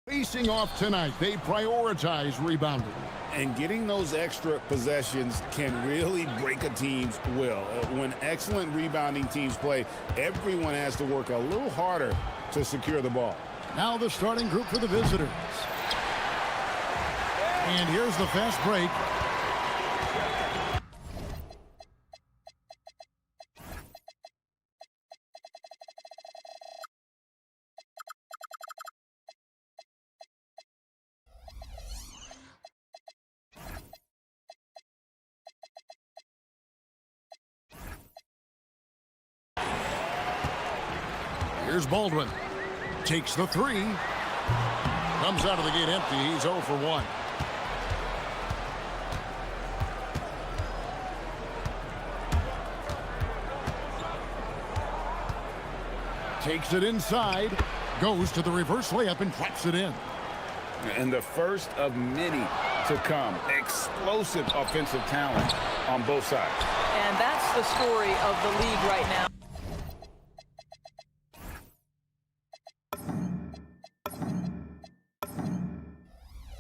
Facing off tonight, they prioritize rebounding. And getting those extra possessions can really break a team's will. When excellent rebounding teams play, everyone has to work a little harder to secure the ball. Now the starting group for the visitors. And here's the fast break. Here's Baldwin. Takes the three. Comes out of the gate empty. He's 0 for 1. Takes it inside. Goes to the reverse layup and drops it in. And the first of many to come. Explosive offensive talent on both sides. And that's the story of the league right now.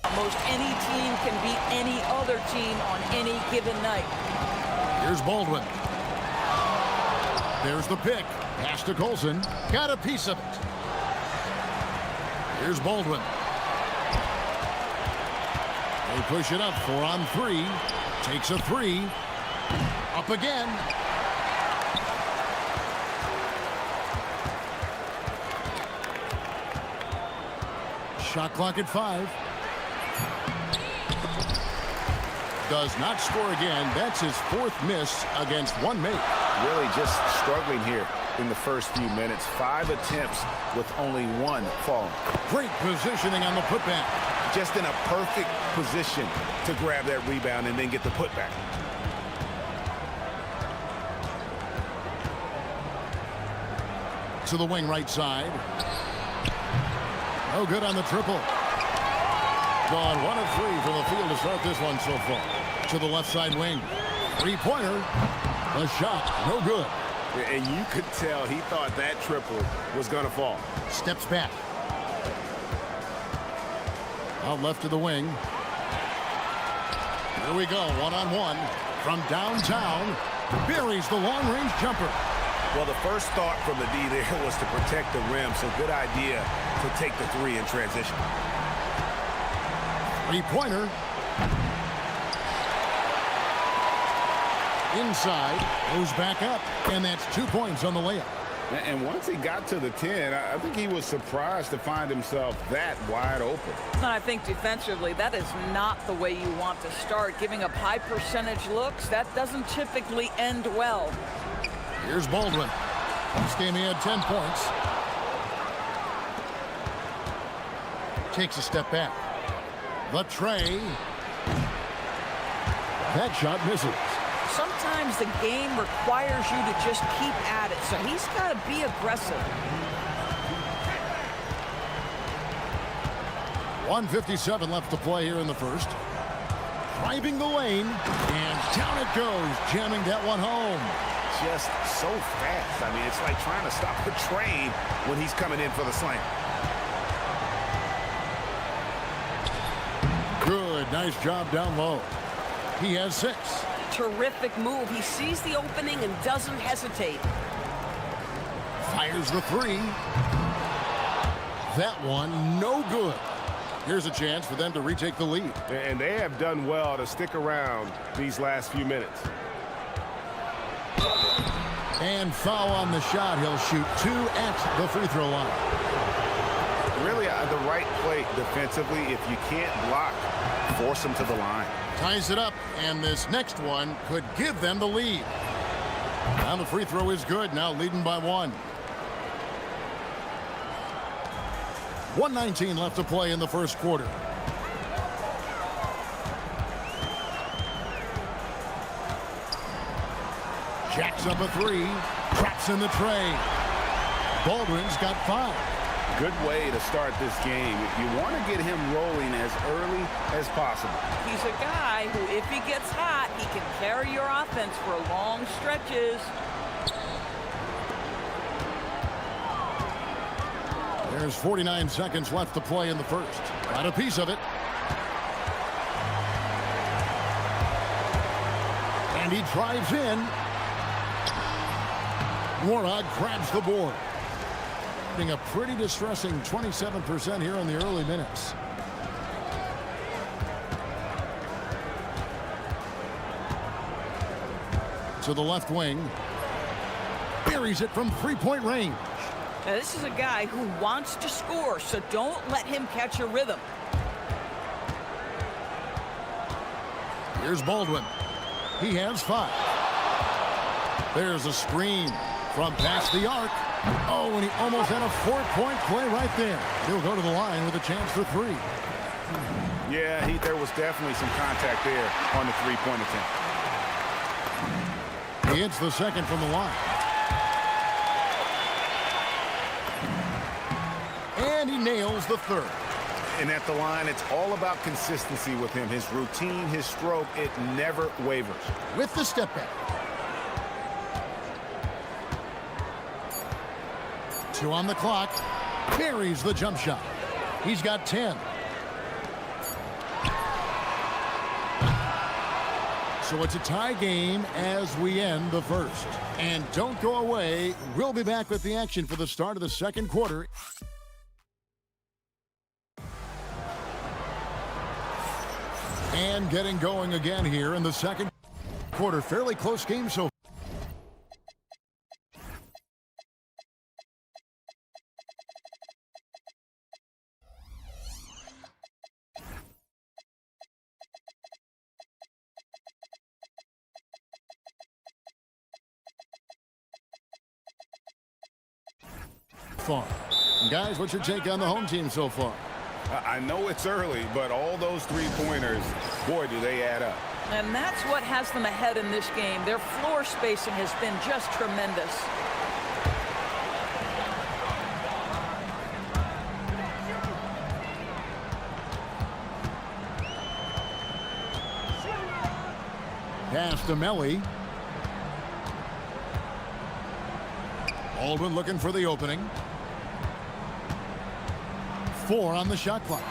Almost any team can beat any other team on any given night. Here's Baldwin. There's the pick. Pass to Colson. Got a piece of it. Here's Baldwin. They push it up 4 on 3. Takes a 3. Up again. Shot clock at 5. Does not score again. That's his 4th miss against one mate. Really just struggling here in the first few minutes. 5 attempts with only 1 falling. Great positioning on the putback. Just in a perfect position to grab that rebound and then get the putback. To the wing right side. No good on the triple. Gone 1 of 3 from the field to start this one so far. To the left side wing. 3-pointer. A shot. No good. And you could tell he thought that triple was going to fall. Steps back. Out left to the wing. Here we go. 1-on-1 from downtown. Buries the long-range jumper. Well, the first thought from the D there was to protect the rim, so good idea to take the 3 in transition. 3-pointer. Inside, goes back up, and that's 2 points on the layup. And once he got to the 10, I think he was surprised to find himself that wide open. I think defensively, that is not the way you want to start. Giving up high percentage looks, that doesn't typically end well. Here's Baldwin. This game he had 10 points. Takes a step back. The tray. That shot misses. Sometimes the game requires you to just keep at it, so he's got to be aggressive. 1:57 left to play here in the first. Driving the lane, and down it goes, jamming that one home. Just so fast. I mean, it's like trying to stop the train when he's coming in for the slam. Good, nice job down low. He has 6. Terrific move. He sees the opening and doesn't hesitate. Fires the 3. That one, no good. Here's a chance for them to retake the lead. And they have done well to stick around these last few minutes. And foul on the shot. He'll shoot 2 at the free throw line. Really, the right play defensively. If you can't block, force him to the line. Ties it up, and this next one could give them the lead. Now the free throw is good, now leading by 1. 1:19 left to play in the first quarter. Jacks up a 3, traps in the tray. Baldwin's got 5. Good way to start this game. You want to get him rolling as early as possible. He's a guy who, if he gets hot, he can carry your offense for long stretches. There's 49 seconds left to play in the first. Got a piece of it. And he drives in. Warnock grabs the board. A pretty distressing 27% here in the early minutes. To the left wing. Buries it from three-point range. Now, this is a guy who wants to score, so don't let him catch a rhythm. Here's Baldwin. He has 5. There's a screen from past the arc. Oh, and he almost had a 4-point play right there. He'll go to the line with a chance for 3. Yeah, there was definitely some contact there on the three-point attempt. He hits the second from the line. And he nails the third. And at the line, it's all about consistency with him. His routine, his stroke, it never wavers. With the step back. 2 on the clock. Buries the jump shot. He's got 10. So it's a tie game as we end the first. And don't go away. We'll be back with the action for the start of the second quarter. And getting going again here in the second quarter. Fairly close game so far. Guys, what's your take on the home team so far? I know it's early, but all those three-pointers, boy, do they add up. And that's what has them ahead in this game. Their floor spacing has been just tremendous. Pass to Melly. Baldwin looking for the opening. 4 on the shot clock.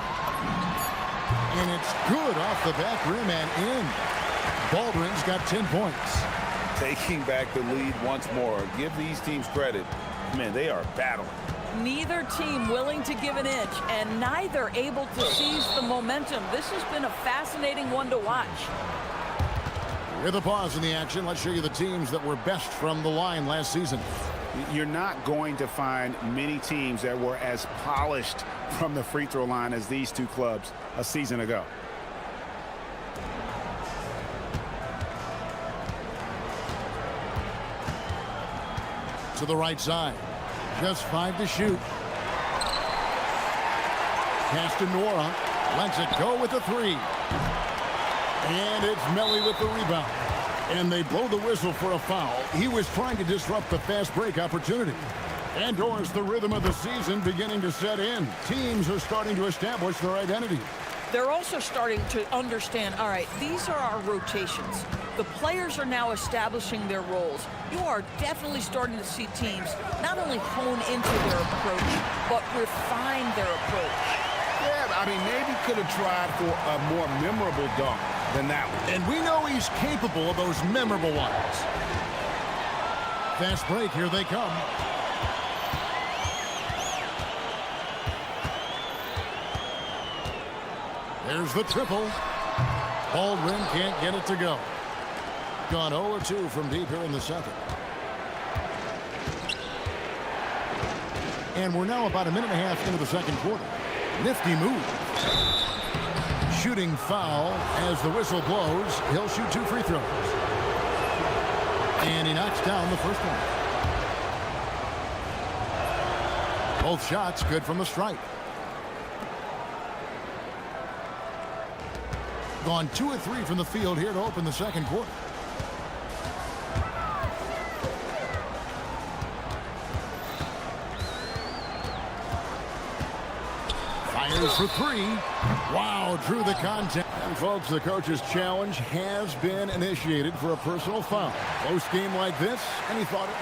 And it's good off the back rim and in. Baldwin's got 10 points. Taking back the lead once more. Give these teams credit. Man, they are battling. Neither team willing to give an inch, and neither able to seize the momentum. This has been a fascinating one to watch. With a pause in the action, let's show you the teams that were best from the line last season. You're not going to find many teams that were as polished from the free throw line as these two clubs a season ago. To the right side. Just 5 to shoot. Pass to Nora. Lets it go with the 3. And it's Melly with the rebound. And they blow the whistle for a foul. He was trying to disrupt the fast break opportunity. And Doris, the rhythm of the season beginning to set in. Teams are starting to establish their identity. They're also starting to understand, all right, these are our rotations. The players are now establishing their roles. You are definitely starting to see teams not only hone into their approach, but refine their approach. Yeah, I mean, maybe could have tried for a more memorable dunk than that one. And we know he's capable of those memorable ones. Fast break, here they come. There's the triple. Baldwin can't get it to go. Gone 0-2 from deep here in the second. And we're now about a minute and a half into the second quarter. Nifty move. Shooting foul as the whistle blows. He'll shoot 2 free throws. And he knocks down the first one. Both shots good from the stripe. Gone 2 of 3 from the field here to open the second quarter. Fires for 3. Wow, drew the contact. And folks, the coach's challenge has been initiated for a personal foul. Close game like this, and he thought it.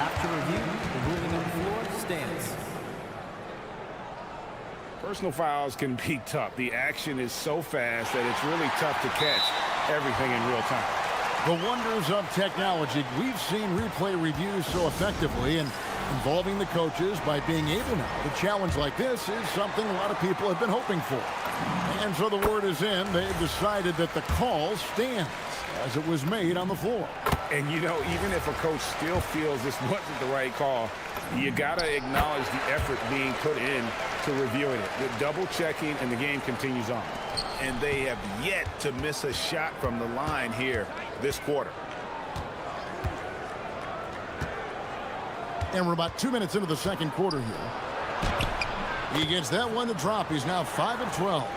After review, the ruling on the floor stands. Personal fouls can be tough. The action is so fast that it's really tough to catch everything in real time. The wonders of technology. We've seen replay reviews so effectively, and involving the coaches by being able now to challenge like this is something a lot of people have been hoping for. And so the word is in. They've decided that the call stands as it was made on the floor. And, you know, even if a coach still feels this wasn't the right call, you got to acknowledge the effort being put in to reviewing it. The double checking, and the game continues on. And they have yet to miss a shot from the line here this quarter. And we're about 2 minutes into the second quarter here. He gets that one to drop. He's now 5 of 12.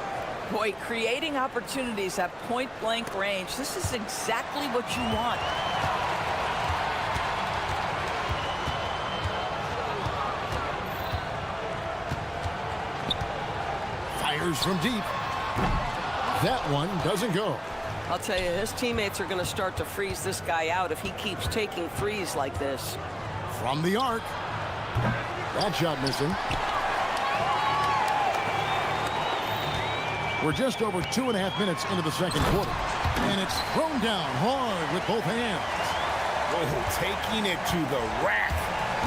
Boy, creating opportunities at point-blank range. This is exactly what you want. Fires from deep. That one doesn't go. I'll tell you, his teammates are going to start to freeze this guy out if he keeps taking threes like this. From the arc. That shot missing. We're just over 2.5 minutes into the second quarter. And it's thrown down hard with both hands. Oh, taking it to the rack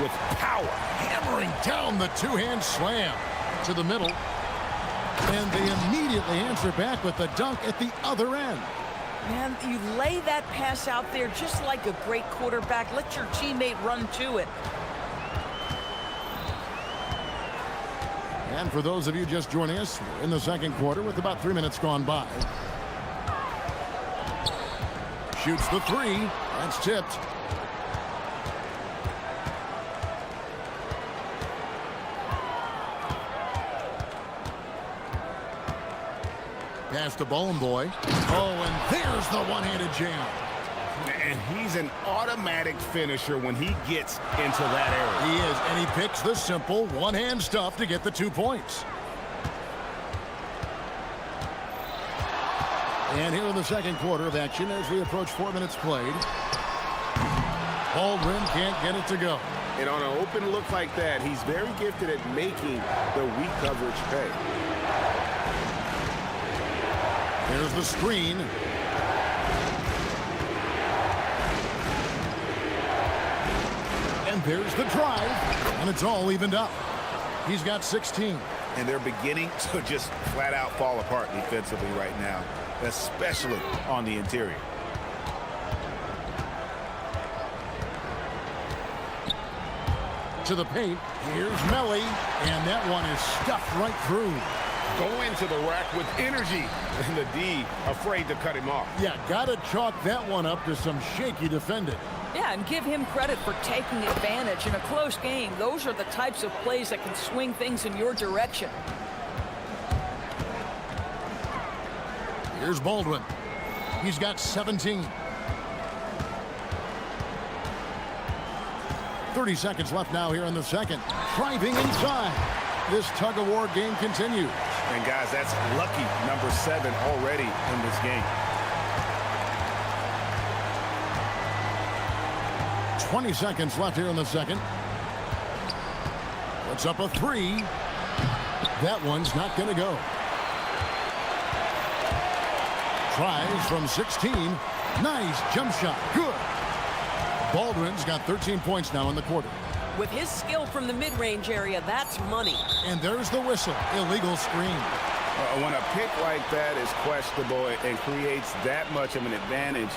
with power. Hammering down the two-hand slam to the middle. And they immediately answer back with the dunk at the other end. Man, you lay that pass out there just like a great quarterback. Let your teammate run to it. And for those of you just joining us, we're in the second quarter with about 3 minutes gone by. Shoots the three. That's tipped. Pass to Bone Boy. Oh, and there's the one-handed jam. And he's an automatic finisher when he gets into that area. He is, and he picks the simple one-hand stuff to get the 2 points. And here in the second quarter of action as we approach 4 minutes played. Baldwin can't get it to go. And on an open look like that, he's very gifted at making the weak coverage pay. Here's the screen. And there's the drive. And it's all evened up. He's got 16. And they're beginning to just flat out fall apart defensively right now, especially on the interior. To the paint. Here's Melly. And that one is stuffed right through. Go into the rack with energy. And the D afraid to cut him off. Yeah, gotta chalk that one up to some shaky defending. Yeah, and give him credit for taking advantage in a close game. Those are the types of plays that can swing things in your direction. Here's Baldwin. He's got 17. 30 seconds left now here in the second. Driving inside. This tug-of-war game continues. And guys, that's lucky number 7 already in this game. 20 seconds left here in the second. Puts up a three. That one's not going to go. Tries from 16. Nice jump shot. Good. Baldwin's got 13 points now in the quarter. With his skill from the mid-range area, that's money. And there's the whistle. Illegal screen. When a pick like that is questionable and creates that much of an advantage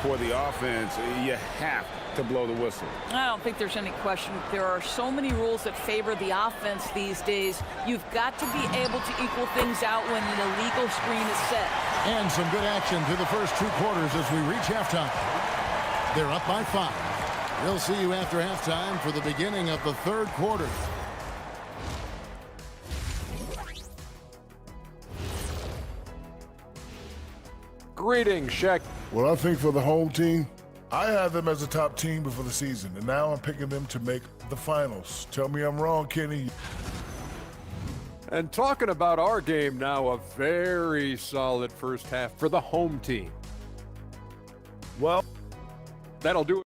for the offense, you have to blow the whistle. I don't think there's any question. There are so many rules that favor the offense these days. You've got to be able to equal things out when an illegal screen is set. And some good action through the first 2 quarters as we reach halftime. They're up by 5. We'll see you after halftime for the beginning of the third quarter. Greetings, Shaq. Well, I think for the home team, I had them as a top team before the season, and now I'm picking them to make the finals. Tell me I'm wrong, Kenny. And talking about our game now, a very solid first half for the home team. Well, That'll do it.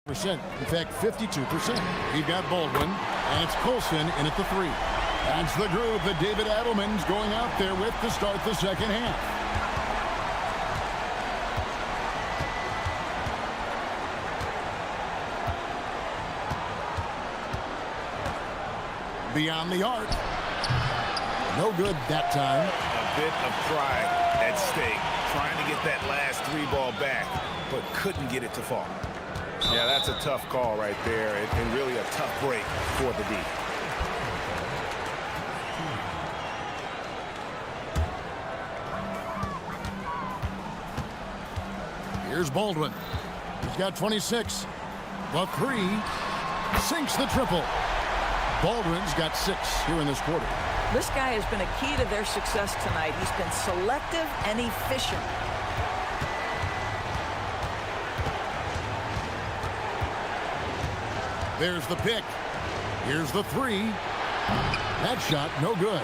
In fact, 52%. You've got Baldwin, and it's Colson in at the 3. That's the group that David Adelman's going out there with to start the second half. Beyond the arc. No good that time. A bit of pride at stake, trying to get that last 3-ball back, but couldn't get it to fall. Yeah, that's a tough call right there, and really a tough break for the D. Here's Baldwin. He's got 26. The 3 sinks the triple. Baldwin's got 6 here in this quarter. This guy has been a key to their success tonight. He's been selective and efficient. There's the pick. Here's the 3. That shot, no good.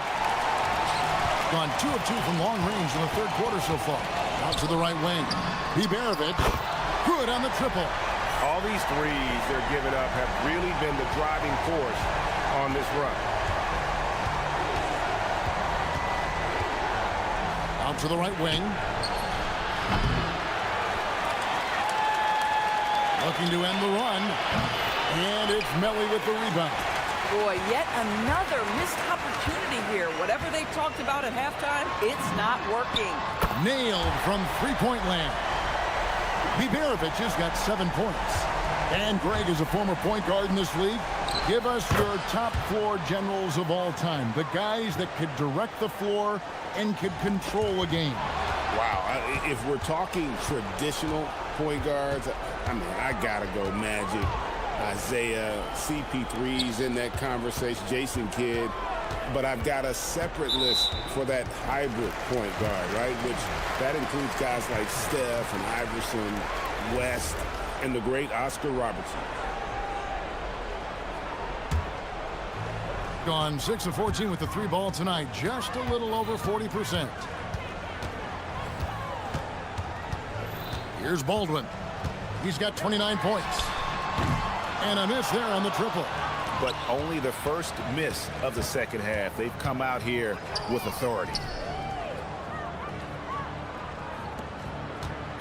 Gone 2 of 2 from long range in the third quarter so far. Out to the right wing. Biberovic, good on the triple. All these threes they're giving up have really been the driving force on this run. Out to the right wing. Looking to end the run. And it's Melly with the rebound. Boy, yet another missed opportunity here. Whatever they talked about at halftime, it's not working. Nailed from three-point land. Biberovic has got 7 points. And Greg is a former point guard in this league. Give us your top floor generals of all time. The guys that could direct the floor and could control a game. Wow, if we're talking traditional point guards, I mean, I gotta go Magic, Isaiah, CP3's in that conversation, Jason Kidd. But I've got a separate list for that hybrid point guard, right? Which that includes guys like Steph and Iverson, West, and the great Oscar Robertson. Gone 6 of 14 with the 3-ball tonight. Just a little over 40%. Here's Baldwin. He's got 29 points. And a miss there on the triple. But only the first miss of the second half. They've come out here with authority.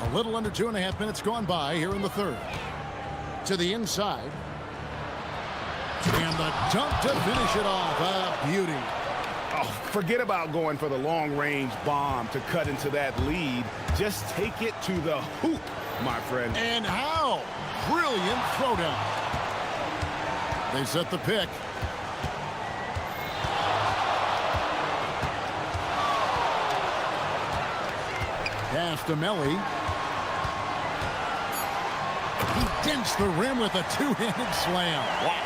A little under 2.5 minutes gone by here in the third. To the inside. And the dunk to finish it off. A beauty. Oh, forget about going for the long-range bomb to cut into that lead. Just take it to the hoop, my friend. And how? Brilliant throwdown. They set the pick. Pass to Melly. He dents the rim with a two-handed slam. Wow.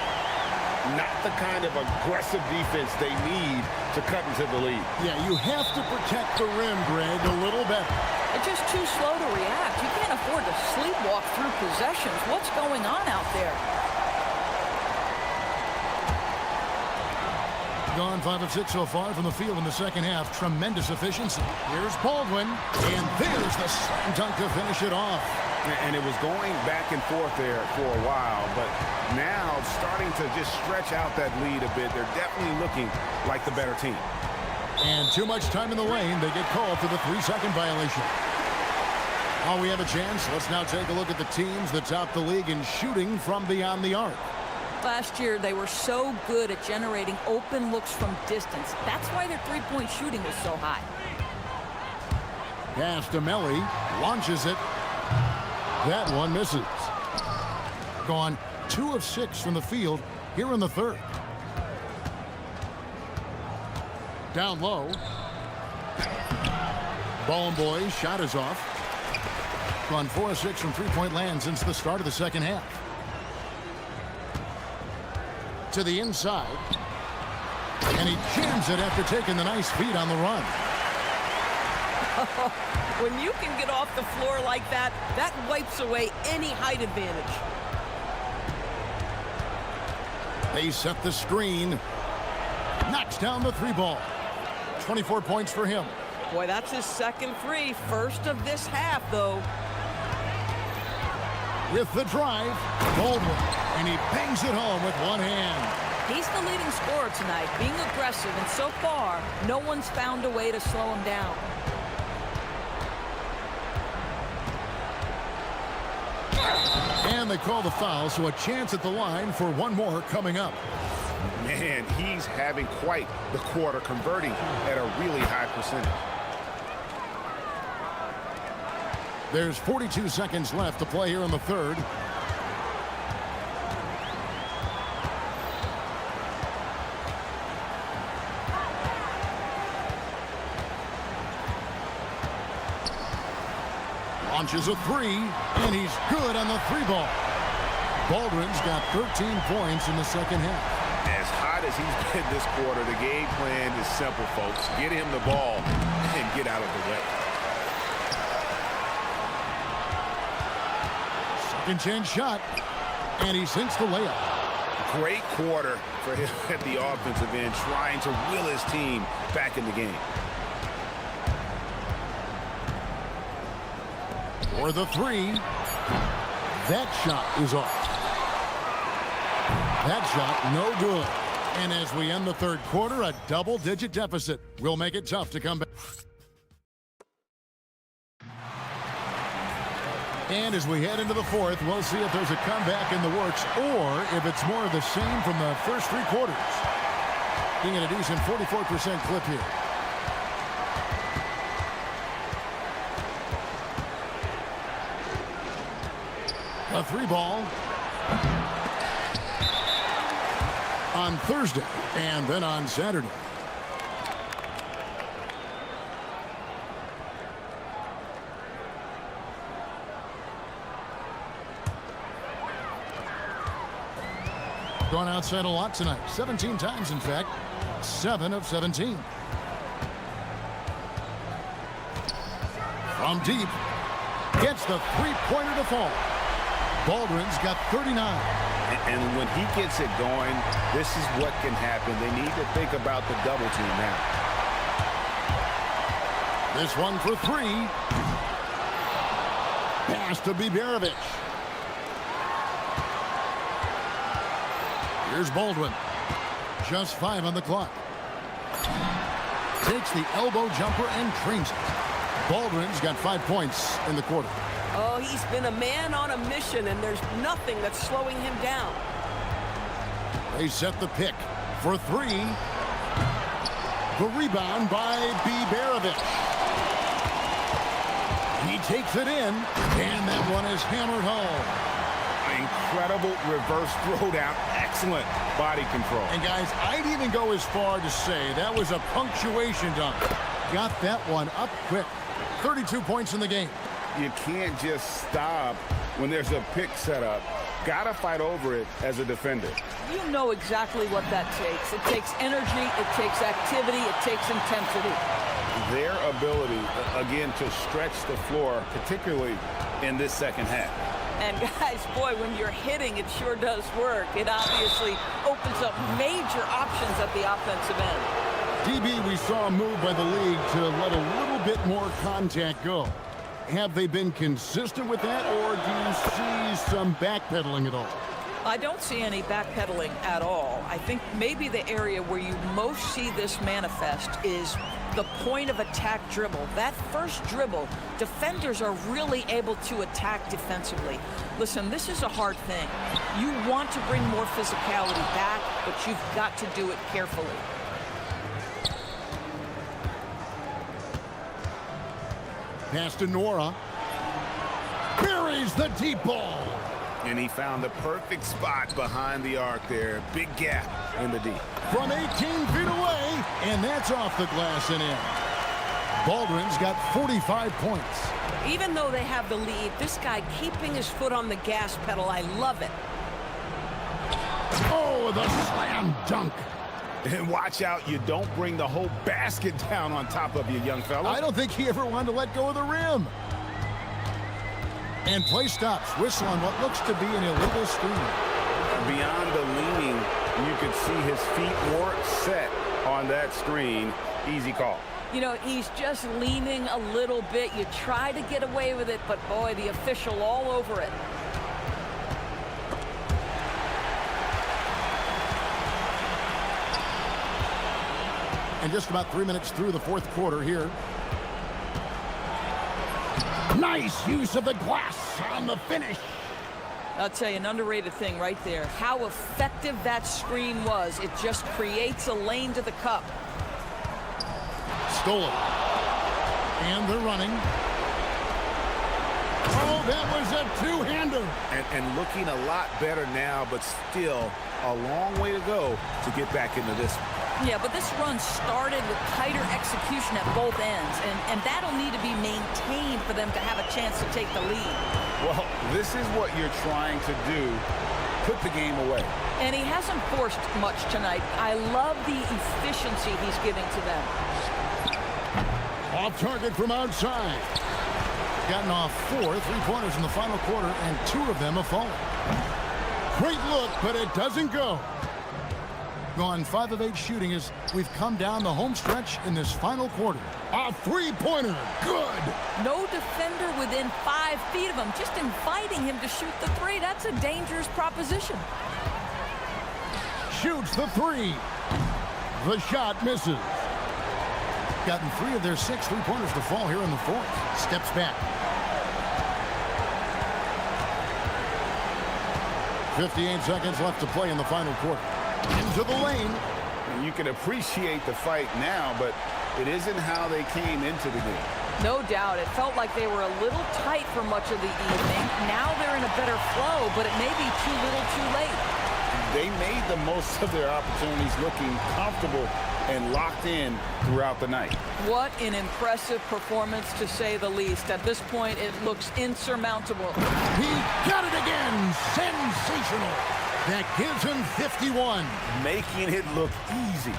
Not the kind of aggressive defense they need to cut into the lead. Yeah, you have to protect the rim, Greg, a little better. They're just too slow to react. You can't afford to sleepwalk through possessions. What's going on out there? Gone 5 of 6 so far from the field in the second half. Tremendous efficiency. Here's Baldwin. And there's the slam dunk to finish it off. And it was going back and forth there for a while, but now starting to just stretch out that lead a bit. They're definitely looking like the better team. And too much time in the lane. They get called for the 3-second violation. Oh, we have a chance. Let's now take a look at the teams that top the league in shooting from beyond the arc. Last year, they were so good at generating open looks from distance. That's why their three-point shooting was so high. Pass to Melly. Launches it. That one misses. Gone 2 of 6 from the field here in the third. Down low. Ball boys, shot is off. Gone 4 of 6 from three-point land since the start of the second half. To the inside. And he jams it after taking the nice feed on the run. When you can get off the floor like that, that wipes away any height advantage. They set the screen. Knocks down the 3-ball. 24 points for him. Boy, that's his second 3. First of this half, though. with the drive. Baldwin, and he bangs it home with one hand. He's the leading scorer tonight, being aggressive, and so far, no one's found a way to slow him down. And they call the foul, so a chance at the line for one more coming up. Man, he's having quite the quarter, converting at a really high percentage. There's 42 seconds left to play here in the third. Launches a three, and he's good on the three ball. Baldwin's got 13 points in the second half. As hot as he's been this quarter, the game plan is simple, folks. Get him the ball and get out of the way. Second chance shot, and he sinks the layup. Great quarter for him at the offensive end, trying to will his team back in the game. For the three. That shot is off. That shot no good. And as we end the third quarter, a double-digit deficit will make it tough to come back. And as we head into the fourth, we'll see if there's a comeback in the works or if it's more of the same from the first three quarters. Being at a decent 44% clip here. A three ball on Thursday and then on Saturday. Going outside a lot tonight. 17 times, in fact. 7 of 17. From deep. Gets the three-pointer to fall. Baldwin's got 39. And when he gets it going, this is what can happen. They need to think about the double team now. This one for three. Pass to Biberovich. Here's Baldwin. Just 5 on the clock. Takes the elbow jumper and trains it. Baldwin's got 5 points in the quarter. Oh, he's been a man on a mission, and there's nothing that's slowing him down. They set the pick for three. The rebound by Biberovich. He takes it in, and that one is hammered home. Incredible reverse throwdown. Excellent body control. And guys, I'd even go as far to say that was a punctuation dunk. Got that one up quick. 32 points in the game. You can't just stop when there's a pick set up. Gotta fight over it as a defender. You know exactly what that takes. It takes energy, it takes activity, it takes intensity. Their ability, again, to stretch the floor, particularly in this second half. And guys, boy, when you're hitting, it sure does work. It obviously opens up major options at the offensive end. DB, we saw a move by the league to let a little bit more contact go. Have they been consistent with that, or do you see some backpedaling at all? I don't see any backpedaling at all. I think maybe the area where you most see this manifest is the point of attack dribble. That first dribble, defenders are really able to attack defensively. Listen, this is a hard thing. You want to bring more physicality back, but you've got to do it carefully. Pass to Nora. Buries the deep ball. And he found the perfect spot behind the arc there. Big gap in the deep. From 18 feet away, and that's off the glass and in. Baldwin's got 45 points. Even though they have the lead, this guy keeping his foot on the gas pedal, I love it. Oh, the slam dunk. And watch out, you don't bring the whole basket down on top of you, young fella. I don't think he ever wanted to let go of the rim. And play stops. Whistle on what looks to be an illegal screen. Beyond the leaning, you could see his feet more set on that screen. Easy call. You know, he's just leaning a little bit. You try to get away with it, but boy, the official all over it. And just about 3 minutes through the fourth quarter here. Nice use of the glass on the finish. I'll tell you, an underrated thing right there. How effective that screen was. It just creates a lane to the cup. Stolen. And they're running. Oh, that was a two-hander. And looking a lot better now, but still a long way to go to get back into this one. Yeah, but this run started with tighter execution at both ends, and that'll need to be maintained for them to have a chance to take the lead. Well, this is what you're trying to do. Put the game away. And he hasn't forced much tonight. I love the efficiency he's giving to them. Off target from outside. Gotten off 4 3-pointers in the final quarter, and 2 of them have fallen. Great look, but it doesn't go. Gone 5 of 8 shooting as we've come down the home stretch in this final quarter. A 3-pointer, good. No defender within 5 feet of him, just inviting him to shoot the 3. That's a dangerous proposition. Shoots the 3. The shot misses. Gotten 3 of their 6 3-pointers to fall here in the fourth. Steps back. 58 seconds left to play in the final quarter. Into the lane. And you can appreciate the fight now, but it isn't how they came into the game. No doubt. It felt like they were a little tight for much of the evening. Now they're in a better flow, but it may be too little too late. They made the most of their opportunities, looking comfortable and locked in throughout the night. What an impressive performance, to say the least. At this point, it looks insurmountable. He got it again. Sensational. That gives him 51. Making it look easy.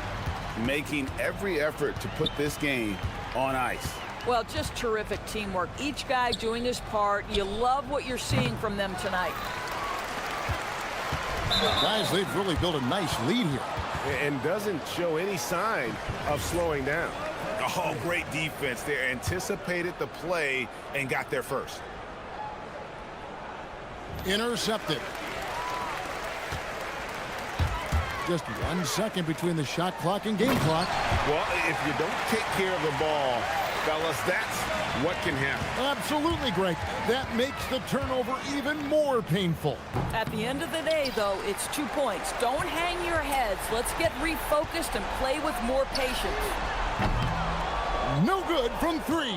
Making every effort to put this game on ice. Well, just terrific teamwork. Each guy doing his part. You love what you're seeing from them tonight. Guys, they've really built a nice lead here. And doesn't show any sign of slowing down. Oh, great defense. They anticipated the play and got there first. Intercepted. Just 1 second between the shot clock and game clock. Well, if you don't take care of the ball, fellas, that's what can happen. Absolutely, Greg. That makes the turnover even more painful. At the end of the day, though, it's 2 points. Don't hang your heads. Let's get refocused and play with more patience. No good from 3.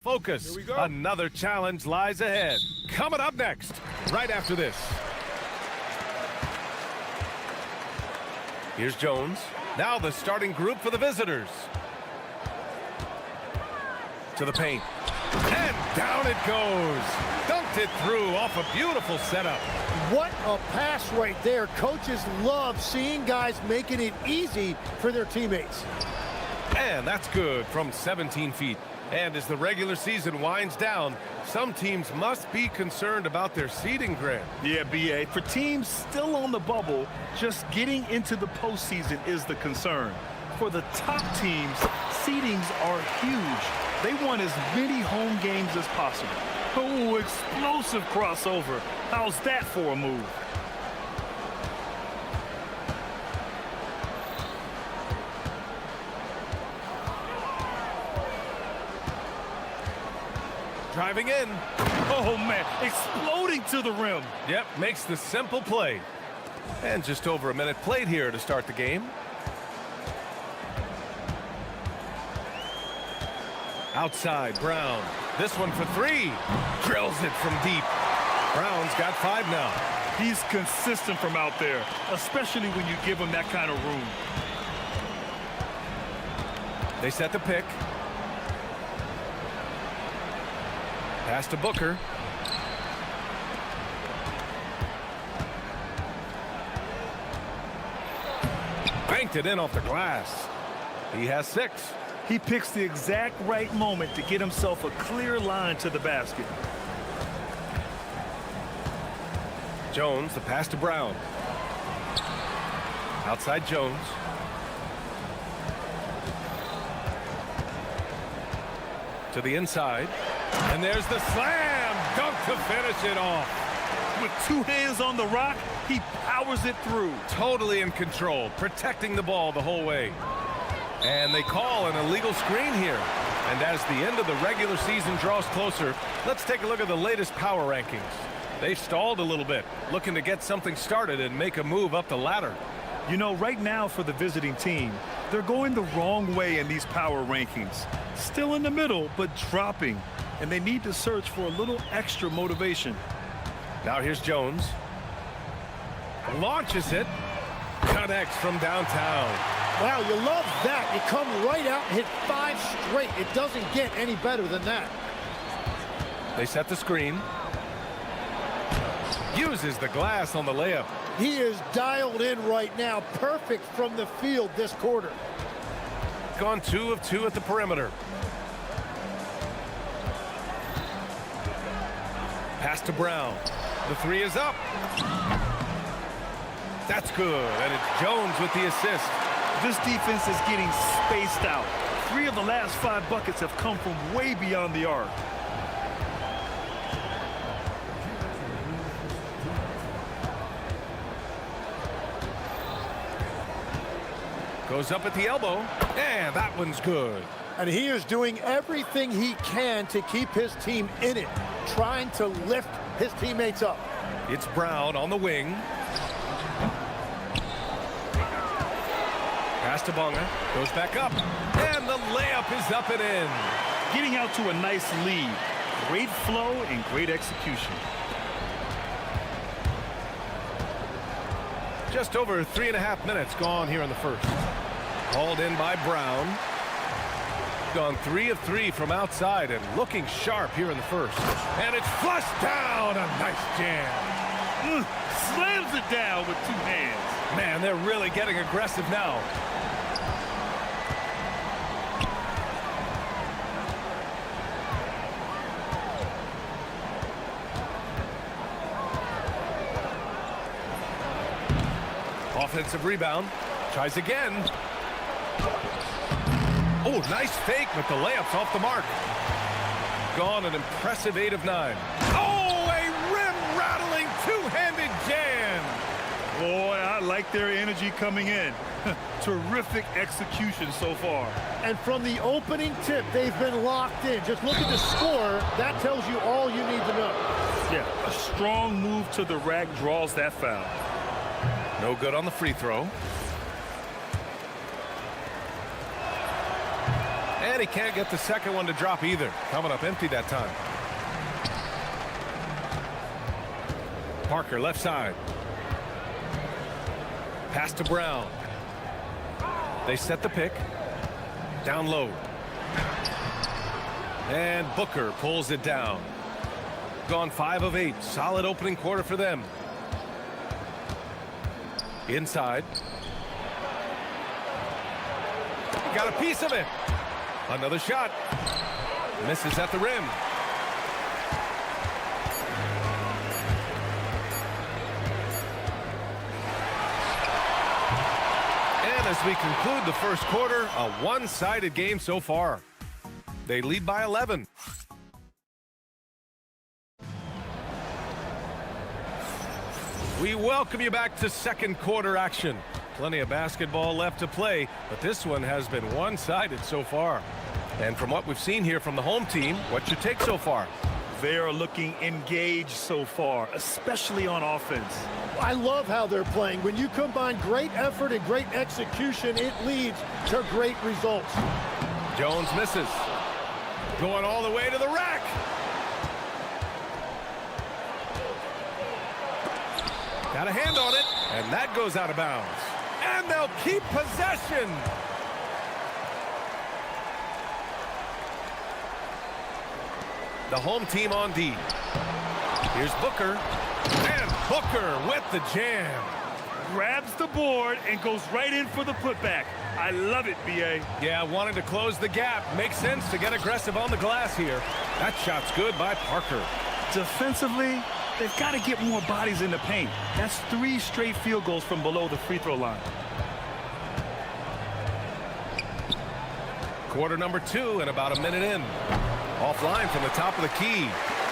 Focus. Another challenge lies ahead. Coming up next, right after this. Here's Jones. Now the starting group for the visitors. To the paint. And down it goes. Dunked it through off a beautiful setup. What a pass right there. Coaches love seeing guys making it easy for their teammates. And that's good from 17 feet. And as the regular season winds down, some teams must be concerned about their seeding, Grant. Yeah, B.A. For teams still on the bubble, just getting into the postseason is the concern. For the top teams, seedings are huge. They want as many home games as possible. Oh, explosive crossover. How's that for a move? Driving in. Oh, man, exploding to the rim. Yep, makes the simple play. And just over a minute played here to start the game. Outside, Brown. This one for three. Drills it from deep. Brown's got 5 now. He's consistent from out there, especially when you give him that kind of room. They set the pick. Pass to Booker. Banked it in off the glass. He has 6. He picks the exact right moment to get himself a clear line to the basket. Jones, the pass to Brown. Outside Jones. To the inside. And there's the slam dunk to finish it off. With 2 hands on the rock, he powers it through. Totally in control, protecting the ball the whole way. And they call an illegal screen here. And as the end of the regular season draws closer, let's take a look at the latest power rankings. They've stalled a little bit, looking to get something started and make a move up the ladder. You know, right now for the visiting team, they're going the wrong way in these power rankings. Still in the middle, but dropping. And they need to search for a little extra motivation. Now here's Jones. Launches it. Connects from downtown. Wow, you love that. You come right out and hit 5 straight. It doesn't get any better than that. They set the screen. Uses the glass on the layup. He is dialed in right now. Perfect from the field this quarter. Gone 2 of 2 at the perimeter. Pass to Brown. The 3 is up. That's good, and it's Jones with the assist. This defense is getting spaced out. 3 of the last 5 buckets have come from way beyond the arc. Goes up at the elbow, and that one's good. And he is doing everything he can to keep his team in it, trying to lift his teammates up. It's Brown on the wing. Pass to Bonga, goes back up, and the layup is up and in. Getting out to a nice lead. Great flow and great execution. Just over 3.5 minutes gone here in the first. Hauled in by Brown. Gone 3 of 3 from outside and looking sharp here in the first. And it's flushed down. A nice jam. Slams it down with 2 hands. Man, they're really getting aggressive now. Offensive rebound. Tries again. Oh, nice fake, but the layup's off the mark. Gone an impressive 8 of 9. Oh, a rim-rattling 2-handed jam. Boy, I like their energy coming in. Terrific execution so far. And from the opening tip, they've been locked in. Just look at the score. That tells you all you need to know. Yeah, a strong move to the rack draws that foul. No good on the free throw. And he can't get the second one to drop either. Coming up empty that time. Parker, left side. Pass to Brown. They set the pick. Down low. And Booker pulls it down. Gone 5 of 8. Solid opening quarter for them. Inside. Got a piece of it. Another shot. Misses at the rim. And as we conclude the first quarter, a one-sided game so far. They lead by 11. We welcome you back to second quarter action. Plenty of basketball left to play, but this one has been one-sided so far. And from what we've seen here from the home team, what's your take so far? They are looking engaged so far, especially on offense. I love how they're playing. When you combine great effort and great execution, it leads to great results. Jones misses. Going all the way to the rack. Got a hand on it, and that goes out of bounds. And they'll keep possession. The home team on D. Here's Booker. And Booker with the jam. Grabs the board and goes right in for the putback. I love it, B.A. Yeah, wanting to close the gap. Makes sense to get aggressive on the glass here. That shot's good by Parker. Defensively, they've got to get more bodies in the paint. That's 3 straight field goals from below the free throw line. Quarter number 2 and about a minute in. Offline from the top of the key.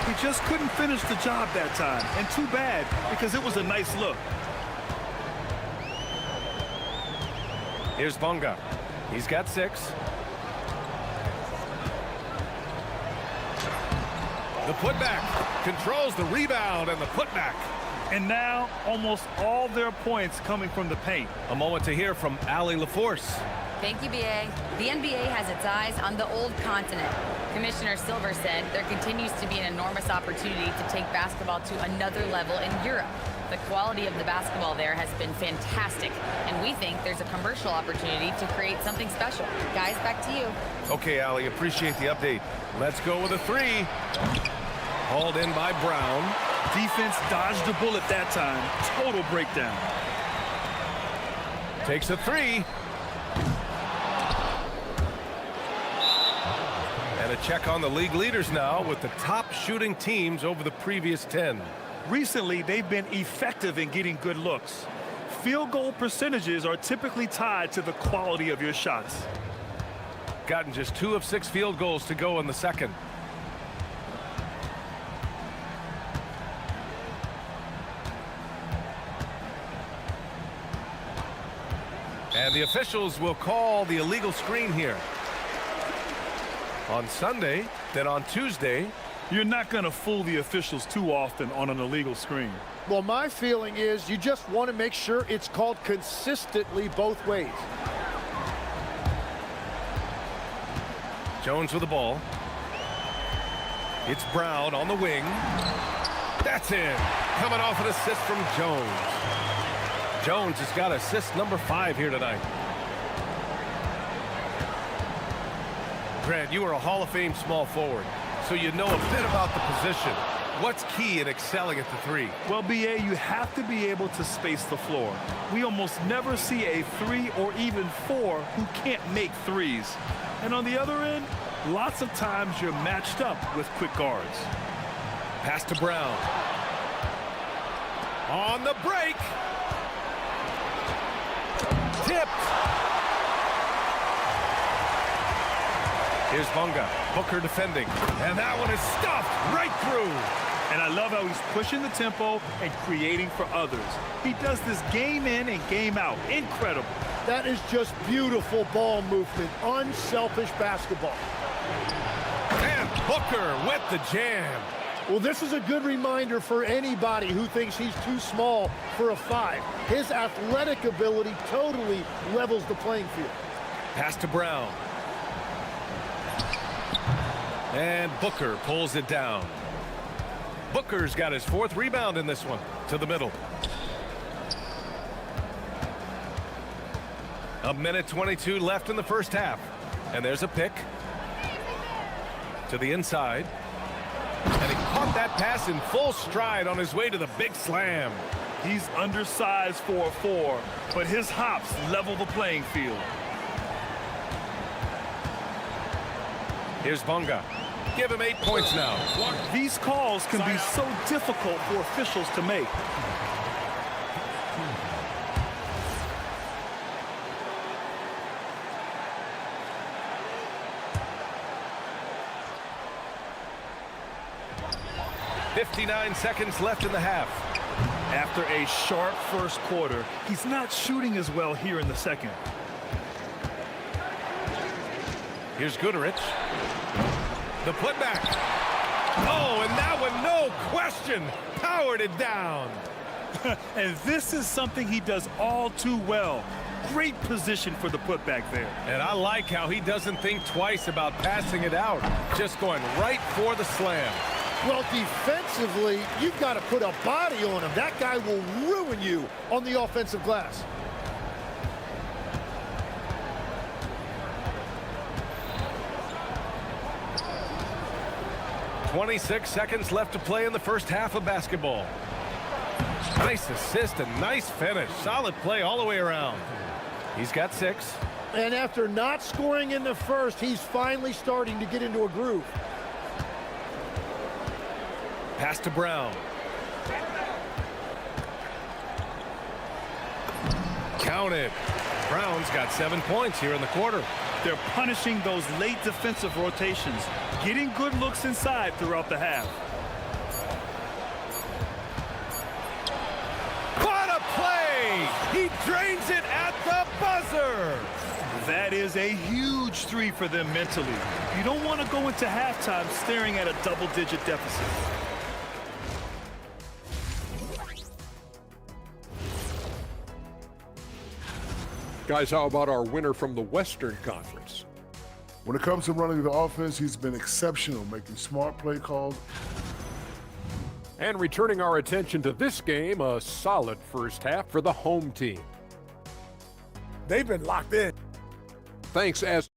He just couldn't finish the job that time. And too bad, because it was a nice look. Here's Bunga. He's got 6. The putback. Controls the rebound and the putback. And now, almost all their points coming from the paint. A moment to hear from Allie LaForce. Thank you, BA. The NBA has its eyes on the old continent. Commissioner Silver said there continues to be an enormous opportunity to take basketball to another level in Europe. The quality of the basketball there has been fantastic, and we think there's a commercial opportunity to create something special. Guys, back to you. Okay, Allie, appreciate the update. Let's go with a 3. Hauled in by Brown. Defense dodged the bullet that time. Total breakdown. Takes a 3. And a check on the league leaders now with the top shooting teams over the previous 10. Recently, they've been effective in getting good looks. Field goal percentages are typically tied to the quality of your shots. Gotten just 2 of 6 field goals to go in the second. And the officials will call the illegal screen here. On Sunday, then on Tuesday. You're not going to fool the officials too often on an illegal screen. Well, my feeling is you just want to make sure it's called consistently both ways. Jones with the ball. It's Brown on the wing. That's in. Coming off an assist from Jones. Jones has got assist number 5 here tonight. Grant, you are a Hall of Fame small forward, so you know a bit about the position. What's key in excelling at the 3? Well, BA, you have to be able to space the floor. We almost never see a 3 or even 4 who can't make 3s. And on the other end, lots of times you're matched up with quick guards. Pass to Brown. On the break. Tipped. Here's Bunga. Booker defending. And that one is stuffed right through. And I love how he's pushing the tempo and creating for others. He does this game in and game out. Incredible. That is just beautiful ball movement. Unselfish basketball. And Booker with the jam. Well, this is a good reminder for anybody who thinks he's too small for a 5. His athletic ability totally levels the playing field. Pass to Brown. And Booker pulls it down. Booker's got his 4th rebound in this one. To the middle. A minute 22 left in the first half. And there's a pick. To the inside. And he caught that pass in full stride on his way to the big slam. He's undersized for a 4, but his hops level the playing field. Here's Bunga. Give him 8 points now. These calls can be so difficult for officials to make. .59 seconds left in the half. After a sharp first quarter, he's not shooting as well here in the second. Here's Guterich. The putback. Oh, and that one, no question, powered it down. And this is something he does all too well. Great position for the putback there. And I like how he doesn't think twice about passing it out, just going right for the slam. Well, defensively, you've got to put a body on him. That guy will ruin you on the offensive glass. .26 seconds left to play in the first half of basketball. Nice assist and nice finish. Solid play all the way around. He's got 6. And after not scoring in the first, he's finally starting to get into a groove. Pass to Brown. Counted. Brown's got 7 points here in the quarter. They're punishing those late defensive rotations, getting good looks inside throughout the half. What a play! He drains it at the buzzer! That is a huge 3 for them mentally. You don't want to go into halftime staring at a double-digit deficit. Guys, how about our winner from the Western Conference? When it comes to running the offense, he's been exceptional, making smart play calls. And returning our attention to this game, a solid first half for the home team. They've been locked in. Thanks as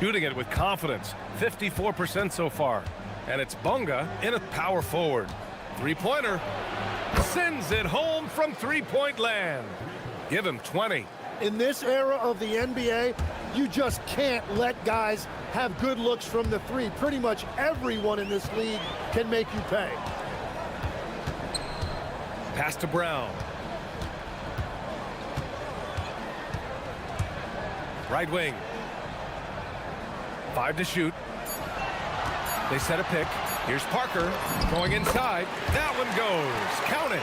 shooting it with confidence. 54% so far. And it's Bunga in a power forward. 3-pointer. Sends it home from 3-point land. Give him 20. In this era of the NBA, you just can't let guys have good looks from the 3. Pretty much everyone in this league can make you pay. Pass to Brown. Right wing. 5 to shoot. They set a pick. Here's Parker going inside. That one goes. Count it.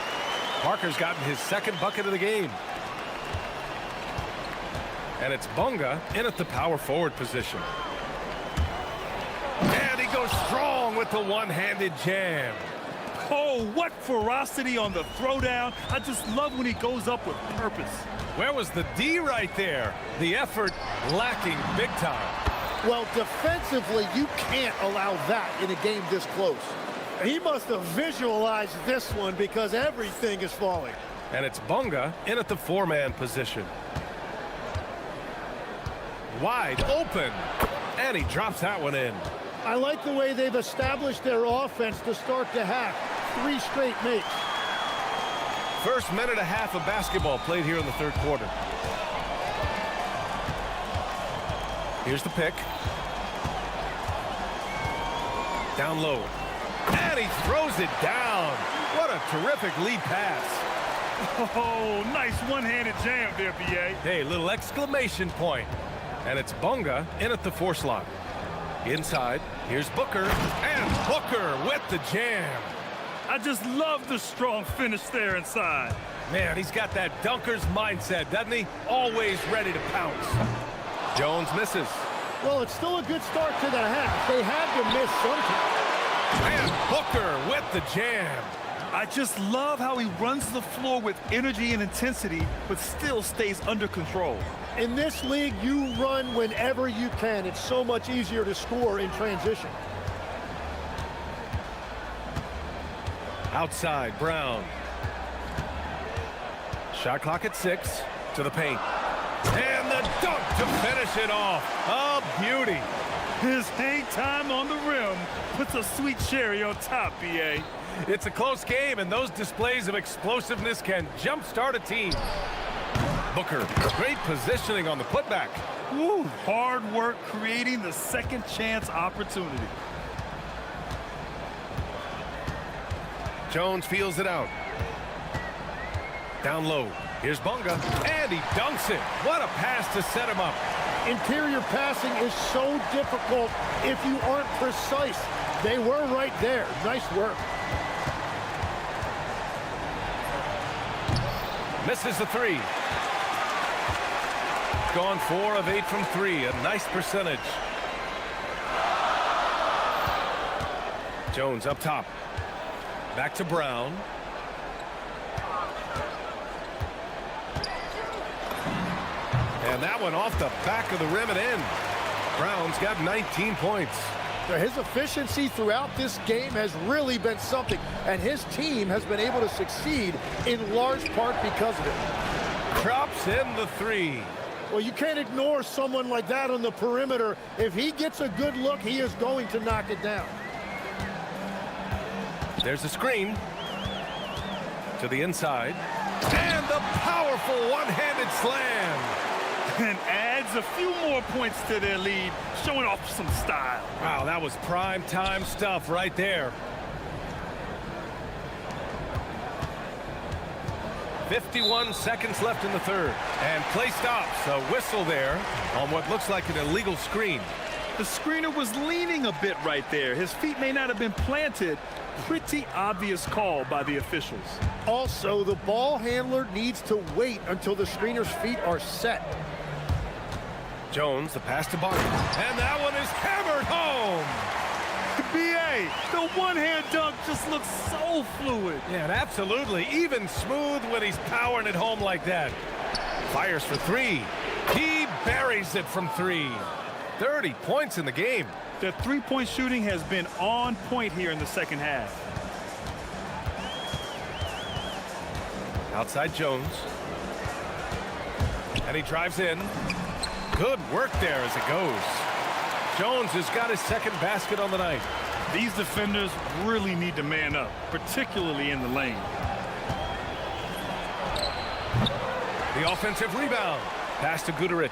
Parker's gotten his 2nd bucket of the game. And it's Bunga in at the power forward position. And he goes strong with the one-handed jam. Oh, what ferocity on the throwdown. I just love when he goes up with purpose. Where was the D right there? The effort lacking big time. Well, defensively, you can't allow that in a game this close. He must have visualized this one because everything is falling. And it's Bunga in at the 4-man position. Wide open. And he drops that one in. I like the way they've established their offense to start the half. 3 straight makes. First minute and a half of basketball played here in the third quarter. Here's the pick. Down low. And he throws it down. What a terrific lead pass. Oh, nice one-handed jam there, B.A. Hey, little exclamation point. And it's Bunga in at the 4 slot. Inside, here's Booker. And Booker with the jam. I just love the strong finish there inside. Man, he's got that dunker's mindset, doesn't he? Always ready to pounce. Jones misses. Well, it's still a good start to the half. They had to miss something. And Booker with the jam. I just love how he runs the floor with energy and intensity, but still stays under control. In this league, you run whenever you can. It's so much easier to score in transition. Outside, Brown. Shot clock at 6. To the paint. And the dunk to finish it off. A beauty. His hang time on the rim puts a sweet cherry on top, B.A. It's a close game, and those displays of explosiveness can jumpstart a team. Booker, great positioning on the putback. Woo, hard work creating the second chance opportunity. Jones feels it out. Down low. Here's Bunga, and he dunks it. What a pass to set him up. Interior passing is so difficult if you aren't precise. They were right there. Nice work. Misses the 3. Gone 4 of 8 from 3. A nice percentage. Jones up top. Back to Brown. And that one off the back of the rim and in. Brown's got 19 points. His efficiency throughout this game has really been something, and his team has been able to succeed in large part because of it. Drops in the 3. Well, you can't ignore someone like that on the perimeter. If he gets a good look, he is going to knock it down. There's a screen. To the inside. And the powerful one-handed slam. And adds a few more points to their lead, showing off some style. Wow, that was prime time stuff right there. 51 seconds left in the third. And play stops. A whistle there on what looks like an illegal screen. The screener was leaning a bit right there. His feet may not have been planted. Pretty obvious call by the officials. Also, the ball handler needs to wait until the screener's feet are set. Jones, the pass to Barton. And that one is hammered home. B.A., the one-hand dunk just looks so fluid. Yeah, and absolutely. Even smooth when he's powering it home like that. Fires for 3. He buries it from 3. 30 points in the game. The three-point shooting has been on point here in the second half. Outside Jones. And he drives in. Good work there as it goes. Jones has got his second basket on the night. These defenders really need to man up, particularly in the lane. The offensive rebound. Pass to Guterich.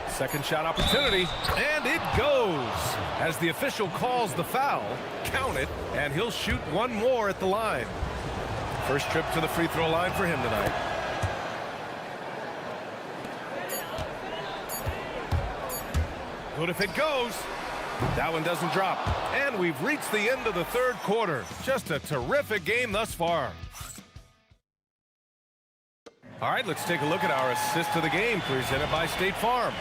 Second shot opportunity, and it goes. As the official calls the foul, count it, and he'll shoot one more at the line. First trip to the free throw line for him tonight. Good if it goes. That one doesn't drop. And we've reached the end of the third quarter. Just a terrific game thus far. All right, let's take a look at our assist of the game presented by State Farm.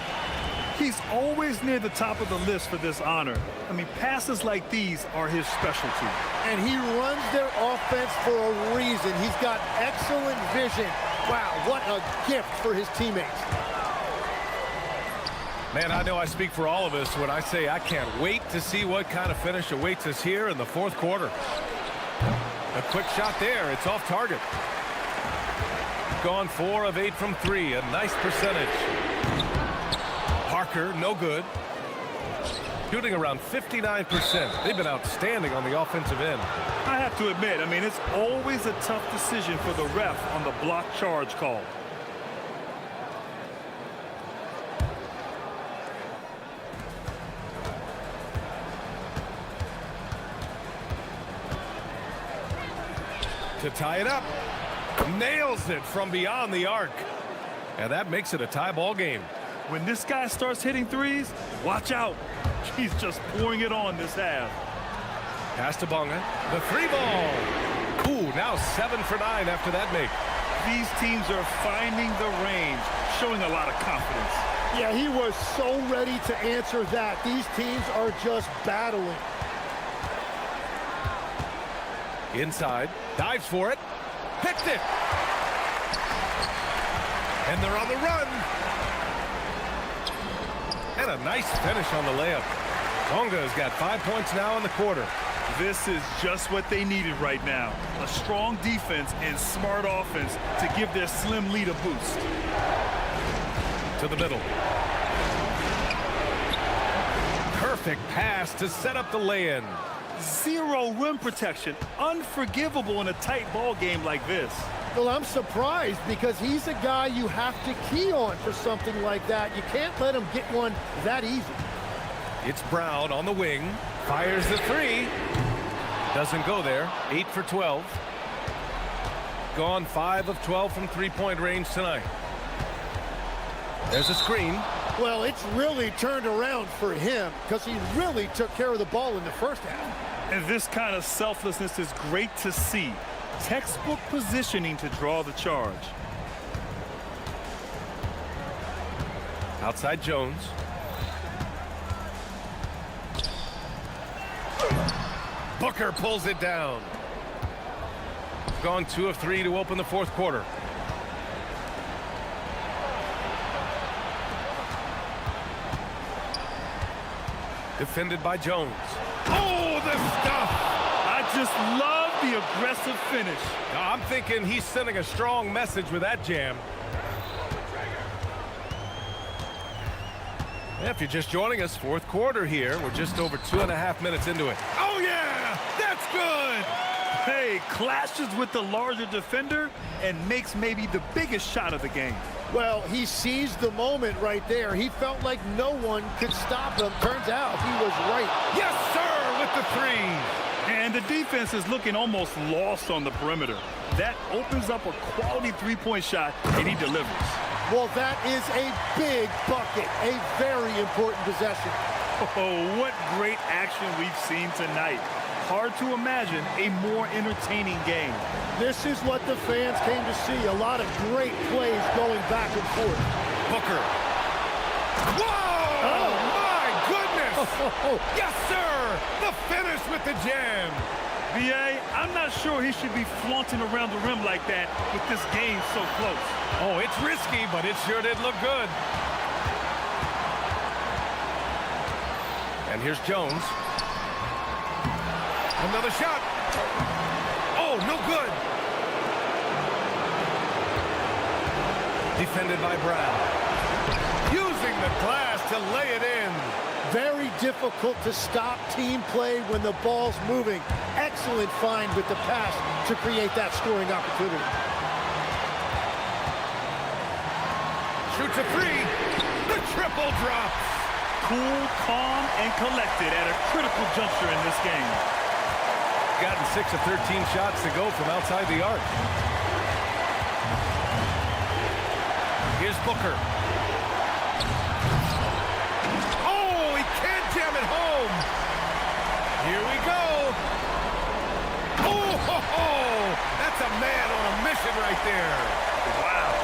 He's always near the top of the list for this honor. I mean, passes like these are his specialty. And he runs their offense for a reason. He's got excellent vision. Wow, what a gift for his teammates. Man, I know I speak for all of us when I say I can't wait to see what kind of finish awaits us here in the fourth quarter. A quick shot there. It's off target. They've gone 4 of 8 from 3, a nice percentage. Parker, no good. Shooting around 59%. They've been outstanding on the offensive end. I have to admit, I mean, it's always a tough decision for the ref on the block charge call. To tie it up. Nails it from beyond the arc. And that makes it a tie ball game. When this guy starts hitting threes, watch out. He's just pouring it on this half. Pass to Bonga. The 3 ball. Ooh, now 7 for 9 after that make. These teams are finding the range, showing a lot of confidence. Yeah, he was so ready to answer that. These teams are just battling. Inside. Dives for it. Picked it. And they're on the run. And a nice finish on the layup. Bonga's got 5 points now in the quarter. This is just what they needed right now. A strong defense and smart offense to give their slim lead a boost. To the middle. Perfect pass to set up the lay-in. Zero rim protection. Unforgivable in a tight ball game like this. Well, I'm surprised because he's a guy you have to key on for something like that. You can't let him get one that easy. It's Brown on the wing. Fires the 3. Doesn't go there. 8 for 12. Gone 5 of 12 from three-point range tonight. There's a screen. Well, it's really turned around for him because he really took care of the ball in the first half. And this kind of selflessness is great to see. Textbook positioning to draw the charge. Outside Jones. Booker pulls it down. Gone 2 of 3 to open the fourth quarter. Defended by Jones. Oh, the stuff! I just love the aggressive finish. Now, I'm thinking he's sending a strong message with that jam. If you're just joining us, fourth quarter here. We're just over 2.5 minutes into it. Oh, yeah! That's good! Hey, clashes with the larger defender and makes maybe the biggest shot of the game. Well, he seized the moment right there. He felt like no one could stop him. Turns out he was right. Yes, sir, with the 3. And the defense is looking almost lost on the perimeter. That opens up a quality three-point shot, and he delivers. Well, that is a big bucket, a very important possession. Oh, what great action we've seen tonight. Hard to imagine a more entertaining game. This is what the fans came to see. A lot of great plays going back and forth. Booker. Whoa! Oh, my goodness! Yes, sir! The finish with the jam. B.A., I'm not sure he should be flaunting around the rim like that with this game so close. Oh, it's risky, but it sure did look good. And here's Jones. Another shot. Oh, no good. Defended by Brown. Using the glass to lay it in. Very difficult to stop team play when the ball's moving. Excellent find with the pass to create that scoring opportunity. Shoots a 3. The triple drops. Cool, calm, and collected at a critical juncture in this game. Gotten 6 of 13 shots to go from outside the arc. Here's Booker. Oh, he can't jam it home. Here we go. Oh, ho, ho. That's a man on a mission right there. Wow,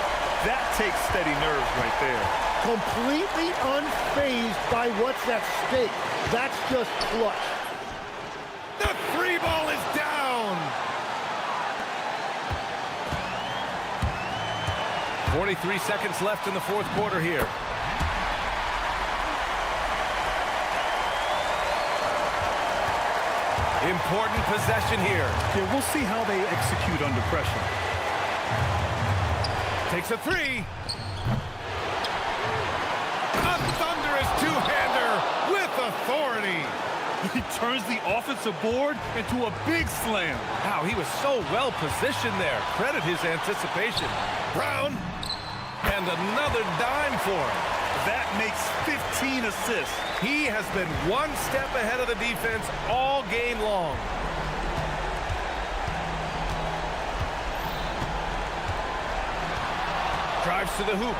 that takes steady nerves right there. Completely unfazed by what's at stake. That's just clutch. The 3 ball is down. 43 seconds left in the fourth quarter here. Important possession here. Yeah, we'll see how they execute under pressure. Takes a three. A thunderous two-hander with authority. He turns the offensive board into a big slam. Wow, he was so well positioned there. Credit his anticipation. Brown. And another dime for him. That makes 15 assists. He has been one step ahead of the defense all game long. Drives to the hoop.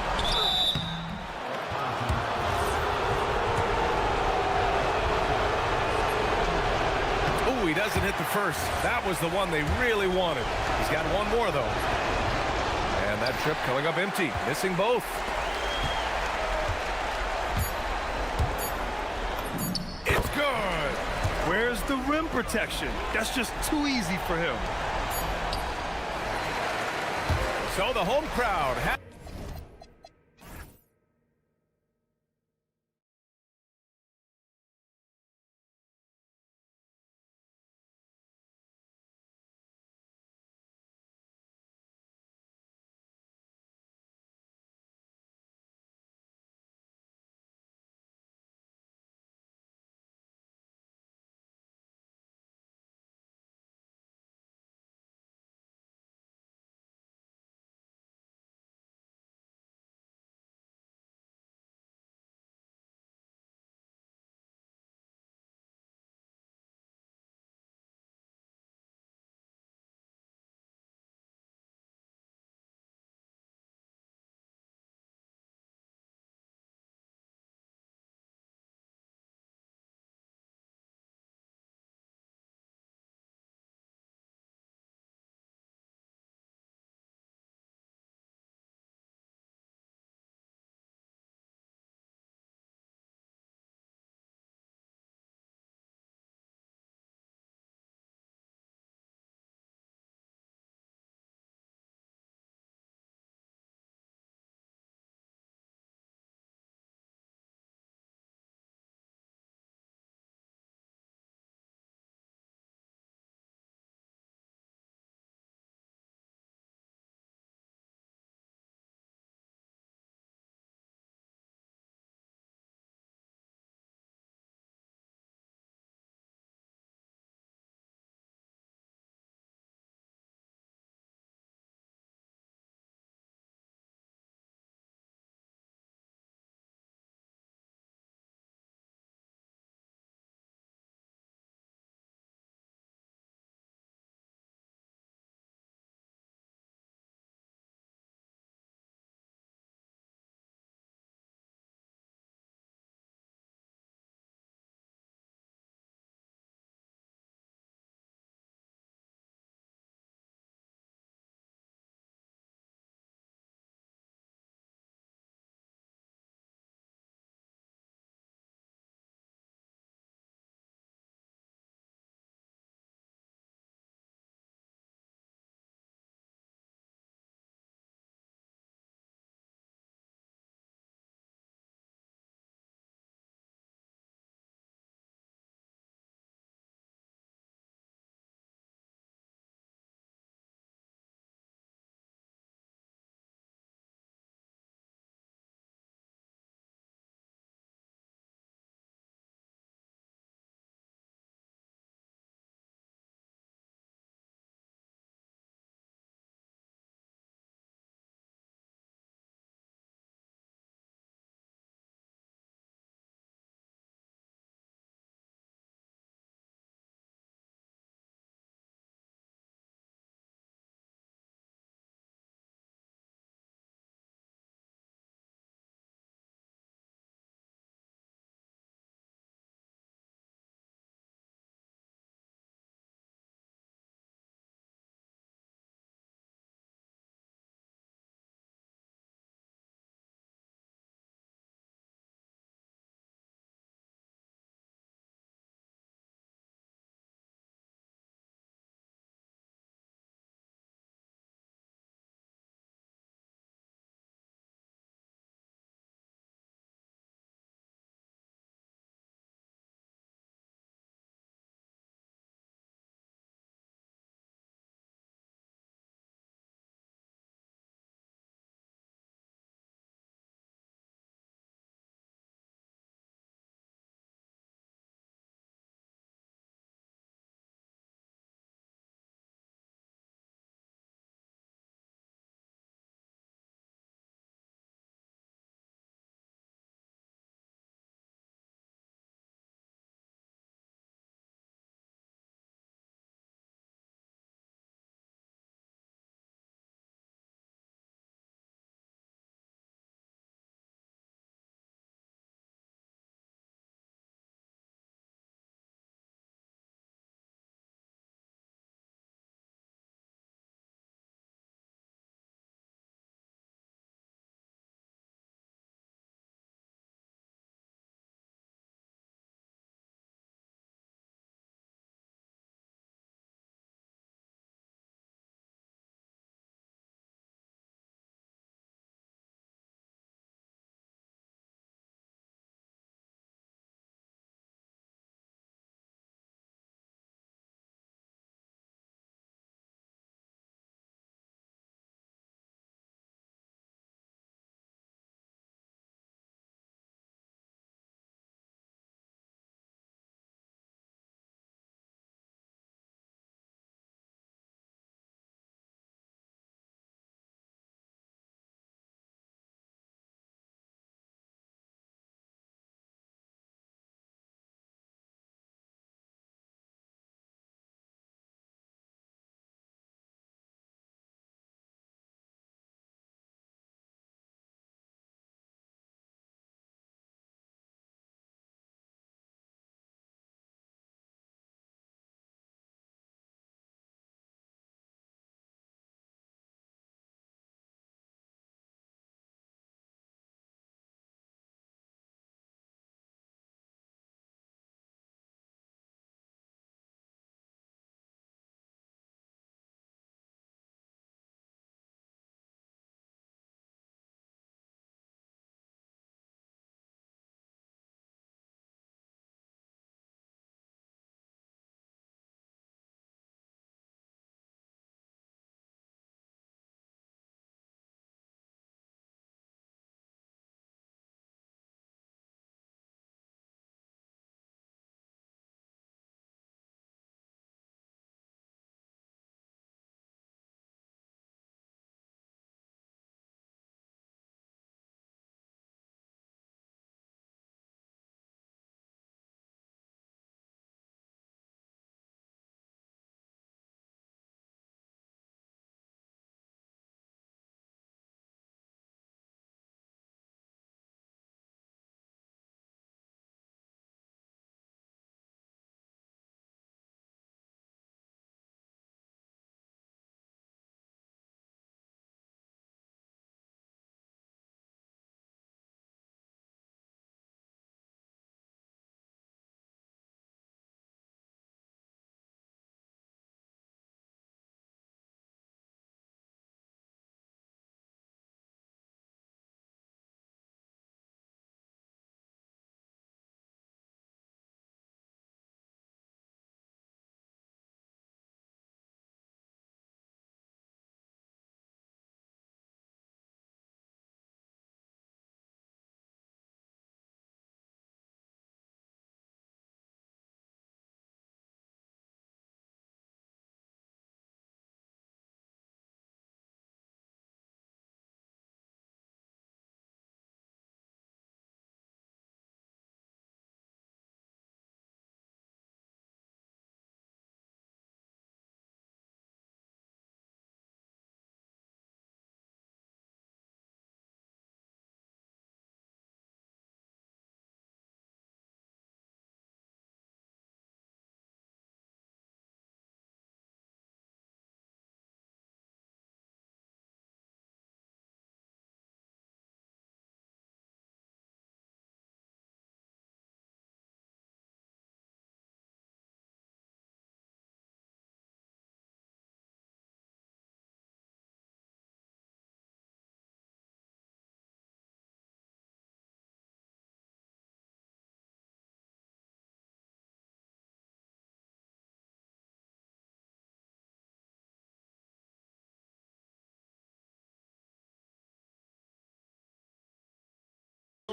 Ooh, he doesn't hit the first. That was the one they really wanted. He's got one more, though. And that trip coming up empty. Missing both. It's good. Where's the rim protection? That's just too easy for him. So the home crowd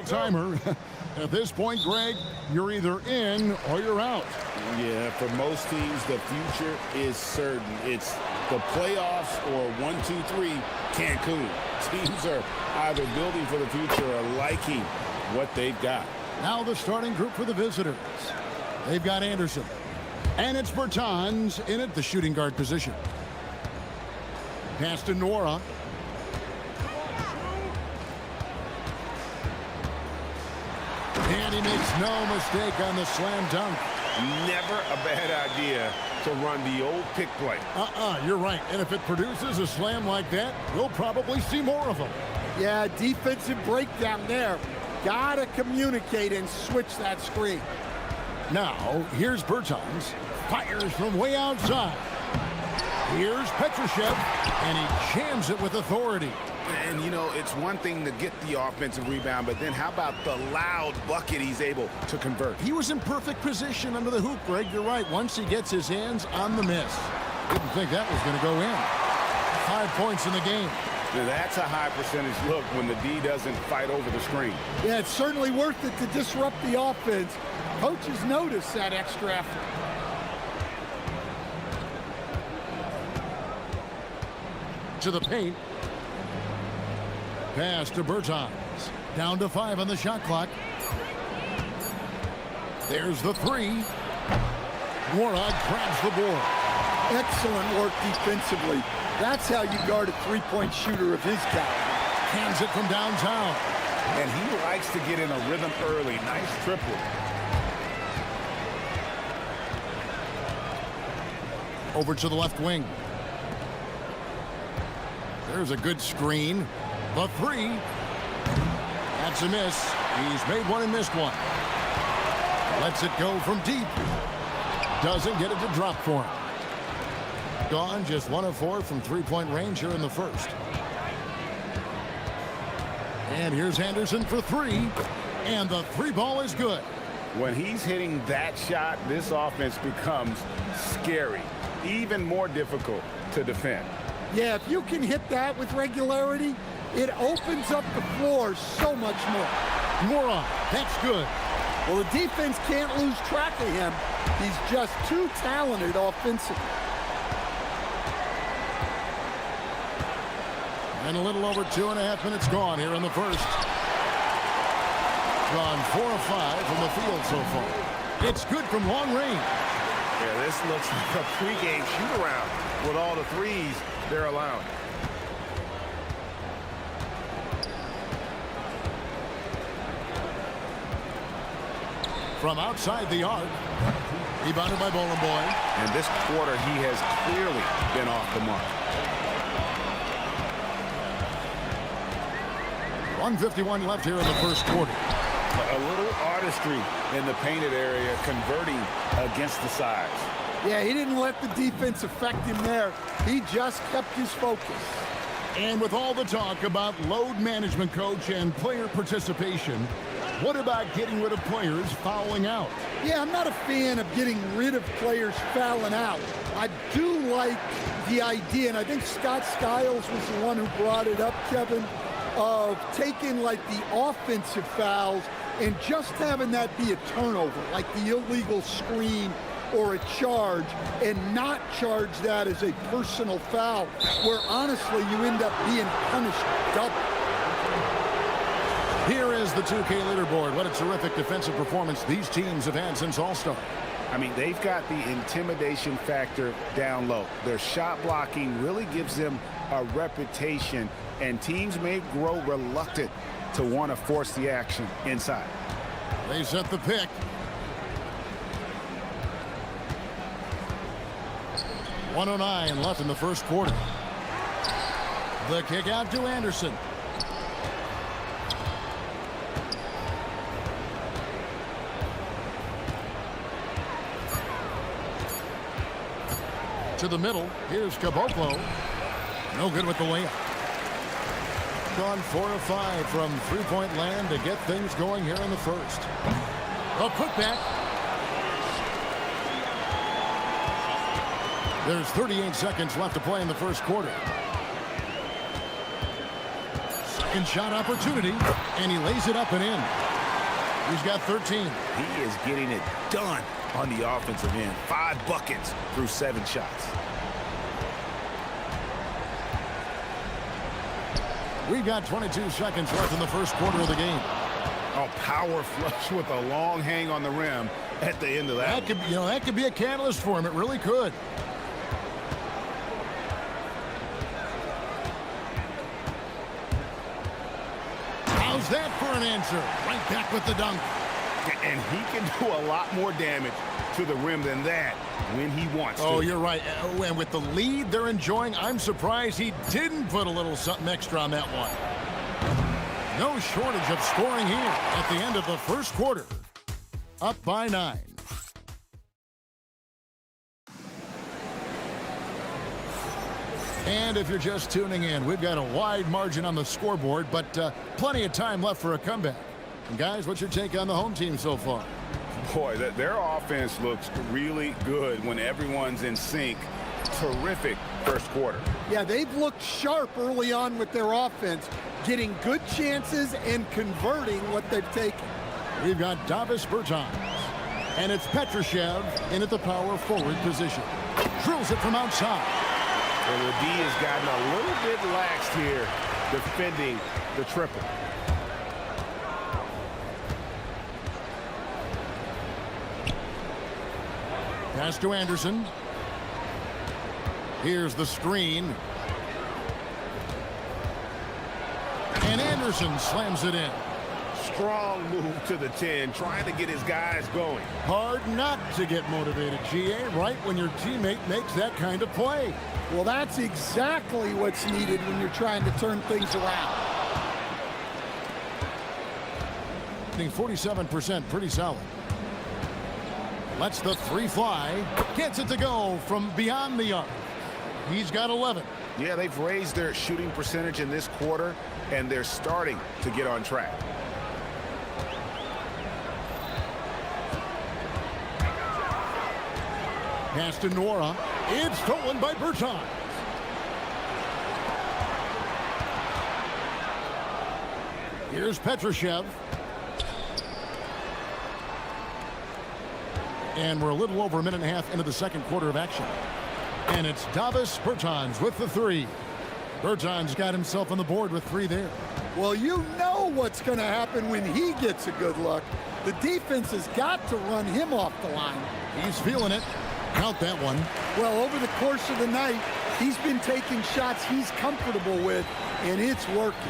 Timer. At this point, Greg, you're either in or you're out. Yeah, for most teams, the future is certain. It's the playoffs or 1, 2, 3, Cancun. Teams are either building for the future or liking what they've got. Now the starting group for the visitors. They've got Anderson. And it's Bertans in at the shooting guard position. Pass to Nora. And he makes no mistake on the slam dunk. Never a bad idea to run the old pick play. You're right. And if it produces a slam like that, we'll probably see more of them. Yeah, defensive breakdown there. Gotta communicate and switch that screen. Now, here's Bertans. Fires from way outside. Here's Petrushev, and he jams it with authority. And, you know, it's one thing to get the offensive rebound, but then how about the loud bucket he's able to convert? He was in perfect position under the hoop, Greg. You're right. Once he gets his hands on the miss. Didn't think that was going to go in. 5 points in the game. Now, that's a high percentage look when the D doesn't fight over the screen. Yeah, it's certainly worth it to disrupt the offense. Coaches notice that extra effort. To the paint. Pass to Bertans. Down to 5 on the shot clock. There's the 3. Warog grabs the board. Excellent work defensively. That's how you guard a three-point shooter of his caliber. Hands it from downtown. And he likes to get in a rhythm early. Nice triple. Over to the left wing. There's a good screen. The 3. That's a miss. He's made one and missed one. Lets it go from deep. Doesn't get it to drop for him. Gone just 1 of 4 from three-point range here in the first. And here's Anderson for 3. And the 3 ball is good. When he's hitting that shot, this offense becomes scary. Even more difficult to defend. Yeah, if you can hit that with regularity, it opens up the floor so much more. Moron, that's good. Well, the defense can't lose track of him. He's just too talented offensively. And a little over 2.5 minutes gone here in the first. Gone 4 of 5 from the field so far. It's good from long range. Yeah, this looks like a pregame shoot-around with all the threes they're allowing. From outside the arc. Rebounded by Bowling Boy. And this quarter, he has clearly been off the mark. 1:51 left here in the first quarter. A little artistry in the painted area, converting against the size. Yeah, he didn't let the defense affect him there. He just kept his focus. And with all the talk about load management, coach, and player participation, what about getting rid of players fouling out? Yeah, I'm not a fan of getting rid of players fouling out. I do like the idea, and I think Scott Skiles was the one who brought it up, Kevin, of taking like the offensive fouls and just having that be a turnover, like the illegal screen or a charge, and not charge that as a personal foul, where honestly you end up being punished double. Here is the 2K leaderboard. What a terrific defensive performance these teams have had since All-Star. I mean, they've got the intimidation factor down low. Their shot blocking really gives them a reputation, and teams may grow reluctant to want to force the action inside. They set the pick. .109 left in the first quarter. The kick out to Anderson. To the middle. Here's Caboclo. No good with the layup. Gone 4 of 5 from three-point land to get things going here in the first. A putback. There's 38 seconds left to play in the first quarter. Second shot opportunity, and he lays it up and in. He's got 13. He is getting it done on the offensive end. 5 buckets through 7 shots. We've got 22 seconds left in the first quarter of the game. A power flush with a long hang on the rim at the end of that. That could be a catalyst for him. It really could. How's that for an answer? Right back with the dunk. And he can do a lot more damage to the rim than that when he wants to. Oh, you're right. And with the lead they're enjoying, I'm surprised he didn't put a little something extra on that one. No shortage of scoring here at the end of the first quarter. Up by 9. And if you're just tuning in, we've got a wide margin on the scoreboard, but plenty of time left for a comeback. And guys, what's your take on the home team so far? Boy, their offense looks really good when everyone's in sync. Terrific first quarter. Yeah, they've looked sharp early on with their offense, getting good chances and converting what they've taken. We've got Davis Bertans, and it's Petrushev in at the power forward position. Drills it from outside. And the D has gotten a little bit laxed here defending the triple. Pass to Anderson. Here's the screen. And Anderson slams it in. Strong move to the 10, trying to get his guys going. Hard not to get motivated, GA, right when your teammate makes that kind of play. Well, that's exactly what's needed when you're trying to turn things around. 47%, pretty solid. Lets the 3 fly. Gets it to go from beyond the arc. He's got 11. Yeah, they've raised their shooting percentage in this quarter, and they're starting to get on track. Pass to Nora. It's stolen by Bertans. Here's Petrushev. And we're a little over a minute and a half into the second quarter of action. And it's Davis Bertans with the 3. Bertans got himself on the board with 3 there. Well, you know what's going to happen when he gets a good look. The defense has got to run him off the line. He's feeling it. Count that one. Well, over the course of the night, he's been taking shots he's comfortable with, and it's working.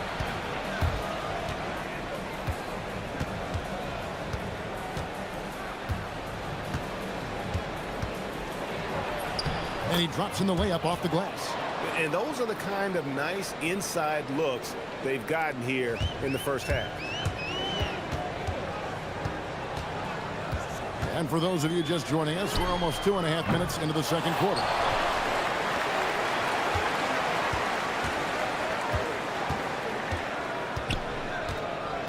And he drops in the layup off the glass. And those are the kind of nice inside looks they've gotten here in the first half. And for those of you just joining us, we're almost 2.5 minutes into the second quarter.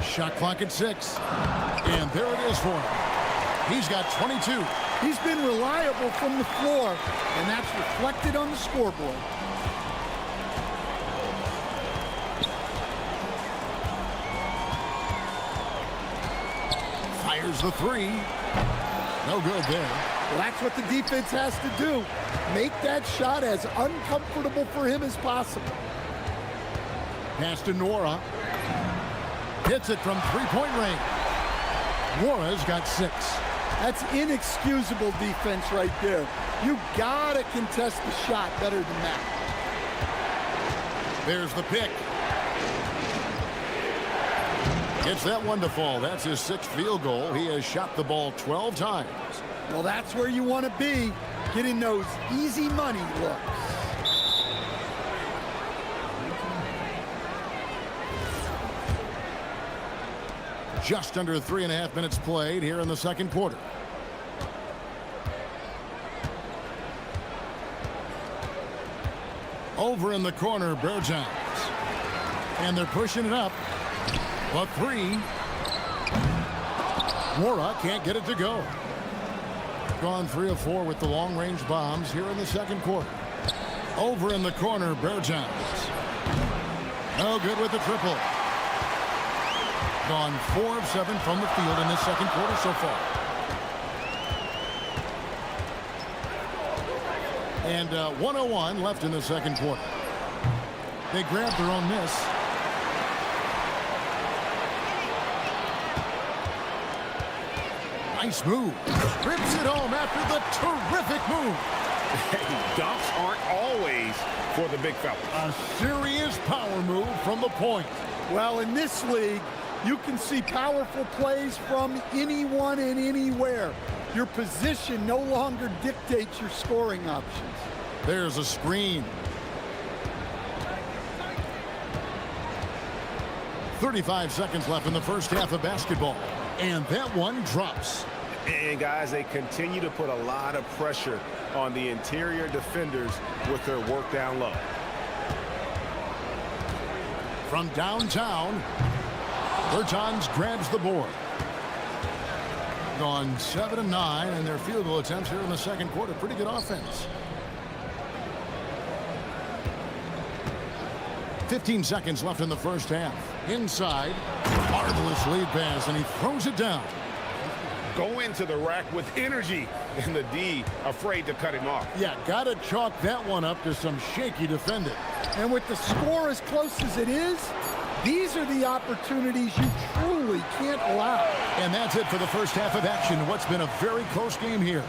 Shot clock at 6. And there it is for him. He's got 22. He's been reliable from the floor, and that's reflected on the scoreboard. Fires the 3. No good there. Well, that's what the defense has to do. Make that shot as uncomfortable for him as possible. Pass to Nora. Hits it from 3-point range. Nora's got 6. That's inexcusable defense right there. You gotta contest the shot better than that. There's the pick. Gets that one to fall. That's his 6th field goal. He has shot the ball 12 times. Well, that's where you want to be, getting those easy money looks. Just under 3.5 minutes played here in the second quarter. Over in the corner, Bertans. And they're pushing it up. A 3. Nora can't get it to go. Gone 3 of 4 with the long-range bombs here in the second quarter. Over in the corner, Bertans. No good with the triple. Gone 4 of 7 from the field in this second quarter so far. And 1:01 left in the second quarter. They grabbed their own miss. Nice move. Rips it home after the terrific move. Dunks aren't always for the big fella. A serious power move from the point. Well, in this league, you can see powerful plays from anyone and anywhere. Your position no longer dictates your scoring options. There's a screen. 35 seconds left in the first half of basketball. And that one drops. And guys, they continue to put a lot of pressure on the interior defenders with their work down low. From downtown, Bertans grabs the board. Gone 7 of 9, and their field goal attempts here in the second quarter. Pretty good offense. 15 seconds left in the first half. Inside, marvelous lead pass, and he throws it down. Go into the rack with energy, and the D afraid to cut him off. Yeah, got to chalk that one up to some shaky defending. And with the score as close as it is, these are the opportunities you truly can't allow. And that's it for the first half of action. What's been a very close game here.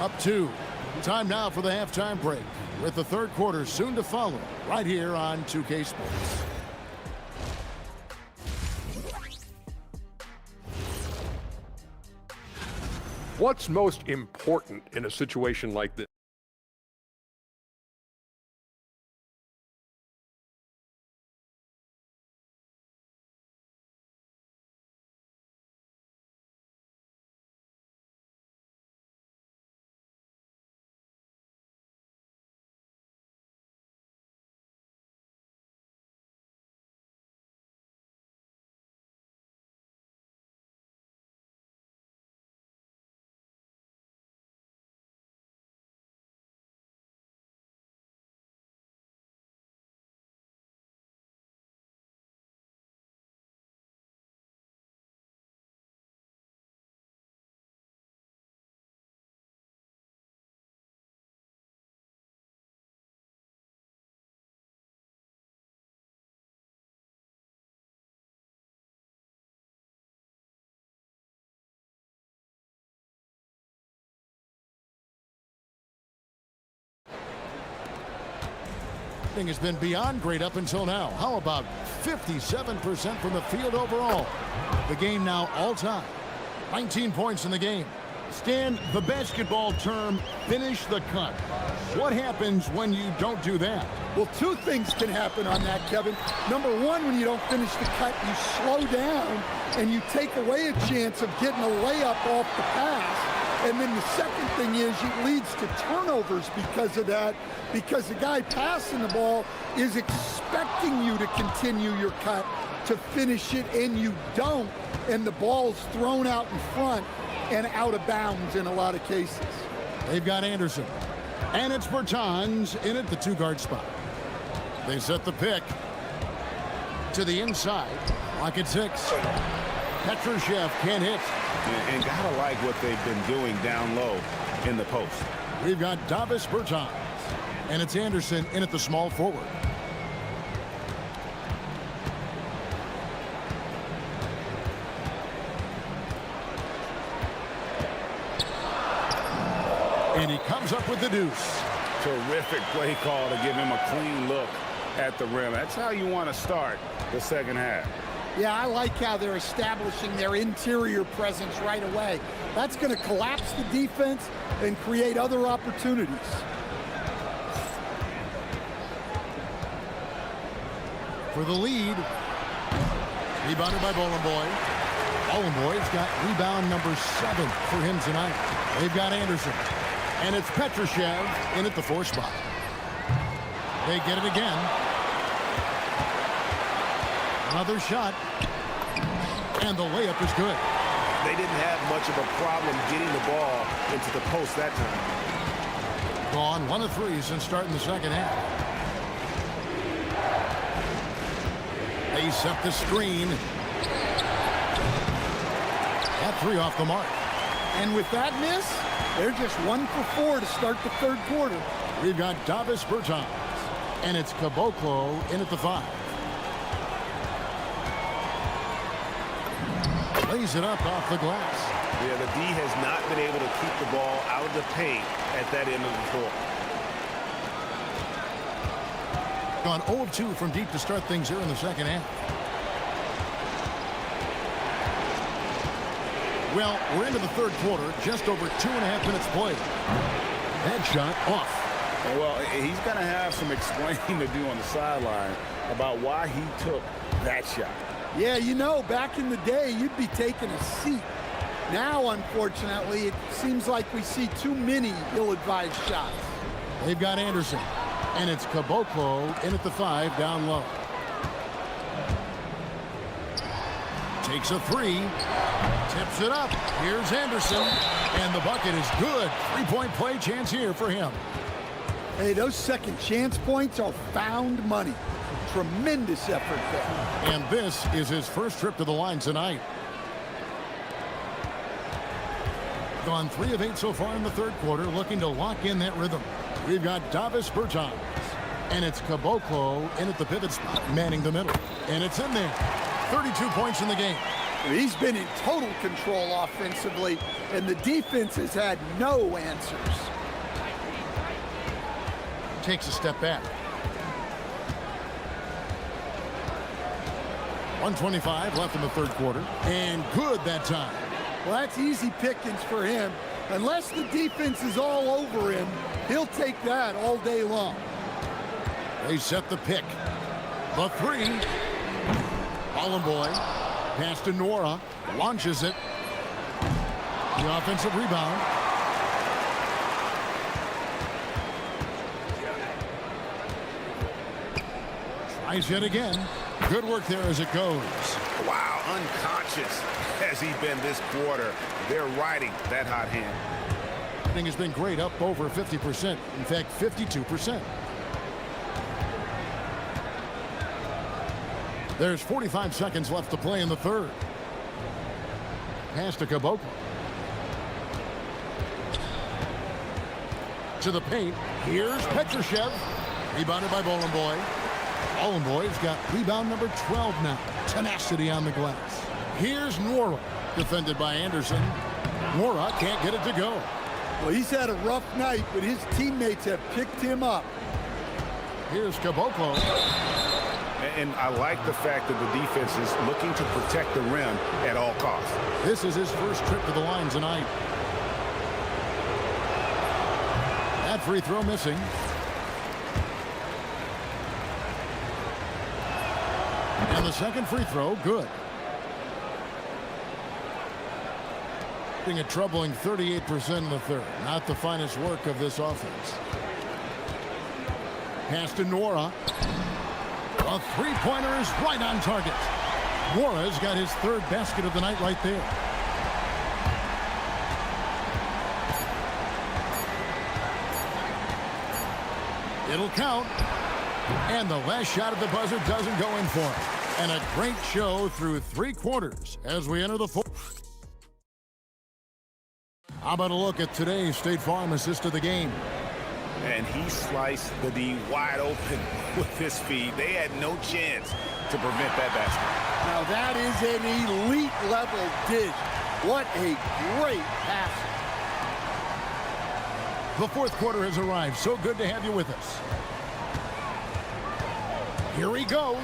Up 2. Time now for the halftime break, with the third quarter soon to follow, right here on 2K Sports. What's most important in a situation like this? Has been beyond great up until now. How about 57% from the field overall? The game now all-time. 19 points in the game. Stan, the basketball term, finish the cut. What happens when you don't do that? Well, 2 things can happen on that, Kevin. Number 1, when you don't finish the cut, you slow down and you take away a chance of getting a layup off the pass. And then the second thing is it leads to turnovers because of that, because the guy passing the ball is expecting you to continue your cut, to finish it, and you don't, and the ball's thrown out in front and out of bounds in a lot of cases. They've got Anderson, and it's Bertans in at the 2-guard spot. They set the pick to the inside. Lock at 6. Petrushev can't hit. And gotta like what they've been doing down low in the post. We've got Davis Bertans, and it's Anderson in at the small forward. And he comes up with the deuce. Terrific play call to give him a clean look at the rim. That's how you want to start the second half. Yeah, I like how they're establishing their interior presence right away. That's going to collapse the defense and create other opportunities. For the lead, rebounded by Boy. Boy's got rebound number 7 for him tonight. They've got Anderson, and it's Petrushev in at the 4 spot. They get it again. Another shot, and the layup is good. They didn't have much of a problem getting the ball into the post that time. Gone 1 of 3 since starting the second half. They set the screen. 3 off the mark. And with that miss, they're just 1 for 4 to start the third quarter. We've got Davis Bertans, and it's Caboclo in at the 5. Lays it up off the glass. Yeah, the D has not been able to keep the ball out of the paint at that end of the floor. Gone 0 of 2 from deep to start things here in the second half. Well, we're into the third quarter, just over 2.5 minutes played. That shot off. Well, he's going to have some explaining to do on the sideline about why he took that shot. Yeah, you know, back in the day, you'd be taking a seat. Now, unfortunately, it seems like we see too many ill-advised shots. They've got Anderson, and it's Caboclo in at the 5 down low. Takes a 3, tips it up. Here's Anderson, and the bucket is good. 3-point play chance here for him. Hey, those second chance points are found money. Tremendous effort there. And this is his first trip to the line tonight. Gone 3 of 8 so far in the third quarter, looking to lock in that rhythm. We've got Davis Bertans, and it's Caboclo in at the pivot spot, manning the middle. And it's in there. 32 points in the game. He's been in total control offensively, and the defense has had no answers. Takes a step back. 1:25 left in the third quarter, and good that time. Well, that's easy pickings for him. Unless the defense is all over him, he'll take that all day long. They set the pick. The 3. Boy pass to Nora, launches it. The offensive rebound. Tries yet again. Good work there as it goes. Wow, unconscious has he been this quarter. They're riding that hot hand. Has been great, up over 50%. In fact, 52%. There's 45 seconds left to play in the third. Pass to Caboclo. To the paint. Here's Petrushev. Rebounded by Boy. Boy's got rebound number 12 now. Tenacity on the glass. Here's Nora. Defended by Anderson. Nora can't get it to go. Well, he's had a rough night, but his teammates have picked him up. Here's Caboclo. And I like the fact that the defense is looking to protect the rim at all costs. This is his first trip to the line tonight. That free throw missing. And the second free throw, good. A troubling 38% in the third. Not the finest work of this offense. Pass to Nora. A three-pointer is right on target. Nora's got his third basket of the night right there. It'll count. And the last shot at the buzzer doesn't go in for it. And a great show through 3 quarters as we enter the fourth. How about a look at today's State Farm assist of the game? And he sliced the D wide open with his feet. They had no chance to prevent that basket. Now that is an elite level dish. What a great pass. The fourth quarter has arrived. So good to have you with us. Here he goes.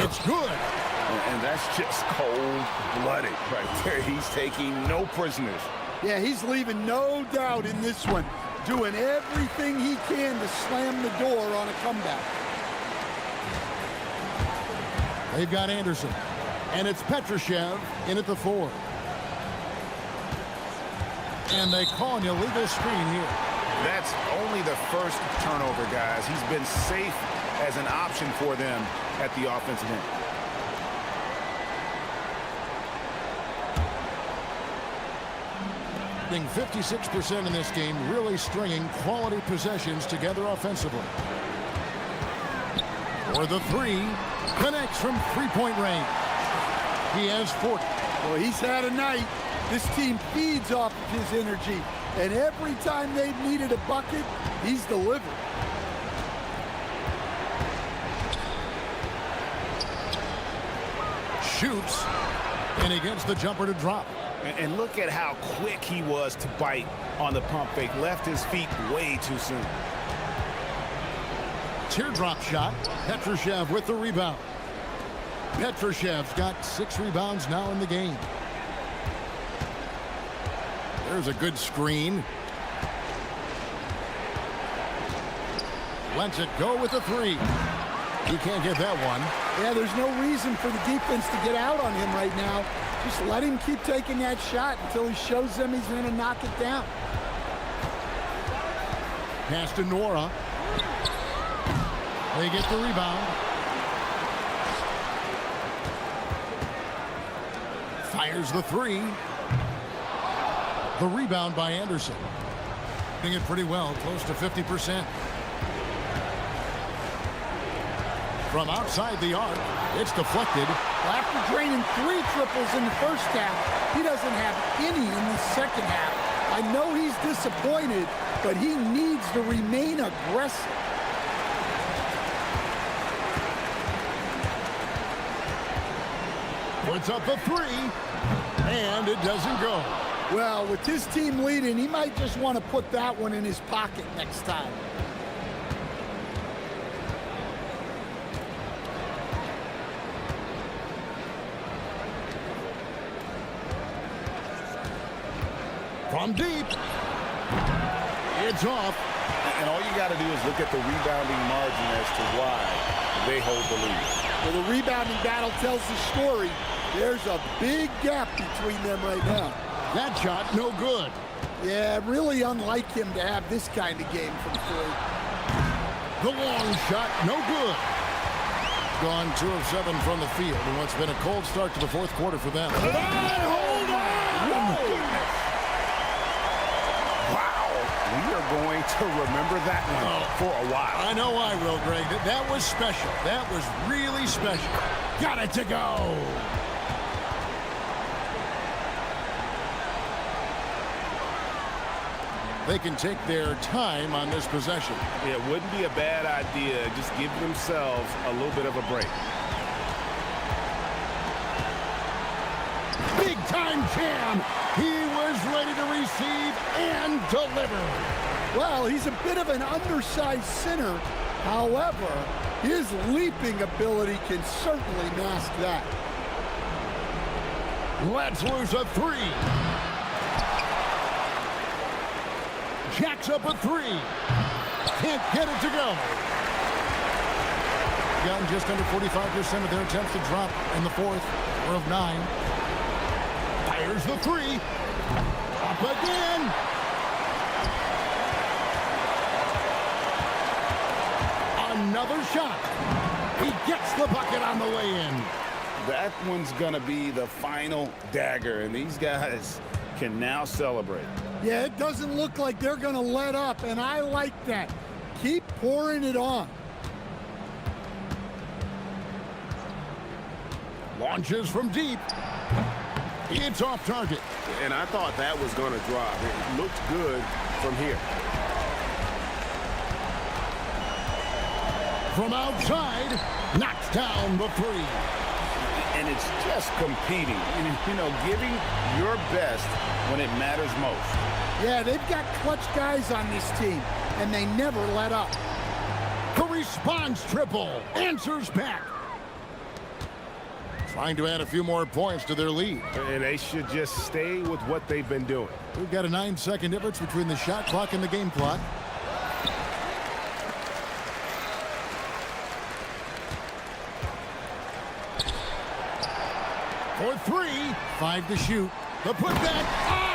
It's good. And that's just cold-blooded right there. He's taking no prisoners. Yeah, he's leaving no doubt in this one. Doing everything he can to slam the door on a comeback. They've got Anderson. And it's Petrushev in at the 4. And they call an illegal screen here. That's only the first turnover, guys. He's been safe as an option for them at the offensive end. Being 56% in this game, really stringing quality possessions together offensively. For the 3, connects from three-point range. He has 40. Well, he's had a night. This team feeds off of his energy, and every time they've needed a bucket, he's delivered. Shoots, and he gets the jumper to drop. And look at how quick he was to bite on the pump fake. Left his feet way too soon. Teardrop shot. Petrushev with the rebound. Petrushev's got 6 rebounds now in the game. There's a good screen. Lets it go with a 3. He can't get that one. Yeah, there's no reason for the defense to get out on him right now. Just let him keep taking that shot until he shows them he's going to knock it down. Pass to Nora. They get the rebound. Fires the 3. The rebound by Anderson. Doing it pretty well, close to 50%. From outside the arc, it's deflected. After draining 3 triples in the first half, he doesn't have any in the second half. I know he's disappointed, but he needs to remain aggressive. Puts up a 3, and it doesn't go. Well, with his team leading, he might just want to put that one in his pocket next time. From deep. It's off. And all you got to do is look at the rebounding margin as to why they hold the lead. Well, the rebounding battle tells the story. There's a big gap between them right now. That shot, no good. Yeah, really unlike him to have this kind of game from 3. The long shot, no good. Gone 2 of 7 from the field in what's been a cold start to the 4th quarter for them. Hold on! We are going to remember that one for a while. I know I will, Greg. That was special. That was really special. Got it to go. They can take their time on this possession. It wouldn't be a bad idea. Just give themselves a little bit of a break. Big time jam. He was ready to receive and deliver. Well, he's a bit of an undersized center. However, his leaping ability can certainly mask that. Let's lose a 3. Jacks up a 3. Can't get it to go. Gotten just under 45% of their attempts to drop in the 4th, or of 9. Fires the 3. Up again. Another shot. He gets the bucket on the way in. That one's going to be the final dagger, and these guys can now celebrate. Yeah, it doesn't look like they're going to let up, and I like that. Keep pouring it on. Launches from deep. It's off target. And I thought that was going to drop. It looked good from here. From outside, knocks down the 3. And it's just competing, you know, giving your best when it matters most. Yeah, they've got clutch guys on this team, and they never let up. The response triple answers back. Trying to add a few more points to their lead. And they should just stay with what they've been doing. We've got a 9-second difference between the shot clock and the game clock. For 3, 5 to shoot. The putback.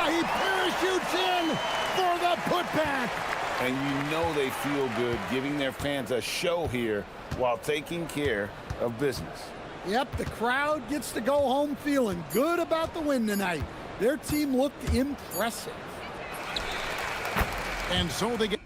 He parachutes in for the putback. And you know they feel good giving their fans a show here while taking care of business. Yep, the crowd gets to go home feeling good about the win tonight. Their team looked impressive. And so they get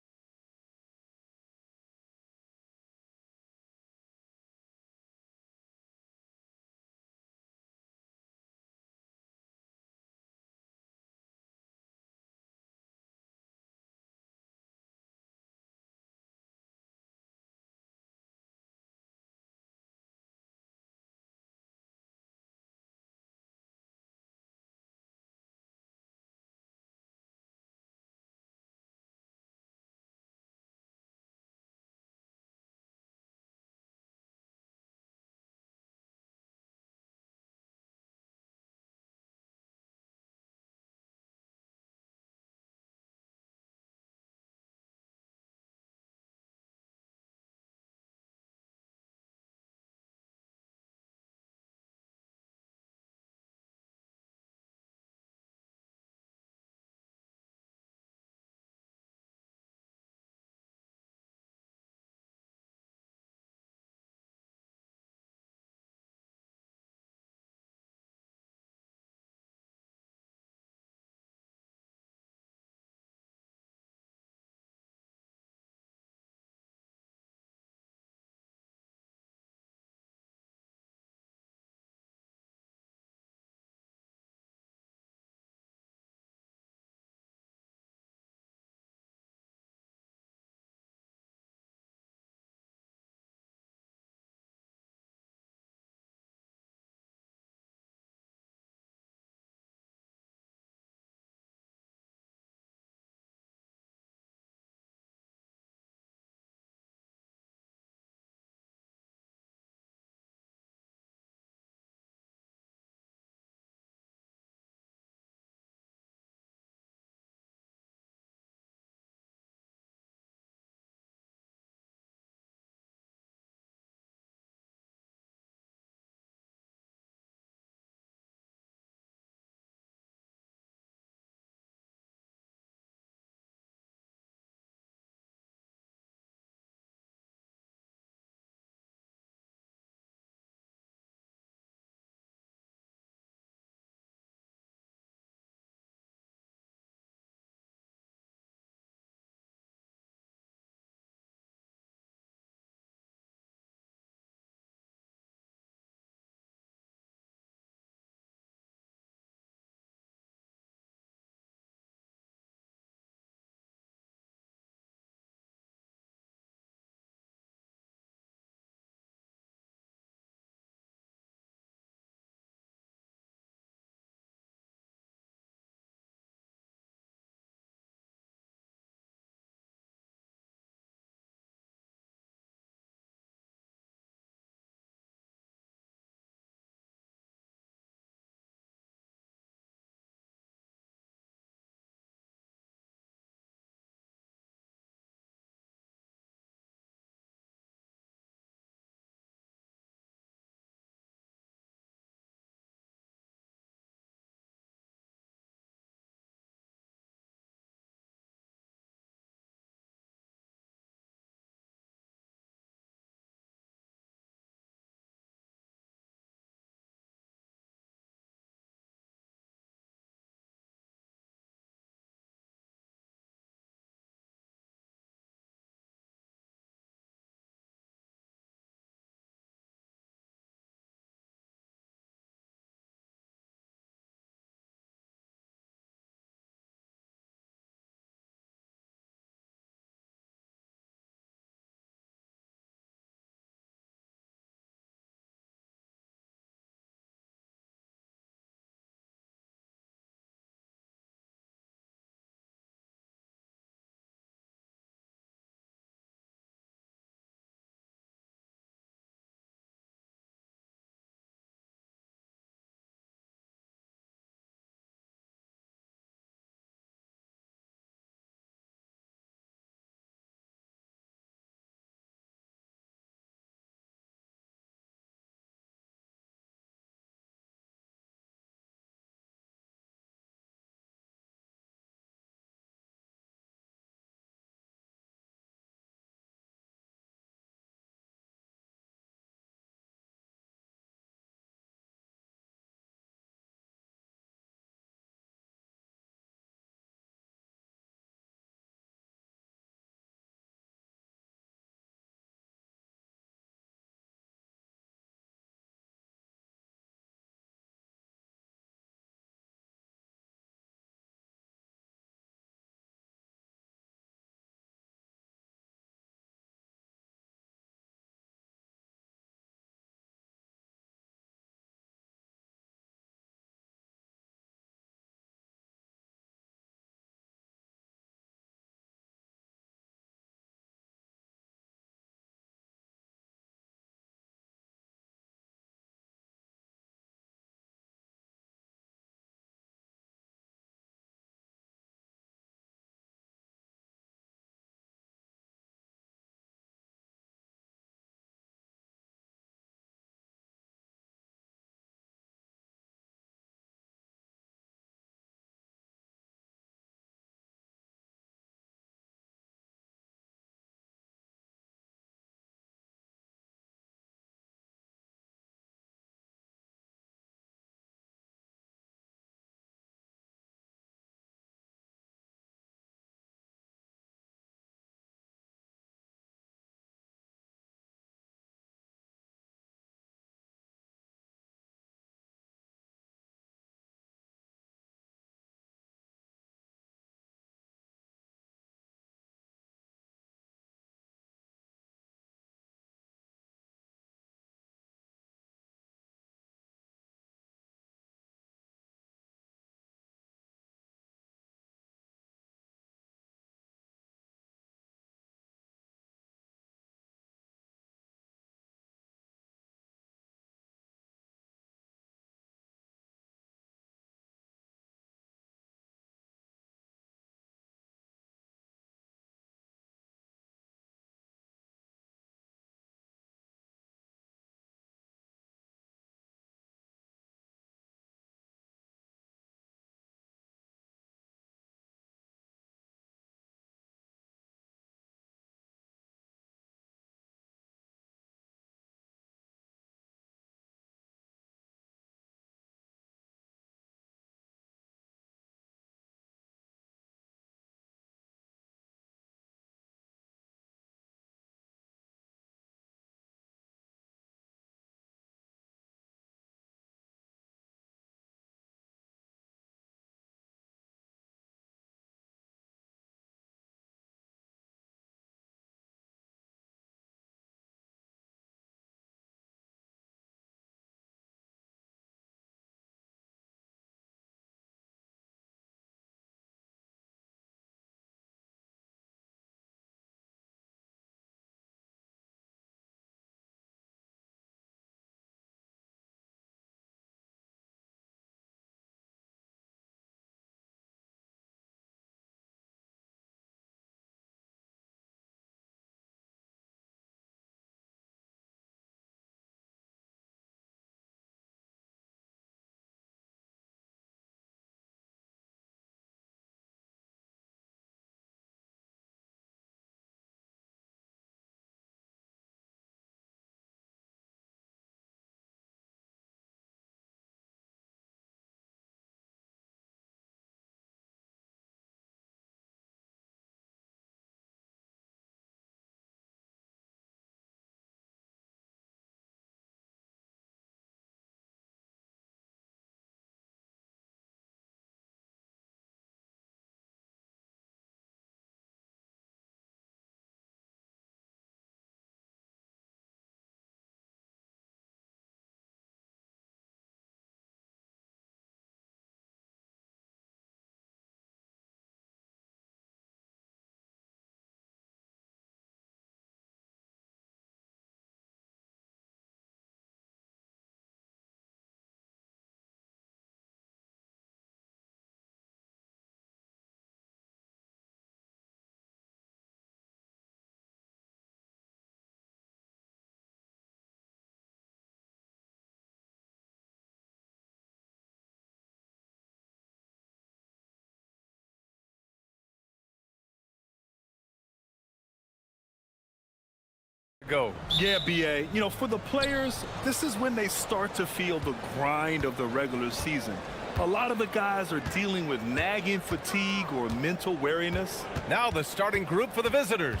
go. Yeah, BA. You know, for the players, this is when they start to feel the grind of the regular season. A lot of the guys are dealing with nagging fatigue or mental weariness. Now the starting group for the visitors.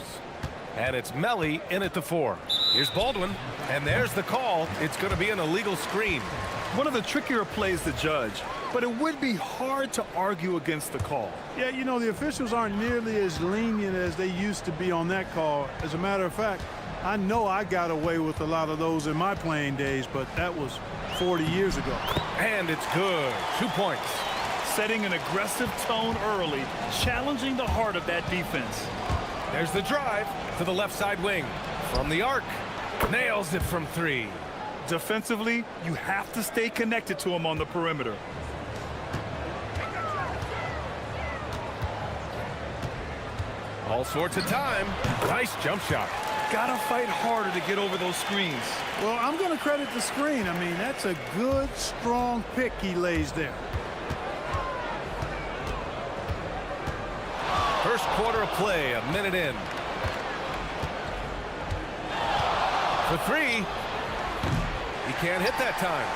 And it's Melly in at the 4. Here's Baldwin, and there's the call. It's going to be an illegal screen. One of the trickier plays to judge, but it would be hard to argue against the call. Yeah, you know, the officials aren't nearly as lenient as they used to be on that call. As a matter of fact, I know I got away with a lot of those in my playing days, but that was 40 years ago. And it's good. 2 points. Setting an aggressive tone early, challenging the heart of that defense. There's the drive to the left side wing. From the arc. Nails it from 3. Defensively, you have to stay connected to him on the perimeter. All sorts of time. Nice jump shot. Gotta fight harder to get over those screens. Well, I'm going to credit the screen. I mean, that's a good, strong pick he lays there. First quarter of play, a minute in. For 3. He can't hit that time.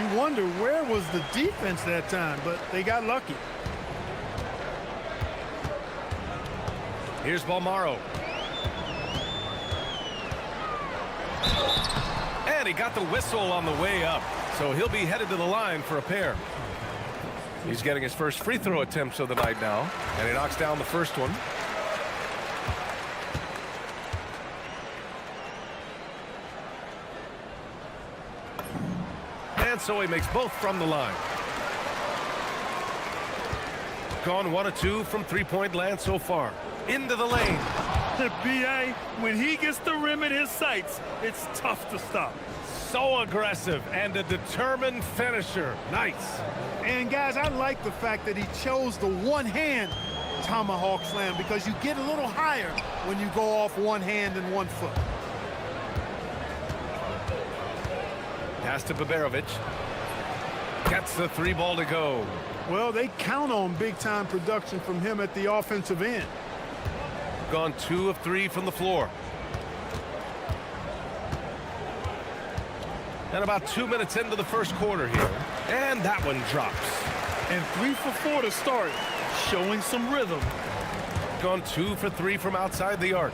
You wonder where was the defense that time, but they got lucky. Here's Balmaro. And he got the whistle on the way up, so he'll be headed to the line for a pair. He's getting his first free throw attempts of the night now, and he knocks down the first one. And so he makes both from the line. Gone 1 of 2 from three-point land so far. Into the lane. The BA, when he gets the rim in his sights, it's tough to stop. So aggressive and a determined finisher. Nice. And guys, I like the fact that he chose the one-hand tomahawk slam because you get a little higher when you go off one hand and 1 foot. Pass to Baberovic. Gets the 3 ball to go. Well, they count on big-time production from him at the offensive end. Gone 2 of 3 from the floor. And about 2 minutes into the first quarter here. And that one drops. And 3 for 4 to start, showing some rhythm. Gone 2 for 3 from outside the arc.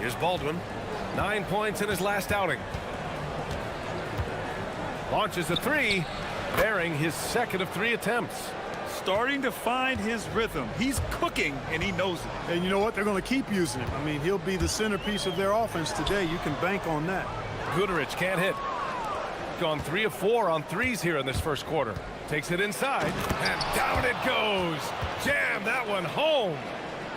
Here's Baldwin. 9 points in his last outing. Launches a 3, bearing his second of 3 attempts. Starting to find his rhythm. He's cooking, and he knows it. And you know what? They're going to keep using him. I mean, he'll be the centerpiece of their offense today. You can bank on that. Guterich can't hit. Gone 3 of 4 on 3s here in this first quarter. Takes it inside, and down it goes. Jam that one home.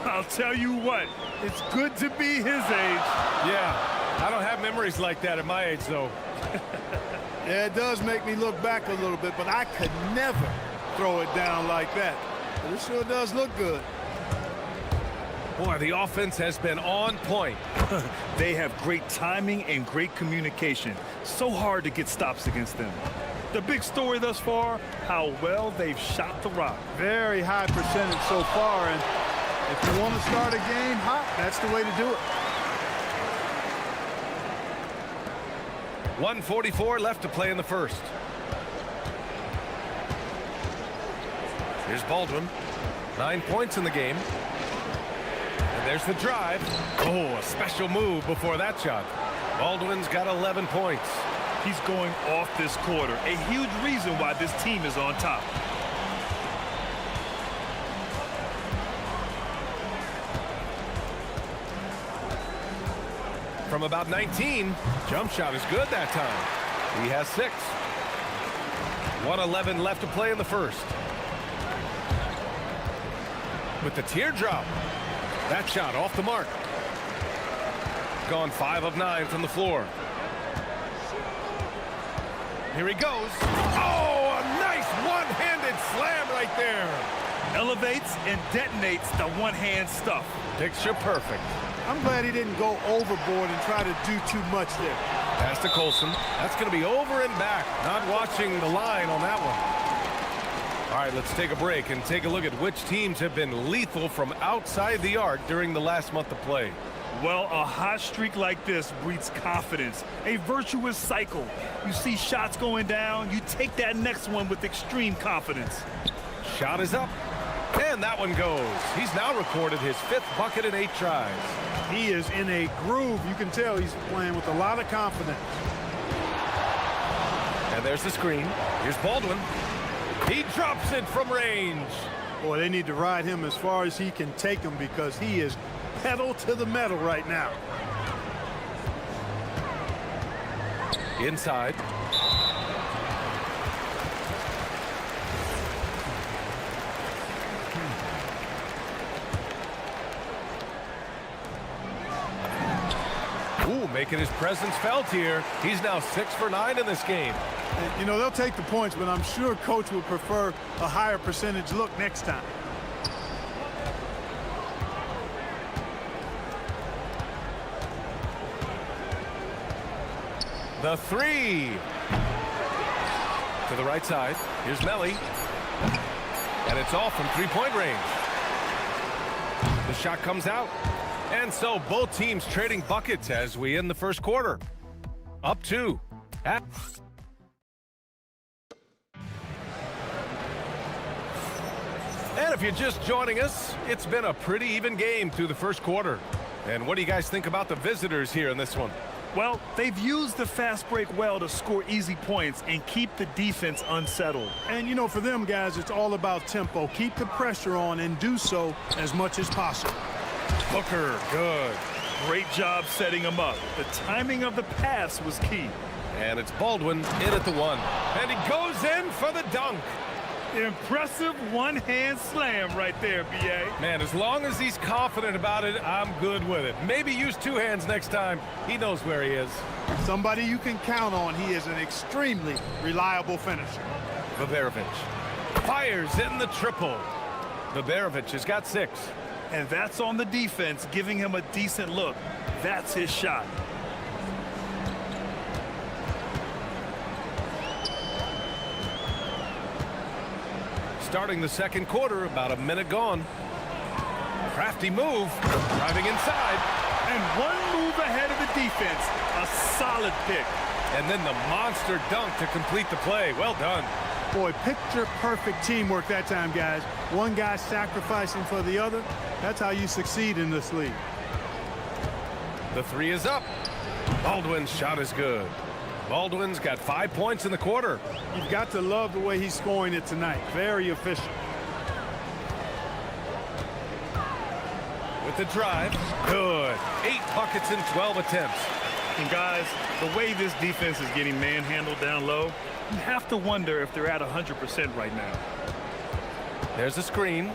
I'll tell you what, it's good to be his age. Yeah, I don't have memories like that at my age, though. Yeah, it does make me look back a little bit, but I could never throw it down like that. But it sure does look good. Boy, the offense has been on point. They have great timing and great communication. So hard to get stops against them. The big story thus far, how well they've shot the rock. Very high percentage so far, and if you want to start a game hot, that's the way to do it. 1:44 left to play in the first. Here's Baldwin. 9 points in the game. And there's the drive. Oh, a special move before that shot. Baldwin's got 11 points. He's going off this quarter. A huge reason why this team is on top. From about 19, jump shot is good that time. He has 6. 1:11 left to play in the first. With the teardrop. That shot off the mark. Gone 5 of 9 from the floor. Here he goes. Oh, a nice one-handed slam right there. Elevates and detonates the one-hand stuff. Picture perfect. I'm glad he didn't go overboard and try to do too much there. Pass to Colson. That's going to be over and back. Not watching the line on that one. All right, let's take a break and take a look at which teams have been lethal from outside the arc during the last month of play. Well, a hot streak like this breeds confidence, a virtuous cycle. You see shots going down, you take that next one with extreme confidence. Shot is up, and that one goes. He's now recorded his 5th bucket in 8 tries. He is in a groove. You can tell he's playing with a lot of confidence. And there's the screen. Here's Baldwin. He drops it from range. Boy, they need to ride him as far as he can take him because he is pedal to the metal right now. Inside. Ooh, making his presence felt here. He's now 6 for 9 in this game. You know, they'll take the points, but I'm sure coach would prefer a higher percentage look next time. The 3. To the right side. Here's Melly. And it's off from 3-point range. The shot comes out. And so both teams trading buckets as we end the first quarter. Up 2. And if you're just joining us, it's been a pretty even game through the first quarter. And what do you guys think about the visitors here in this one? Well, they've used the fast break well to score easy points and keep the defense unsettled. And, you know, for them guys, it's all about tempo. Keep the pressure on and do so as much as possible. Booker, good. Great job setting him up. The timing of the pass was key. And it's Baldwin in at the 1. And he goes in for the dunk. Impressive one-hand slam right there, B.A. Man, as long as he's confident about it, I'm good with it. Maybe use 2 hands next time. He knows where he is. Somebody you can count on. He is an extremely reliable finisher. Baberovic fires in the triple. Baberovic has got 6. And that's on the defense, giving him a decent look. That's his shot. Starting the second quarter, about a minute gone. Crafty move, driving inside. And one move ahead of the defense. A solid pick. And then the monster dunk to complete the play. Well done. Boy, picture-perfect teamwork that time, guys. One guy sacrificing for the other. That's how you succeed in this league. The 3 is up. Baldwin's shot is good. Baldwin's got 5 points in the quarter. You've got to love the way he's scoring it tonight. Very efficient. With the drive, good. 8 buckets in 12 attempts. And guys, the way this defense is getting manhandled down low, you have to wonder if they're at 100% right now. There's a screen.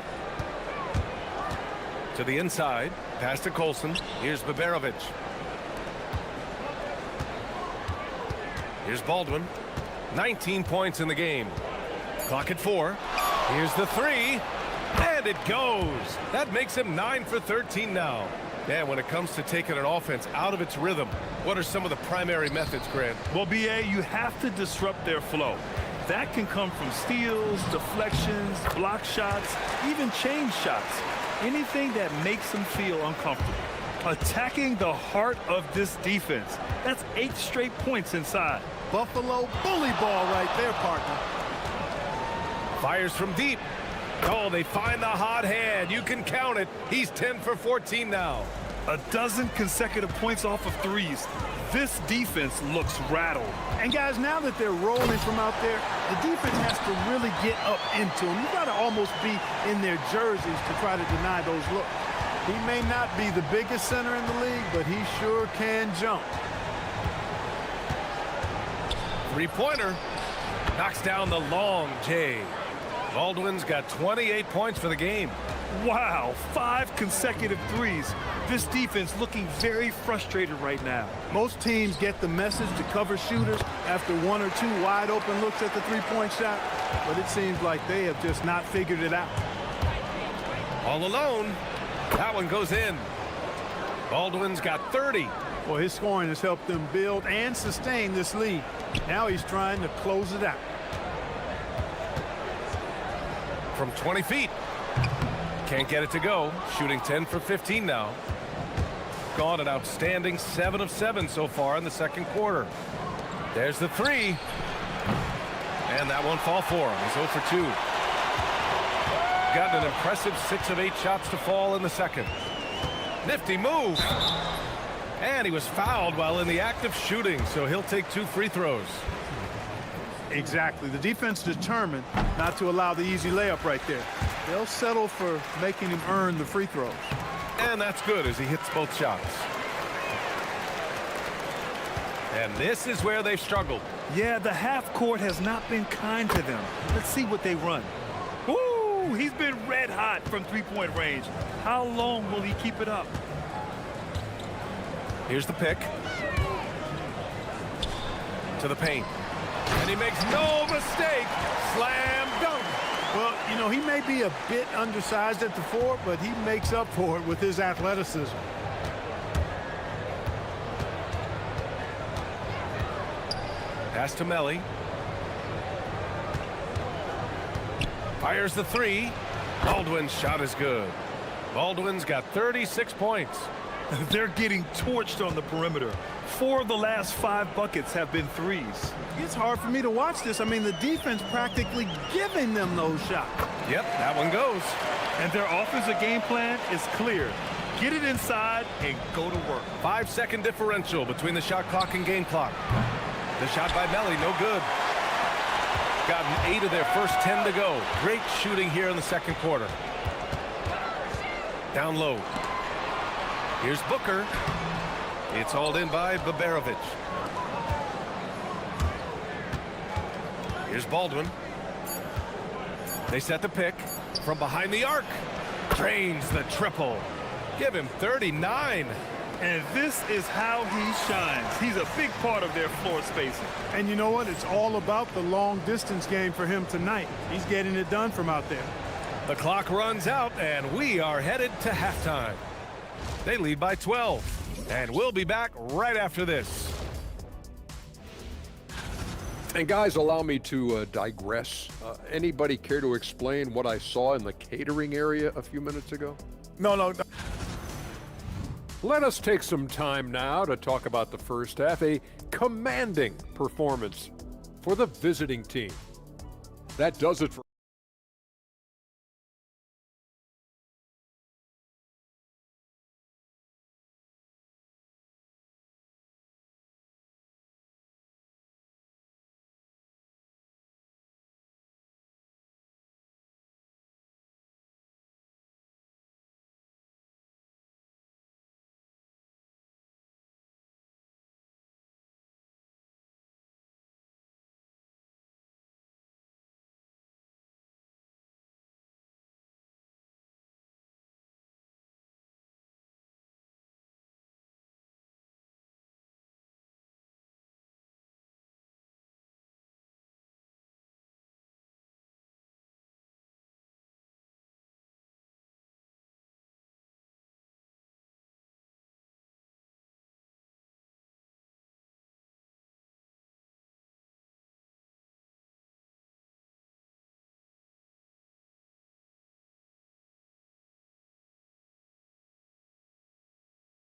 To the inside. Pass to Colson. Here's Baberovic. Here's Baldwin. 19 points in the game. Clock at 4. Here's the 3. And it goes. That makes him 9 for 13 now. And when it comes to taking an offense out of its rhythm, what are some of the primary methods, Grant? Well, B.A., you have to disrupt their flow. That can come from steals, deflections, block shots, even change shots. Anything that makes them feel uncomfortable. Attacking the heart of this defense. That's 8 straight points inside. Buffalo bully ball right there, partner. Fires from deep. Oh, they find the hot hand. You can count it. He's 10 for 14 now. A dozen consecutive points off of threes. This defense looks rattled. And guys, now that they're rolling from out there, the defense has to really get up into them. You've got to almost be in their jerseys to try to deny those looks. He may not be the biggest center in the league, but he sure can jump. 3-pointer. Knocks down the long J. Baldwin's got 28 points for the game. Wow, 5 consecutive threes. This defense looking very frustrated right now. Most teams get the message to cover shooters after 1 or 2 wide open looks at the 3-point shot, but it seems like they have just not figured it out. All alone. That one goes in. Baldwin's got 30. Well, his scoring has helped them build and sustain this lead. Now he's trying to close it out. from 20 feet. Can't get it to go. Shooting 10 for 15 now. Gone an outstanding 7 of 7 so far in the second quarter. There's the three. And that won't fall for him. He's 0 for 2. Got an impressive 6 of 8 shots to fall in the second. Nifty move. And he was fouled while in the act of shooting, so he'll take 2 free throws. Exactly. The defense determined not to allow the easy layup right there. They'll settle for making him earn the free throws. And that's good as he hits both shots. And this is where they've struggled. Yeah, the half court has not been kind to them. Let's see what they run. Woo! He's been red hot from three-point range. How long will he keep it up? Here's the pick. To the paint. And he makes no mistake. Slam dunk. Well, you know, he may be a bit undersized at the 4, but he makes up for it with his athleticism. Pass to Melly. Fires the 3. Baldwin's shot is good. Baldwin's got 36 points. They're getting torched on the perimeter. 4 of the last 5 buckets have been threes. It's hard for me to watch this. I mean, the defense practically giving them those shots. Yep, that one goes. And their offensive game plan is clear. Get it inside and go to work. 5-second differential between the shot clock and game clock. The shot by Melly, no good. Gotten 8 of their first 10 to go. Great shooting here in the second quarter. Down low. Here's Booker. It's hauled in by Baberovic. Here's Baldwin. They set the pick from behind the arc. Drains the triple. Give him 39. And this is how he shines. He's a big part of their floor spacing. And you know what? It's all about the long distance game for him tonight. He's getting it done from out there. The clock runs out and we are headed to halftime. They lead by 12. And we'll be back right after this. And guys, allow me to digress. Anybody care to explain what I saw in the catering area a few minutes ago? No. Let us take some time now to talk about the first half, a commanding performance for the visiting team. That does it for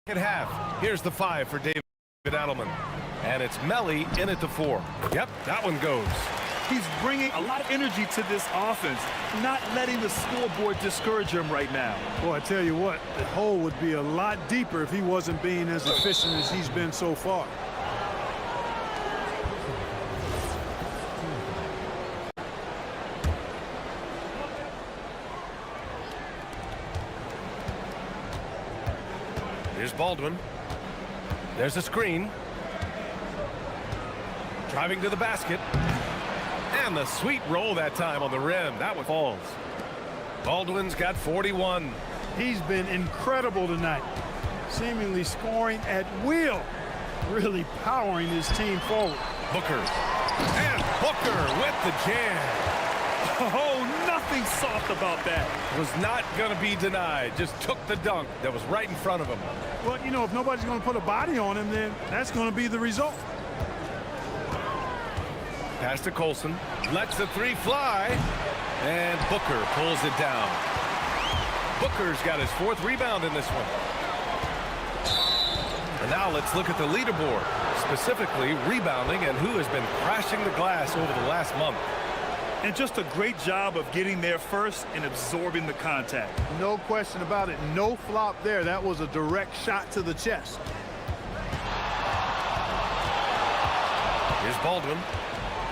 At half, here's the 5 for David Adelman. And it's Melly in at the 4. Yep, that one goes. He's bringing a lot of energy to this offense, not letting the scoreboard discourage him right now. Boy, I tell you what, the hole would be a lot deeper if he wasn't being as efficient as he's been so far. Here's Baldwin. There's a screen. Driving to the basket. And the sweet roll that time on the rim. That one falls. Baldwin's got 41. He's been incredible tonight. Seemingly scoring at will. Really powering his team forward. Booker. And Booker with the jam. Oh, nothing soft about that. Was not going to be denied. Just took the dunk that was right in front of him. Well, you know, if nobody's going to put a body on him, then that's going to be the result. Pass to Colson. Lets the three fly. And Booker pulls it down. Booker's got his 4th rebound in this one. And now let's look at the leaderboard, specifically rebounding and who has been crashing the glass over the last month. And just a great job of getting there first and absorbing the contact. No question about it. No flop there. That was a direct shot to the chest. Here's Baldwin.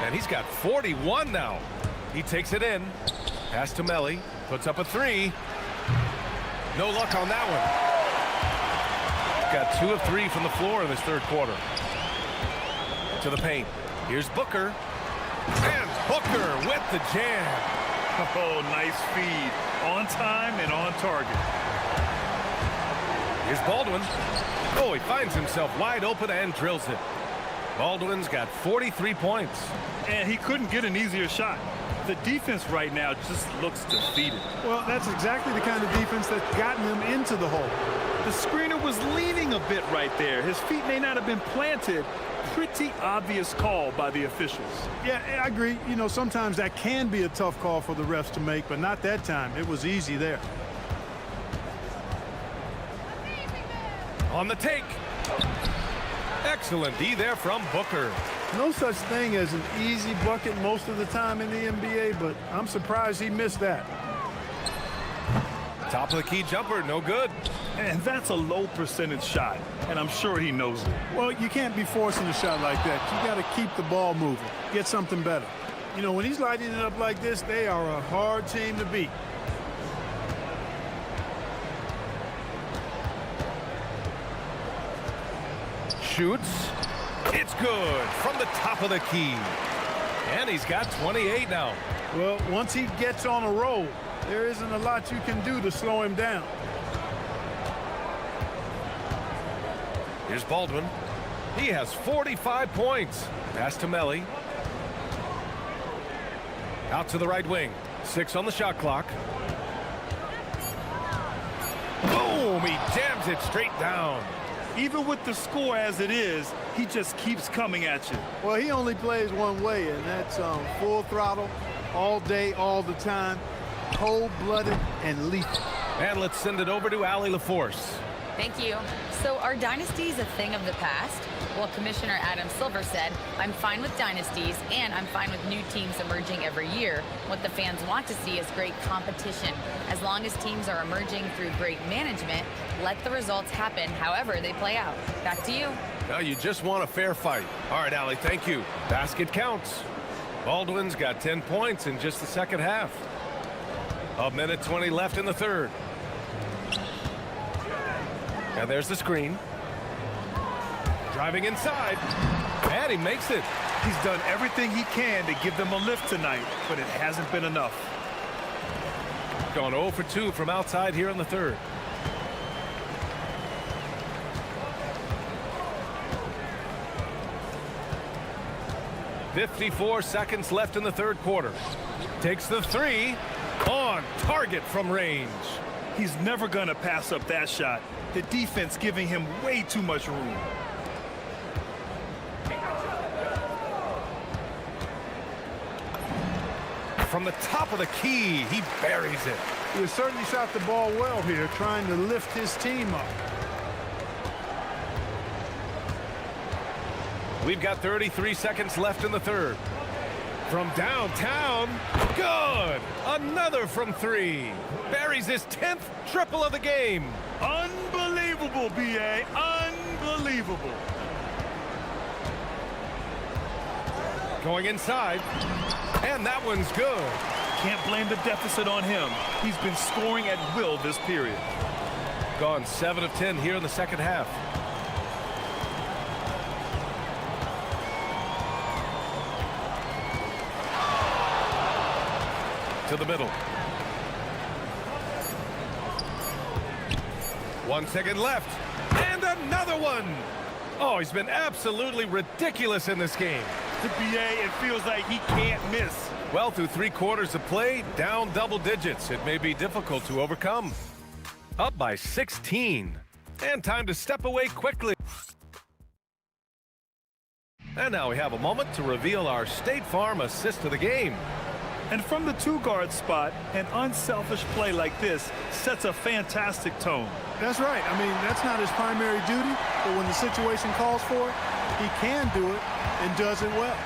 And he's got 41 now. He takes it in. Pass to Melly. Puts up a 3. No luck on that one. Got 2 of 3 from the floor in this 3rd quarter. To the paint. Here's Booker. And Booker with the jam. Oh, nice feed. On time and on target. Here's Baldwin. Oh, he finds himself wide open and drills it. Baldwin's got 43 points. And he couldn't get an easier shot. The defense right now just looks defeated. Well, that's exactly the kind of defense that's gotten them into the hole. The screener was leaning a bit right there. His feet may not have been planted. Pretty obvious call by the officials. Yeah, I agree. You know, sometimes that can be a tough call for the refs to make, but not that time. It was easy there. On the take. Excellent D there from Booker. No such thing as an easy bucket most of the time in the NBA, but I'm surprised he missed that. Top of the key jumper, no good. And that's a low percentage shot, and I'm sure he knows it. Well, you can't be forcing a shot like that. You got to keep the ball moving, get something better. You know, when he's lighting it up like this, they are a hard team to beat. Shoots. It's good from the top of the key. And he's got 28 now. Well, once he gets on a roll, there isn't a lot you can do to slow him down. Here's Baldwin. He has 45 points. Pass to Melly. Out to the right wing. 6 on the shot clock. Boom! He jams it straight down. Even with the score as it is, he just keeps coming at you. Well, he only plays one way, and that's full throttle, all day, all the time, cold-blooded and lethal. And let's send it over to Allie LaForce. Thank you. So are dynasties a thing of the past? Well, Commissioner Adam Silver said, I'm fine with dynasties and I'm fine with new teams emerging every year. What the fans want to see is great competition. As long as teams are emerging through great management, let the results happen however they play out. Back to you. Now you just want a fair fight. All right, Allie, thank you. Basket counts. Baldwin's got 10 points in just the second half. 1:20 left in the 3rd. And there's the screen. Driving inside. And he makes it. He's done everything he can to give them a lift tonight, but it hasn't been enough. Gone 0 for 2 from outside here in the 3rd. .54 seconds left in the 3rd quarter. Takes the 3. On target from range. He's never going to pass up that shot. The defense giving him way too much room. From the top of the key, he buries it. He certainly shot the ball well here, trying to lift his team up. We've got 33 seconds left in the 3rd. From downtown, good! Another from 3. Buries his 10th triple of the game. Unbelievable, B.A. Unbelievable. Going inside, and that one's good. Can't blame the deficit on him. He's been scoring at will this period. Gone 7 of 10 here in the second half. To the middle. 1 second left. And another one. Oh, he's been absolutely ridiculous in this game. The BA, it feels like he can't miss. Well, through 3 quarters of play, down double digits. It may be difficult to overcome. Up by 16. And time to step away quickly. And now we have a moment to reveal our State Farm assist of the game. And from the two-guard spot, an unselfish play like this sets a fantastic tone. That's right. I mean, that's not his primary duty, but when the situation calls for it, he can do it and does it well.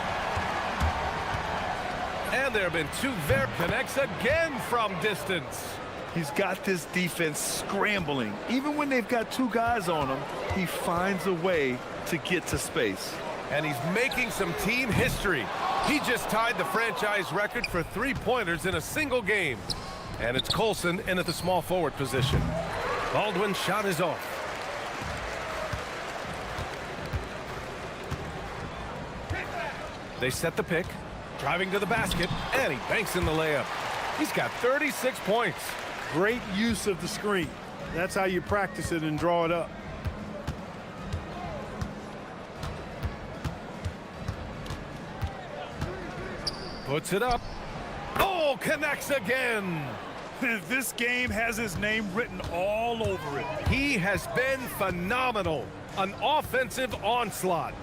And there have been two very connects again from distance. He's got this defense scrambling. Even when they've got two guys on him, he finds a way to get to space. And he's making some team history. He just tied the franchise record for three-pointers in a single game. And it's Colson in at the small forward position. Baldwin's shot is off. They set the pick, driving to the basket, and he banks in the layup. He's got 36 points. Great use of the screen. That's how you practice it and draw it up. Puts it up. Oh, connects again. This game has his name written all over it. He has been phenomenal. An offensive onslaught.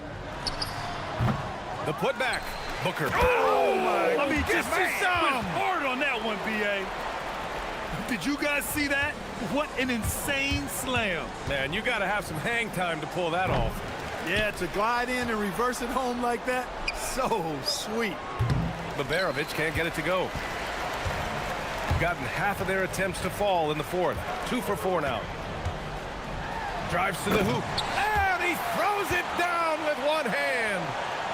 The putback. Booker. Oh, my. I mean, just went hard on that one, B.A. Did you guys see that? What an insane slam. Man, you got to have some hang time to pull that off. Yeah, to glide in and reverse it home like that, so sweet. Babarovich can't get it to go. Gotten half of their attempts to fall in the fourth. 2 for 4 now. Drives to the hoop. And he throws it down with one hand.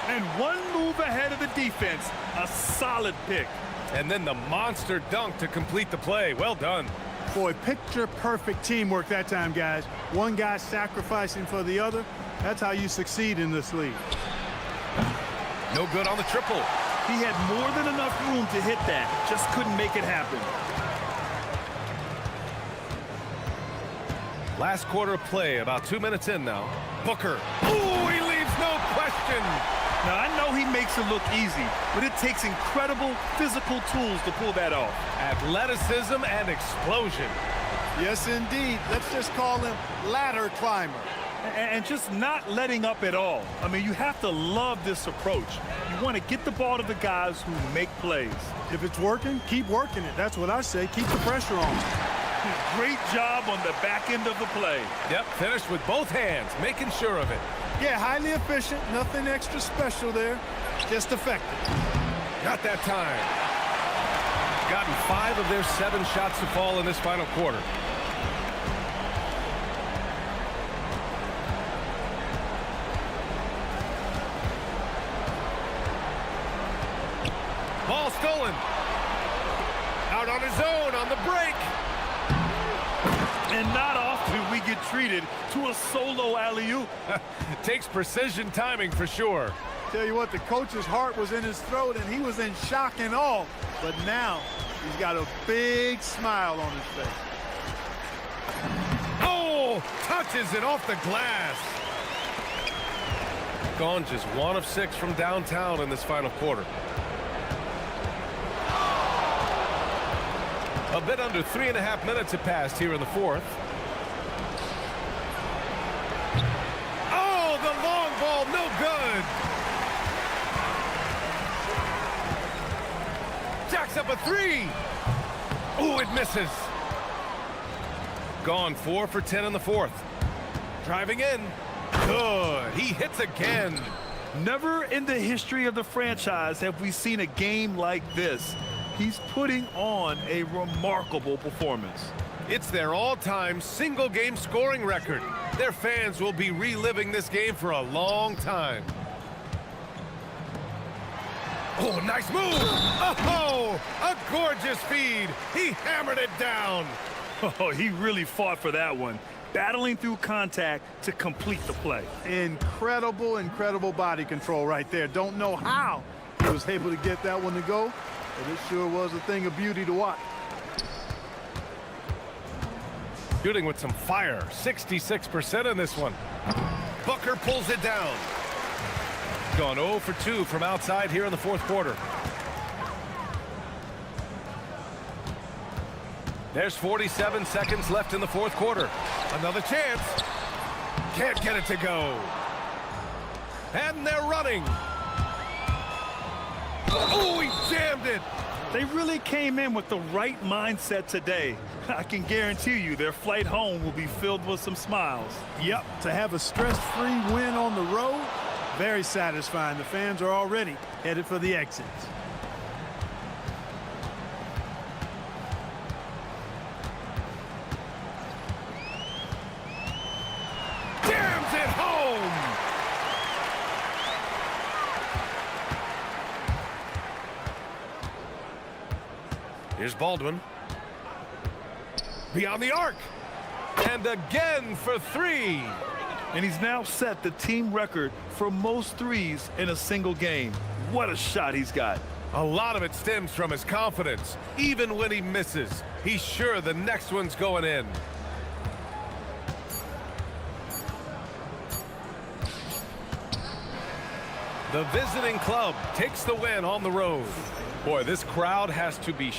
And one move ahead of the defense. A solid pick. And then the monster dunk to complete the play. Well done. Boy, picture-perfect teamwork that time, guys. One guy sacrificing for the other. That's how you succeed in this league. No good on the triple. He had more than enough room to hit that. Just couldn't make it happen. Last quarter of play, about 2 minutes in now. Booker. Ooh, he leaves no question. Now, I know he makes it look easy, but it takes incredible physical tools to pull that off. Athleticism and explosion. Yes, indeed. Let's just call him ladder climber. And just not letting up at all. I mean, you have to love this approach. You want to get the ball to the guys who make plays. If it's working, keep working it. That's what I say. Keep the pressure on. Great job on the back end of the play. Yep, finished with both hands, making sure of it. Yeah, highly efficient. Nothing extra special there. Just effective. Not that time. Gotten 5 of their 7 shots to fall in this final quarter. Ball stolen. Out on his own on the break. And not often we get treated to a solo alley-oop. Takes precision timing for sure. Tell you what, the coach's heart was in his throat and he was in shock and awe. But now he's got a big smile on his face. Oh, touches it off the glass. Gone just 1 of 6 from downtown in this final quarter. A bit under 3.5 minutes have passed here in the fourth. Oh, the long ball, no good. Jacks up a 3. Oh, it misses. Gone 4 for 10 in the fourth. Driving in. Good. He hits again. Never in the history of the franchise have we seen a game like this. He's putting on a remarkable performance. It's their all-time single-game scoring record. Their fans will be reliving this game for a long time. Oh, nice move! Oh, a gorgeous feed. He hammered it down. Oh, he really fought for that one. Battling through contact to complete the play. Incredible, incredible body control right there. Don't know how he was able to get that one to go. But it sure was a thing of beauty to watch. Shooting with some fire. 66% in this one. Booker pulls it down. Gone 0 for 2 from outside here in the fourth quarter. There's 47 seconds left in the fourth quarter. Another chance. Can't get it to go. And they're running. Oh, he jammed it. They really came in with the right mindset today. I can guarantee you their flight home will be filled with some smiles. Yep, to have a stress-free win on the road, very satisfying. The fans are already headed for the exits. Jams it home. Here's Baldwin. Beyond the arc. And again for three. And he's now set the team record for most threes in a single game. What a shot he's got. A lot of it stems from his confidence. Even when he misses, he's sure the next one's going in. The visiting club takes the win on the road. Boy, this crowd has to be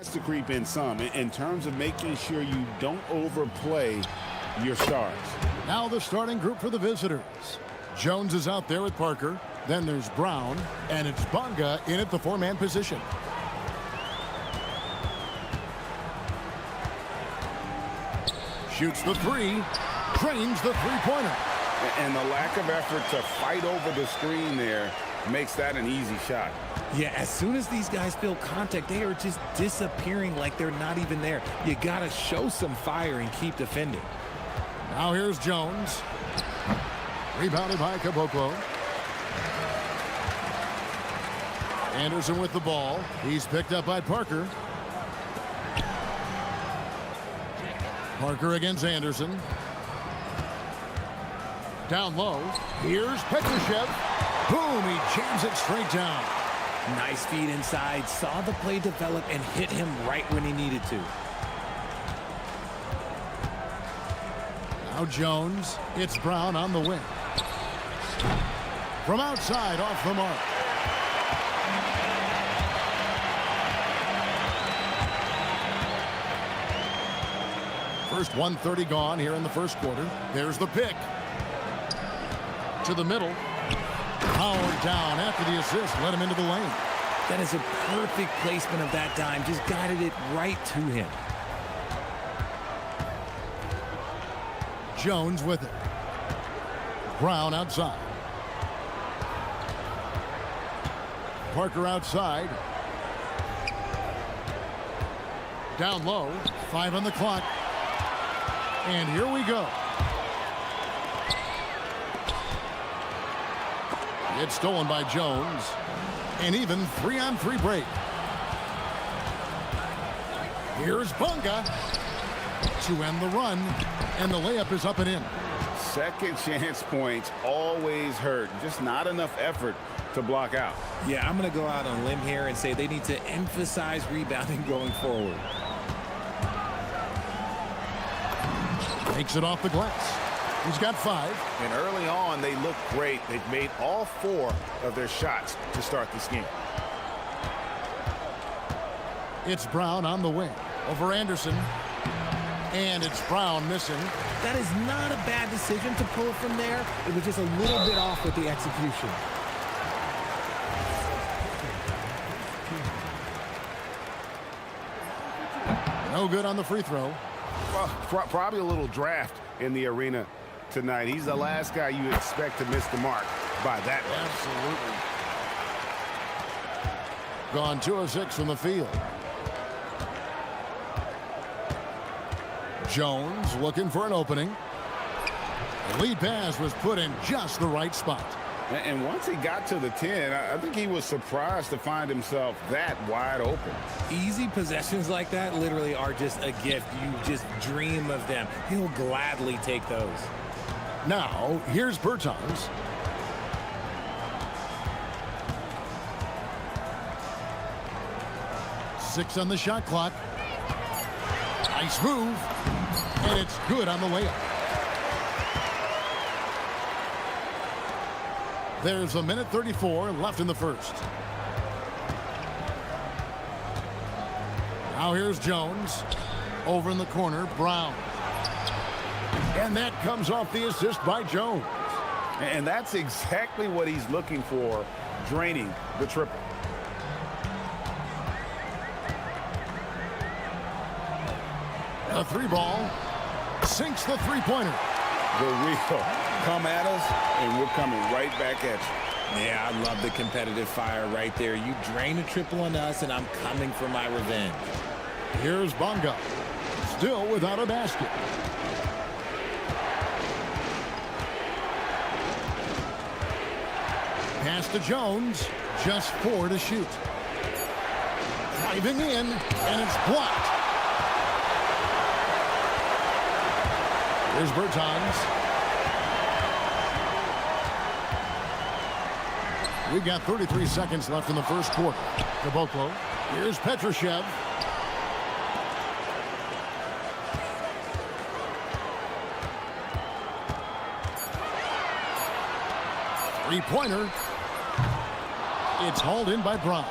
to creep in some in terms of making sure you don't overplay your stars. Now the starting group for the visitors. Jones is out there with Parker. Then there's Brown, and it's Bonga in at the four-man position. Shoots the three, drains the three-pointer. And the lack of effort to fight over the screen there makes that an easy shot. Yeah, as soon as these guys feel contact, they are just disappearing like they're not even there. You got to show some fire and keep defending. Now here's Jones. Rebounded by Caboclo. Anderson with the ball. He's picked up by Parker. Parker against Anderson. Down low. Here's Petrushev. Boom, he jams it straight down. Nice feed inside. Saw the play develop and hit him right when he needed to. Now Jones. It's Brown on the wing. From outside, off the mark. First 1:30 gone here in the first quarter. There's the pick. To the middle. Powered down after the assist. Let him into the lane. That is a perfect placement of that dime. Just guided it right to him. Jones with it. Brown outside. Parker outside. Down low. 5 on the clock. And here we go. It's stolen by Jones. An even 3-on-3 break. Here's Bonga to end the run. And the layup is up and in. Second chance points always hurt. Just not enough effort to block out. Yeah, I'm going to go out on a limb here and say they need to emphasize rebounding going forward. Takes it off the glass. He's got 5. And early on, they look great. They've made all 4 of their shots to start this game. It's Brown on the wing. Over Anderson. And it's Brown missing. That is not a bad decision to pull from there. It was just a little bit off with the execution. No good on the free throw. Well, probably a little draft in the arena tonight. He's the last guy you expect to miss the mark by that much. Absolutely. Gone 2 of 6 from the field. Jones looking for an opening. The lead pass was put in just the right spot. And once he got to the 10, I think he was surprised to find himself that wide open. Easy possessions like that literally are just a gift. You just dream of them. He'll gladly take those. Now, here's Bertans. Six on the shot clock. Nice move. And it's good on the layup. There's a minute 34 left in the first. Now here's Jones. Over in the corner, Brown. And that comes off the assist by Jones. And that's exactly what he's looking for, draining the triple. A 3-ball sinks the three-pointer. The wheel. Come at us, and we're coming right back at you. Yeah, I love the competitive fire right there. You drain a triple on us, and I'm coming for my revenge. Here's Bonga. Still without a basket. Pass to Jones. Just 4 to shoot. Driving in, and it's blocked. Here's Bertans. We've got 33 seconds left in the first quarter. Caboclo. Here's Petrushev. Three-pointer. It's hauled in by Brown.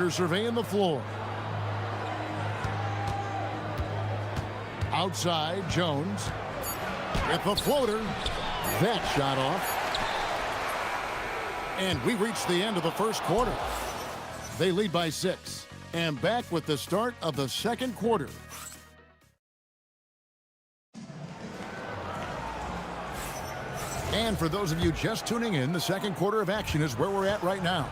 Workers surveying the floor. Outside, Jones with the floater. That shot off. And we reach the end of the first quarter. They lead by 6. And back with the start of the second quarter. And for those of you just tuning in, the second quarter of action is where we're at right now.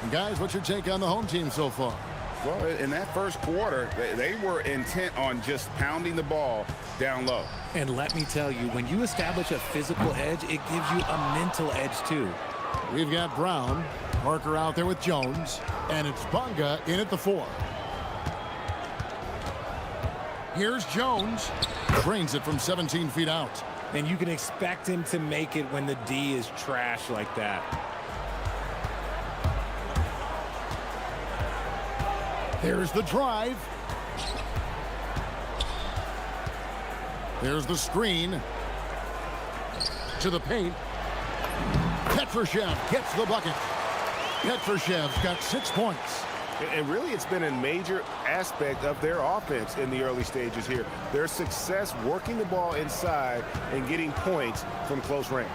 And guys, what's your take on the home team so far? Well, in that first quarter, they were intent on just pounding the ball down low. And let me tell you, when you establish a physical edge, it gives you a mental edge too. We've got Brown, Parker out there with Jones, and it's Bunga in at the 4. Here's Jones. Drains it from 17 feet out. And you can expect him to make it when the D is trash like that. There's the drive. There's the screen. To the paint. Petrushev gets the bucket. Petrushev's got 6 points. And really, it's been a major aspect of their offense in the early stages here. Their success working the ball inside and getting points from close range.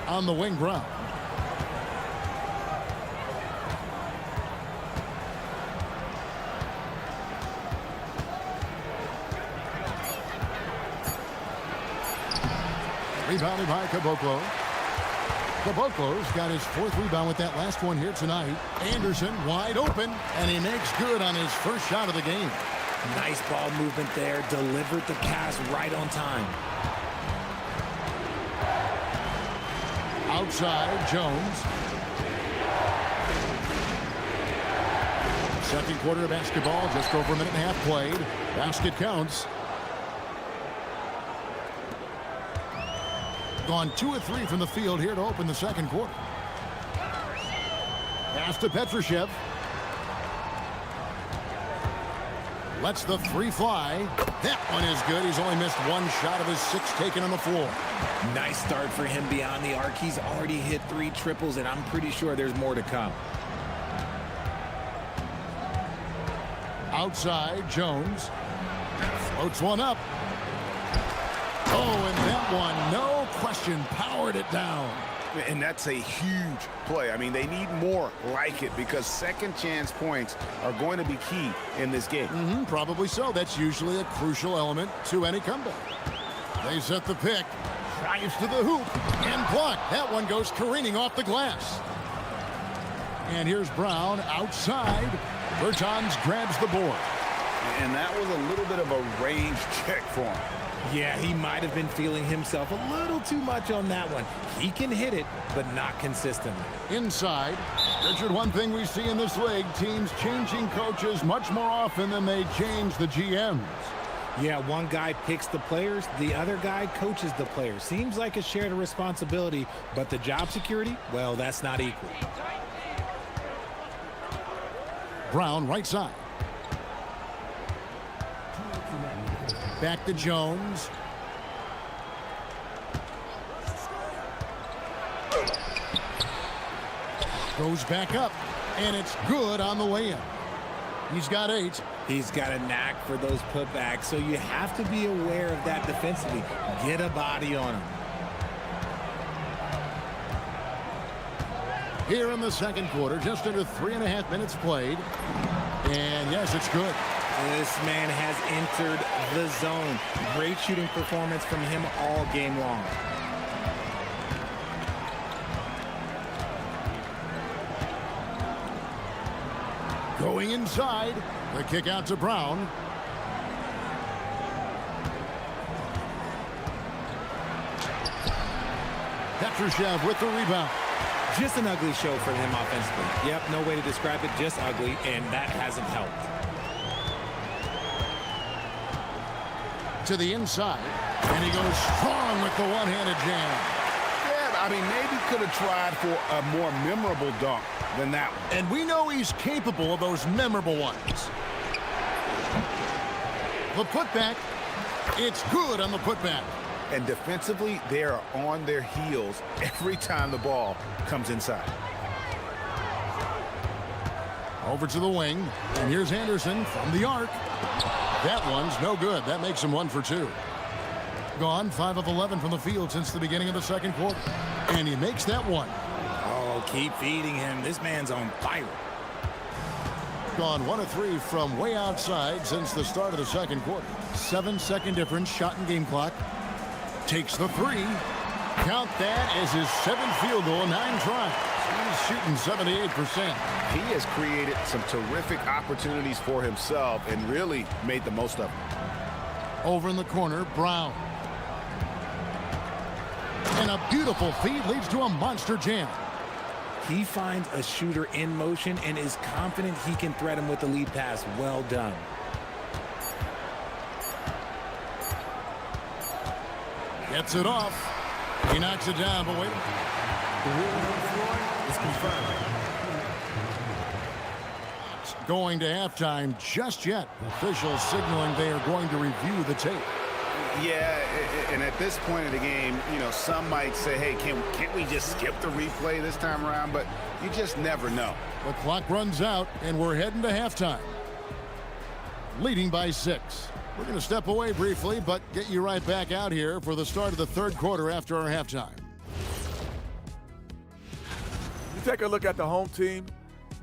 On the wing, Brown. Rebounded by Caboclo. Caboclo's got his 4th rebound with that last one here tonight. Anderson wide open, and he makes good on his first shot of the game. Nice ball movement there. Delivered the pass right on time. Outside, Jones. Second quarter of basketball, just over a minute and a half played. Basket counts. Gone 2 of 3 from the field here to open the second quarter. Pass to Petrushev. Lets the 3 fly. That one is good. He's only missed 1 shot of his 6 taken on the floor. Nice start for him beyond the arc. He's already hit 3 triples, and I'm pretty sure there's more to come. Outside, Jones. Floats one up. Oh, and that one, no question, powered it down. And that's a huge play. I mean, they need more like it because second chance points are going to be key in this game. Probably so. That's usually a crucial element to any comeback. They set the pick. Drives to the hoop and blocked. That one goes careening off the glass. And here's Brown outside. Bertans grabs the board. And that was a little bit of a range check for him. Yeah, he might have been feeling himself a little too much on that one. He can hit it, but not consistently. Inside. Richard, one thing we see in this league, teams changing coaches much more often than they change the GMs. Yeah, one guy picks the players, the other guy coaches the players. Seems like a shared responsibility, but the job security, well, that's not equal. Brown, right side. Back to Jones. Goes back up, and it's good on the way in. He's got 8. He's got a knack for those putbacks, so you have to be aware of that defensively. Get a body on him. Here in the second quarter, just under 3.5 minutes played. And yes, it's good. This man has entered the zone. Great shooting performance from him all game long. Going inside. The kick out to Brown. Petrushev with the rebound. Just an ugly show for him offensively. Yep, no way to describe it, just ugly, and that hasn't helped. To the inside, and he goes strong with the one-handed jam. Yeah, I mean, maybe could have tried for a more memorable dunk than that one. And we know he's capable of those memorable ones. The putback, it's good on the putback. And defensively, they are on their heels every time the ball comes inside. Over to the wing. And here's Anderson from the arc. That one's no good. That makes him 1 for 2. Gone 5 of 11 from the field since the beginning of the second quarter. And he makes that one. Oh, keep feeding him. This man's on fire. Gone 1 of 3 from way outside since the start of the second quarter. 7-second difference, shot and game clock. Takes the 3. Count that as his 7th field goal, 9 tries. He's shooting 78%. He has created some terrific opportunities for himself and really made the most of them. Over in the corner, Brown. And a beautiful feed leads to a monster jam. He finds a shooter in motion and is confident he can threat him with the lead pass. Well done. Gets it off. He knocks it down, but wait. The rule on the floor is confirmed. Going to halftime just yet. Officials signaling they are going to review the tape. Yeah, and at this point of the game, you know, some might say, hey, can't we just skip the replay this time around? But you just never know. The clock runs out, and we're heading to halftime. Leading by 6. We're going to step away briefly, but get you right back out here for the start of the third quarter after our halftime. You take a look at the home team,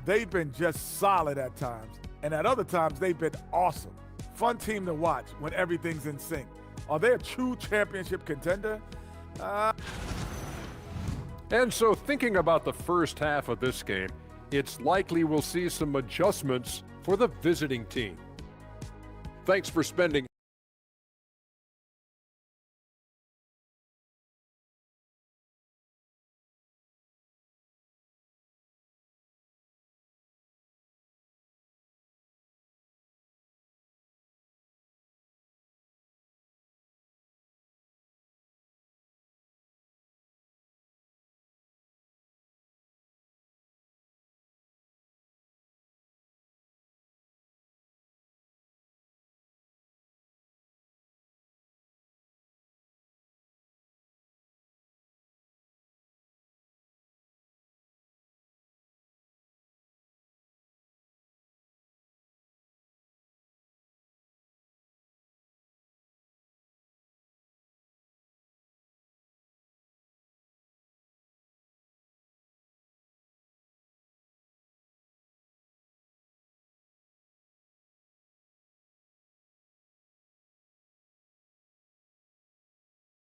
they've been just solid at times. And at other times, they've been awesome. Fun team to watch when everything's in sync. Are they a true championship contender? And so thinking about the first half of this game, it's likely we'll see some adjustments for the visiting team. Thanks for spending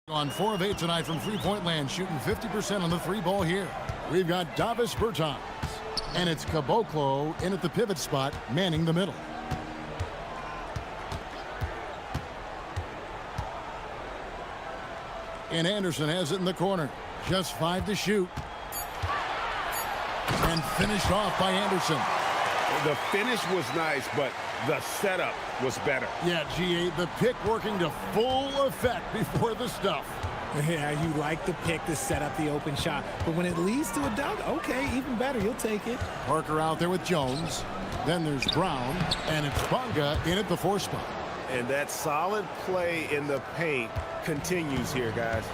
on 4 of 8 tonight from three-point land, shooting 50% on the 3-ball here. We've got Davis Bertans, and it's Caboclo in at the pivot spot, manning the middle. And Anderson has it in the corner. Just 5 to shoot. And finished off by Anderson. The finish was nice, but the setup was better. Yeah, G8, the pick working to full effect before the stuff. Yeah, you like the pick to set up the open shot, but when it leads to a dunk, okay, even better, you'll take it. Parker out there with Jones. Then there's Brown, and it's Bonga in at the 4 spot. And that solid play in the paint continues here, guys.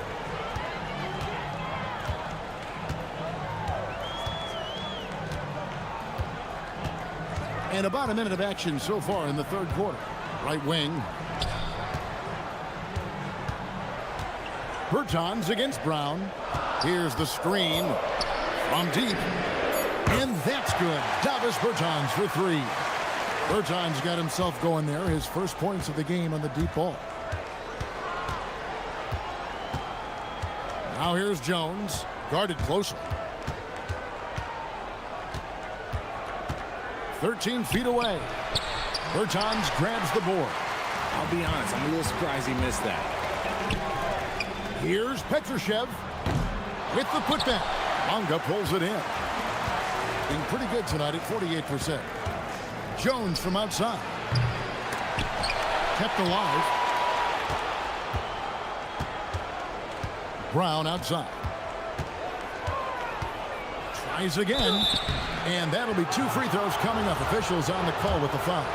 And about a minute of action so far in the third quarter. Right wing. Bertans against Brown. Here's the screen from deep. And that's good. Davis Bertans for 3. Bertans got himself going there. His first points of the game on the deep ball. Now here's Jones. Guarded closely. 13 feet away. Bertans grabs the board. I'll be honest, I'm a little surprised he missed that. Here's Petrushev with the putback. Bonga pulls it in. Being pretty good tonight at 48%. Jones from outside. Kept alive. Brown outside. Tries again. And that'll be 2 free throws coming up. Officials on the call with the foul.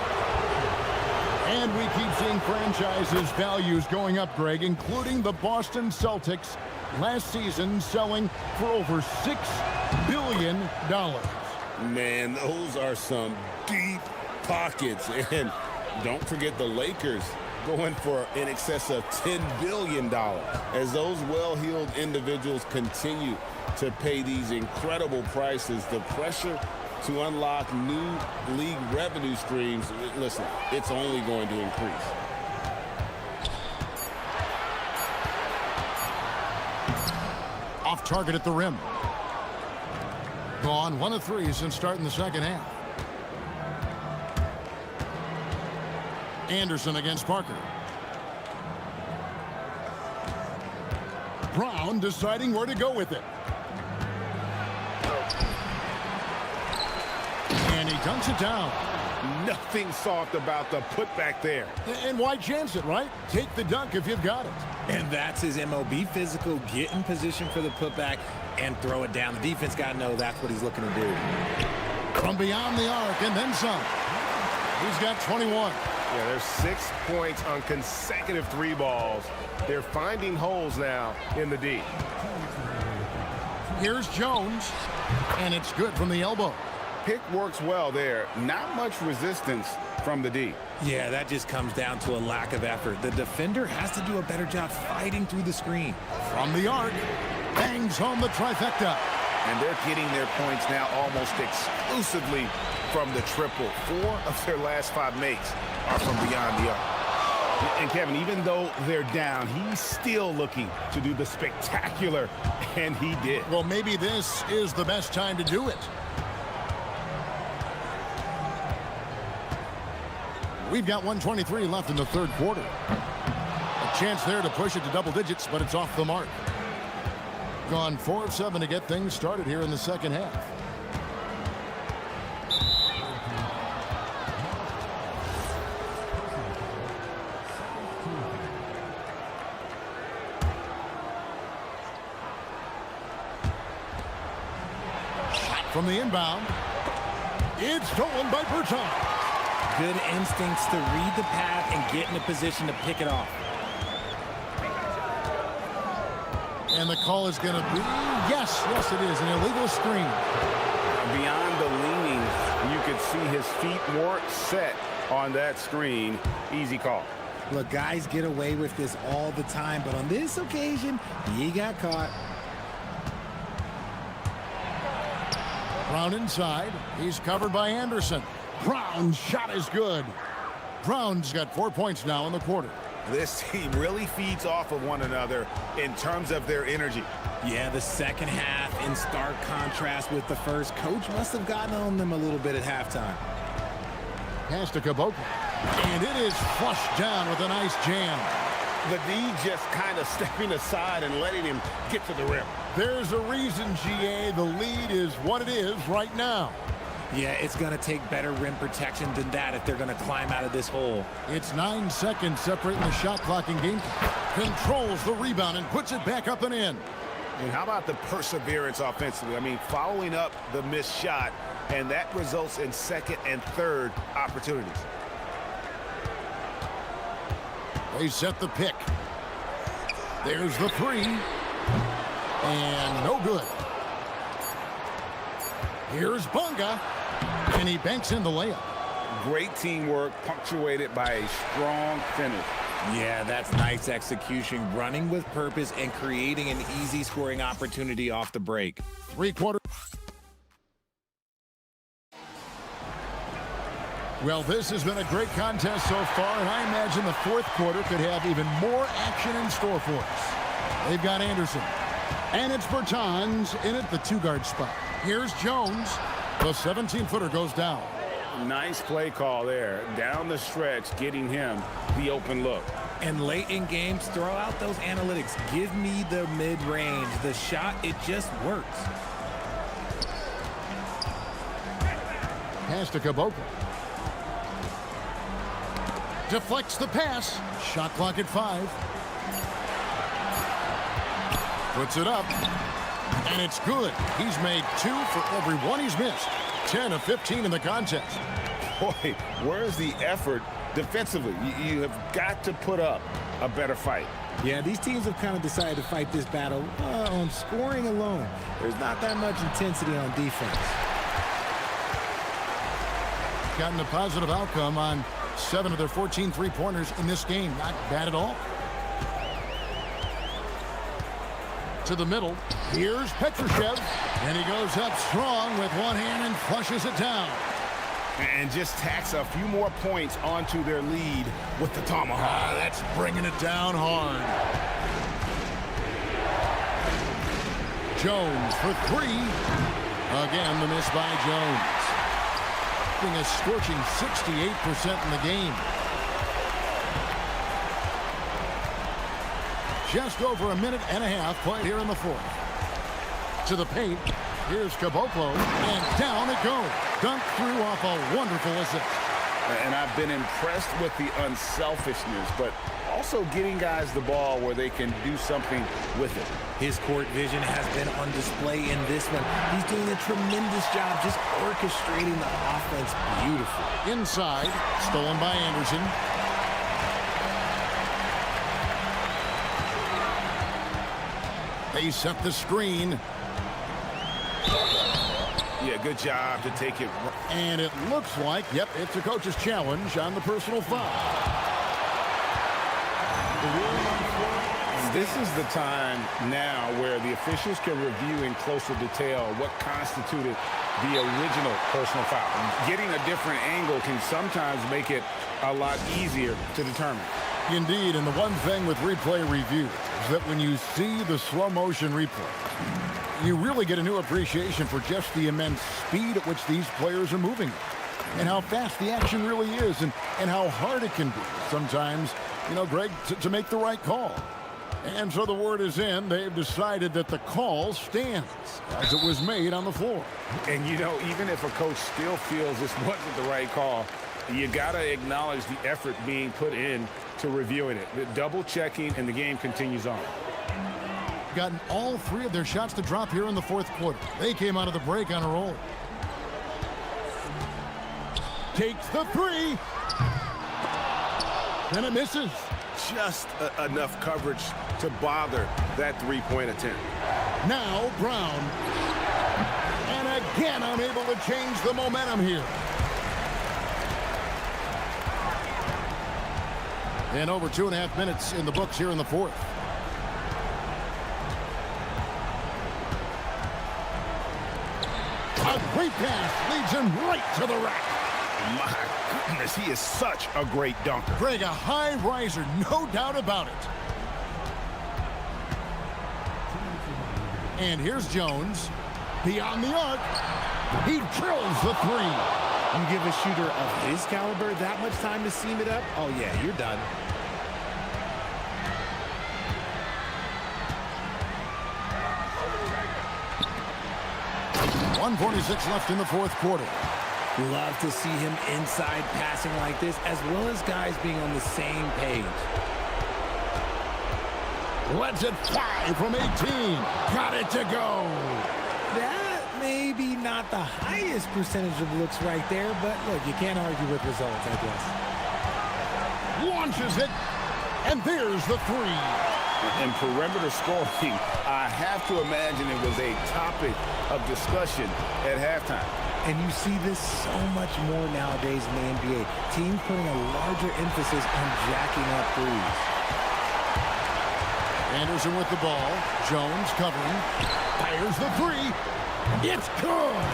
And we keep seeing franchises' values going up, Greg, including the Boston Celtics last season selling for over $6 billion. Man, those are some deep pockets. And don't forget the Lakers going for in excess of $10 billion as those well-heeled individuals continue to pay these incredible prices. The pressure to unlock new league revenue streams, listen, it's only going to increase. Off target at the rim. Gone 1 of 3 since starting the second half. Anderson against Parker. Brown deciding where to go with it. And he dunks it down. Nothing soft about the putback there. And why chance it, right? Take the dunk if you've got it. And that's his MO. Be physical, get in position for the putback, and throw it down. The defense got to know that's what he's looking to do. From beyond the arc and then some. He's got 21. Yeah, there's 6 points on consecutive 3 balls. They're finding holes now in the D. Here's Jones, and it's good from the elbow. Pick works well there. Not much resistance from the D. Yeah, that just comes down to a lack of effort. The defender has to do a better job fighting through the screen. From the arc, bangs home the trifecta. And they're getting their points now almost exclusively from the triple. 4 of their last 5 makes are from beyond the arc. And Kevin, even though they're down, he's still looking to do the spectacular, and he did. Well, maybe this is the best time to do it. We've got 1:23 left in the third quarter. A chance there to push it to double digits, but it's off the mark. Gone 4 of 7 to get things started here in the second half. Shot from the inbound. It's stolen by Berton. Good instincts to read the path and get in a position to pick it off. And the call is going to be, yes, it is, an illegal screen. Beyond the leaning, you could see his feet weren't set on that screen. Easy call. Look, guys get away with this all the time, but on this occasion, he got caught. Brown inside. He's covered by Anderson. Brown's shot is good. Brown's got 4 points now in the quarter. This team really feeds off of one another in terms of their energy. Yeah, the second half in stark contrast with the first. Coach must have gotten on them a little bit at halftime. Pass to Kaboka. And it is flushed down with a nice jam. The D just kind of stepping aside and letting him get to the rim. There's a reason, GA. The lead is what it is right now. Yeah, it's going to take better rim protection than that if they're going to climb out of this hole. It's 9 seconds separating the shot clock and game. Controls the rebound and puts it back up and in. And how about the perseverance offensively? I mean, following up the missed shot, and that results in second and third opportunities. They set the pick. There's the 3. And no good. Here's Bunga. And he banks in the layup. Great teamwork, punctuated by a strong finish. Yeah, that's nice execution, running with purpose and creating an easy scoring opportunity off the break. 3/4. Well, this has been a great contest so far, and I imagine the fourth quarter could have even more action in store for us. They've got Anderson. And it's Bertans in at the 2-guard spot. Here's Jones. The 17-footer goes down. Nice play call there. Down the stretch, getting him the open look. And late in games, throw out those analytics. Give me the mid-range. The shot, it just works. Pass to Kaboka. Deflects the pass. Shot clock at 5. Puts it up. And it's good. He's made 2 for every 1 he's missed. 10 of 15 in the contest. Boy, where's the effort defensively? You have got to put up a better fight. Yeah, these teams have kind of decided to fight this battle on scoring alone. There's not that much intensity on defense. gotten a positive outcome on 7 of their 14 three-pointers in this game. Not bad at all. To the middle. Here's Petrushev. And he goes up strong with one hand and flushes it down. And just tacks a few more points onto their lead with the tomahawk. That's bringing it down hard. Jones for 3. Again, the miss by Jones. Being a scorching 68% in the game. Just over a minute and a half played here in the fourth. To the paint. Here's Caboclo, and down it goes. Dunked through off a wonderful assist. And I've been impressed with the unselfishness, but also getting guys the ball where they can do something with it. His court vision has been on display in this one. He's doing a tremendous job just orchestrating the offense beautifully. Inside, stolen by Anderson. They set the screen. Yeah, good job to take it. And it looks like, yep, it's a coach's challenge on the personal foul. This is the time now where the officials can review in closer detail what constituted the original personal foul. Getting a different angle can sometimes make it a lot easier to determine. Indeed, and the one thing with replay review is that when you see the slow motion replay, you really get a new appreciation for just the immense speed at which these players are moving and how fast the action really is and how hard it can be sometimes, you know, Greg, to make the right call. And so the word is in. They've decided that the call stands as it was made on the floor. And, you know, even if a coach still feels this wasn't the right call, you got to acknowledge the effort being put in to reviewing it. The double checking, and the game continues on. Gotten all 3 of their shots to drop here in the fourth quarter. They came out of the break on a roll. Takes the 3. And it misses. Just enough coverage to bother that three-point attempt. Now Brown. And again unable to change the momentum here. And over 2.5 minutes in the books here in the fourth. A great pass leads him right to the rack. My goodness, he is such a great dunker. Greg, a high riser, no doubt about it. And here's Jones. Beyond the arc. He drills the 3. You give a shooter of his caliber that much time to seam it up? Oh, yeah, you're done. .146 left in the fourth quarter. Love to see him inside passing like this, as well as guys being on the same page. Lets it fly from 18. Got it to go. That may be not the highest percentage of looks right there, but look, you can't argue with results, I guess. Launches it, and there's the 3. And perimeter scoring, I have to imagine it was a topic of discussion at halftime. And you see this so much more nowadays in the NBA. Teams putting a larger emphasis on jacking up threes. Anderson with the ball. Jones covering. Fires the 3. It's good.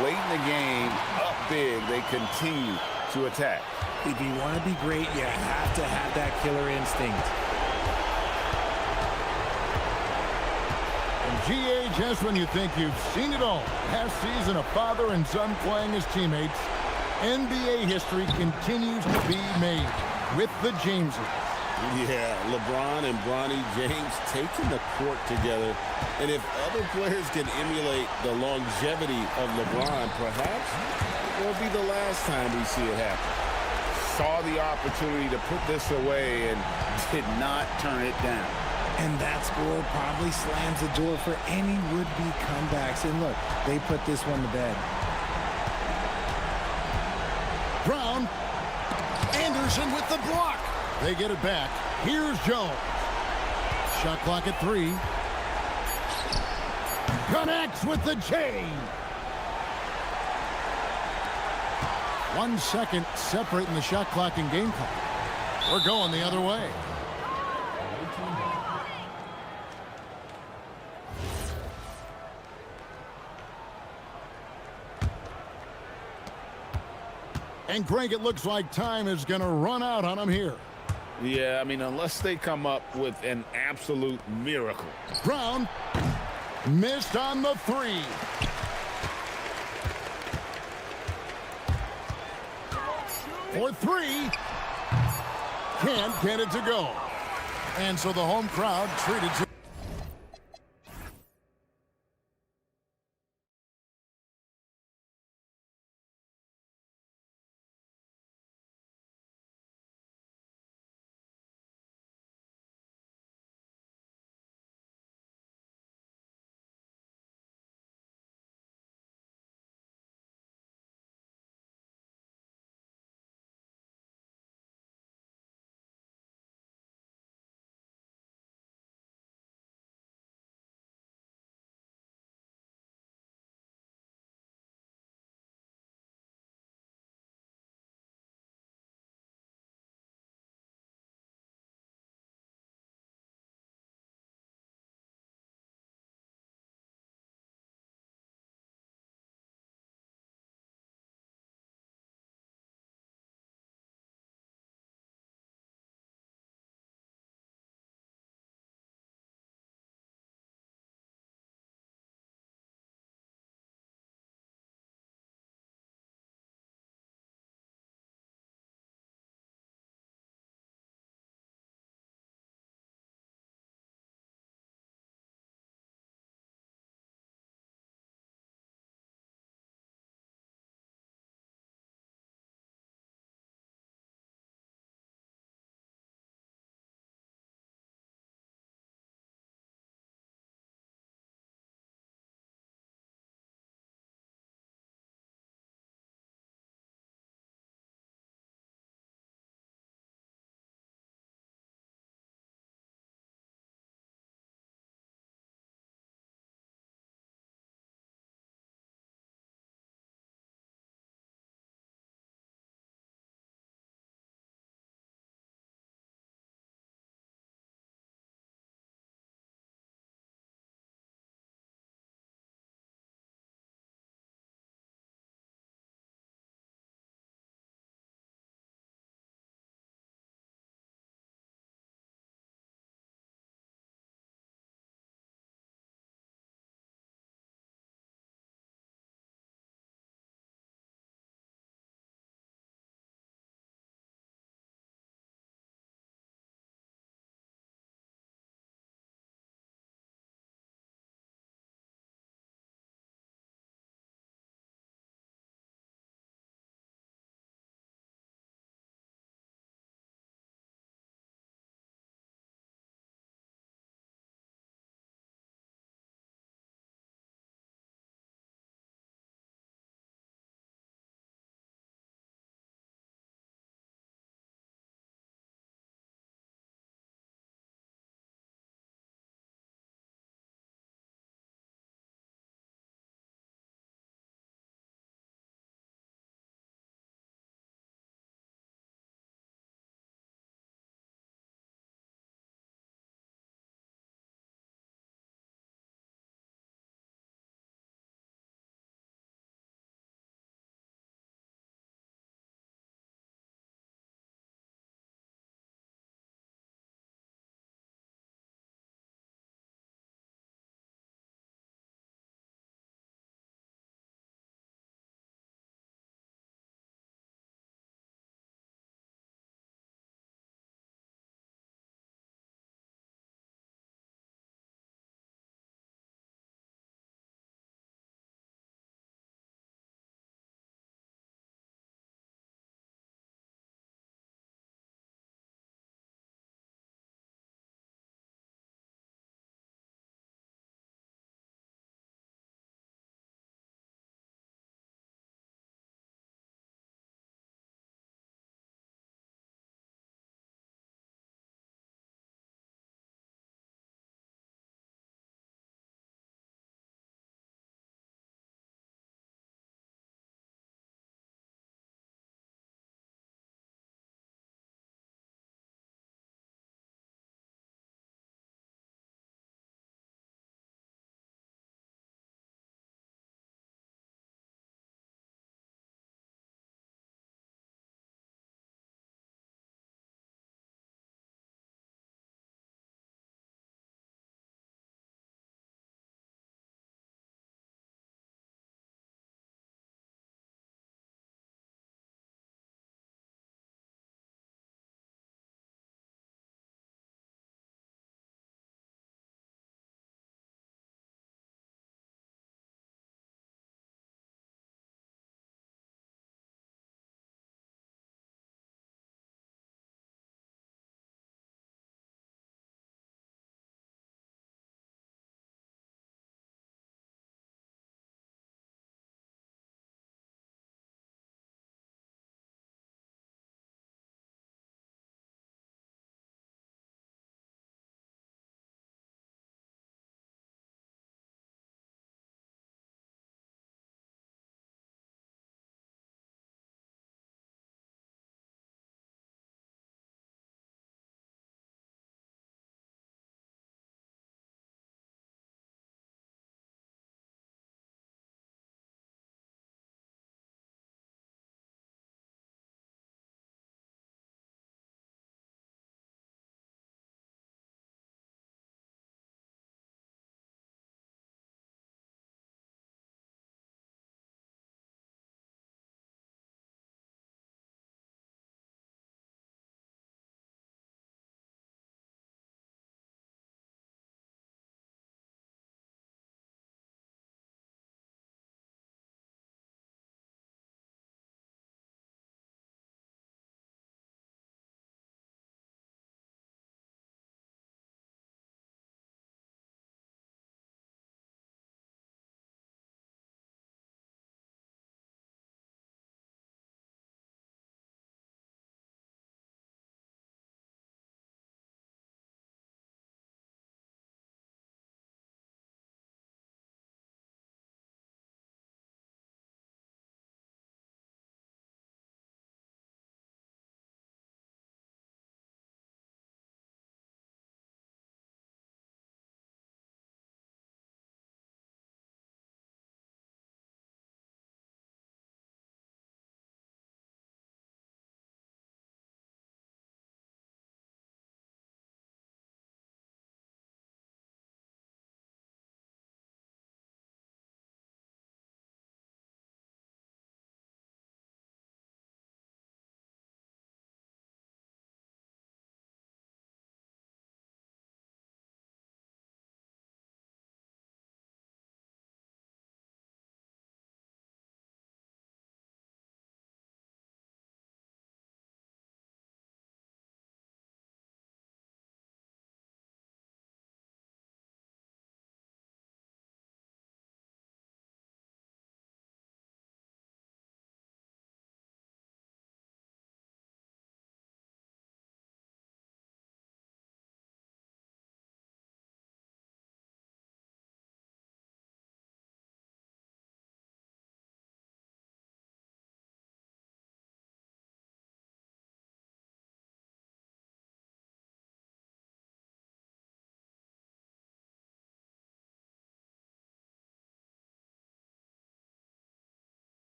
Late in the game, up big, they continue to attack. If you want to be great, you have to have that killer instinct. GA, just when you think you've seen it all. Last season, a father and son playing as teammates. NBA history continues to be made with the Jameses. Yeah, LeBron and Bronny James taking the court together. And if other players can emulate the longevity of LeBron, perhaps it will be the last time we see it happen. Saw the opportunity to put this away and did not turn it down. And that score probably slams the door for any would-be comebacks. And look, they put this one to bed. Brown. Anderson with the block. They get it back. Here's Jones. Shot clock at 3. Connects with the J. 1 second separating the shot clock and game clock. We're going the other way. And Greg, it looks like time is going to run out on him here. Yeah, I mean, unless they come up with an absolute miracle. Brown missed on the 3. For 3. Can't get it to go. And so the home crowd treated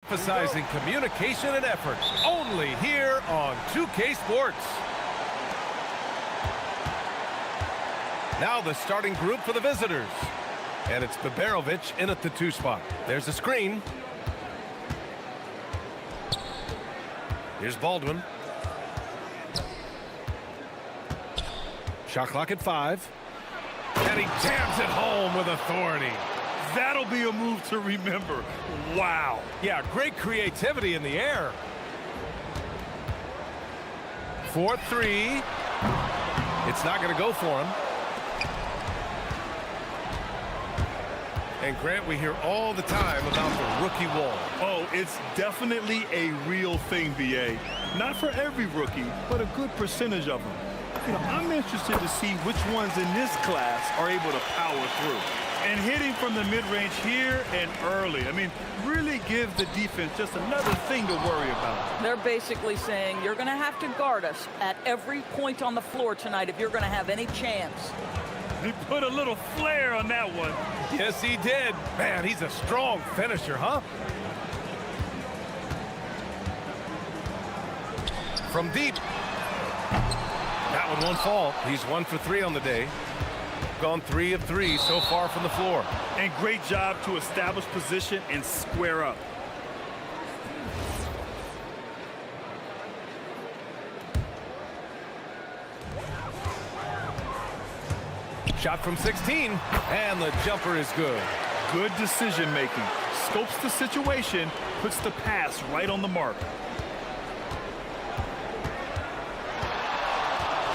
Emphasizing communication and effort. Only here on 2K Sports. Now the starting group for the visitors. And it's Biberovic in at the 2 spot. There's a screen. Here's Baldwin. Shot clock at 5. And he jams it home with authority. That'll be a move to remember. Wow. Yeah, great creativity in the air. 4-3. It's not going to go for him. And Grant, we hear all the time about the rookie wall. Oh, it's definitely a real thing, BA. Not for every rookie, but a good percentage of them. You know, I'm interested to see which ones in this class are able to power through. And hitting from the mid-range here and early. I mean, really give the defense just another thing to worry about. They're basically saying you're going to have to guard us at every point on the floor tonight if you're going to have any chance. He put a little flair on that one. Yes, he did. Man, he's a strong finisher, huh? From deep. That one won't fall. He's 1 for 3 on the day. Gone 3 of 3 so far from the floor. And great job to establish position and square up. Shot from 16, and the jumper is good. Good decision making. Scopes the situation, puts the pass right on the mark.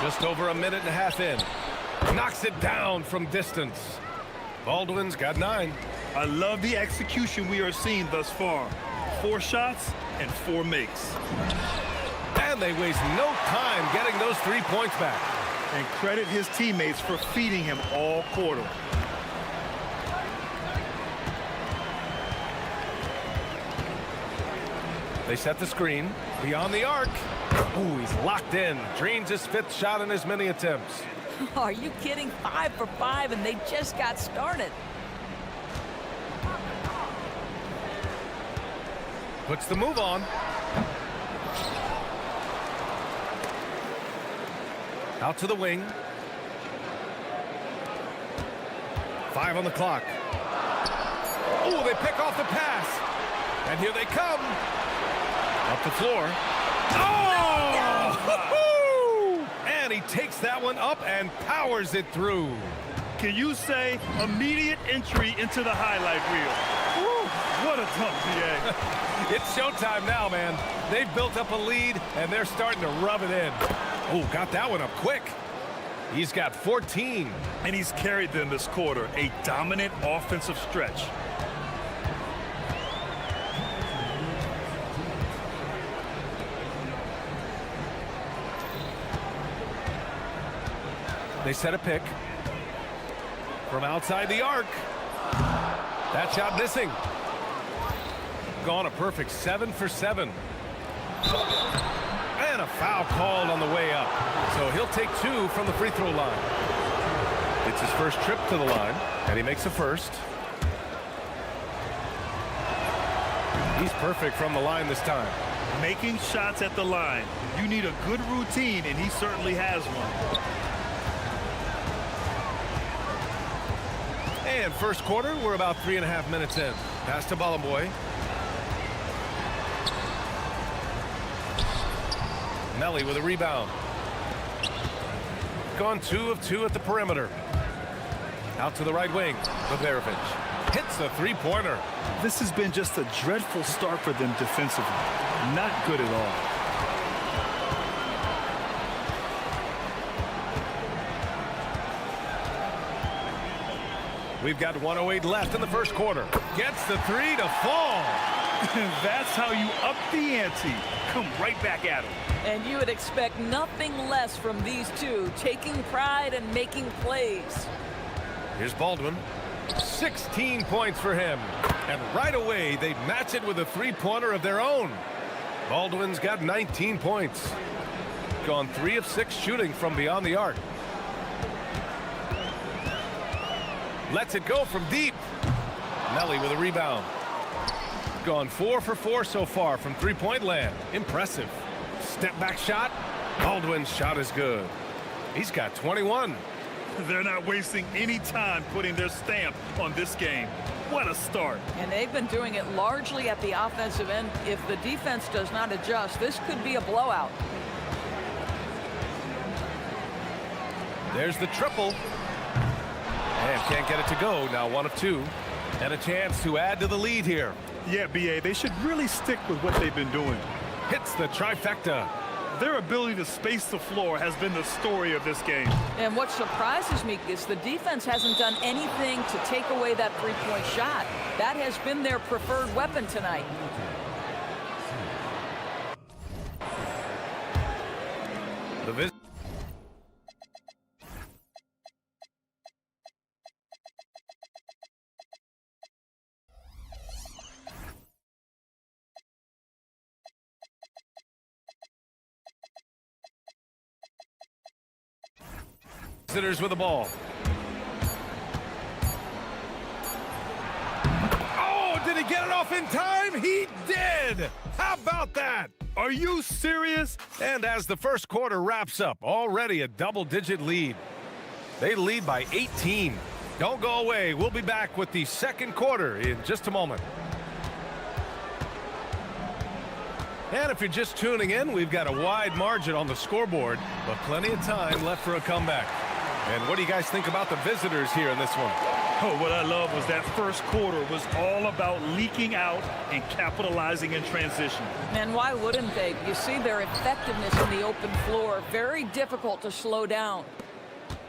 Just over a minute and a half in. Knocks it down from distance. Baldwin's got 9. I love the execution we are seeing thus far. 4 shots and 4 makes. And they waste no time getting those 3 points back. And credit his teammates for feeding him all quarter. They set the screen beyond the arc. Ooh, he's locked in. Dreams his 5th shot in as many attempts. Are you kidding? 5 for 5, and they just got started. Puts the move on. Out to the wing. 5 on the clock. Oh, they pick off the pass. And here they come. Up the floor. Oh! And he takes that one up and powers it through. Can you say immediate entry into the highlight reel? Woo, what a dunk, BA. It's showtime now, man. They've built up a lead, and they're starting to rub it in. Oh, got that one up quick. He's got 14. And he's carried them this quarter. A dominant offensive stretch. They set a pick. From outside the arc. That shot missing. Gone a perfect 7 for 7. And a foul called on the way up. So he'll take 2 from the free throw line. It's his first trip to the line, and he makes a first. He's perfect from the line this time. Making shots at the line. You need a good routine, and he certainly has one. And first quarter, we're about 3.5 minutes in. Pass to Ballamboy. Melly with a rebound. Gone 2 of 2 at the perimeter. Out to the right wing. Biberovic hits the three-pointer. This has been just a dreadful start for them defensively. Not good at all. We've got 1:08 left in the first quarter. Gets the 3 to fall. That's how you up the ante. Come right back at him. And you would expect nothing less from these two, taking pride and making plays. Here's Baldwin. 16 points for him. And right away, they match it with a three-pointer of their own. Baldwin's got 19 points. Gone 3 of 6 shooting from beyond the arc. Lets it go from deep. Melly with a rebound. Gone 4 for 4 so far from three-point land. Impressive. Step back shot. Baldwin's shot is good. He's got 21. They're not wasting any time putting their stamp on this game. What a start. And they've been doing it largely at the offensive end. If the defense does not adjust, this could be a blowout. There's the triple. And can't get it to go. Now 1 of 2. And a chance to add to the lead here. Yeah, B.A., they should really stick with what they've been doing. Hits the trifecta. Their ability to space the floor has been the story of this game. And what surprises me is the defense hasn't done anything to take away that three-point shot. That has been their preferred weapon tonight. The visitors with the ball. Oh, did he get it off in time? He did! How about that? Are you serious? And as the first quarter wraps up, already a double-digit lead. They lead by 18. Don't go away. We'll be back with the second quarter in just a moment. And if you're just tuning in, we've got a wide margin on the scoreboard, but plenty of time left for a comeback. And what do you guys think about the visitors here in this one? Oh, what I love was that first quarter was all about leaking out and capitalizing in transition. And why wouldn't they? You see their effectiveness in the open floor. Very difficult to slow down.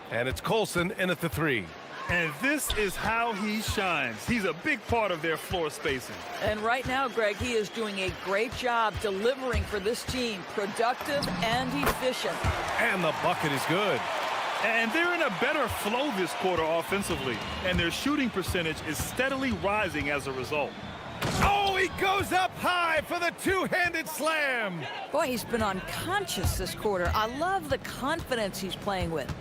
And it's Colson in at the 3. And this is how he shines. He's a big part of their floor spacing. And right now, Greg, he is doing a great job delivering for this team. Productive and efficient. And the bucket is good. And they're in a better flow this quarter offensively. And their shooting percentage is steadily rising as a result. Oh, he goes up high for the two-handed slam. Boy, he's been unconscious this quarter. I love the confidence he's playing with.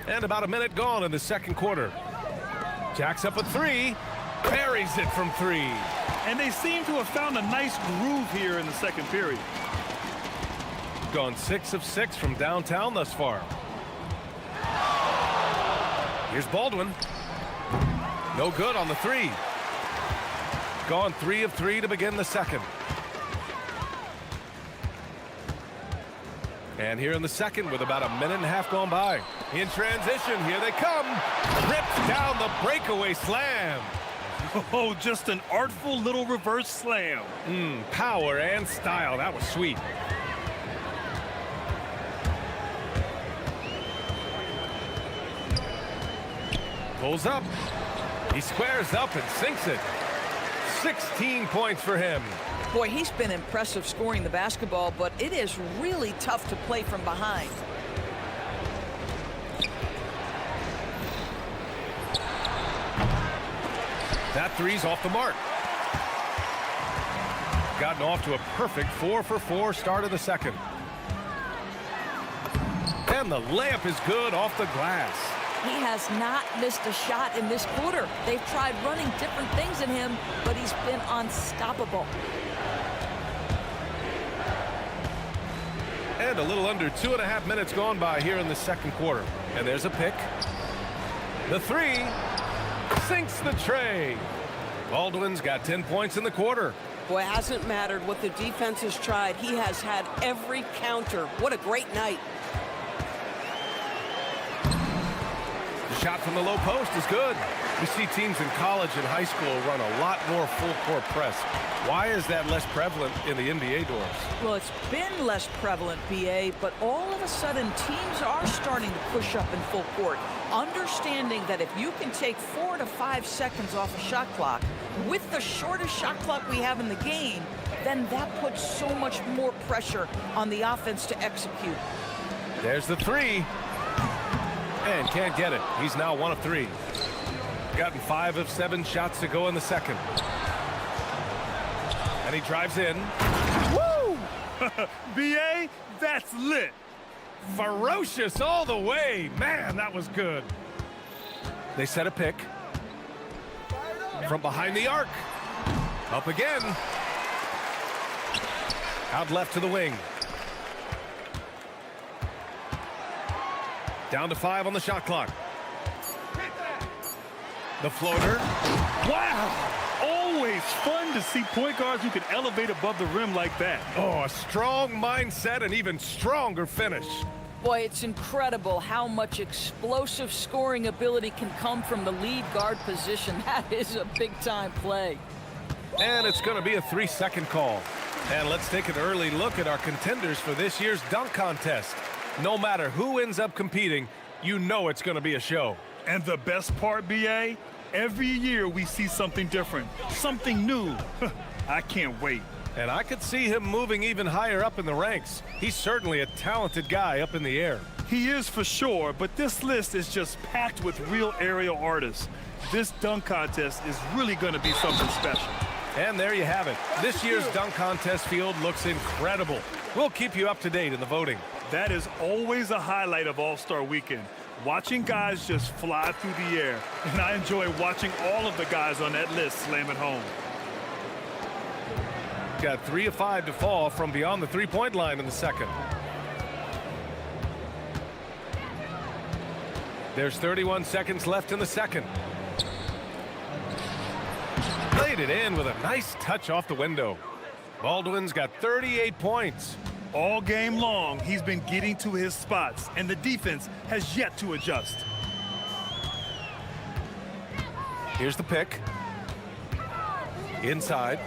And about a minute gone in the second quarter. Jacks up a 3. Buries it from 3. And they seem to have found a nice groove here in the second period. Gone 6 of 6 from downtown thus far. Here's Baldwin. No good on the 3. Gone 3 of 3 to begin the second. And here in the second with about a minute and a half gone by. In transition, here they come. Rips down the breakaway slam. Oh, just an artful little reverse slam. Power and style. That was sweet. Pulls up. He squares up and sinks it. 16 points for him. Boy, he's been impressive scoring the basketball, but it is really tough to play from behind. That 3's off the mark. Gotten off to a perfect 4 for 4 start of the second. And the layup is good off the glass. He has not missed a shot in this quarter. They've tried running different things in him, but he's been unstoppable. And a little under 2.5 minutes gone by here in the second quarter. And there's a pick. The 3 sinks the tray. Baldwin's got 10 points in the quarter. Boy, it hasn't mattered what the defense has tried. He has had every counter. What a great night. The shot from the low post is good. We see teams in college and high school run a lot more full court press. Why is that less prevalent in the NBA doors? Well, it's been less prevalent, BA, but all of a sudden teams are starting to push up in full court, understanding that if you can take 4 to 5 seconds off a shot clock with the shortest shot clock we have in the game, then that puts so much more pressure on the offense to execute. There's the 3. And can't get it. He's now 1 of 3. Gotten 5 of 7 shots to go in the second. And he drives in. Woo! BA, that's lit. Ferocious all the way. Man, that was good. They set a pick. From behind the arc. Up again. Out left to the wing. Down to 5 on the shot clock. The floater. Wow! Always fun to see point guards who can elevate above the rim like that. Oh, a strong mindset and even stronger finish. Boy, it's incredible how much explosive scoring ability can come from the lead guard position. That is a big-time play. And it's going to be a 3-second call. And let's take an early look at our contenders for this year's dunk contest. No matter who ends up competing, you know it's going to be a show. And the best part, BA, every year we see something different, something new. I can't wait. And I could see him moving even higher up in the ranks. He's certainly a talented guy up in the air. He is for sure, but this list is just packed with real aerial artists. This dunk contest is really going to be something special. And there you have it. This year's dunk contest field looks incredible. We'll keep you up to date in the voting. That is always a highlight of All-Star Weekend. Watching guys just fly through the air. And I enjoy watching all of the guys on that list slam it home. Got 3 of 5 to fall from beyond the three-point line in the second. There's 31 seconds left in the second. Laid it in with a nice touch off the window. Baldwin's got 38 points. All game long, he's been getting to his spots, and the defense has yet to adjust. Here's the pick. Inside.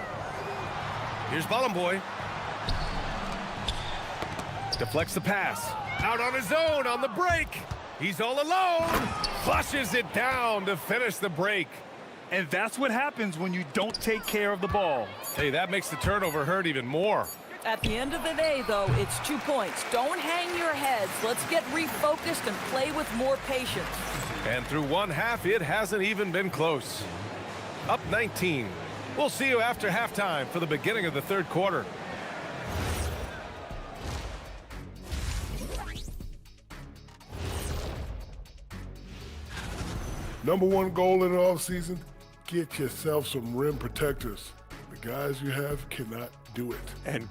Here's Boy. Deflects the pass. Out on his own on the break. He's all alone. Flushes it down to finish the break. And that's what happens when you don't take care of the ball. Hey, that makes the turnover hurt even more. At the end of the day, though, it's 2 points. Don't hang your heads. Let's get refocused and play with more patience. And through one half, it hasn't even been close. Up 19. We'll see you after halftime for the beginning of the third quarter. Number one goal in the offseason, get yourself some rim protectors. The guys you have cannot do it. And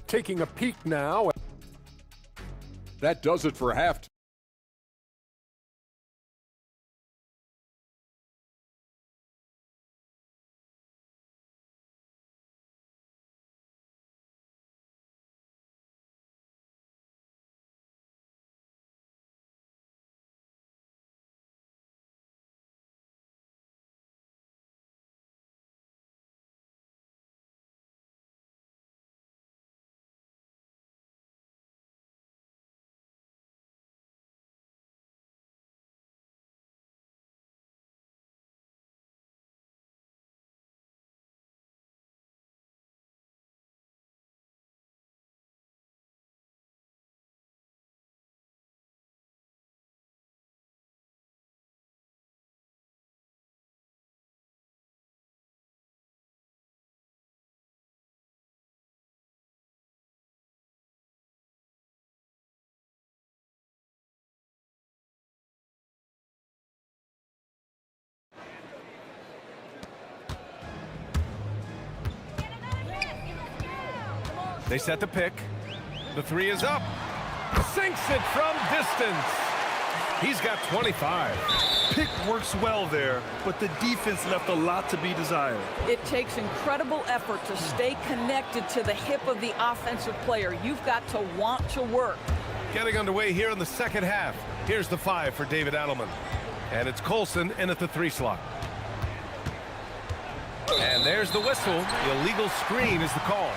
taking a peek now. That does it for halftime. They set the pick. The three is up. Sinks it from distance. He's got 25. Pick works well there, but the defense left a lot to be desired. It takes incredible effort to stay connected to the hip of the offensive player. You've got to want to work. Getting underway here in the second half. Here's the 5 for David Adelman. And it's Colson in at the 3 slot. And there's the whistle. The illegal screen is the call.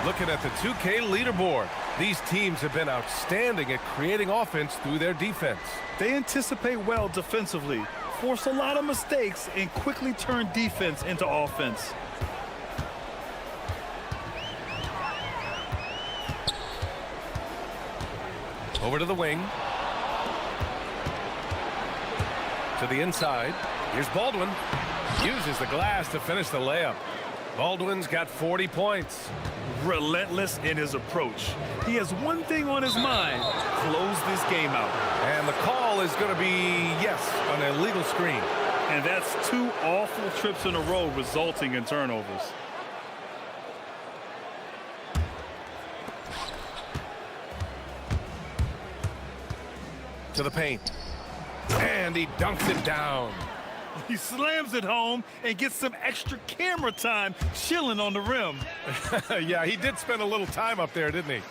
Looking at the 2K leaderboard, these teams have been outstanding at creating offense through their defense. They anticipate well defensively, force a lot of mistakes, and quickly turn defense into offense. Over to the wing. To the inside. Here's Baldwin. Uses the glass to finish the layup. Baldwin's got 40 points. Relentless in his approach. He has one thing on his mind: close this game out. And the call is going to be, yes, an illegal screen. And that's 2 awful trips in a row resulting in turnovers. To the paint. And he dunks it down. He slams it home and gets some extra camera time chilling on the rim. Yeah, he did spend a little time up there, didn't he?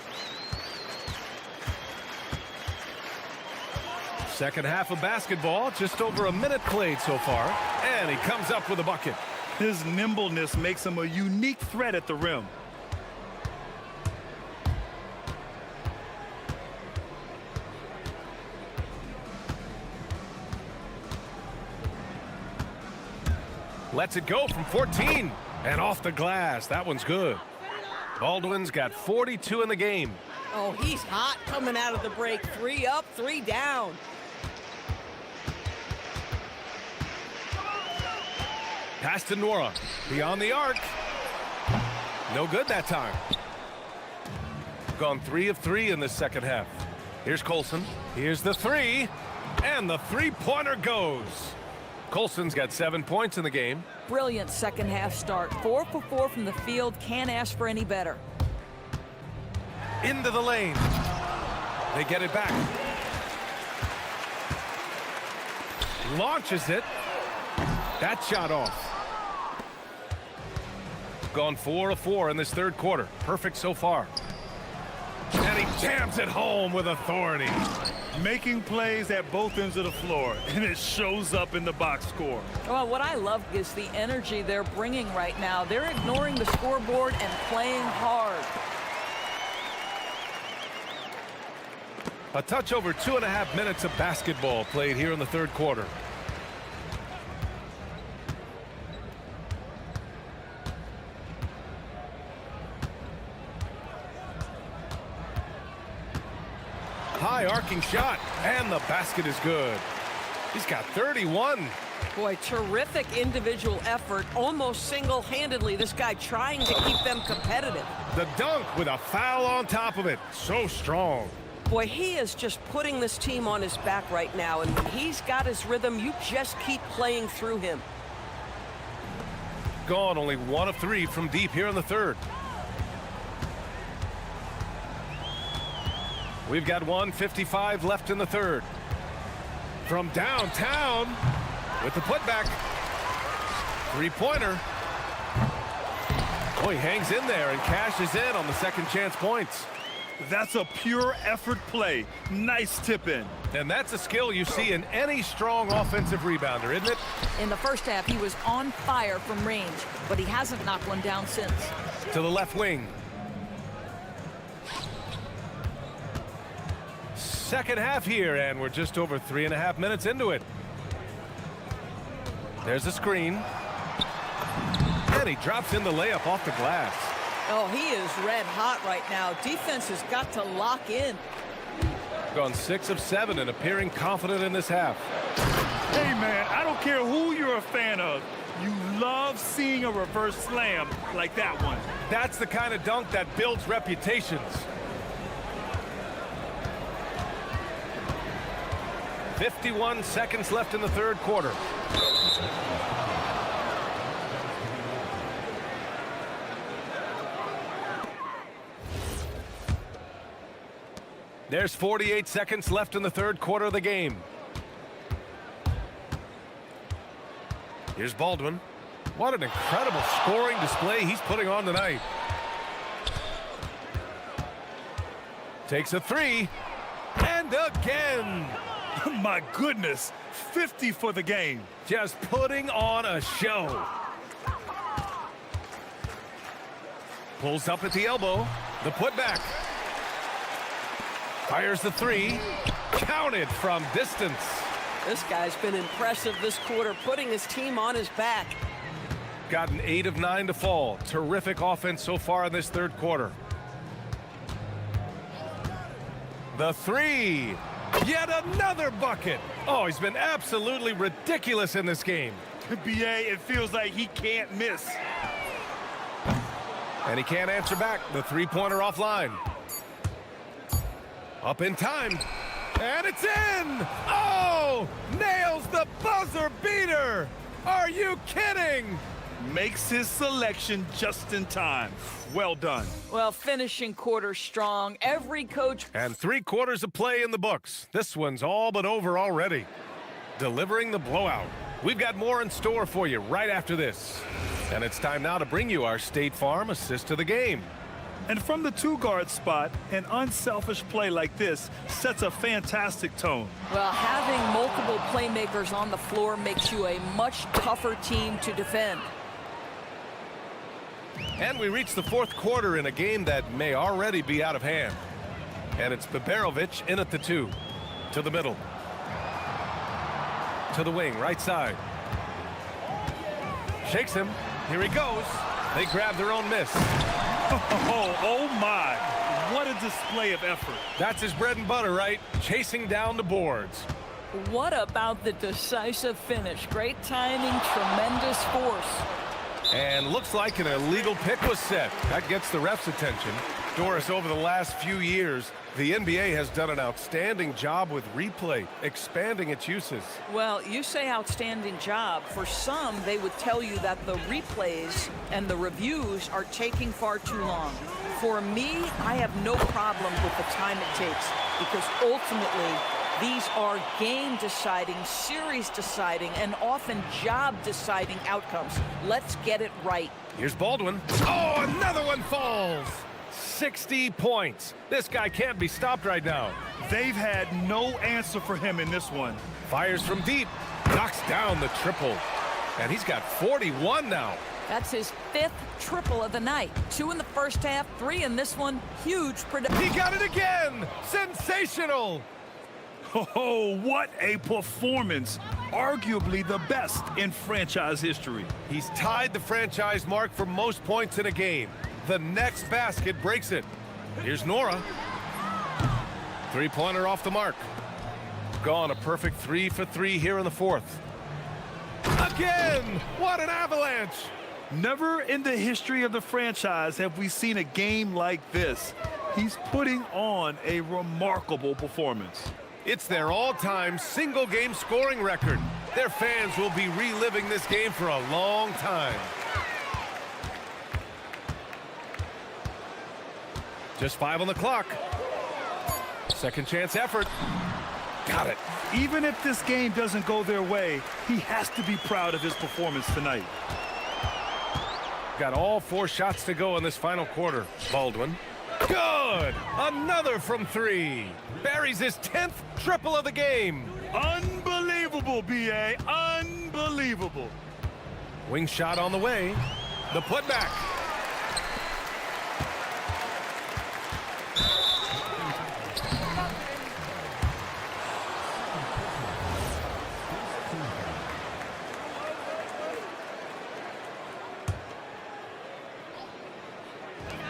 Second half of basketball, just over a minute played so far. And he comes up with a bucket. His nimbleness makes him a unique threat at the rim. Lets it go from 14 and off the glass. That one's good. Baldwin's got 42 in the game. Oh, he's hot coming out of the break. 3 up, 3 down. Pass to Nora. Beyond the arc. No good that time. Gone 3 of 3 in this second half. Here's Colson. Here's the 3. And the three-pointer goes. Colson's got 7 points in the game. Brilliant second half start. 4 for 4 from the field. Can't ask for any better. Into the lane. They get it back. Launches it. That shot off. Gone 4 of 4 in this third quarter. Perfect so far. And he jams it home with authority. Making plays at both ends of the floor, and it shows up in the box score. Well, what I love is the energy they're bringing right now. They're ignoring the scoreboard and playing hard. A touch over 2.5 minutes of basketball played here in the third quarter. High arcing shot, and the basket is good. He's got 31. Boy, terrific individual effort, almost single-handedly. This guy trying to keep them competitive. The dunk with a foul on top of it. So strong. Boy, he is just putting this team on his back right now, and when he's got his rhythm, you just keep playing through him. Gone only 1 of 3 from deep here in the third. We've got 1:55 left in the third. From downtown with the putback. Three-pointer. Oh, he hangs in there and cashes in on the second chance points. That's a pure effort play. Nice tip in. And that's a skill you see in any strong offensive rebounder, isn't it? In the first half, he was on fire from range, but he hasn't knocked one down since. To the left wing. Second half here, and we're just over 3.5 minutes into it. There's a screen. And he drops in the layup off the glass. Oh, he is red hot right now. Defense has got to lock in. Gone 6 of 7 and appearing confident in this half. Hey, man, I don't care who you're a fan of. You love seeing a reverse slam like that one. That's the kind of dunk that builds reputations. 51 seconds left in the third quarter. There's 48 seconds left in the third quarter of the game. Here's Baldwin. What an incredible scoring display he's putting on tonight. Takes a 3. And again. My goodness, 50 for the game. Just putting on a show. Pulls up at the elbow. The putback. Fires the 3. Counted from distance. This guy's been impressive this quarter, putting his team on his back. Got an 8 of 9 to fall. Terrific offense so far in this third quarter. The 3. Yet another bucket. Oh, he's been absolutely ridiculous in this game. BA, it feels like he can't miss. And he can't answer back. The three-pointer offline. Up in time. And it's in! Oh! Nails the buzzer beater! Are you kidding? Makes his selection just in time. Well done. Well, finishing quarter strong. Every coach... And 3 quarters of play in the books. This one's all but over already. Delivering the blowout. We've got more in store for you right after this. And it's time now to bring you our State Farm assist to the game. And from the 2-guard spot, an unselfish play like this sets a fantastic tone. Well, having multiple playmakers on the floor makes you a much tougher team to defend. And we reach the 4th quarter in a game that may already be out of hand. And it's Biberovic in at the 2. To the middle. To the wing, right side. Shakes him. Here he goes. They grab their own miss. Oh my. What a display of effort. That's his bread and butter, right? Chasing down the boards. What about the decisive finish? Great timing, tremendous force. And looks like an illegal pick was set. That gets the ref's attention. Doris, over the last few years, the NBA has done an outstanding job with replay, expanding its uses. Well, you say outstanding job. For some, they would tell you that the replays and the reviews are taking far too long. For me, I have no problem with the time it takes because ultimately, these are game-deciding, series-deciding, and often job-deciding outcomes. Let's get it right. Here's Baldwin. Oh, another one falls! 60 points. This guy can't be stopped right now. They've had no answer for him in this one. Fires from deep. Knocks down the triple. And he's got 41 now. That's his 5th triple of the night. 2 in the first half, 3 in this one. Huge production. He got it again! Sensational! Oh, what a performance. Arguably the best in franchise history. He's tied the franchise mark for most points in a game. The next basket breaks it. Here's Nora. 3-pointer off the mark. Gone a perfect 3 for 3 here in the 4th. Again! What an avalanche! Never in the history of the franchise have we seen a game like this. He's putting on a remarkable performance. It's their all-time single-game scoring record. Their fans will be reliving this game for a long time. Just 5 on the clock. Second chance effort. Got it. Even if this game doesn't go their way, he has to be proud of his performance tonight. Got all 4 shots to go in this final quarter. Baldwin. Good! Another from 3. Buries his 10th triple of the game. Unbelievable, B.A. Unbelievable. Wing shot on the way. The putback.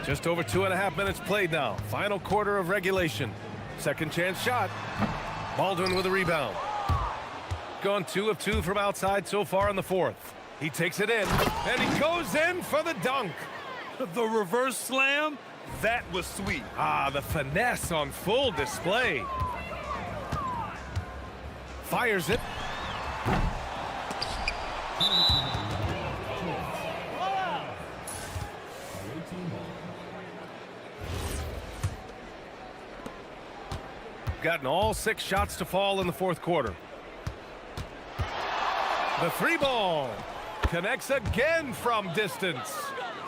Just over 2.5 minutes played now. Final quarter of regulation. Second chance shot. Baldwin with a rebound. Gone 2 of 2 from outside so far in the 4th. He takes it in, and he goes in for the dunk. The reverse slam, that was sweet. Ah, the finesse on full display. Fires it. Gotten all 6 shots to fall in the 4th quarter. The 3-ball connects again from distance.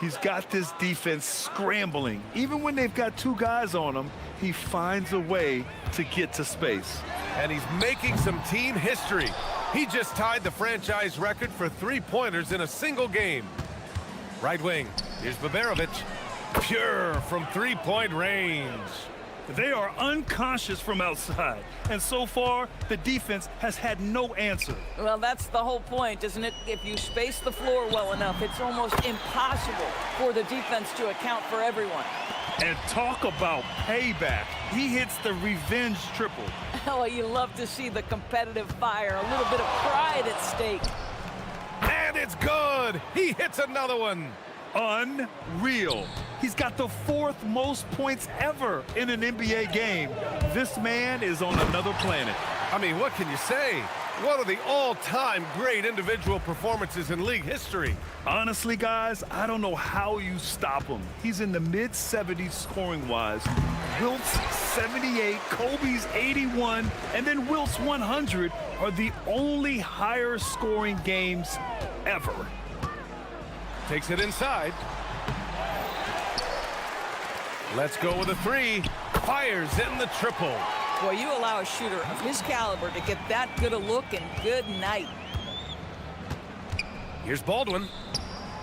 He's got this defense scrambling. Even when they've got 2 guys on him, he finds a way to get to space. And he's making some team history. He just tied the franchise record for 3-pointers in a single game. Right wing, here's Biberovic. Pure from 3-point range. They are unconscious from outside, and so far, the defense has had no answer. Well, that's the whole point, isn't it? If you space the floor well enough, it's almost impossible for the defense to account for everyone. And talk about payback. He hits the revenge triple. Oh, you love to see the competitive fire, a little bit of pride at stake. And it's good! He hits another one! Unreal. He's got the 4th most points ever in an NBA game. This man is on another planet. I mean, what can you say? One of the all-time great individual performances in league history. Honestly, guys, I don't know how you stop him. He's in the mid-70s scoring-wise. Wilt's 78, Kobe's 81, and then Wilt's 100 are the only higher-scoring games ever. Takes it inside. Let's go with a three. Fires in the triple. Boy, you allow a shooter of his caliber to get that good a look, and good night. Here's Baldwin.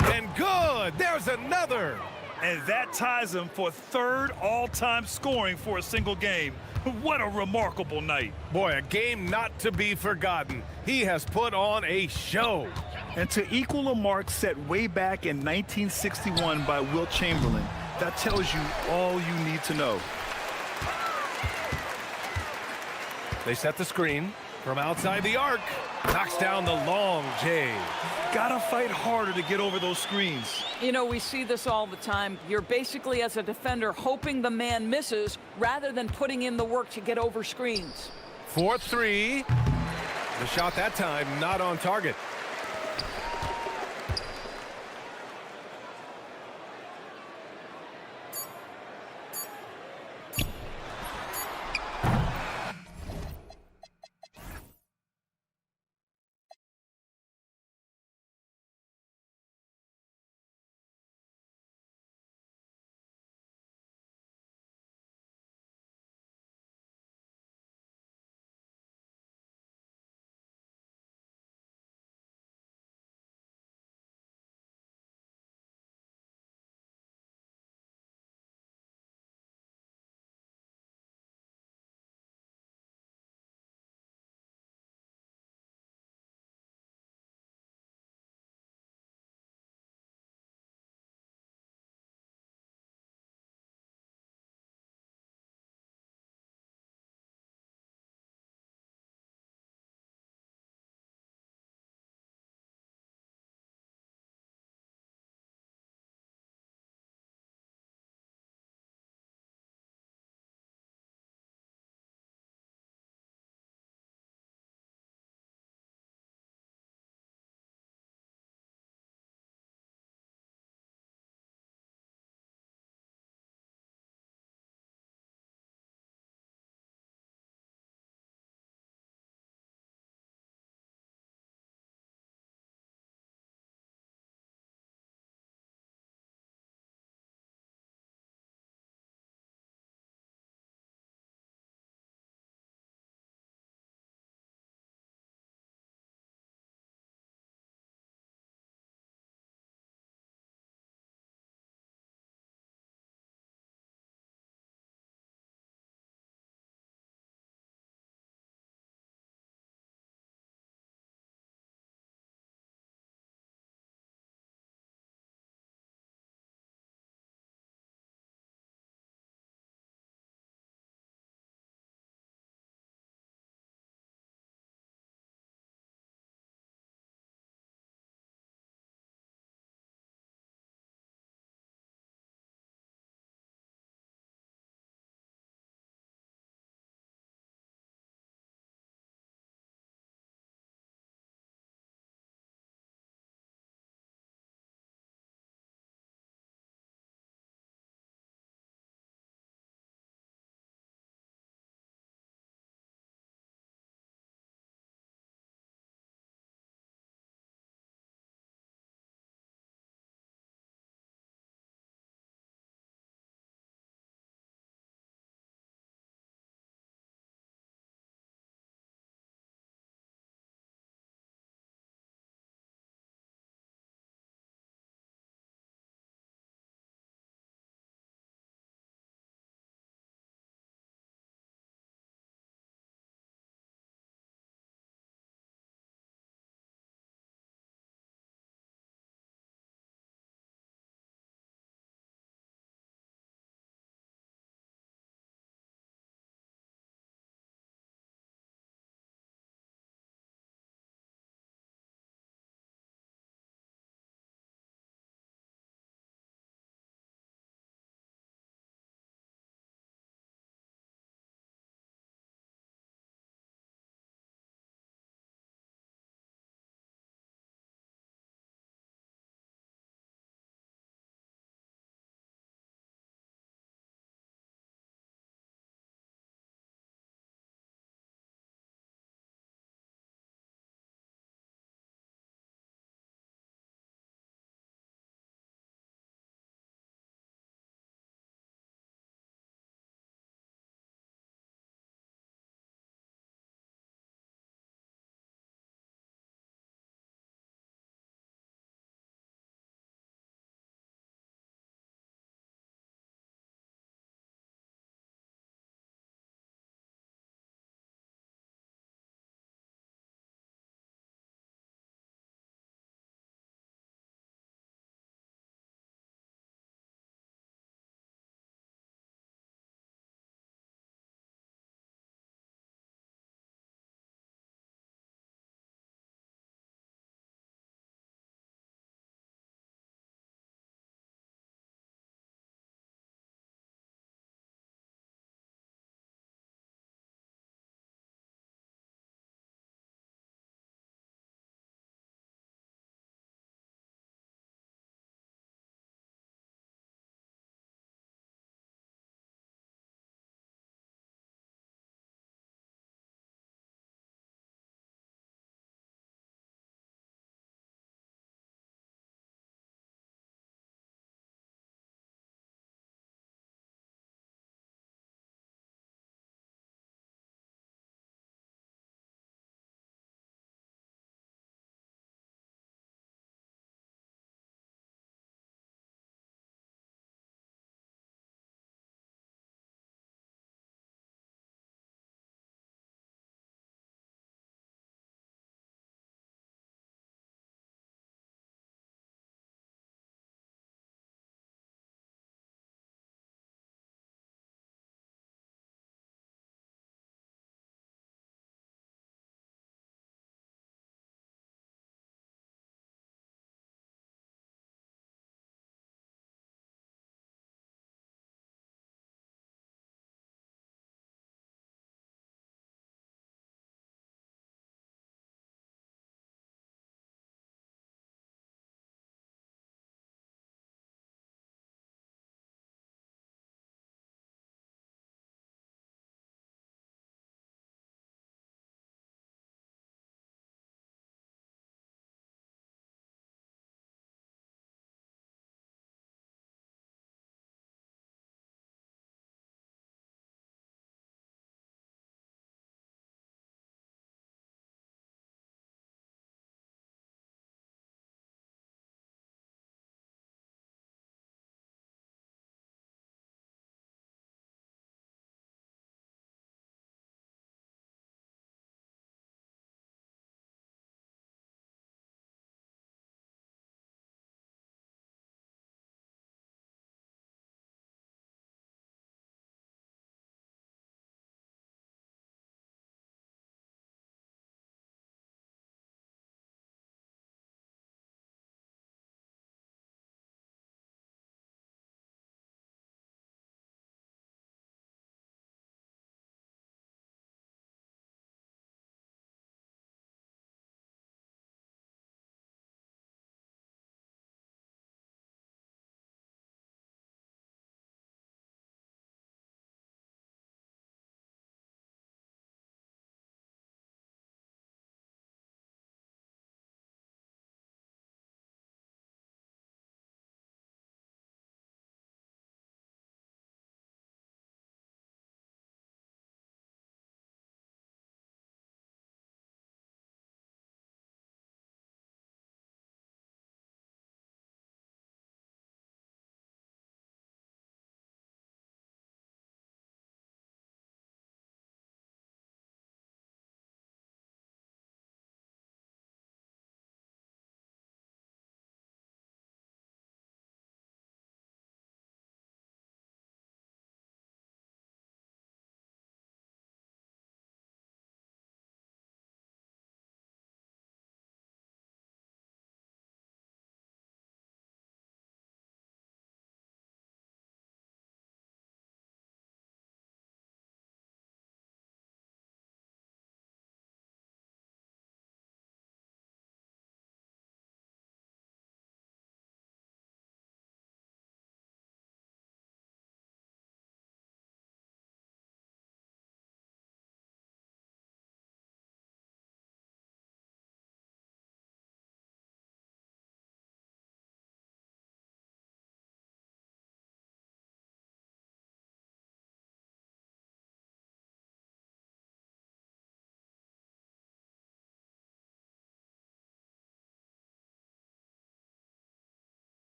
And good! There's another! And that ties him for third all-time scoring for a single game. What a remarkable night. Boy, a game not to be forgotten. He has put on a show. And to equal a mark set way back in 1961 by Wilt Chamberlain, that tells you all you need to know. They set the screen from outside the arc. Knocks down the long J. Gotta fight harder to get over those screens. You know, we see this all the time. You're basically, as a defender, hoping the man misses rather than putting in the work to get over screens. 4-3. The shot that time not on target.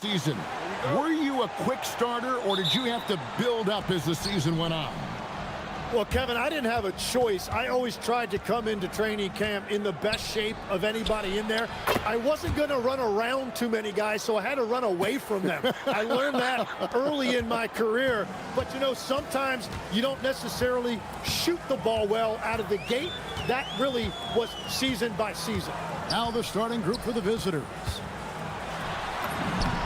Season. Were you a quick starter, or did you have to build up as the season went on? Well, Kevin, I didn't have a choice. I always tried to come into training camp in the best shape of anybody in there. I wasn't going to run around too many guys, so I had to run away from them. I learned that early in my career. But, you know, sometimes you don't necessarily shoot the ball well out of the gate. That really was season by season. Now the starting group for the visitors.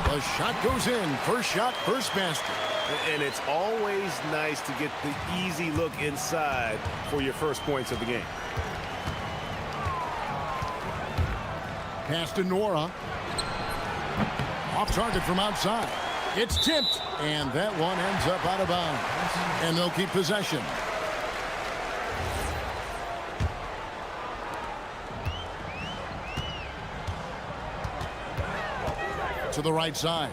The shot goes in. First shot, first basket. And it's always nice to get the easy look inside for your first points of the game. Pass to Nora. Off target from outside. It's tipped, and that one ends up out of bounds. And they'll keep possession. To the right side.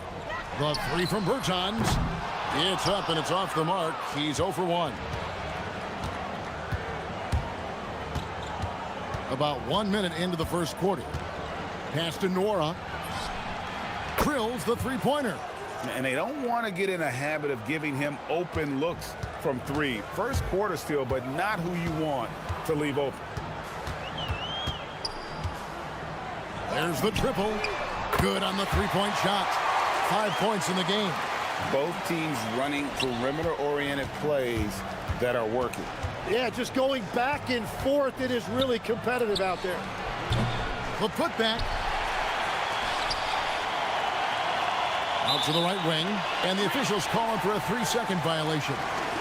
The three from Bertans. It's up and it's off the mark. He's 0 for 1. About 1 minute into the first quarter. Pass to Nora. Drills the three-pointer. And they don't want to get in a habit of giving him open looks from three. First quarter still, but not who you want to leave open. There's the triple. Good on the three-point shot. 5 points in the game. Both teams running perimeter-oriented plays that are working. Yeah, just going back and forth. It is really competitive out there. The putback. Out to the right wing. And the officials calling for a 3-second violation.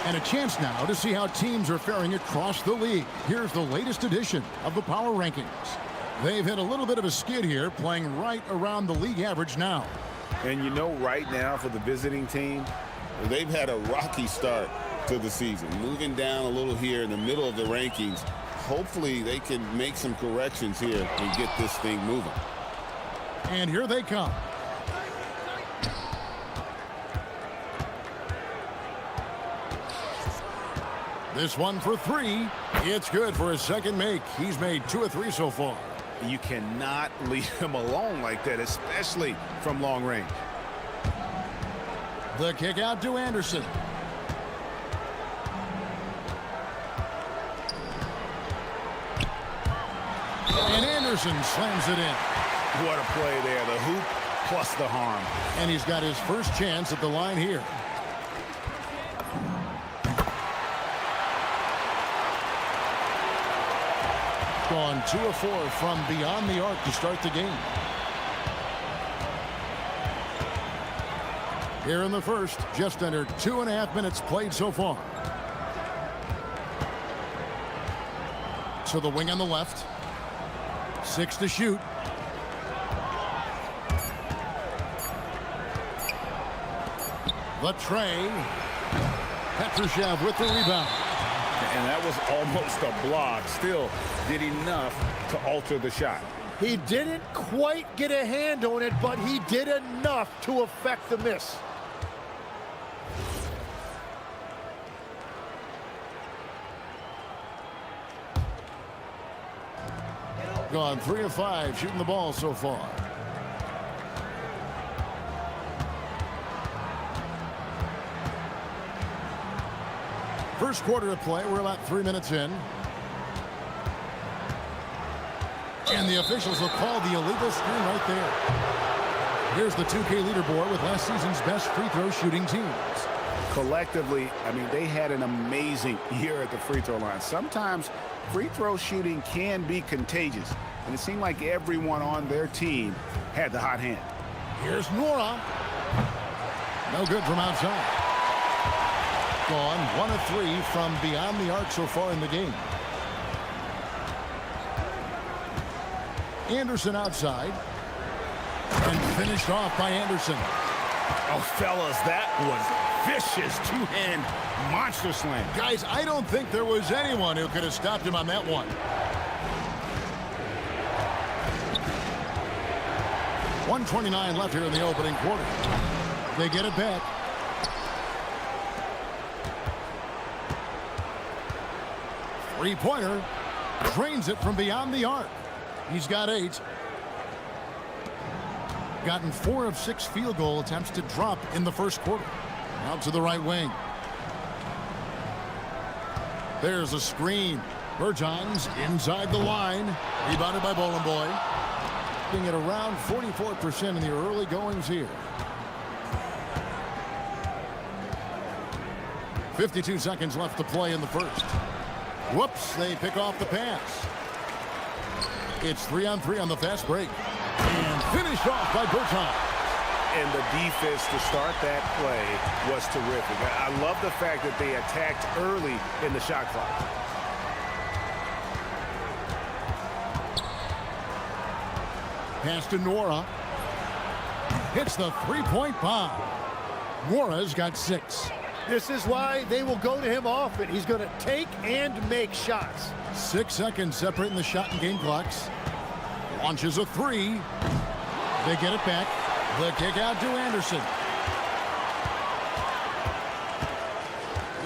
And a chance now to see how teams are faring across the league. Here's the latest edition of the Power Rankings. They've hit a little bit of a skid here, playing right around the league average now. And you know, right now for the visiting team, they've had a rocky start to the season, moving down a little here in the middle of the rankings. Hopefully they can make some corrections here and get this thing moving. And here they come. This one for three. It's good for his second make. He's made 2 of 3 so far. You cannot leave him alone like that, especially from long range. The kick out to Anderson. And Anderson slams it in. What a play there. The hoop plus the harm. And he's got his first chance at the line here. Gone 2 of 4 from beyond the arc to start the game. Here in the first, just under 2.5 minutes played so far. To the wing on the left. 6 to shoot. The tray. Petrushev with the rebound. And that was almost a block. Still did enough to alter the shot. He didn't quite get a hand on it, but he did enough to affect the miss. Gone 3 of 5 shooting the ball so far. First quarter of play. We're about 3 minutes in. And the officials will call the illegal screen right there. Here's the 2K leaderboard with last season's best free throw shooting teams. Collectively, I mean, they had an amazing year at the free throw line. Sometimes free throw shooting can be contagious. And it seemed like everyone on their team had the hot hand. Here's Nora. No good from outside. Gone 1 of 3 from beyond the arc so far in the game. Anderson outside. And finished off by Anderson. Oh, fellas, that was vicious two-hand monster slam. Guys, I don't think there was anyone who could have stopped him on that one. .129 left here in the opening quarter. They get it back. Three-pointer. Drains it from beyond the arc. He's got 8. gotten 4 of 6 field goal attempts to drop in the first quarter. Out to the right wing. There's a screen. Bertans inside the line. Rebounded by Bowling Boy. Being at around 44% in the early goings here. 52 seconds left to play in the first. Whoops, they pick off the pass. It's 3-on-3 on the fast break. And finished off by Bertans. And the defense to start that play was terrific. I love the fact that they attacked early in the shot clock. Pass to Nora. Hits the three-point bomb. Nora's got 6. This is why they will go to him often. He's going to take and make shots. 6 seconds separating the shot and game clocks. Launches a 3. They get it back. The kick out to Anderson.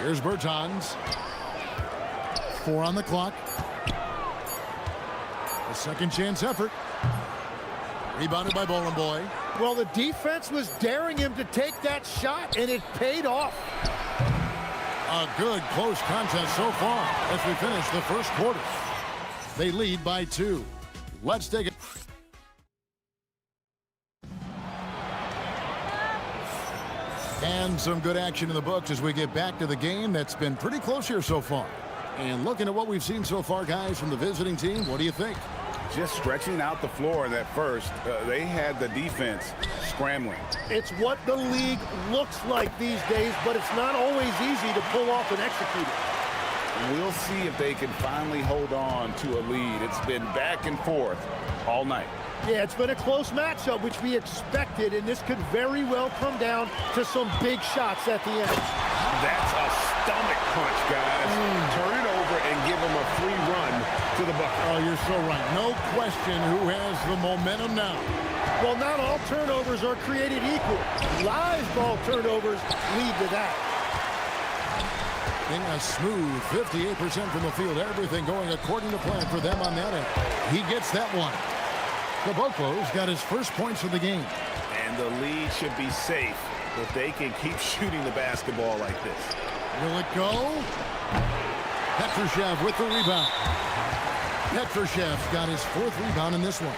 Here's Bertans. 4 on the clock. A second chance effort. Rebounded by Bowling Boy. Well, the defense was daring him to take that shot, and it paid off. A good close contest so far as we finish the first quarter. They lead by 2. Let's take it. And some good action in the books as we get back to the game that's been pretty close here so far. And looking at what we've seen so far, guys, from the visiting team, what do you think? Just stretching out the floor in that first, they had the defense scrambling. It's what the league looks like these days, but it's not always easy to pull off and execute it. We'll see if they can finally hold on to a lead. It's been back and forth all night. Yeah, it's been a close matchup, which we expected, and this could very well come down to some big shots at the end. That's a stomach punch, guys. Turn it over and give them a free run to the bucket. Oh, you're so right. No question who has the momentum now. Well, not all turnovers are created equal. Live ball turnovers lead to that. In a smooth 58% from the field. Everything going according to plan for them on that end. He gets that one. Caboclo's got his first points of the game. And the lead should be safe if they can keep shooting the basketball like this. Will it go? Petrushev with the rebound. Petrushev's got his 4th rebound in this one.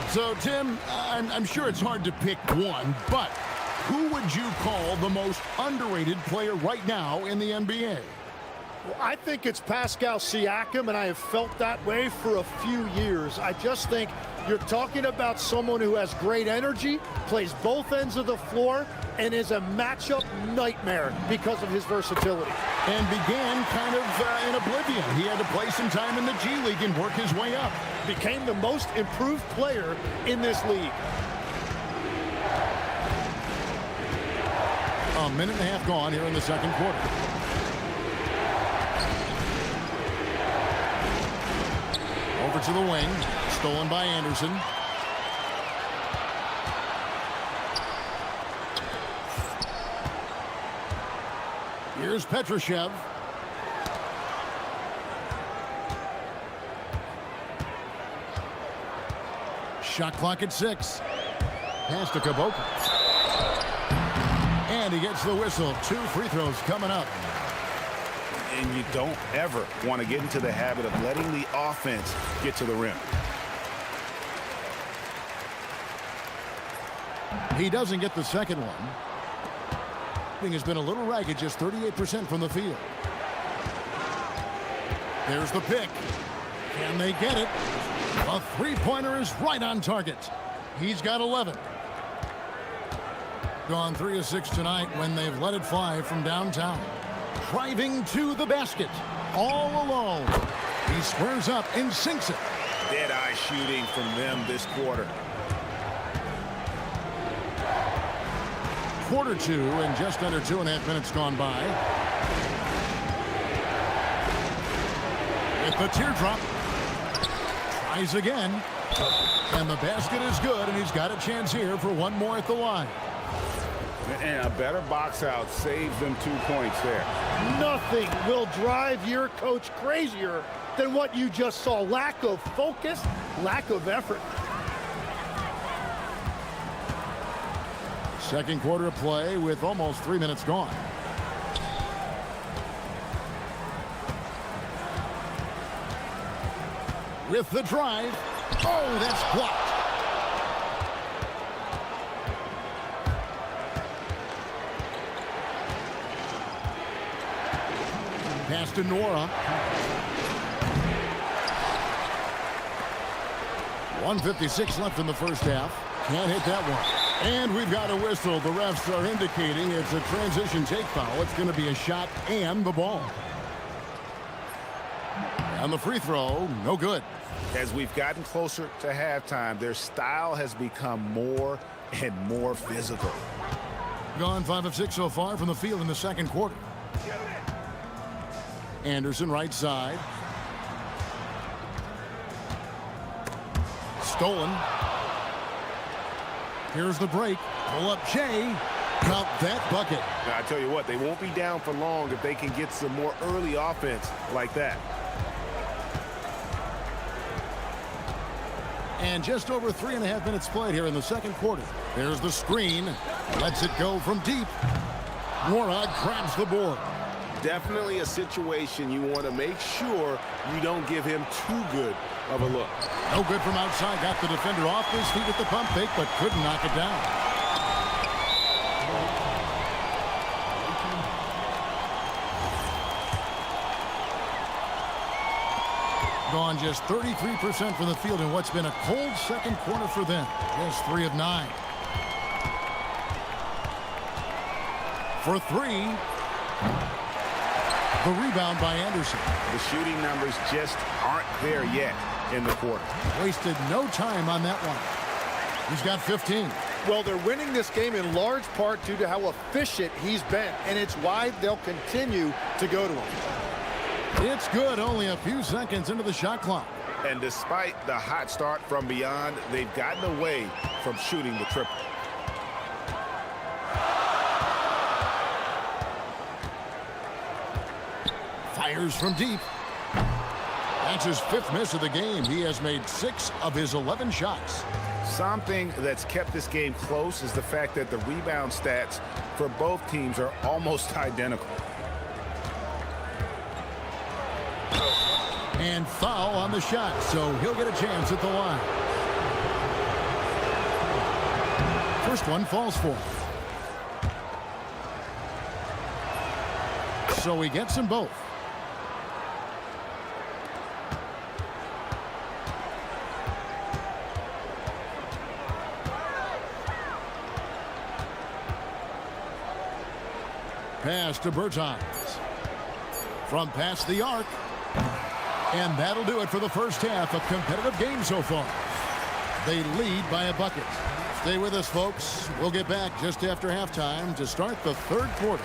So, Tim, I'm sure it's hard to pick one, but who would you call the most underrated player right now in the NBA? Well, I think it's Pascal Siakam, and I have felt that way for a few years. I just think you're talking about someone who has great energy, plays both ends of the floor, and is a matchup nightmare because of his versatility. And began kind of in oblivion. He had to play some time in the G League and work his way up. Became the most improved player in this league. A minute and a half gone here in the second quarter. Over to the wing. Stolen by Anderson. Here's Petrushev. Shot clock at 6. Pass to Caboclo. And he gets the whistle. 2 free throws coming up. And you don't ever want to get into the habit of letting the offense get to the rim. He doesn't get the second one. Has been a little ragged, just 38% from the field. There's the pick. Can they get it? A three-pointer is right on target. He's got 11. Gone 3 of 6 tonight when they've let it fly from downtown. Driving to the basket, all alone. He squares up and sinks it. Dead-eye shooting from them this quarter. Quarter 2 and just under 2.5 minutes gone by. With the teardrop. Tries again. And the basket is good, and he's got a chance here for one more at the line. And a better box out saves them 2 points there. Nothing will drive your coach crazier than what you just saw. Lack of focus, lack of effort. Second quarter of play with almost 3 minutes gone. With the drive. Oh, that's blocked. Pass to Nora. 1:56 left in the first half. Can't hit that one. And we've got a whistle. The refs are indicating it's a transition take foul. It's going to be a shot and the ball. And the free throw, no good. As we've gotten closer to halftime, their style has become more and more physical. Gone 5 of 6 so far from the field in the second quarter. Anderson right side. Stolen. Here's the break. Pull up Shea. Count that bucket. Now, I tell you what, they won't be down for long if they can get some more early offense like that. And just over 3.5 minutes played here in the second quarter. There's the screen. Lets it go from deep. Nora grabs the board. Definitely a situation you want to make sure you don't give him too good of a look. No good from outside. Got the defender off his feet at the pump fake, but couldn't knock it down. Gone just 33% from the field in what's been a cold second quarter for them. Just 3 of 9. For 3. The rebound by Anderson. The shooting numbers just aren't there yet in the quarter. Wasted no time on that one. He's got 15. Well, they're winning this game in large part due to how efficient he's been, and it's why they'll continue to go to him. It's good, only a few seconds into the shot clock. And despite the hot start from beyond, they've gotten away from shooting the triple. Fires from deep. That's his 5th miss of the game. He has made 6 of his 11 shots. Something that's kept this game close is the fact that the rebound stats for both teams are almost identical. And foul on the shot, so he'll get a chance at the line. First one falls for him. So he gets them both. Pass to Bertans. From past the arc. And that'll do it for the first half. A competitive game so far. They lead by a bucket. Stay with us, folks. We'll get back just after halftime to start the third quarter.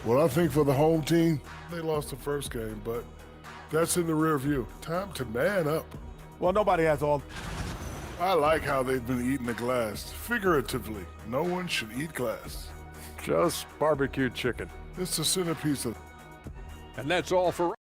Well, I think for the home team, they lost the first game, but that's in the rear view. Time to man up. Well, nobody has all. I like how they've been eating the glass. Figuratively, no one should eat glass. Just barbecued chicken. It's the centerpiece of... And that's all for...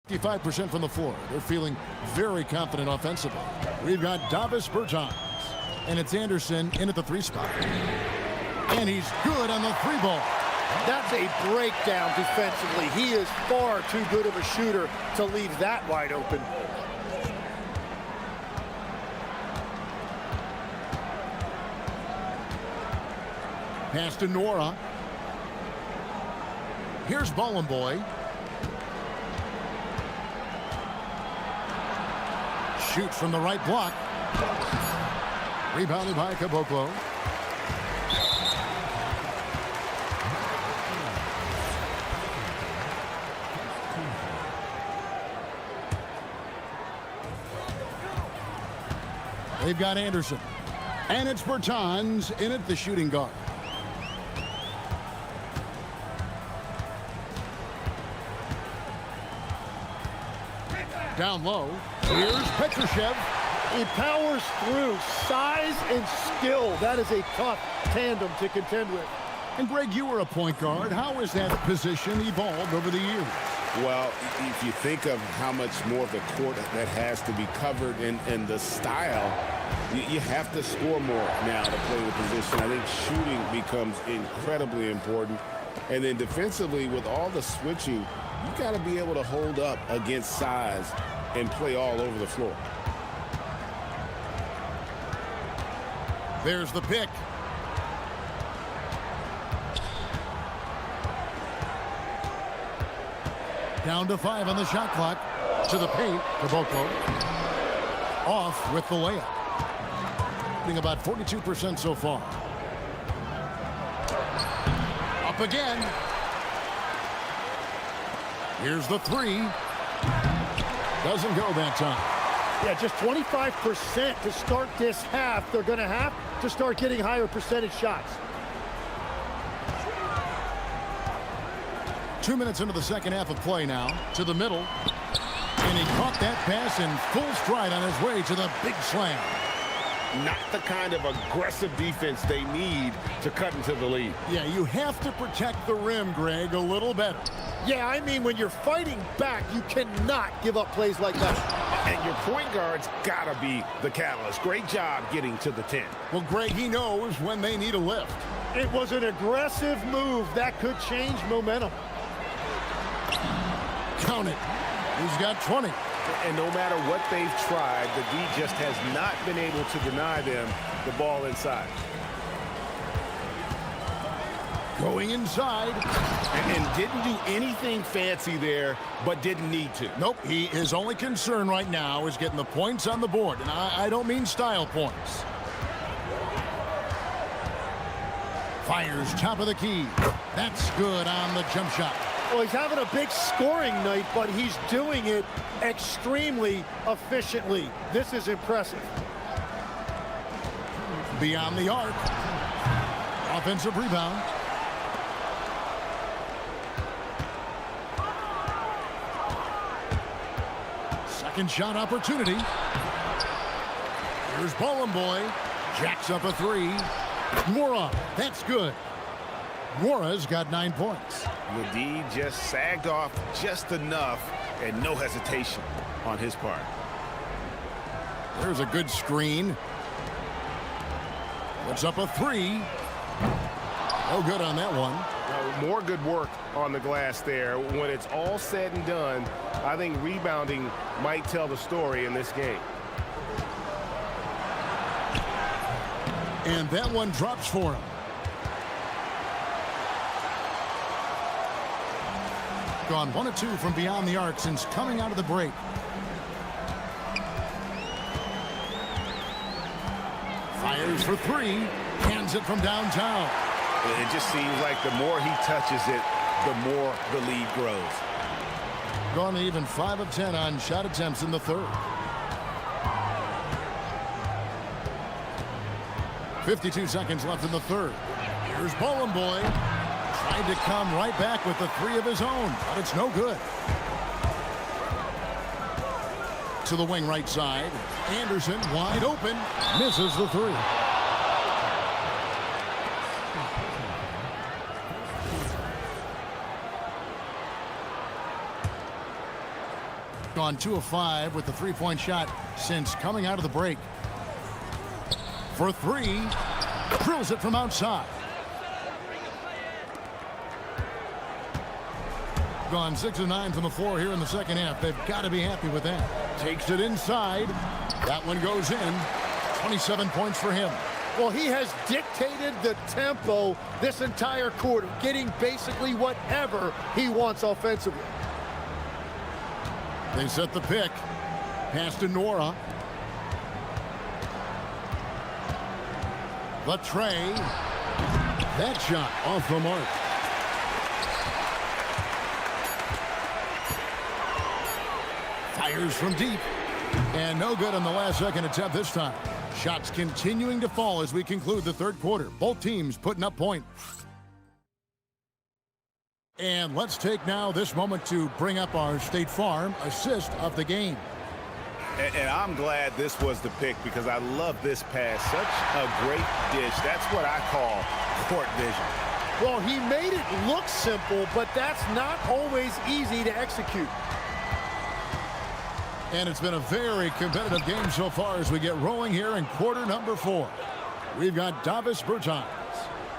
%55 from the floor. They're feeling very confident offensively. We've got Davis Bertans, and it's Anderson in at the 3 spot. And he's good on the three ball. That's a breakdown defensively. He is far too good of a shooter to leave that wide open. Pass to Nora. Here's Boy. Shoots from the right block. Rebounded by Caboclo. They've got Anderson. And it's Bertans in at the shooting guard. Down low. Here's Petrushev. He powers through. Size and skill. That is a tough tandem to contend with. And Greg, you were a point guard. How has that position evolved over the years? Well, if you think of how much more of the court that has to be covered and the style, you have to score more now to play the position. I think shooting becomes incredibly important. And then defensively, with all the switching, you got to be able to hold up against size and play all over the floor. There's the pick. Down to 5 on the shot clock. To the paint. Caboclo. Off with the layup. Being about 42% so far. Up again. Here's the three. Doesn't go that time. Yeah, just 25% to start this half. They're going to have to start getting higher percentage shots. 2 minutes into the second half of play now. To the middle. And he caught that pass in full stride on his way to the big slam. Not the kind of aggressive defense they need to cut into the lead. Yeah, you have to protect the rim, Greg, a little better. Yeah, I mean, when you're fighting back, you cannot give up plays like that. And your point guard's got to be the catalyst. Great job getting to the 10. Well, Greg, he knows when they need a lift. It was an aggressive move that could change momentum. Count it. He's got 20. And no matter what they've tried, the D just has not been able to deny them the ball inside. Going inside. And didn't do anything fancy there, but didn't need to. Nope, his only concern right now is getting the points on the board. And I don't mean style points. Fires top of the key. That's good on the jump shot. Well, he's having a big scoring night, but he's doing it extremely efficiently. This is impressive. Beyond the arc. Offensive rebound. Second shot opportunity. Here's Boy. Jacks up a three. Mora, that's good. Mora's got 9 points. The D just sagged off just enough and no hesitation on his part. There's a good screen. Puts up a three. No good on that one. More good work on the glass there. When it's all said and done, I think rebounding might tell the story in this game. And that one drops for him. Gone 1 of 2 from beyond the arc since coming out of the break. Fires for three. Hands it from downtown. It just seems like the more he touches it, the more the lead grows. Gone to even 5 of 10 on shot attempts in the third. 52 seconds left in the third. Here's Boy. Tried to come right back with the three of his own, but it's no good. To the wing right side. Anderson wide open. Misses the three. Gone 2 of 5 with the three-point shot since coming out of the break. For three. Drills it from outside. Gone 6 of 9 from the floor here in the second half. They've got to be happy with that. Takes it inside. That one goes in. 27 points for him. Well, he has dictated the tempo this entire quarter, getting basically whatever he wants offensively. They set the pick. Pass to Nora. The tray. That shot off the mark. Fires from deep. And no good on the last second attempt this time. Shots continuing to fall as we conclude the third quarter. Both teams putting up points. And let's take now this moment to bring up our State Farm assist of the game. And I'm glad this was the pick because I love this pass. Such a great dish. That's what I call court vision. Well, he made it look simple, but that's not always easy to execute. And it's been a very competitive game so far as we get rolling here in quarter number 4. We've got Davis Bertans,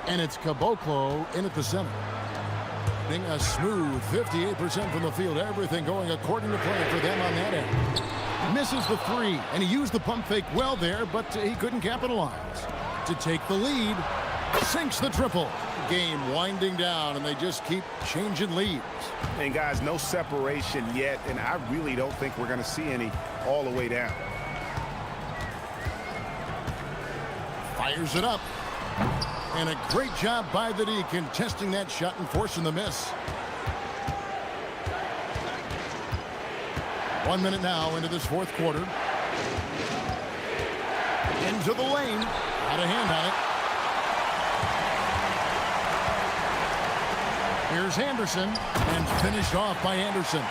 and it's Caboclo in at the center. Being a smooth 58% from the field. Everything going according to plan for them on that end. Misses the 3, and he used the pump fake well there, but he couldn't capitalize. To take the lead, sinks the triple. Game winding down, and they just keep changing leads. And guys, no separation yet, and I really don't think we're going to see any all the way down. Fires it up. And a great job by the D contesting that shot and forcing the miss. 1 minute now into this fourth quarter. Into the lane. Got a hand on it. Here's Anderson, and finished off by Anderson.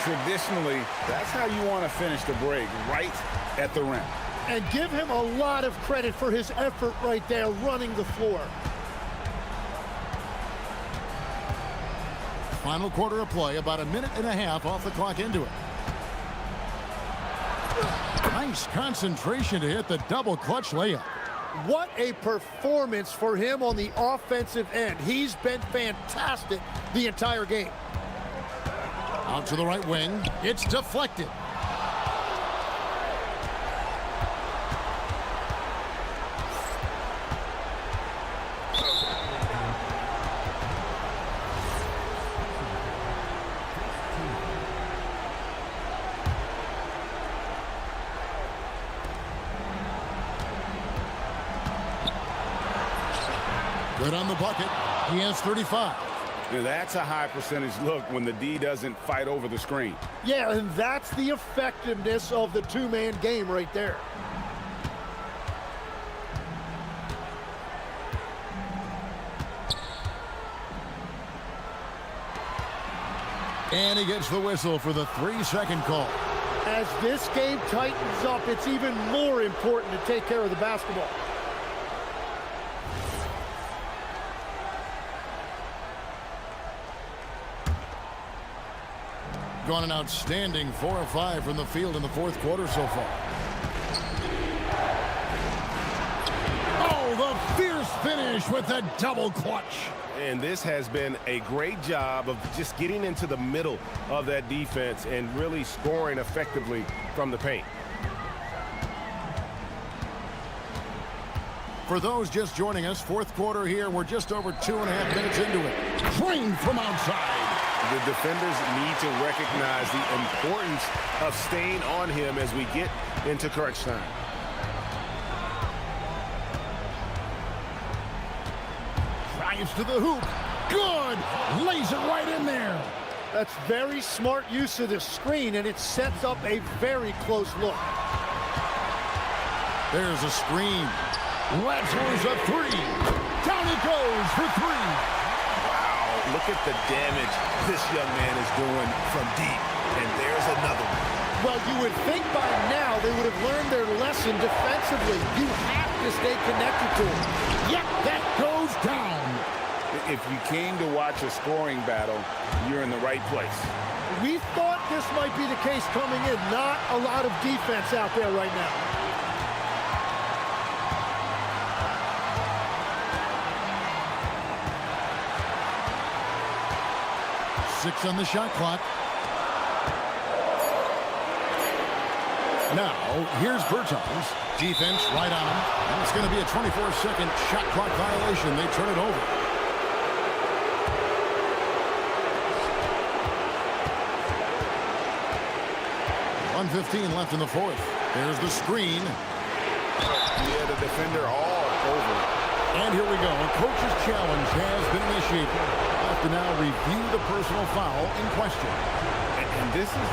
Traditionally, that's how you want to finish the break, right at the rim. And give him a lot of credit for his effort right there, running the floor. Final quarter of play, about a minute and a half off the clock into it. Nice concentration to hit the double clutch layup. What a performance for him on the offensive end. He's been fantastic the entire game. Out to the right wing. It's deflected. Good on the bucket. He has 35. Now that's a high percentage look when the D doesn't fight over the screen. Yeah, and that's the effectiveness of the two-man game right there. And he gets the whistle for the 3-second call. As this game tightens up, it's even more important to take care of the basketball. Gone an outstanding 4 of 5 from the field in the fourth quarter so far. Oh, the fierce finish with the double clutch. And this has been a great job of just getting into the middle of that defense and really scoring effectively from the paint. For those just joining us, fourth quarter here, we're just over 2.5 minutes into it. Trained from outside. The defenders need to recognize the importance of staying on him as we get into crunch time. Drives to the hoop. Good. Lays it right in there. That's very smart use of the screen, and it sets up a very close look. There's a screen. Latzer's a 3. Down he goes for 3. Look at the damage this young man is doing from deep. And there's another one. Well, you would think by now they would have learned their lesson defensively. You have to stay connected to him. Yep, that goes down. If you came to watch a scoring battle, you're in the right place. We thought this might be the case coming in. Not a lot of defense out there right now. 6 on the shot clock. Now, here's Bertans. Defense right on him. And it's going to be a 24-second shot clock violation. They turn it over. .1:15 left in the fourth. There's the screen. Yeah, the defender all over. And here we go. A coach's challenge has been initiated. We'll have to now review the personal foul in question. And this is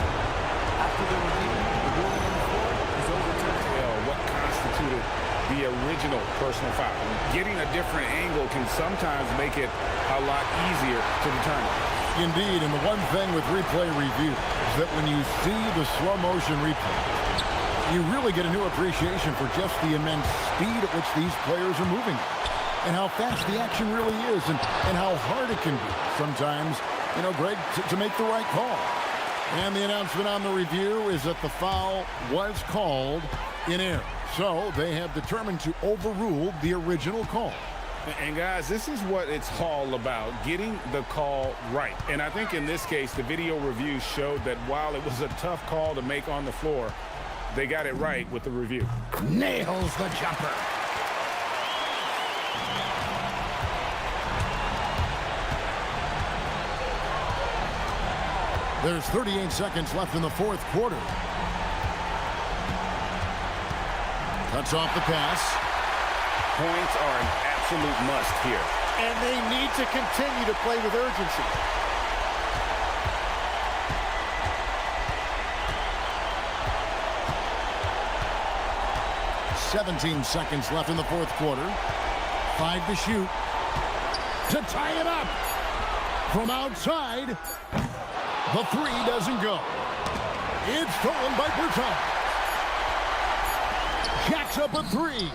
after the review. The ruling on the floor is overturned. What constituted the original personal foul? Getting a different angle can sometimes make it a lot easier to determine. Indeed, and the one thing with replay review is that when you see the slow motion replay, you really get a new appreciation for just the immense speed at which these players are moving and how fast the action really is and how hard it can be sometimes, Greg, to make the right call. And the announcement on the review is that the foul was called in error. So they have determined to overrule the original call. And guys, this is what it's all about, getting the call right. And I think in this case, the video review showed that while it was a tough call to make on the floor, they got it right with the review. Nails the jumper. There's 38 seconds left in the fourth quarter. Cuts off the pass. Points are an absolute must here. And they need to continue to play with urgency. .17 seconds left in the fourth quarter. 5 to shoot. To tie it up. From outside. The three doesn't go. It's stolen by Bertans. Jacks up a three.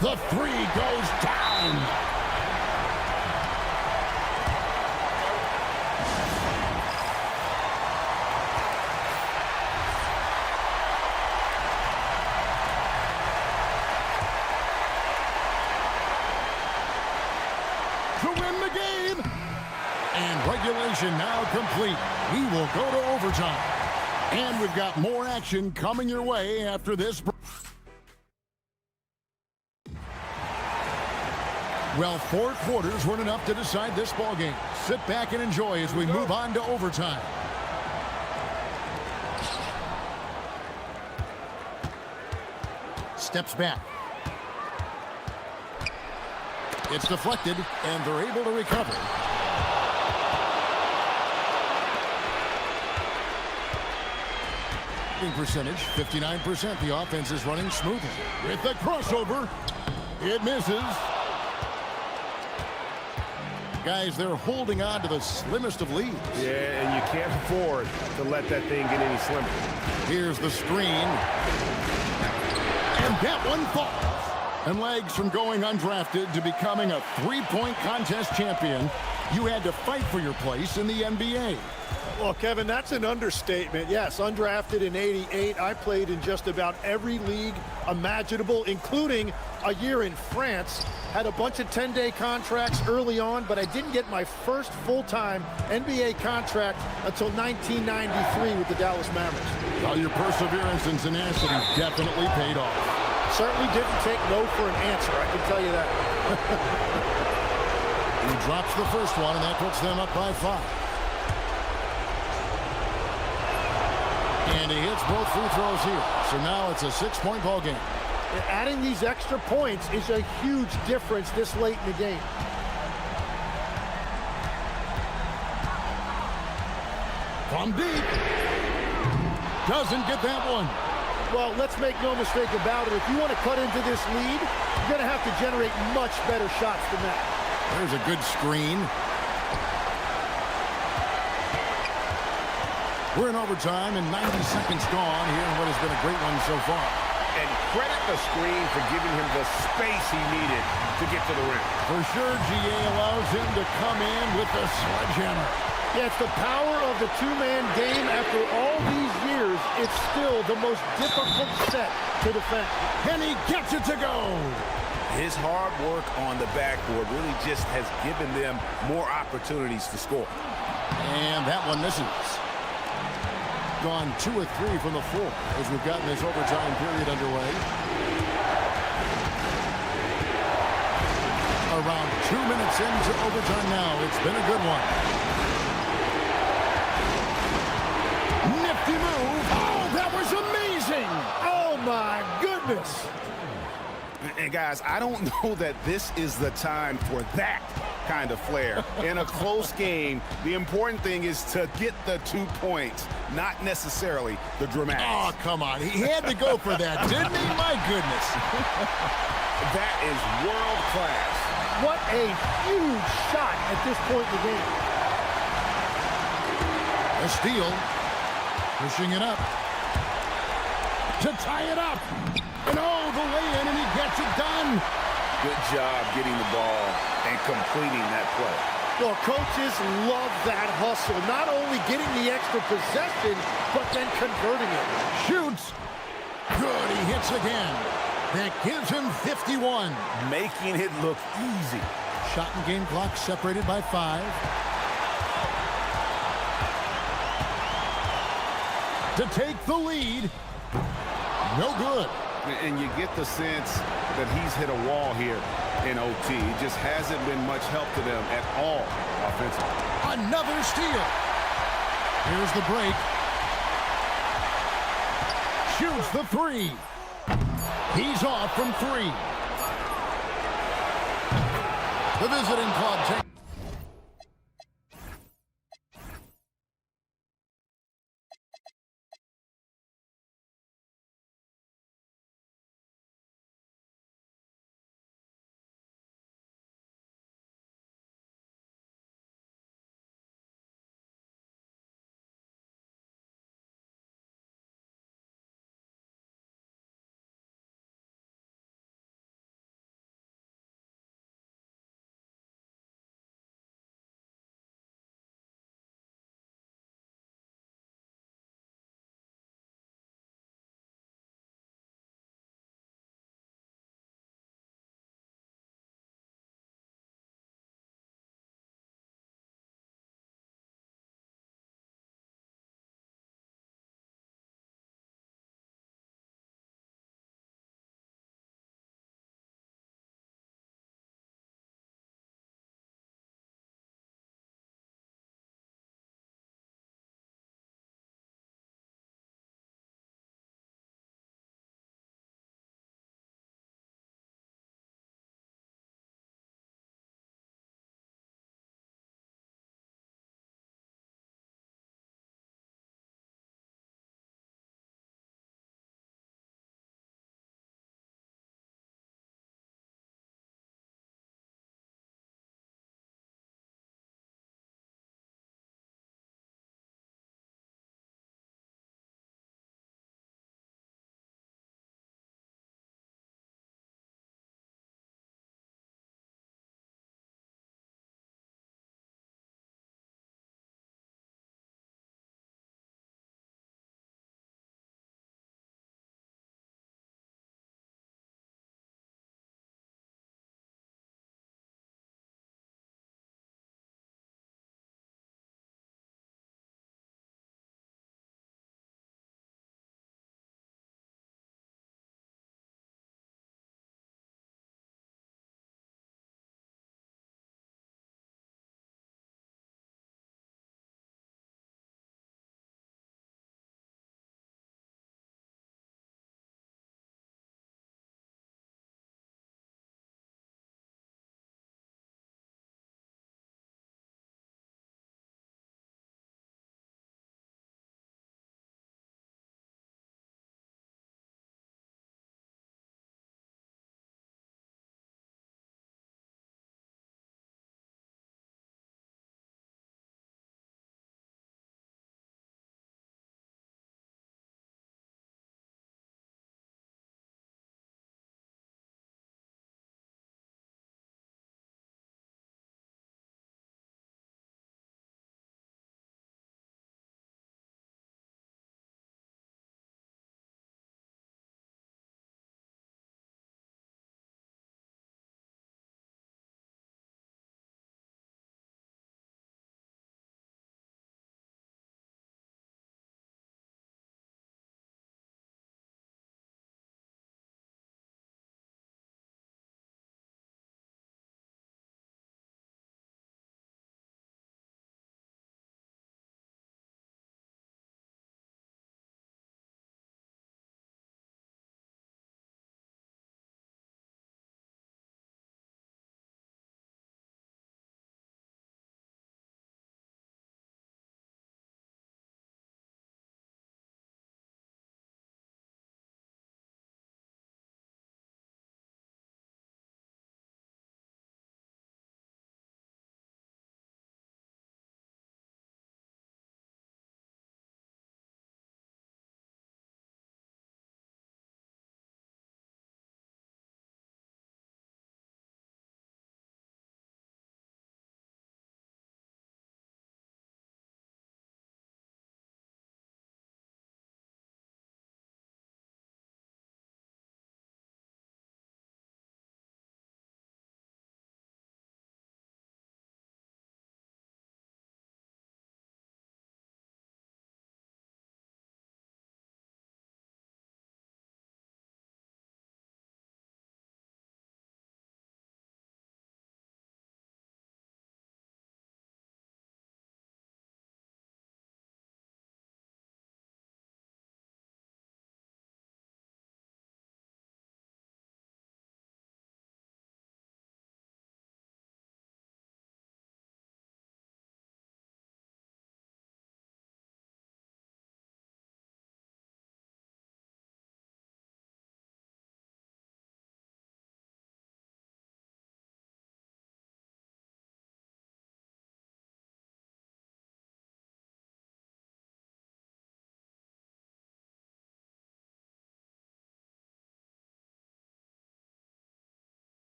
The three goes down. To win the game. And regulation now complete. We will go to overtime. And we've got more action coming your way after this. Well, 4 quarters weren't enough to decide this ball game. Sit back and enjoy as we move on to overtime. Steps back. It's deflected, and they're able to recover. Percentage 59%. The offense is running smoothly. With the crossover, it misses. Guys, they're holding on to the slimmest of leads. Yeah, and you can't afford to let that thing get any slimmer. Here's the screen. And that one falls. And legs from going undrafted to becoming a 3-point contest champion, you had to fight for your place in the NBA. Well, Kevin, that's an understatement. Yes, undrafted in '88. I played in just about every league imaginable, including a year in France. Had a bunch of 10-day contracts early on, but I didn't get my first full-time NBA contract until 1993 with the Dallas Mavericks. Well, your perseverance and tenacity definitely paid off. Certainly didn't take no for an answer, I can tell you that. He drops the first one, and that puts them up by 5. And he hits both free throws here. So now it's a 6-point ball game. Adding these extra points is a huge difference this late in the game. From deep. Doesn't get that one. Well, let's make no mistake about it. If you want to cut into this lead, you're going to have to generate much better shots than that. There's a good screen. We're in overtime and 90 seconds gone here in what has been a great one so far. And credit the screen for giving him the space he needed to get to the rim. For sure, GA allows him to come in with the sledgehammer. Yeah, it's the power of the two-man game. After all these years, it's still the most difficult set to defend. And he gets it to go. His hard work on the backboard really just has given them more opportunities to score. And that one misses. Gone 2 of 3 from the floor as we've gotten this overtime period underway. Around 2 minutes into overtime now. It's been a good one. Nifty move. Oh, that was amazing. Oh, my goodness. And guys, I don't know that this is the time for that kind of flair. In a close game, the important thing is to get the 2 points, not necessarily the dramatics. Oh, come on. He had to go for that, didn't he? My goodness. That is world class. What a huge shot at this point in the game. A steal. Pushing it up. To tie it up. And oh, the lay-in, and he gets it done. Good job getting the ball and completing that play. Well, coaches love that hustle. Not only getting the extra possession, but then converting it. Shoots. Good, he hits again. That gives him 51. Making it look easy. Shot and game clock separated by 5. To take the lead. No good. And you get the sense that he's hit a wall here in OT. It just hasn't been much help to them at all offensively. Another steal. Here's the break. Shoots the 3. He's off from 3. The visiting club takes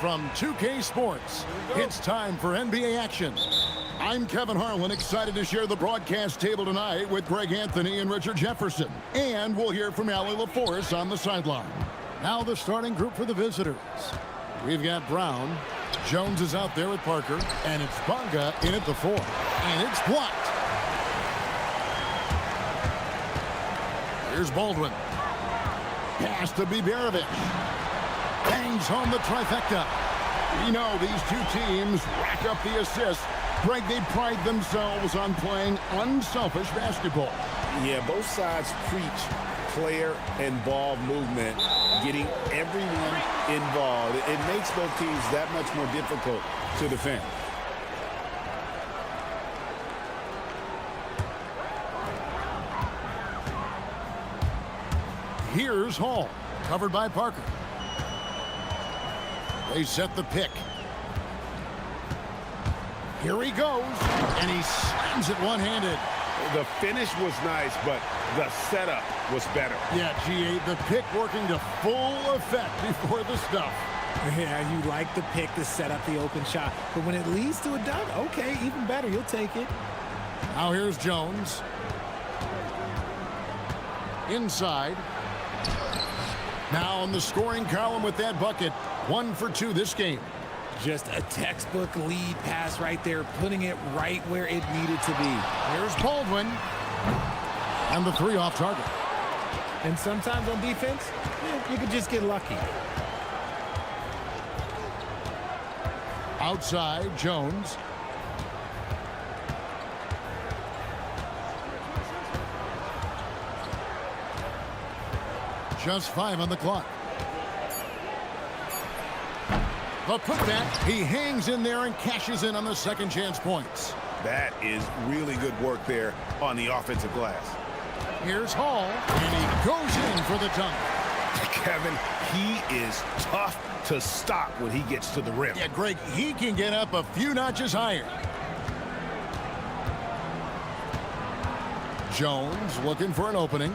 from 2K Sports. It's time for NBA action. I'm Kevin Harlan, excited to share the broadcast table tonight with Greg Anthony and Richard Jefferson. And we'll hear from Allie LaForce on the sideline. Now the starting group for the visitors. We've got Brown. Jones is out there with Parker. And it's Bonga in at the 4. And it's blocked. Here's Baldwin. Pass to Biberovic. Bangs home the trifecta. You know, these two teams rack up the assists. Greg, they pride themselves on playing unselfish basketball. Yeah, both sides preach player and ball movement, getting everyone involved. It makes both teams that much more difficult to defend. Here's Hall, covered by Parker. They set the pick. Here he goes, and he slams it one-handed. The finish was nice, but the setup was better. Yeah, GA, the pick working to full effect before the stuff. Yeah, you like the pick to set up the open shot, but when it leads to a dunk, okay, even better, you'll take it. Now here's Jones. Inside. Now on the scoring column with that bucket. 1 for 2 this game. Just a textbook lead pass right there, putting it right where it needed to be. Here's Baldwin. And the 3 off target. And sometimes on defense, you could just get lucky. Outside, Jones. Just 5 on the clock. The putback, he hangs in there and cashes in on the second chance points. That is really good work there on the offensive glass. Here's Hall, and he goes in for the dunk. Kevin, he is tough to stop when he gets to the rim. Yeah, Greg, he can get up a few notches higher. Jones looking for an opening.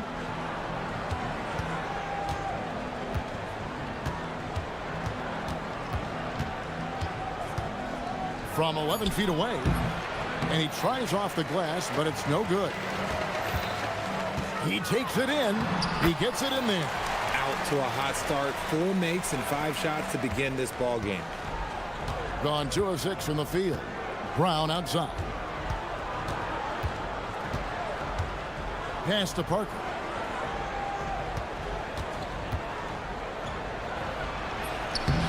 From 11 feet away, and he tries off the glass, but it's no good. He takes it in. He gets it in there. Out to a hot start. 4 makes and 5 shots to begin this ball game. Gone 2 of 6 from the field. Brown outside. Pass to Parker.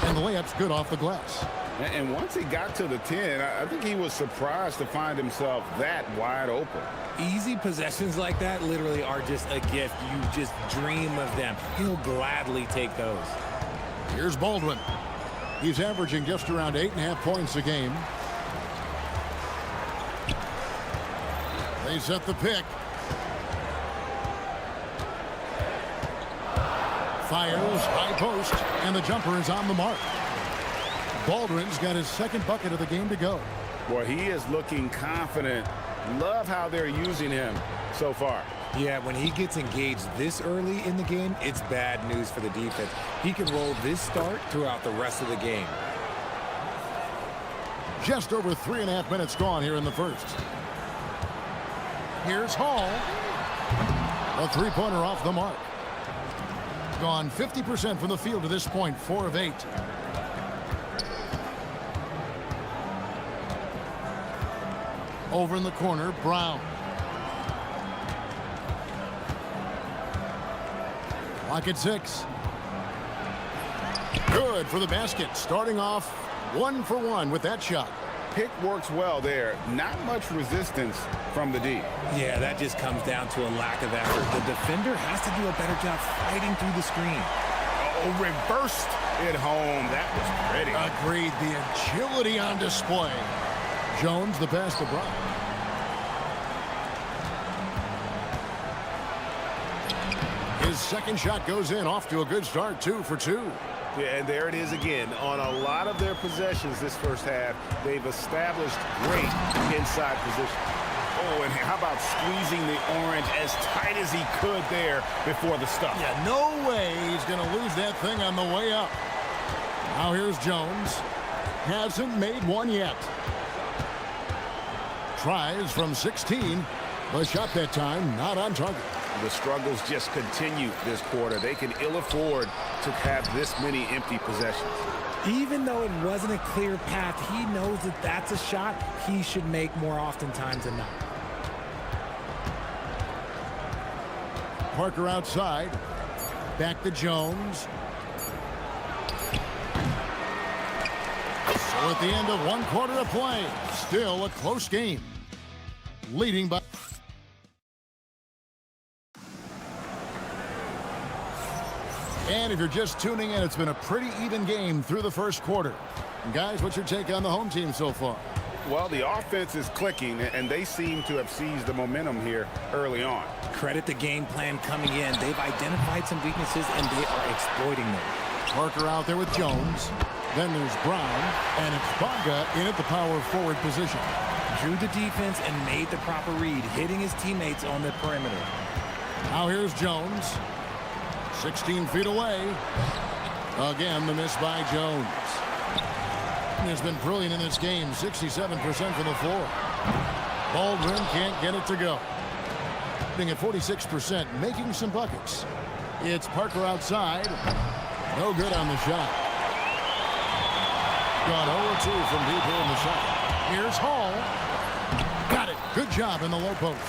And the layup's good off the glass. And once he got to the 10, I think he was surprised to find himself that wide open. Easy possessions like that literally are just a gift. You just dream of them. He'll gladly take those. Here's Baldwin. He's averaging just around 8.5 points a game. They set the pick. Fires, high post, and the jumper is on the mark. Baldwin's got his second bucket of the game to go. Boy, he is looking confident. Love how they're using him so far. Yeah, when he gets engaged this early in the game, it's bad news for the defense. He can roll this start throughout the rest of the game. Just over 3.5 minutes gone here in the first. Here's Hall. A 3-pointer off the mark. Gone 50% from the field to this point, 4 of 8. Over in the corner, Brown. Clock at 6. Good for the basket. Starting off 1 for 1 with that shot. Pick works well there. Not much resistance from the D. Yeah, that just comes down to a lack of effort. The defender has to do a better job fighting through the screen. Oh, reversed it home. That was pretty. Agreed. The agility on display. Jones, the pass to Brown. His second shot goes in, off to a good start, 2 for 2. Yeah, and there it is again. On a lot of their possessions this first half, they've established great inside position. Oh, and how about squeezing the orange as tight as he could there before the stuff? Yeah, no way he's going to lose that thing on the way up. Now here's Jones. Hasn't made one yet. Tries from 16. The shot that time not on target. The struggles just continue this quarter. They can ill afford to have this many empty possessions. Even though it wasn't a clear path, he knows that that's a shot he should make more oftentimes than not. Parker outside. Back to Jones. So at the end of one quarter of play, still a close game. Leading by... And if you're just tuning in, it's been a pretty even game through the first quarter. And guys, what's your take on the home team so far? Well, the offense is clicking, and they seem to have seized the momentum here early on. Credit the game plan coming in. They've identified some weaknesses, and they are exploiting them. Parker out there with Jones. Then there's Brown, and it's Bonga in at the power forward position. Drew the defense and made the proper read, hitting his teammates on the perimeter. Now here's Jones. 16 feet away. Again, the miss by Jones. He's been brilliant in this game. 67% from the floor. Baldwin can't get it to go. Being at 46%, making some buckets. It's Parker outside. No good on the shot. Gone 0-2 from deep here in the shot. Here's Hall. Got it. Good job in the low post.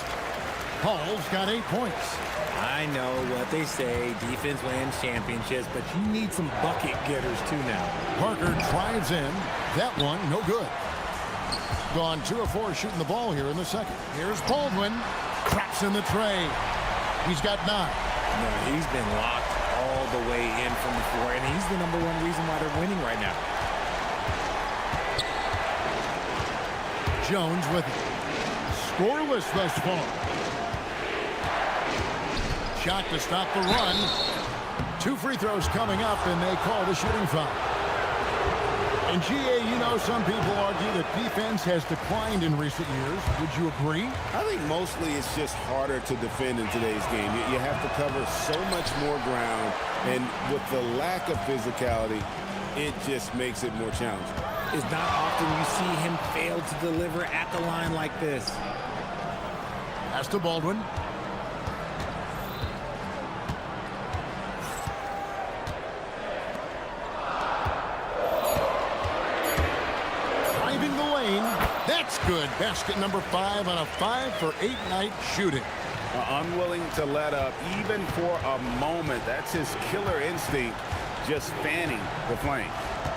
Hall's got 8 points. I know what they say, defense wins championships, but you need some bucket getters too now. Parker drives in. That one, no good. Gone 2 of 4 shooting the ball here in the second. Here's Baldwin. Traps in the tray. He's got 9. No, he's been locked all the way in from the floor, and he's the #1 reason why they're winning right now. Jones with it. Scoreless thus far. Shot to stop the run. 2 free throws coming up, and they call the shooting foul. And GA, you know, some people argue that defense has declined in recent years. Would you agree? I think mostly it's just harder to defend in today's game. You have to cover so much more ground, and with the lack of physicality, it just makes it more challenging. It's not often you see him fail to deliver at the line like this. Pass to Baldwin. Driving the lane. That's good. Basket number 5 on a 5-for-8 night shooting. Unwilling to let up even for a moment. That's his killer instinct, just fanning the flame.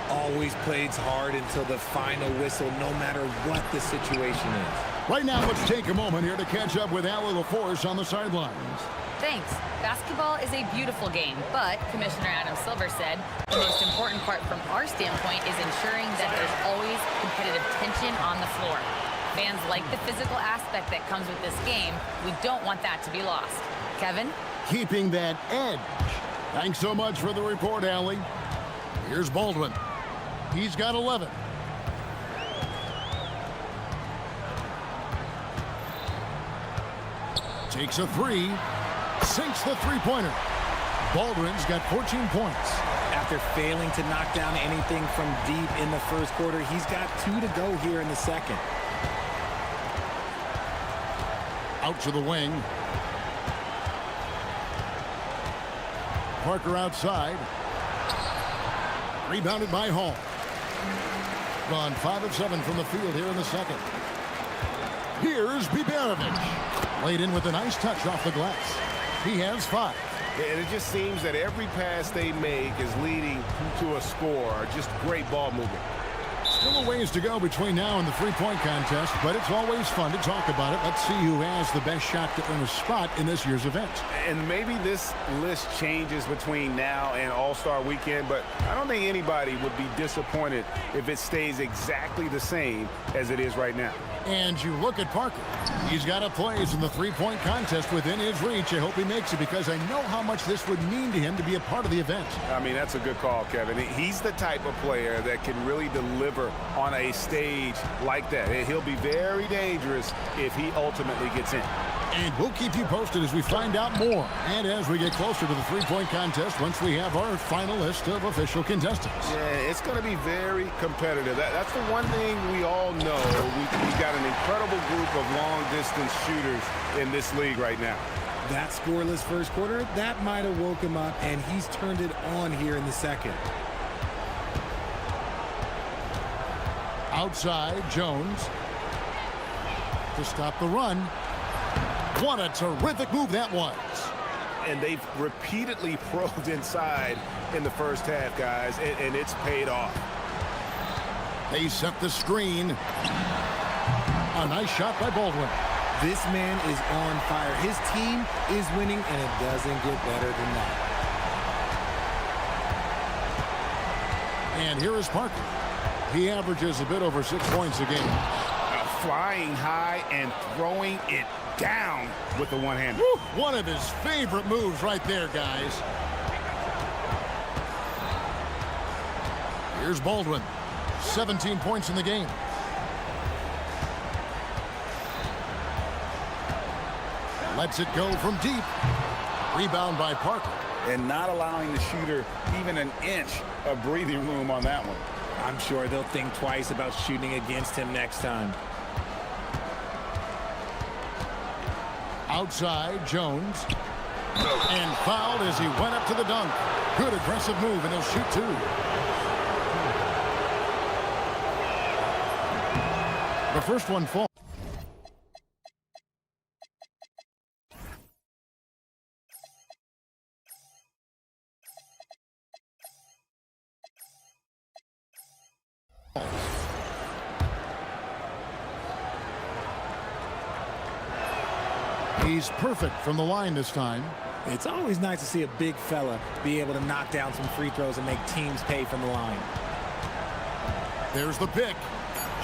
Always plays hard until the final whistle, no matter what the situation is. Right now, let's take a moment here to catch up with Allie LaForce on the sidelines. Thanks. Basketball is a beautiful game, but Commissioner Adam Silver said the most important part from our standpoint is ensuring that there's always competitive tension on the floor. Fans like the physical aspect that comes with this game. We don't want that to be lost. Kevin? Keeping that edge. Thanks so much for the report, Allie. Here's Baldwin. He's got 11. Takes a 3. Sinks the three-pointer. Baldwin's got 14 points. After failing to knock down anything from deep in the first quarter, he's got 2 to go here in the second. Out to the wing. Parker outside. Rebounded by Hall. Gone 5 of 7 from the field here in the second. Here's Bibanovic. Laid in with a nice touch off the glass. He has 5. And it just seems that every pass they make is leading to a score, or just great ball movement. Still a ways to go between now and the three-point contest, but it's always fun to talk about it. Let's see who has the best shot to earn a spot in this year's event. And maybe this list changes between now and All-Star Weekend, but I don't think anybody would be disappointed if it stays exactly the same as it is right now. And you look at Parker. He's got a plays in the three-point contest within his reach. I hope he makes it because I know how much this would mean to him to be a part of the event. I mean, that's a good call, Kevin. He's the type of player that can really deliver on a stage like that. He'll be very dangerous if he ultimately gets in. And we'll keep you posted as we find out more. And as we get closer to the three-point contest, once we have our final list of official contestants. Yeah, it's going to be very competitive. That's the one thing we all know. We've got an incredible group of long-distance shooters in this league right now. That scoreless first quarter, that might have woke him up, and he's turned it on here in the second. Outside, Jones to stop the run. What a terrific move that was. And they've repeatedly probed inside in the first half, guys, and it's paid off. They set the screen. A nice shot by Baldwin. This man is on fire. His team is winning, and it doesn't get better than that. And here is Parker. He averages a bit over 6 points a game. Flying high and throwing it down with the one-hander. One of his favorite moves right there, guys. Here's Baldwin. 17 points in the game. Lets it go from deep. Rebound by Parker. And not allowing the shooter even an inch of breathing room on that one. I'm sure they'll think twice about shooting against him next time. Outside, Jones. And fouled as he went up to the dunk. Good aggressive move, and he'll shoot two. The first one falls. He's perfect from the line this time. It's always nice to see a big fella be able to knock down some free throws and make teams pay from the line. There's the pick.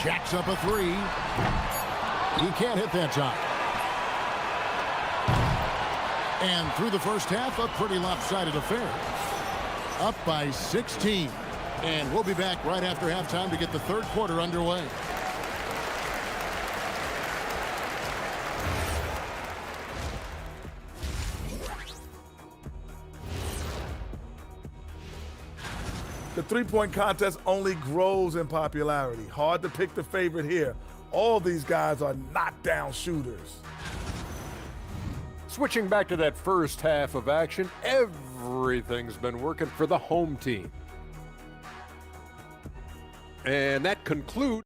Jacks up a three. He can't hit that time. And through the first half, a pretty lopsided affair. Up by 16. And we'll be back right after halftime to get the third quarter underway. The three-point contest only grows in popularity. Hard to pick the favorite here. All these guys are knockdown shooters. Switching back to that first half of action, everything's been working for the home team. And that concludes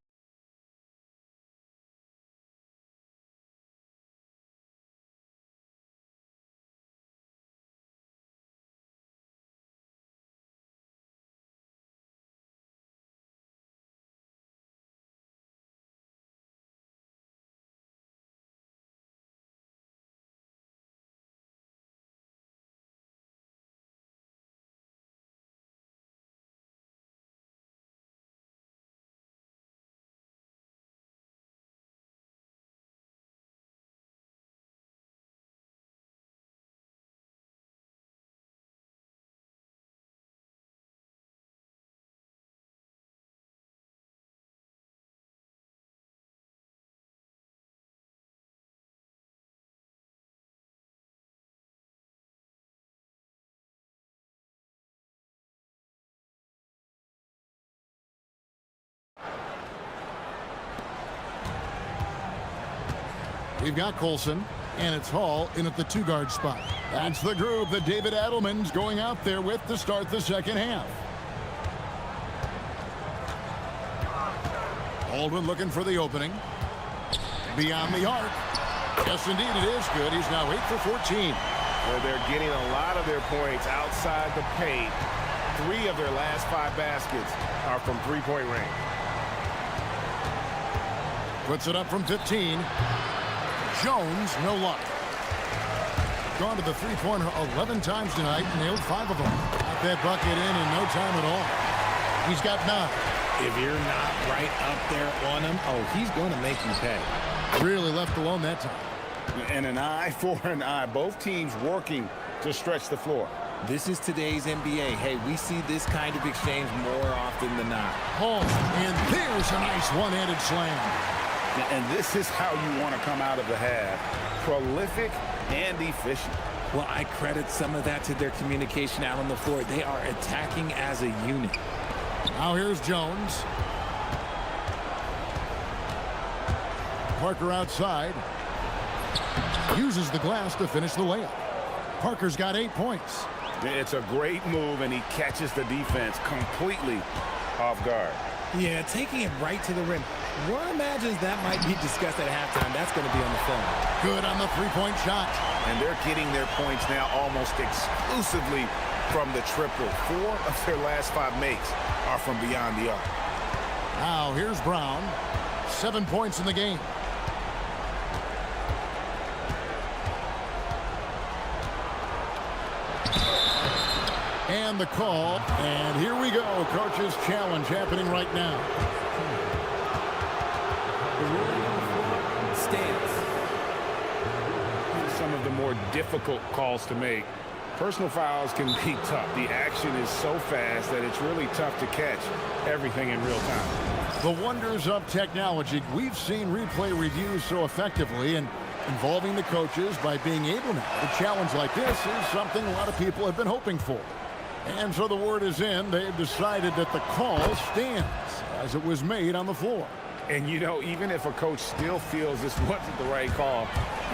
We've got Colson, and it's Hall in at the two-guard spot. That's the group that David Adelman's going out there with to start the second half. Baldwin looking for the opening. Beyond the arc. Yes, indeed, it is good. He's now 8 for 14. Well, they're getting a lot of their points outside the paint. 3 of their last 5 baskets are from three-point range. Puts it up from 15. Jones, no luck. Gone to the three-pointer 11 times tonight, nailed 5 of them. Got that bucket in no time at all. He's got 9. If you're not right up there on him, oh, he's going to make you pay. Really left alone that time. And an eye for an eye. Both teams working to stretch the floor. This is today's NBA. Hey, we see this kind of exchange more often than not. Home, and there's a nice one-handed slam. And this is how you want to come out of the half. Prolific and efficient. Well, I credit some of that to their communication out on the floor. They are attacking as a unit. Now here's Jones. Parker outside. Uses the glass to finish the layup. Parker's got 8 points. It's a great move, and he catches the defense completely off guard. Yeah, taking it right to the rim. One imagines that might be discussed at halftime. That's going to be on the film. Good on the three-point shot. And they're getting their points now almost exclusively from the triple. 4 of their last 5 makes are from beyond the arc. Now here's Brown. 7 points in the game. And the call, and here we go. Coach's challenge happening right now. Stands. Some of the more difficult calls to make. Personal fouls can be tough. The action is so fast that it's really tough to catch everything in real time. The wonders of technology. We've seen replay reviews so effectively, and involving the coaches by being able now to challenge like this is something a lot of people have been hoping for. And so the word is in. They've decided that the call stands as it was made on the floor. And, you know, even if a coach still feels this wasn't the right call,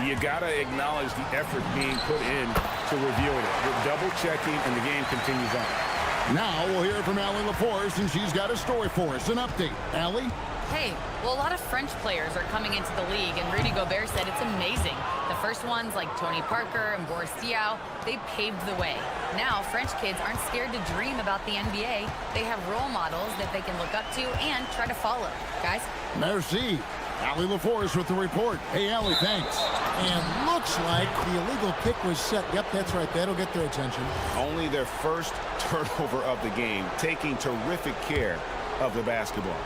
you got to acknowledge the effort being put in to reviewing it. We're double-checking, and the game continues on. Now we'll hear from Allie LaForce, and she's got a story for us. An update. Allie? Hey, well, a lot of French players are coming into the league, and Rudy Gobert said it's amazing. The first ones, like Tony Parker and Boris Diaw, they paved the way. Now, French kids aren't scared to dream about the NBA. They have role models that they can look up to and try to follow. Guys? Merci. Allie LaForce with the report. Hey, Allie, thanks. And looks like the illegal kick was set. Yep, that's right. That'll get their attention. Only their first turnover of the game, taking terrific care of the basketball.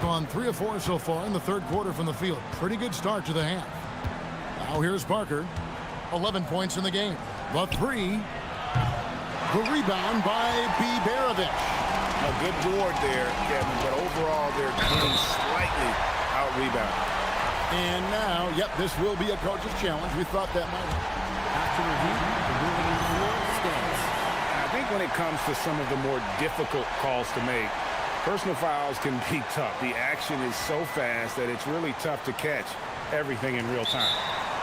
Gone 3 of 4 so far in the third quarter from the field. Pretty good start to the half. Now here's Parker. 11 points in the game. The 3. The rebound by Bibaravic. A good board there, Kevin, but overall they're getting slightly out-rebounded. And now, yep, this will be a coach's challenge. We thought that might After review, the ruling on the floor stands. I think when it comes to some of the more difficult calls to make, personal fouls can be tough. The action is so fast that it's really tough to catch everything in real time.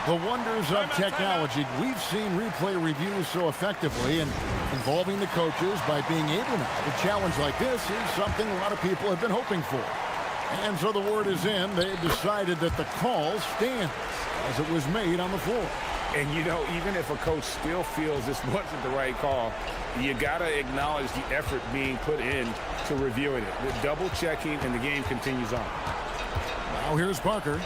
The wonders of technology. We've seen replay reviews so effectively, and involving the coaches by being able now to challenge like this is something a lot of people have been hoping for. And so the word is in. They've decided that the call stands as it was made on the floor. And, you know, even if a coach still feels this wasn't the right call, you got to acknowledge the effort being put in to reviewing it. The double-checking, and the game continues on. Now here's Parker.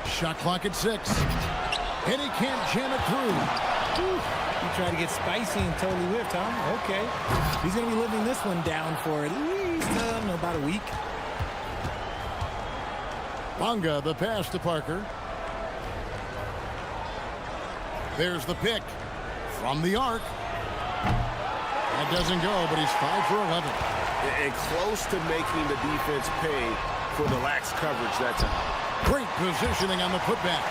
Shot clock at 6. And he can't jam it through. Whew. He tried to get spicy and totally whiffed, huh? Okay. He's going to be living this one down for at least about a week. Bonga, the pass to Parker. There's the pick from the arc. That doesn't go, but he's 5 for 11. And close to making the defense pay for the lax coverage that time. Great positioning on the putback.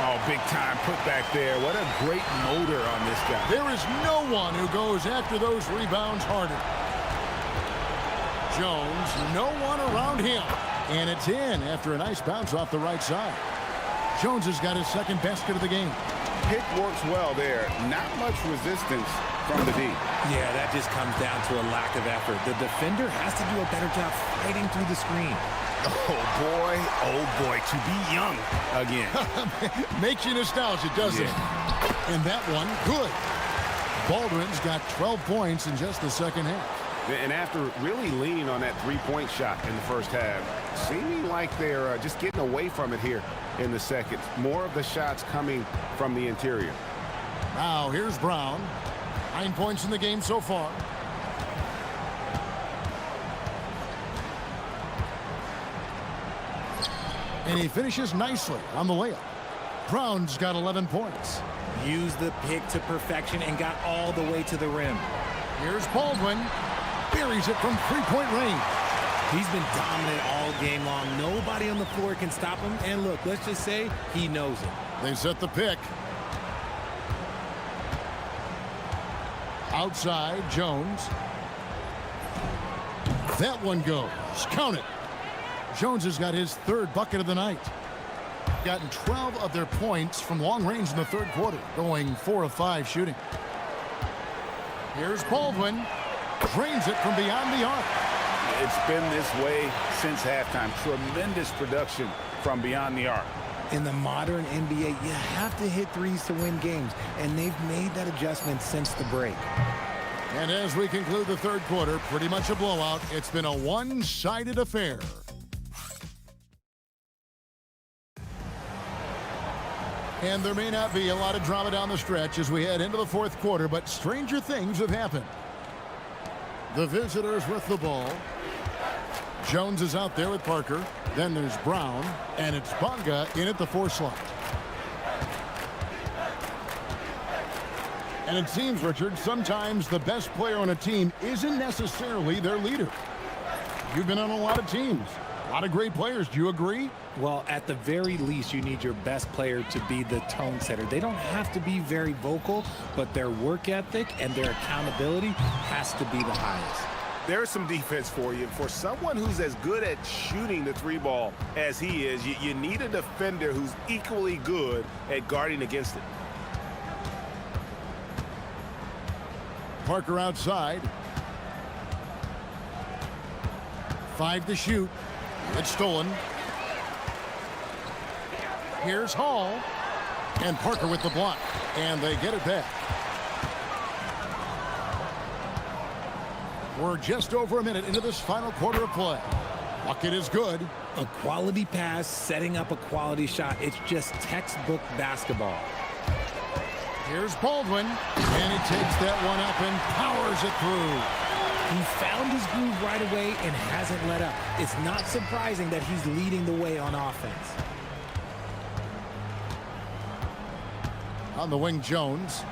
Oh, big time putback there. What a great motor on this guy. There is no one who goes after those rebounds harder. Jones, no one around him. And it's in after a nice bounce off the right side. Jones has got his second basket of the game. Pick works well there. Not much resistance from the D. Yeah, that just comes down to a lack of effort. The defender has to do a better job fighting through the screen. Oh boy, to be young again. Makes you nostalgic, doesn't it? And that one, good. Baldwin's got 12 points in just the second half. And after really leaning on that three-point shot in the first half, seeming like they're just getting away from it here in the second. More of the shots coming from the interior. Now here's Brown. 9 points in the game so far. And he finishes nicely on the layup. Brown's got 11 points. Used the pick to perfection and got all the way to the rim. Here's Baldwin. Buries it from three-point range. He's been dominant all game long. Nobody on the floor can stop him. And look, let's just say he knows it. They set the pick. Outside, Jones. That one goes. Count it. Jones has got his third bucket of the night. Gotten 12 of their points from long range in the third quarter, going 4 of 5 shooting. Here's Baldwin. Drains it from beyond the arc. It's been this way since halftime. Tremendous production from beyond the arc. In the modern NBA, you have to hit threes to win games, and they've made that adjustment since the break. And as we conclude the third quarter, pretty much a blowout. It's been a one-sided affair. And there may not be a lot of drama down the stretch as we head into the fourth quarter, but stranger things have happened. The visitors with the ball. Jones is out there with Parker. Then there's Brown, and it's Bonga in at the 4 slot. And it seems, Richard, sometimes the best player on a team isn't necessarily their leader. You've been on a lot of teams. A lot of great players. Do you agree? Well, at the very least, you need your best player to be the tone setter. They don't have to be very vocal, but their work ethic and their accountability has to be the highest. There's some defense for you. For someone who's as good at shooting the 3-ball as he is, you need a defender who's equally good at guarding against it. Parker outside. 5 to shoot. It's stolen. Here's Hall. And Parker with the block. And they get it back. We're just over a minute into this final quarter of play. Bucket is good. A quality pass, setting up a quality shot. It's just textbook basketball. Here's Baldwin. And he takes that one up and powers it through. He found his groove right away and hasn't let up. It's not surprising that he's leading the way on offense. On the wing, Jones.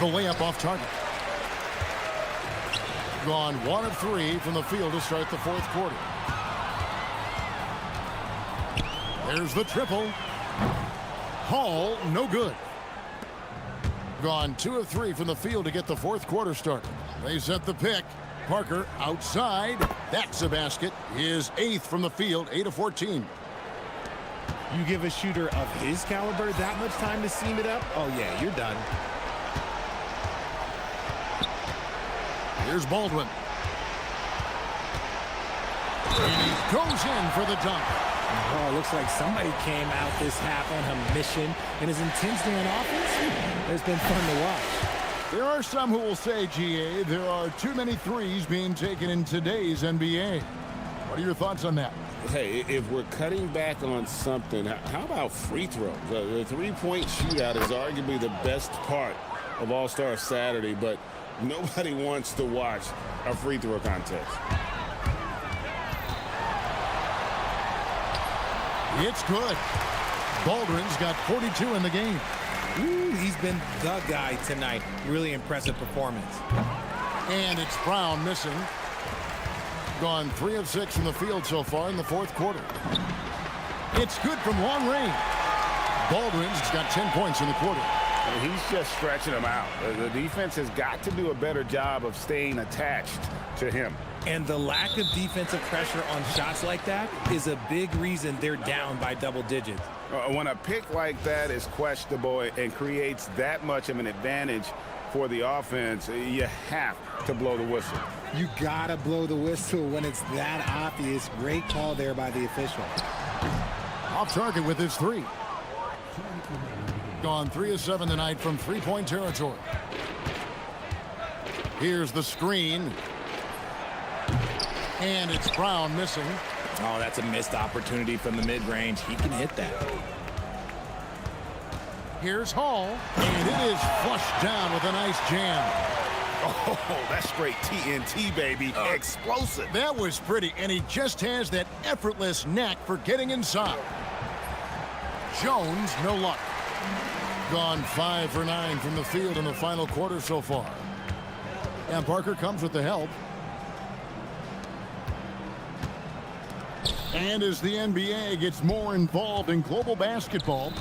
The layup off target. Gone 1 of 3 from the field to start the fourth quarter. There's the triple. Hall, no good. Gone 2 of 3 from the field to get the fourth quarter started. They set the pick. Parker outside. That's a basket. His 8th from the field, 8 of 14. You give a shooter of his caliber that much time to seam it up? Oh, yeah, you're done. Here's Baldwin. And he goes in for the dunk. Oh, looks like somebody came out this half on a mission, and his intensity on offense has been fun to watch. There are some who will say, GA, there are too many threes being taken in today's NBA. What are your thoughts on that? Hey, if we're cutting back on something, how about free throws? The three-point shootout is arguably the best part of All-Star Saturday, but nobody wants to watch a free throw contest. It's good. Baldwin's got 42 in the game. Ooh, he's been the guy tonight. Really impressive performance. And it's Brown missing. Gone 3 of 6 in the field so far in the fourth quarter. It's good from long range. Baldwin's got 10 points in the quarter. He's just stretching them out. The defense has got to do a better job of staying attached to him. And the lack of defensive pressure on shots like that is a big reason they're down by double digits. When a pick like that is questionable and creates that much of an advantage for the offense, you have to blow the whistle. You gotta blow the whistle when it's that obvious. Great call there by the official. Off target with his 3. Gone 3 of 7 tonight from three-point territory. Here's the screen. And it's Brown missing. Oh, that's a missed opportunity from the mid-range. He can hit that. Here's Hall, and it is flushed down with a nice jam. Oh, that's straight TNT, baby. Explosive. That was pretty, and he just has that effortless knack for getting inside. Jones, no luck. Gone 5 for 9 from the field in the final quarter so far. And Parker comes with the help. And as the NBA gets more involved in global basketball,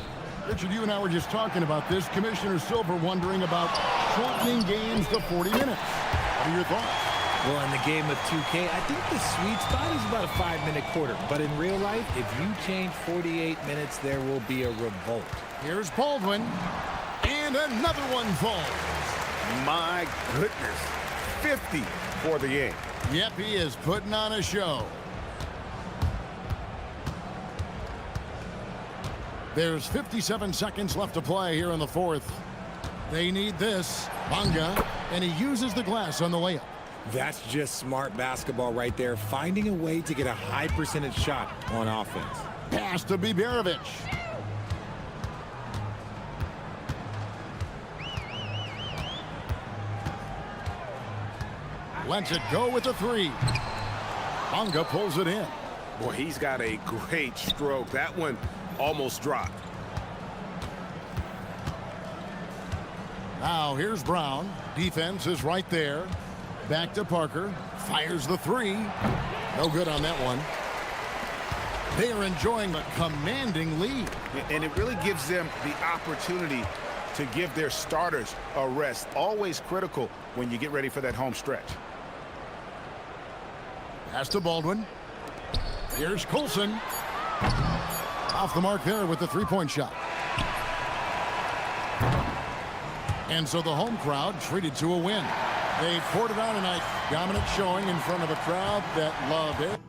Richard, you and I were just talking about this. Commissioner Silver wondering about shortening games to 40 minutes. What are your thoughts? Well, in the game of 2K, I think the sweet spot is about a 5-minute quarter. But in real life, if you change 48 minutes, there will be a revolt. Here's Baldwin. And another one falls. My goodness. 50 for the game. Yep, he is putting on a show. There's 57 seconds left to play here in the fourth. They need this. Bonga, and he uses the glass on the layup. That's just smart basketball right there, finding a way to get a high percentage shot on offense. Pass to Biberovic. Lets it go with the three. Bonga pulls it in. Boy, he's got a great stroke. That one almost dropped. Now here's Brown. Defense is right there. Back to Parker. Fires the three. No good on that one. They are enjoying a commanding lead. And it really gives them the opportunity to give their starters a rest. Always critical when you get ready for that home stretch. Pass to Baldwin. Here's Coulson. Off the mark there with the three-point shot. And so the home crowd treated to a win. They poured it on tonight. Dominant showing in front of a crowd that loved it.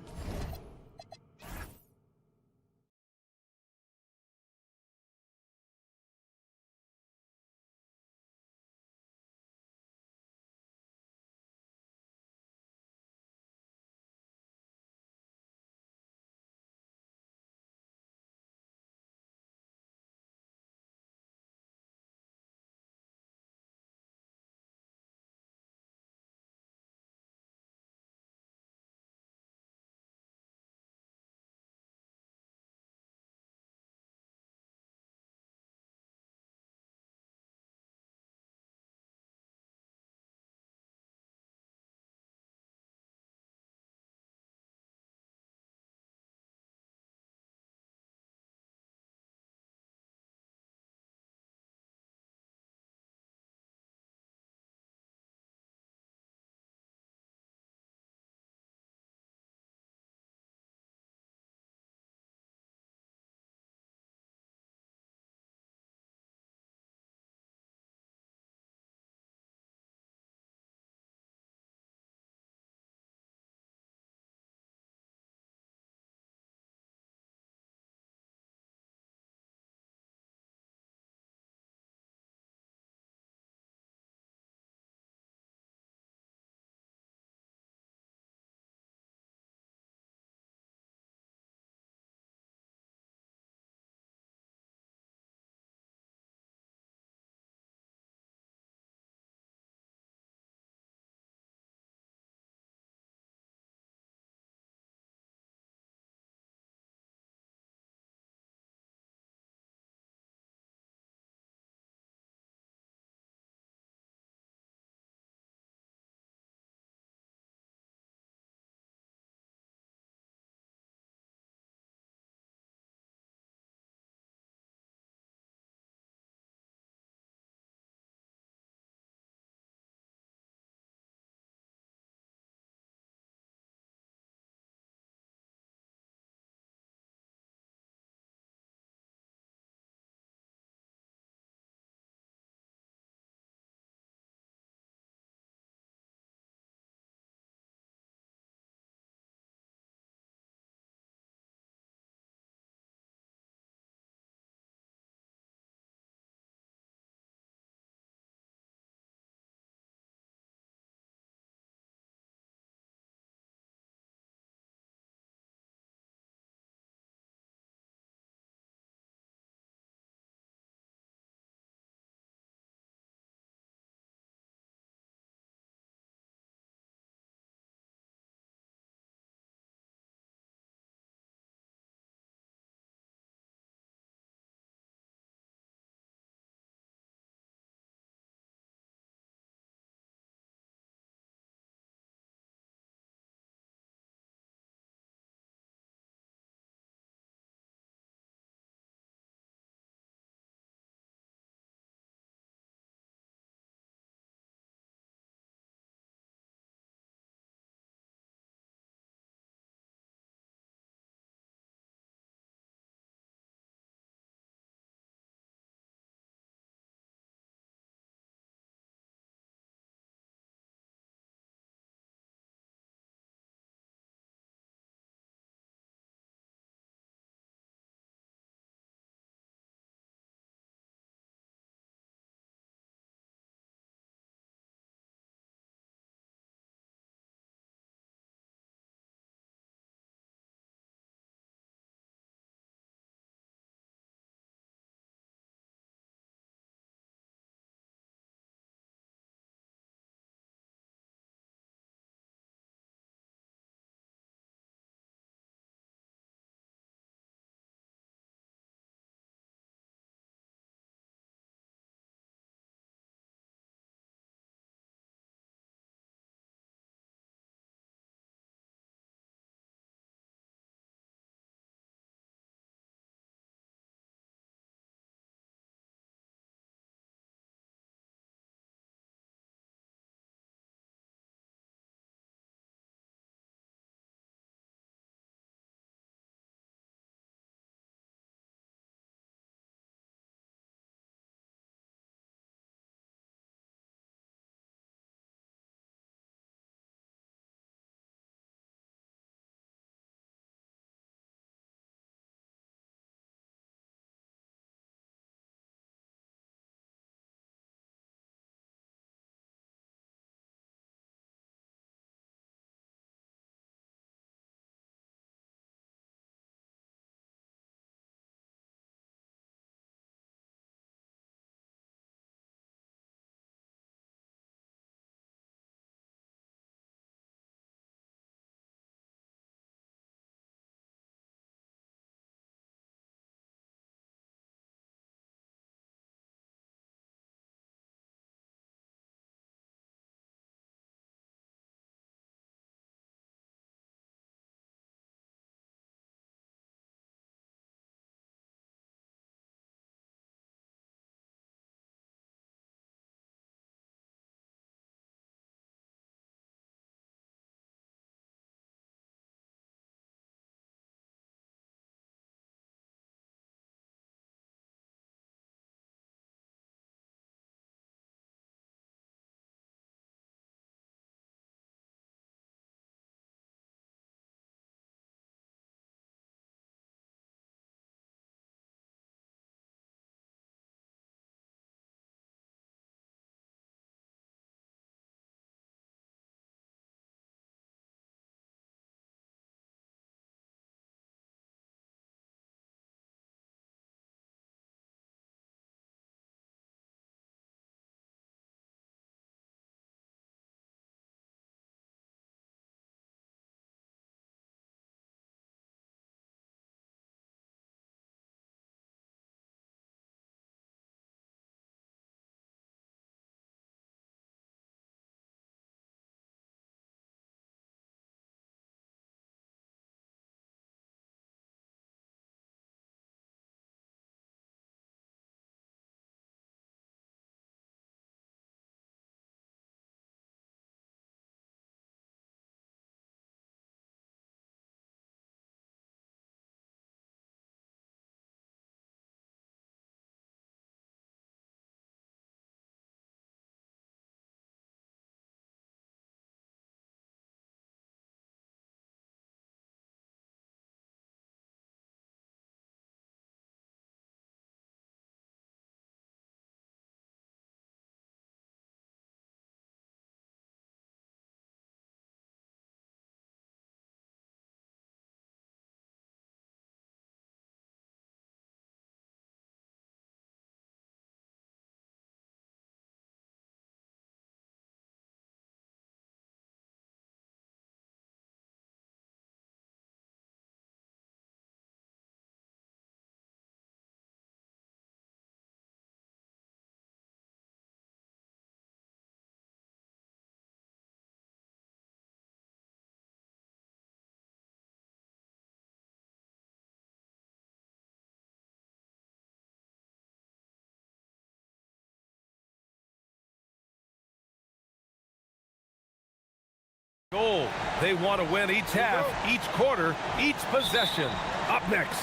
Goal. They want to win each half, each quarter, each possession. Up next.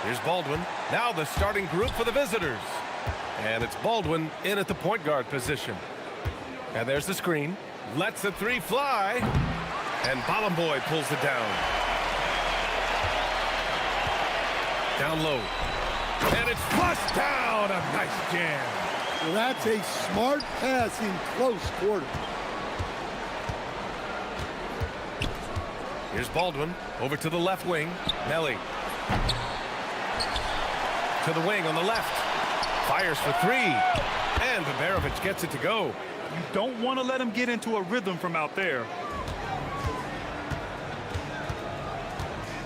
Here's Baldwin. Now the starting group for the visitors. And it's Baldwin in at the point guard position. And there's the screen. Lets the three fly. And Bolomboy pulls it down. Down low. And it's flushed down. A nice jam. Well, that's a smart pass in close quarter. Here's Baldwin. Over to the left wing. Nelly. To the wing on the left. Fires for three. And Babarovich gets it to go. You don't want to let him get into a rhythm from out there.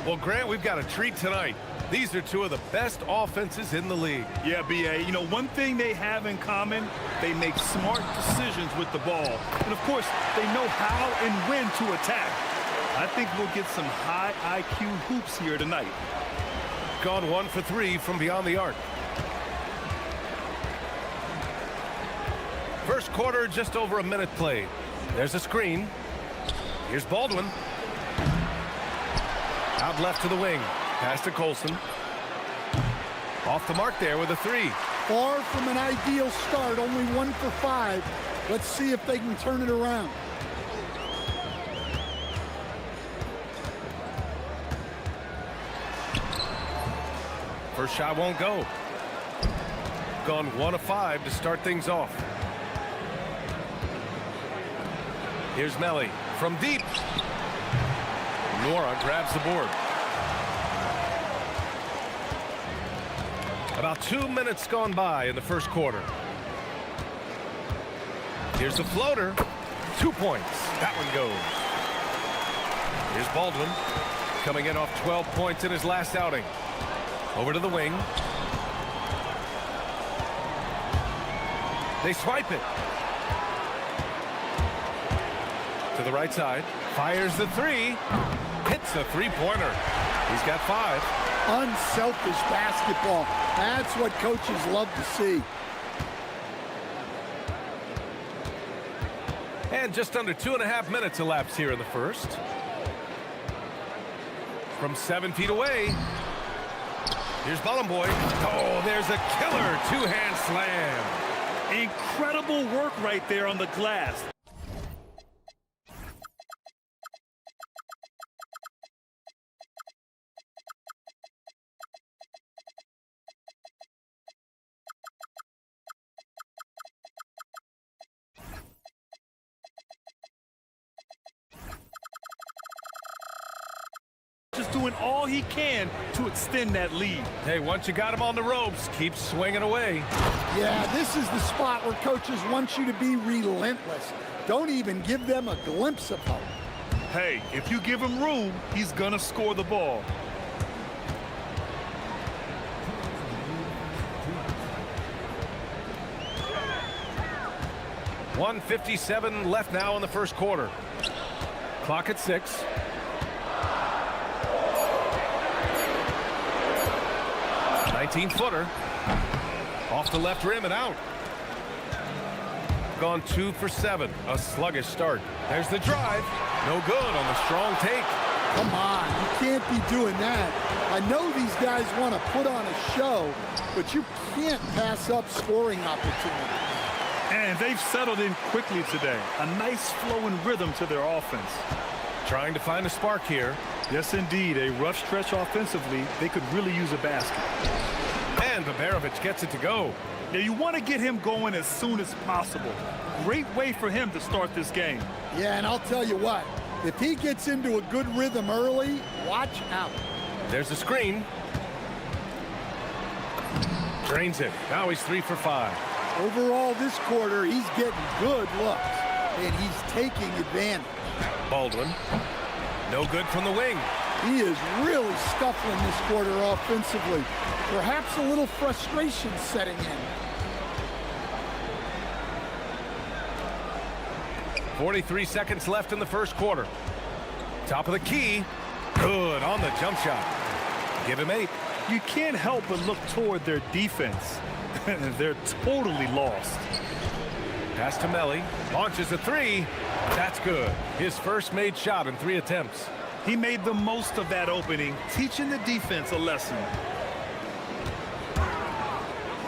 Well, Grant, we've got a treat tonight. These are two of the best offenses in the league. Yeah, B.A. You know, one thing they have in common, they make smart decisions with the ball. And, of course, they know how and when to attack. I think we'll get some high IQ hoops here tonight. Gone 1 for 3 from beyond the arc. First quarter, just over a minute played. There's a screen. Here's Baldwin. Out left to the wing. Pass to Colson. Off the mark there with a three. Far from an ideal start, only 1 for 5. Let's see if they can turn it around. First shot won't go. Gone 1 of 5 to start things off. Here's Melly from deep. Nora grabs the board. About 2 minutes gone by in the first quarter. Here's the floater. 2 points. That one goes. Here's Baldwin coming in off 12 points in his last outing. Over to the wing. They swipe it. To the right side. Fires the three. Hits a three-pointer. He's got 5. Unselfish basketball. That's what coaches love to see. And just under 2.5 minutes elapsed here in the first. From 7 feet away. Here's Bolomboy. Oh, there's a killer two-hand slam. Incredible work right there on the glass. Just doing all he can to extend that lead. Hey, once you got him on the ropes, keep swinging away. Yeah, this is the spot where coaches want you to be relentless. Don't even give them a glimpse of hope. Hey, if you give him room, he's gonna score the ball. .157 left now in the first quarter. Clock at 6. .19-footer. Off the left rim and out. Gone 2 for 7. A sluggish start. There's the drive. No good on the strong take. Come on, you can't be doing that. I know these guys want to put on a show, but you can't pass up scoring opportunities. And they've settled in quickly today. A nice flowing rhythm to their offense. Trying to find a spark here. Yes, indeed. A rough stretch offensively. They could really use a basket. And Babarovich gets it to go. Now, you want to get him going as soon as possible. Great way for him to start this game. Yeah, and I'll tell you what. If he gets into a good rhythm early, watch out. There's a screen. Drains it. Now he's 3 for 5. Overall, this quarter, he's getting good looks, and he's taking advantage. Baldwin. No good from the wing. He is really scuffling this quarter offensively. Perhaps a little frustration setting in. 43 seconds left in the first quarter. Top of the key. Good on the jump shot. Give him 8. You can't help but look toward their defense. They're totally lost. Pass to Melly. Launches a three. That's good. His first made shot in 3 attempts. He made the most of that opening, teaching the defense a lesson.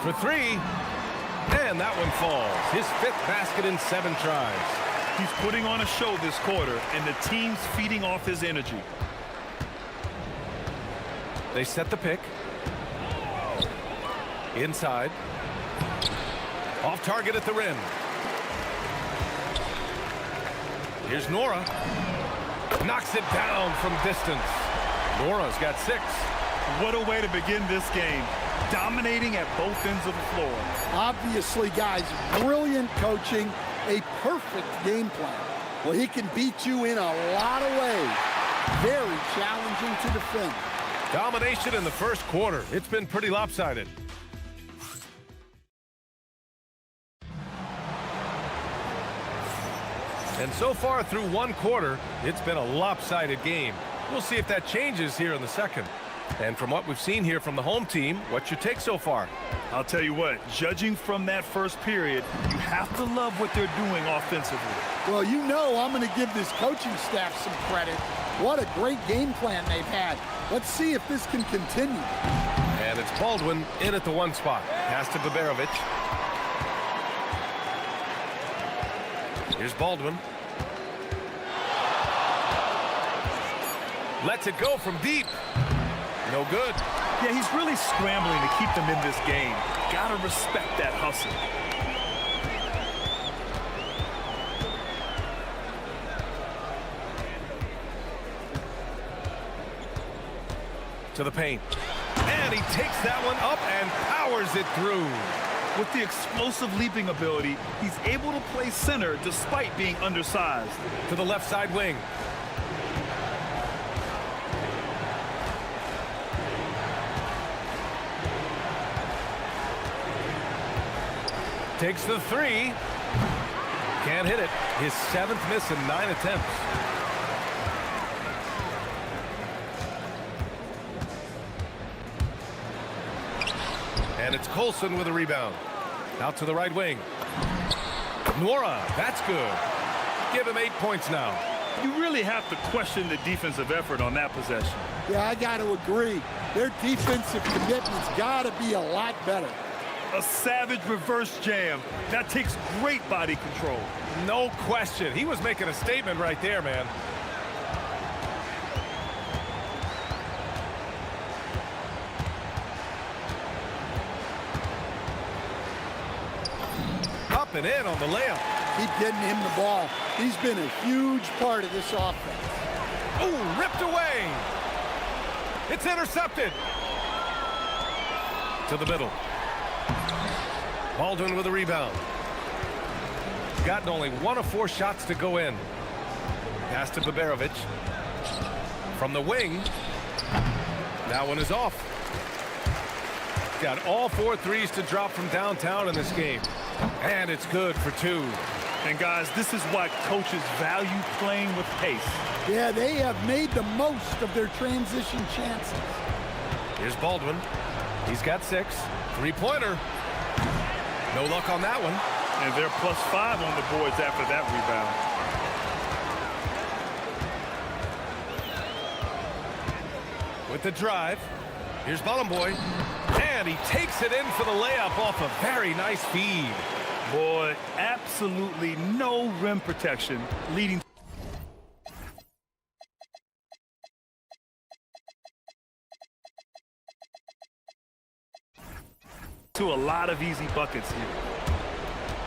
For 3. And that one falls. His 5th basket in 7 tries. He's putting on a show this quarter, and the team's feeding off his energy. They set the pick. Inside. Off target at the rim. Here's Nora. Knocks it down from distance. Nora's got 6. What a way to begin this game. Dominating at both ends of the floor. Obviously, guys, brilliant coaching, a perfect game plan. Well, he can beat you in a lot of ways. Very challenging to defend. Domination in the first quarter. It's been pretty lopsided. And so far through 1 quarter, it's been a lopsided game. We'll see if that changes here in the second. And from what we've seen here from the home team, what's your take so far? I'll tell you what, judging from that first period, you have to love what they're doing offensively. Well, you know I'm going to give this coaching staff some credit. What a great game plan they've had. Let's see if this can continue. And it's Baldwin in at the 1 spot. Pass to Baberovic. Here's Baldwin. Lets it go from deep. No good. Yeah, he's really scrambling to keep them in this game. Gotta respect that hustle. To the paint. And he takes that one up and powers it through. With the explosive leaping ability, he's able to play center despite being undersized. To the left side wing. Takes the 3. Can't hit it. His 7th miss in 9 attempts. And it's Colson with a rebound. Out to the right wing. Nora, that's good. Give him 8 points now. You really have to question the defensive effort on that possession. Yeah, I got to agree. Their defensive commitment's got to be a lot better. A savage reverse jam. That takes great body control. No question. He was making a statement right there, man. Up and in on the layup. Keep getting him the ball. He's been a huge part of this offense. Ooh, ripped away. It's intercepted. To the middle. Baldwin with a rebound. Gotten only 1 of 4 shots to go in. Pass to Baberovic. From the wing. That one is off. Got all 4 threes to drop from downtown in this game. And it's good for 2. And guys, this is why coaches value playing with pace. Yeah, they have made the most of their transition chances. Here's Baldwin. He's got 6. 3-pointer. No luck on that one. And they're +5 on the boards after that rebound. With the drive. Here's Bolomboy. And he takes it in for the layup off a very nice feed. Boy, absolutely no rim protection, leading to a lot of easy buckets here.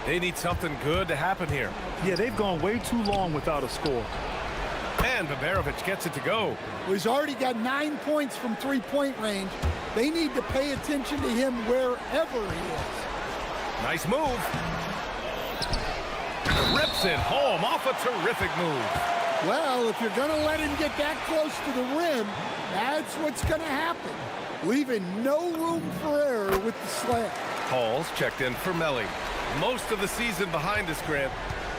They need something good to happen here. Yeah, they've gone way too long without a score. And Baberovic gets it to go. Well, he's already got 9 points from 3-point range. They need to pay attention to him wherever he is. Nice move. Rips it home off a terrific move. Well, if you're going to let him get that close to the rim, that's what's going to happen. Leaving no room for error with the slam. Halls checked in for Melly. Most of the season behind us, Grant.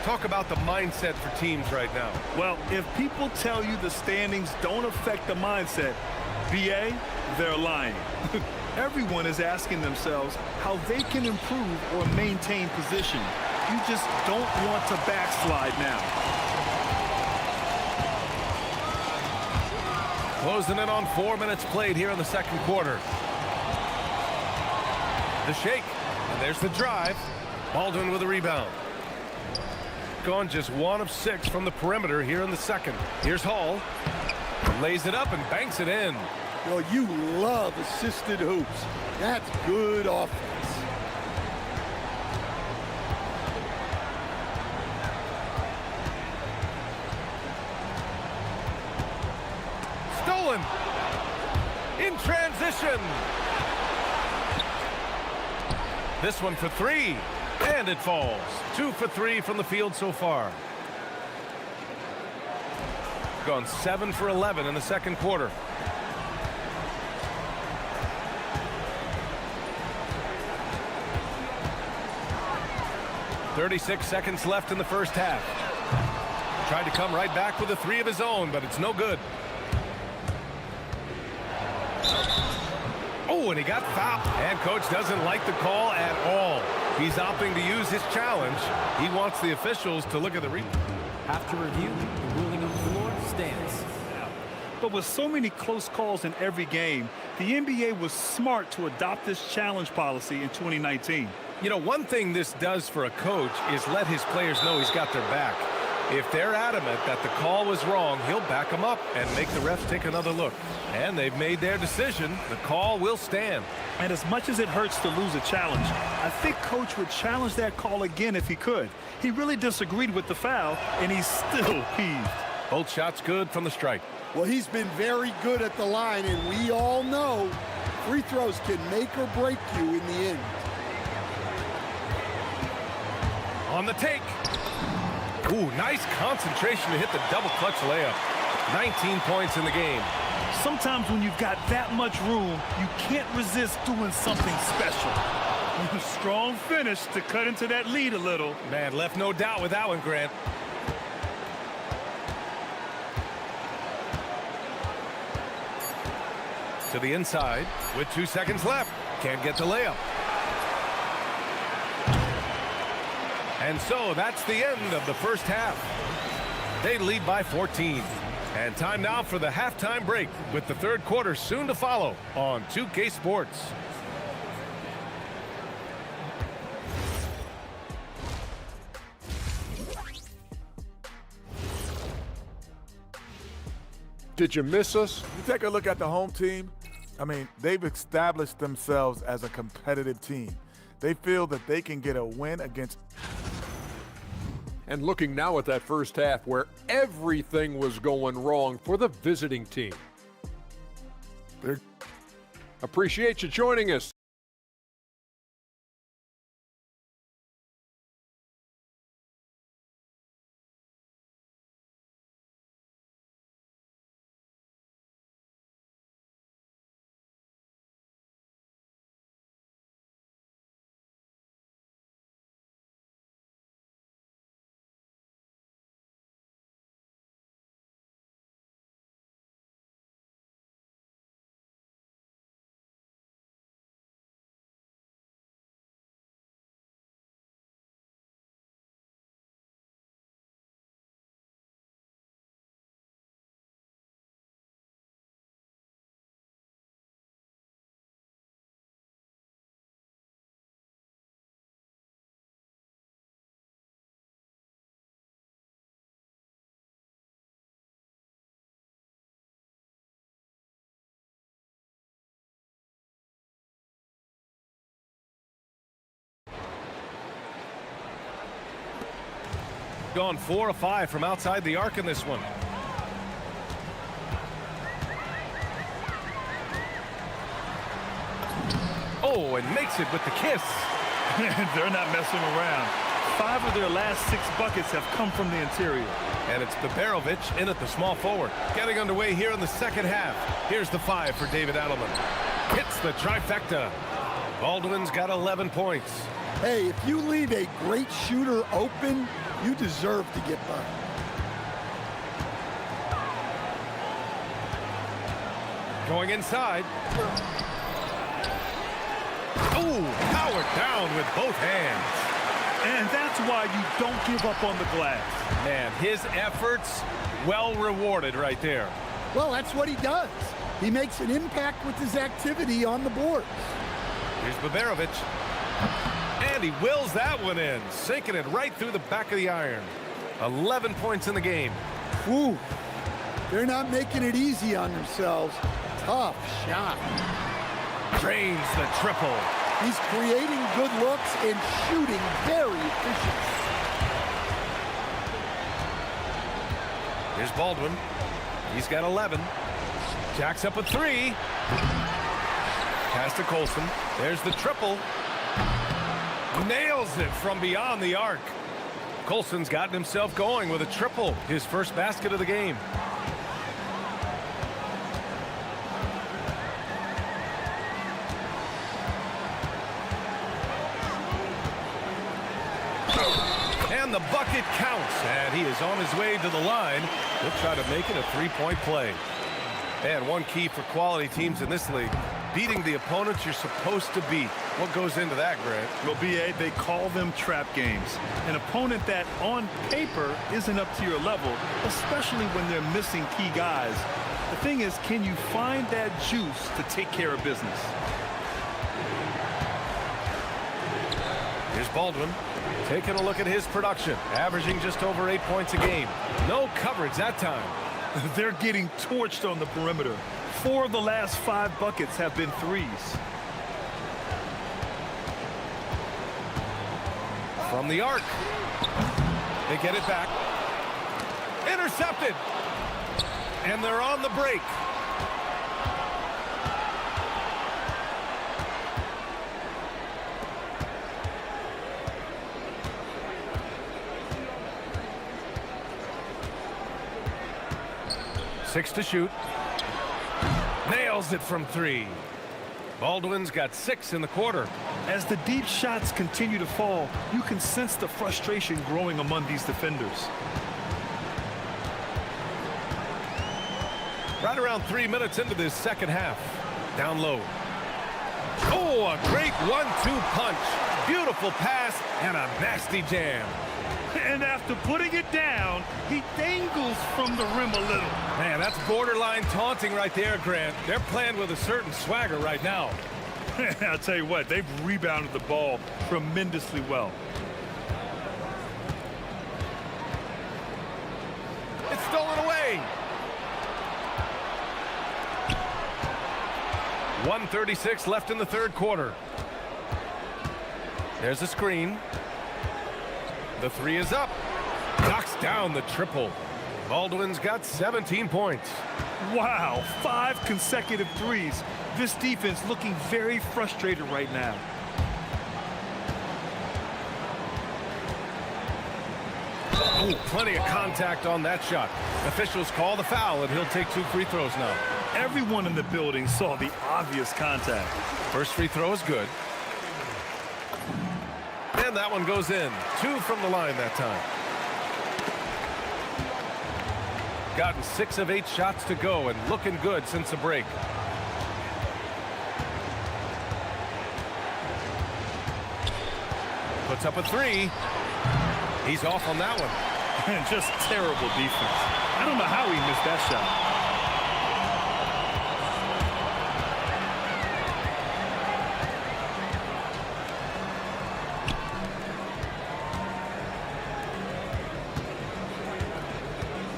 Talk about the mindset for teams right now. Well, if people tell you the standings don't affect the mindset, BA, they're lying. Everyone is asking themselves how they can improve or maintain position. You just don't want to backslide now. Closing in on 4 minutes played here in the second quarter. The shake. And there's the drive. Baldwin with a rebound. Gone just 1 of 6 from the perimeter here in the second. Here's Hall. Lays it up and banks it in. Well, you love assisted hoops. That's good offense. Stolen. In transition. This one for 3. And it falls. 2 for 3 from the field so far. Gone 7 for 11 in the second quarter. .36 seconds left in the first half. Tried to come right back with a 3 of his own, but it's no good. Oh, and he got fouled. And coach doesn't like the call at all. He's opting to use his challenge. He wants the officials to look at the replay. After review, the ruling on the floor stands. But with so many close calls in every game, the NBA was smart to adopt this challenge policy in 2019. You know, one thing this does for a coach is let his players know he's got their back. If they're adamant that the call was wrong, he'll back them up and make the refs take another look. And they've made their decision. The call will stand. And as much as it hurts to lose a challenge, I think coach would challenge that call again if he could. He really disagreed with the foul, and he's still peeved. Both shots good from the strike. Well, he's been very good at the line, and we all know free throws can make or break you in the end. On the take. Ooh, nice concentration to hit the double clutch layup. 19 points in the game. Sometimes when you've got that much room, you can't resist doing something special. Strong finish to cut into that lead a little. Man, left no doubt with that one, Grant. To the inside with 2 seconds left. Can't get the layup. And so that's the end of the first half. They lead by 14. And time now for the halftime break with the third quarter soon to follow on 2K Sports. Did you miss us? You take a look at the home team. I mean, they've established themselves as a competitive team. They feel that they can get a win against. And looking now at that first half where everything was going wrong for the visiting team. Appreciate you joining us. Gone 4 of 5 from outside the arc in this one. Oh, and makes it with the kiss. They're not messing around. 5 of their last 6 buckets have come from the interior. And it's Beberovic in at the small forward. Getting underway here in the second half. Here's the 5 for David Adelman. Hits the trifecta. Baldwin's got 11 points. Hey, if you leave a great shooter open, you deserve to get by. Going inside. Ooh, powered down with both hands. And that's why you don't give up on the glass. Man, his efforts well rewarded right there. Well, that's what he does. He makes an impact with his activity on the boards. Here's Baberovic. And he wills that one in, sinking it right through the back of the iron. 11 points in the game. Whew. They're not making it easy on themselves. Tough shot. Drains the triple. He's creating good looks and shooting very efficient. Here's Baldwin. He's got 11. Jacks up a 3. Pass to Colson. There's the triple. Nails it from beyond the arc. Colson's gotten himself going with a triple. His first basket of the game. And the bucket counts, and he is on his way to the line. He'll try to make it a three-point play. And one key for quality teams in this league, beating the opponents you're supposed to beat. What goes into that, Grant? Well, B.A., they call them trap games. An opponent that, on paper, isn't up to your level, especially when they're missing key guys. The thing is, can you find that juice to take care of business? Here's Baldwin. Taking a look at his production, averaging just over 8 points a game. No coverage that time. They're getting torched on the perimeter. 4 of the last 5 buckets have been threes. From the arc. They get it back. Intercepted. And they're on the break. Six to shoot. Nails it from 3. Baldwin's got 6 in the quarter. As the deep shots continue to fall, you can sense the frustration growing among these defenders. Right around 3 minutes into this second half. Down low. Oh, a great 1-2 punch. Beautiful pass and a nasty jam. And after putting it down, he dangles from the rim a little. Man, that's borderline taunting right there, Grant. They're playing with a certain swagger right now. I'll tell you what, they've rebounded the ball tremendously well. It's stolen away. 1:36 left in the third quarter. There's a screen. The 3 is up. Knocks down the triple. Baldwin's got 17 points. Wow, 5 consecutive threes. This defense looking very frustrated right now. Oh, plenty of contact on that shot. Officials call the foul, and he'll take 2 free throws now. Everyone in the building saw the obvious contact. First free throw is good. And that one goes in. 2 from the line that time. Gotten 6 of 8 shots to go and looking good since the break. Puts up a 3. He's off on that one. And just terrible defense. I don't know how he missed that shot.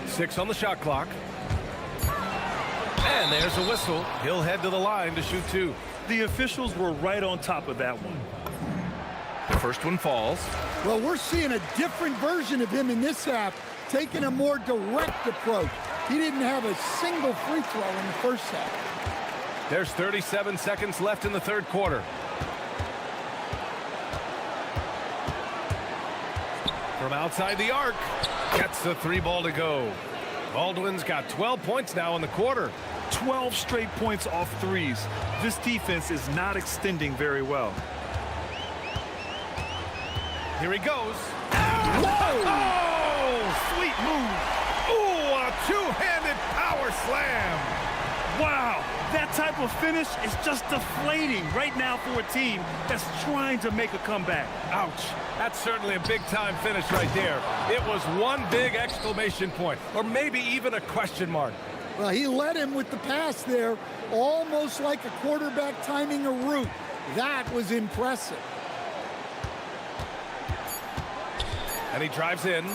Six on the shot clock. And there's a whistle. He'll head to the line to shoot 2. The officials were right on top of that one. The first one falls. Well, we're seeing a different version of him in this half, taking a more direct approach. He didn't have a single free throw in the first half. There's 37 seconds left in the third quarter. From outside the arc, gets the 3 ball to go. Baldwin's got 12 points now in the quarter. 12 straight points off threes. This defense is not extending very well. Here he goes. Oh, sweet move. Oh, a two-handed power slam. Wow, That type of finish is just deflating right now for a team that's trying to make a comeback. Ouch. That's certainly a big-time finish right there. It was one big exclamation point, or maybe even a question mark. Well, he led him with the pass there, almost like a quarterback timing a route. That was impressive. And he drives in.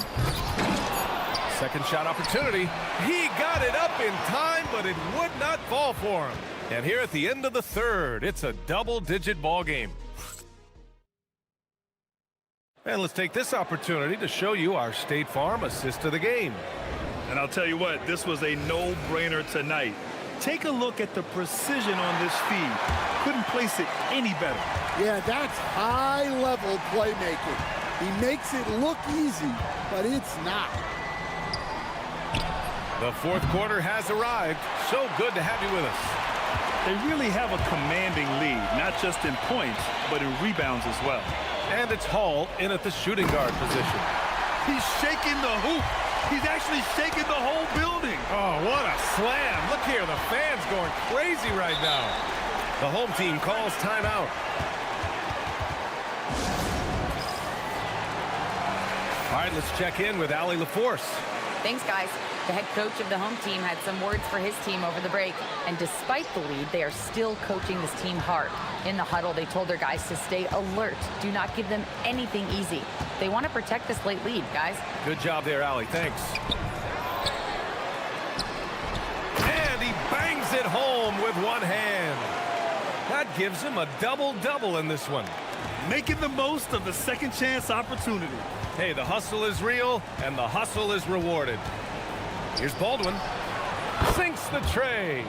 Second shot opportunity. He got it up in time, but it would not fall for him. And here at the end of the third, it's a double-digit ball game. And let's take this opportunity to show you our State Farm assist of the game. And I'll tell you what, this was a no-brainer tonight. Take a look at the precision on this feed. Couldn't place it any better. Yeah, that's high-level playmaking. He makes it look easy, but it's not. The fourth quarter has arrived. So good to have you with us. They really have a commanding lead, not just in points, but in rebounds as well. And it's Hall in at the shooting guard position. He's shaking the hoop. He's actually shaking the whole building. Oh, what a slam. Look here, the fans going crazy right now. The home team calls timeout. All right, let's check in with Allie LaForce. Thanks, guys. The head coach of the home team had some words for his team over the break. And despite the lead, they are still coaching this team hard. In the huddle, they told their guys to stay alert. Do not give them anything easy. They want to protect this late lead, guys. Good job there, Allie. Thanks. And he bangs it home with one hand. That gives him a double-double in this one. Making the most of the second chance opportunity. Hey, the hustle is real, and the hustle is rewarded. Here's Baldwin. Sinks the tray.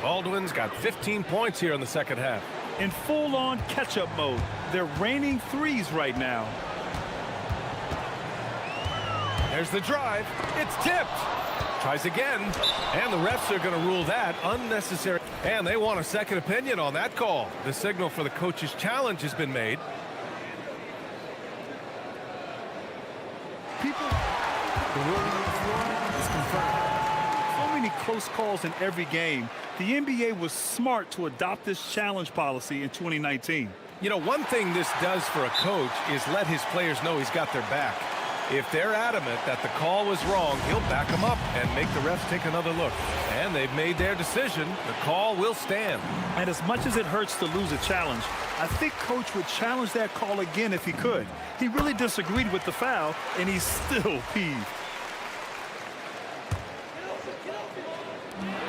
Baldwin's got 15 points here in the second half. In full-on catch-up mode. They're raining threes right now. There's the drive. It's tipped. Tries again. And the refs are going to rule that unnecessary. And they want a second opinion on that call. The signal for the coach's challenge has been made. So many close calls in every game. The NBA was smart to adopt this challenge policy in 2019. You know, one thing this does for a coach is let his players know he's got their back. If they're adamant that the call was wrong, he'll back them up and make the refs take another look. And they've made their decision. The call will stand. And as much as it hurts to lose a challenge, I think Coach would challenge that call again if he could. He really disagreed with the foul, and he's still peeved.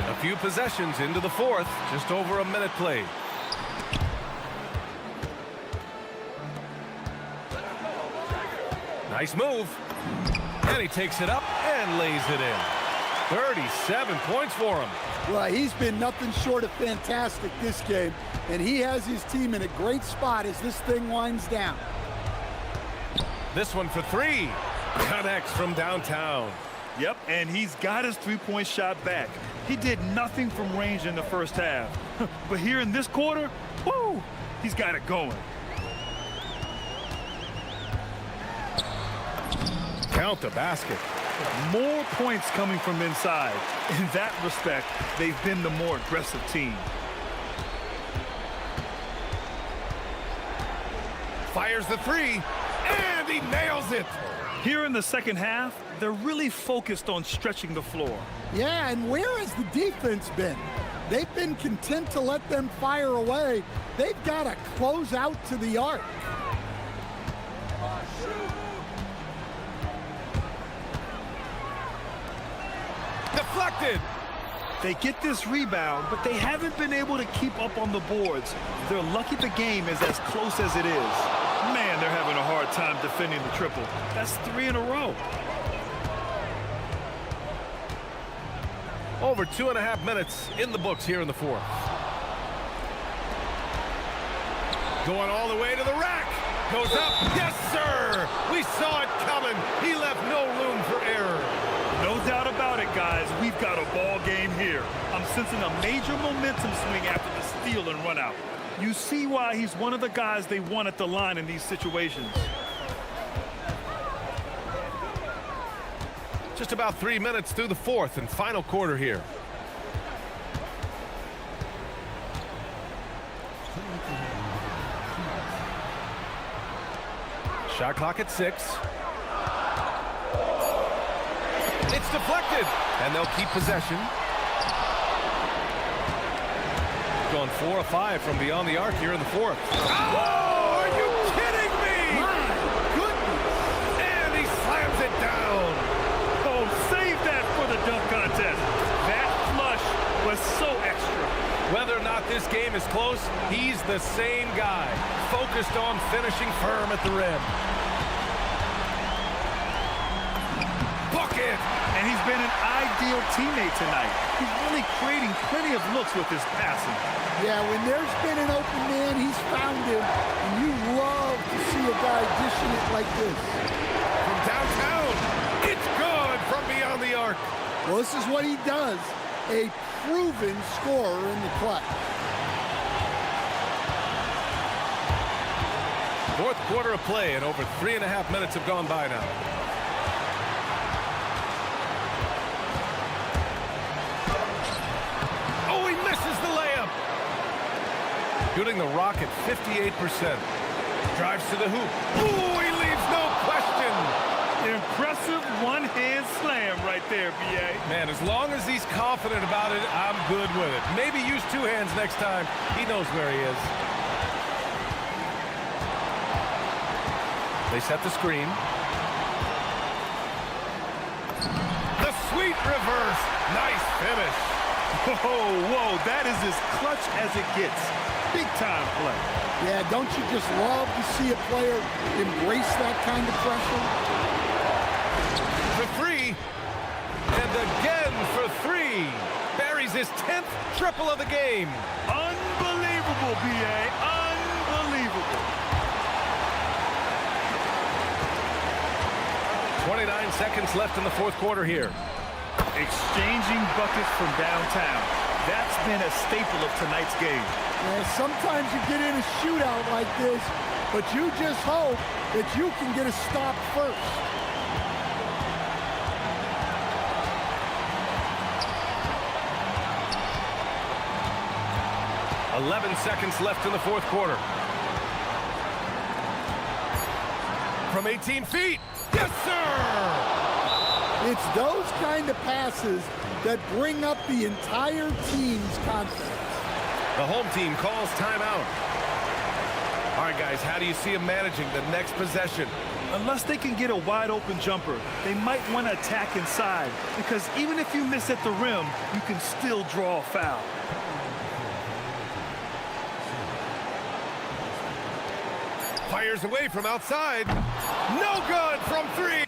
A few possessions into the fourth, just over a minute played. Nice move. And he takes it up and lays it in. 37 points for him. Well, he's been nothing short of fantastic this game, and he has his team in a great spot as this thing winds down. This one for three. Connects from downtown. Yep, and he's got his three-point shot back. He did nothing from range in the first half. But here in this quarter, woo, he's got it going. Count the basket. More points coming from inside. In that respect, they've been the more aggressive team. Fires the three, and he nails it. Here in the second half, they're really focused on stretching the floor. Yeah, and where has the defense been? They've been content to let them fire away. They've got to close out to the arc. Deflected. They get this rebound, but they haven't been able to keep up on the boards. They're lucky the game is as close as it is. Man, they're having a hard time defending the triple. That's 3 in a row. Over 2.5 minutes in the books here in the fourth. Going all the way to the rack. Goes up. Yes, sir. We saw it coming. He left no room for error. No doubt about it, guys. We've got a ball game here. I'm sensing a major momentum swing after the steal and run out. You see why he's one of the guys they want at the line in these situations. Just about 3 minutes through the fourth and final quarter here. Shot clock at 6. It's deflected, and they'll keep possession. Going 4 of 5 from beyond the arc here in the fourth. Oh, are you kidding me? My goodness. And he slams it down. Oh, save that for the dunk contest. That flush was so extra. Whether or not this game is close, he's the same guy, focused on finishing firm at the rim. Bucket! And he's been an ideal teammate tonight. He's really creating plenty of looks with his passing. Yeah, when there's been an open man, he's found him. And you love to see a guy dishing it like this. From downtown, it's good from beyond the arc. Well, this is what he does. A proven scorer in the clutch. Fourth quarter of play, and over 3.5 minutes have gone by now. Oh, he misses the layup. Shooting the rock at 58%. Drives to the hoop. Ooh, he leaves no question. Impressive one-hand slam right there, B.A. Man, as long as he's confident about it, I'm good with it. Maybe use 2 hands next time. He knows where he is. They set the screen. The sweet reverse. Nice finish. Whoa, that is as clutch as it gets. Big time play. Yeah, don't you just love to see a player embrace that kind of pressure? For 3, and again for 3. Buries his 10th triple of the game. Unbelievable, B.A. Unbelievable. 29 seconds left in the fourth quarter here. Exchanging buckets from downtown. That's been a staple of tonight's game. Yeah, sometimes you get in a shootout like this, but you just hope that you can get a stop first. 11 seconds left in the fourth quarter. From 18 feet. Yes, sir! It's those kind of passes that bring up the entire team's confidence. The home team calls timeout. All right, guys, how do you see him managing the next possession? Unless they can get a wide-open jumper, they might want to attack inside, because even if you miss at the rim, you can still draw a foul. Fires away from outside. No good from 3.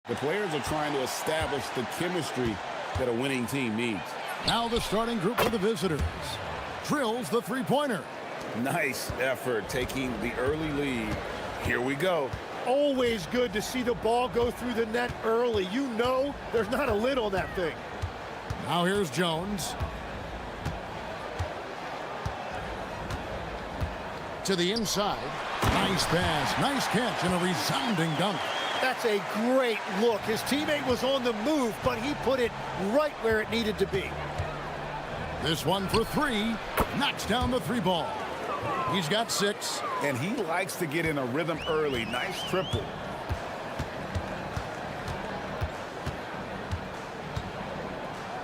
The players are trying to establish the chemistry that a winning team needs. Now the starting group for the visitors. Drills the three-pointer. Nice effort taking the early lead. Here we go. Always good to see the ball go through the net early. You know there's not a lid on that thing. Now here's Jones. To the inside. Nice pass, nice catch, and a resounding dunk. That's a great look. His teammate was on the move, but he put it right where it needed to be. This one for three. Knocks down the three ball. He's got 6. And he likes to get in a rhythm early. Nice triple.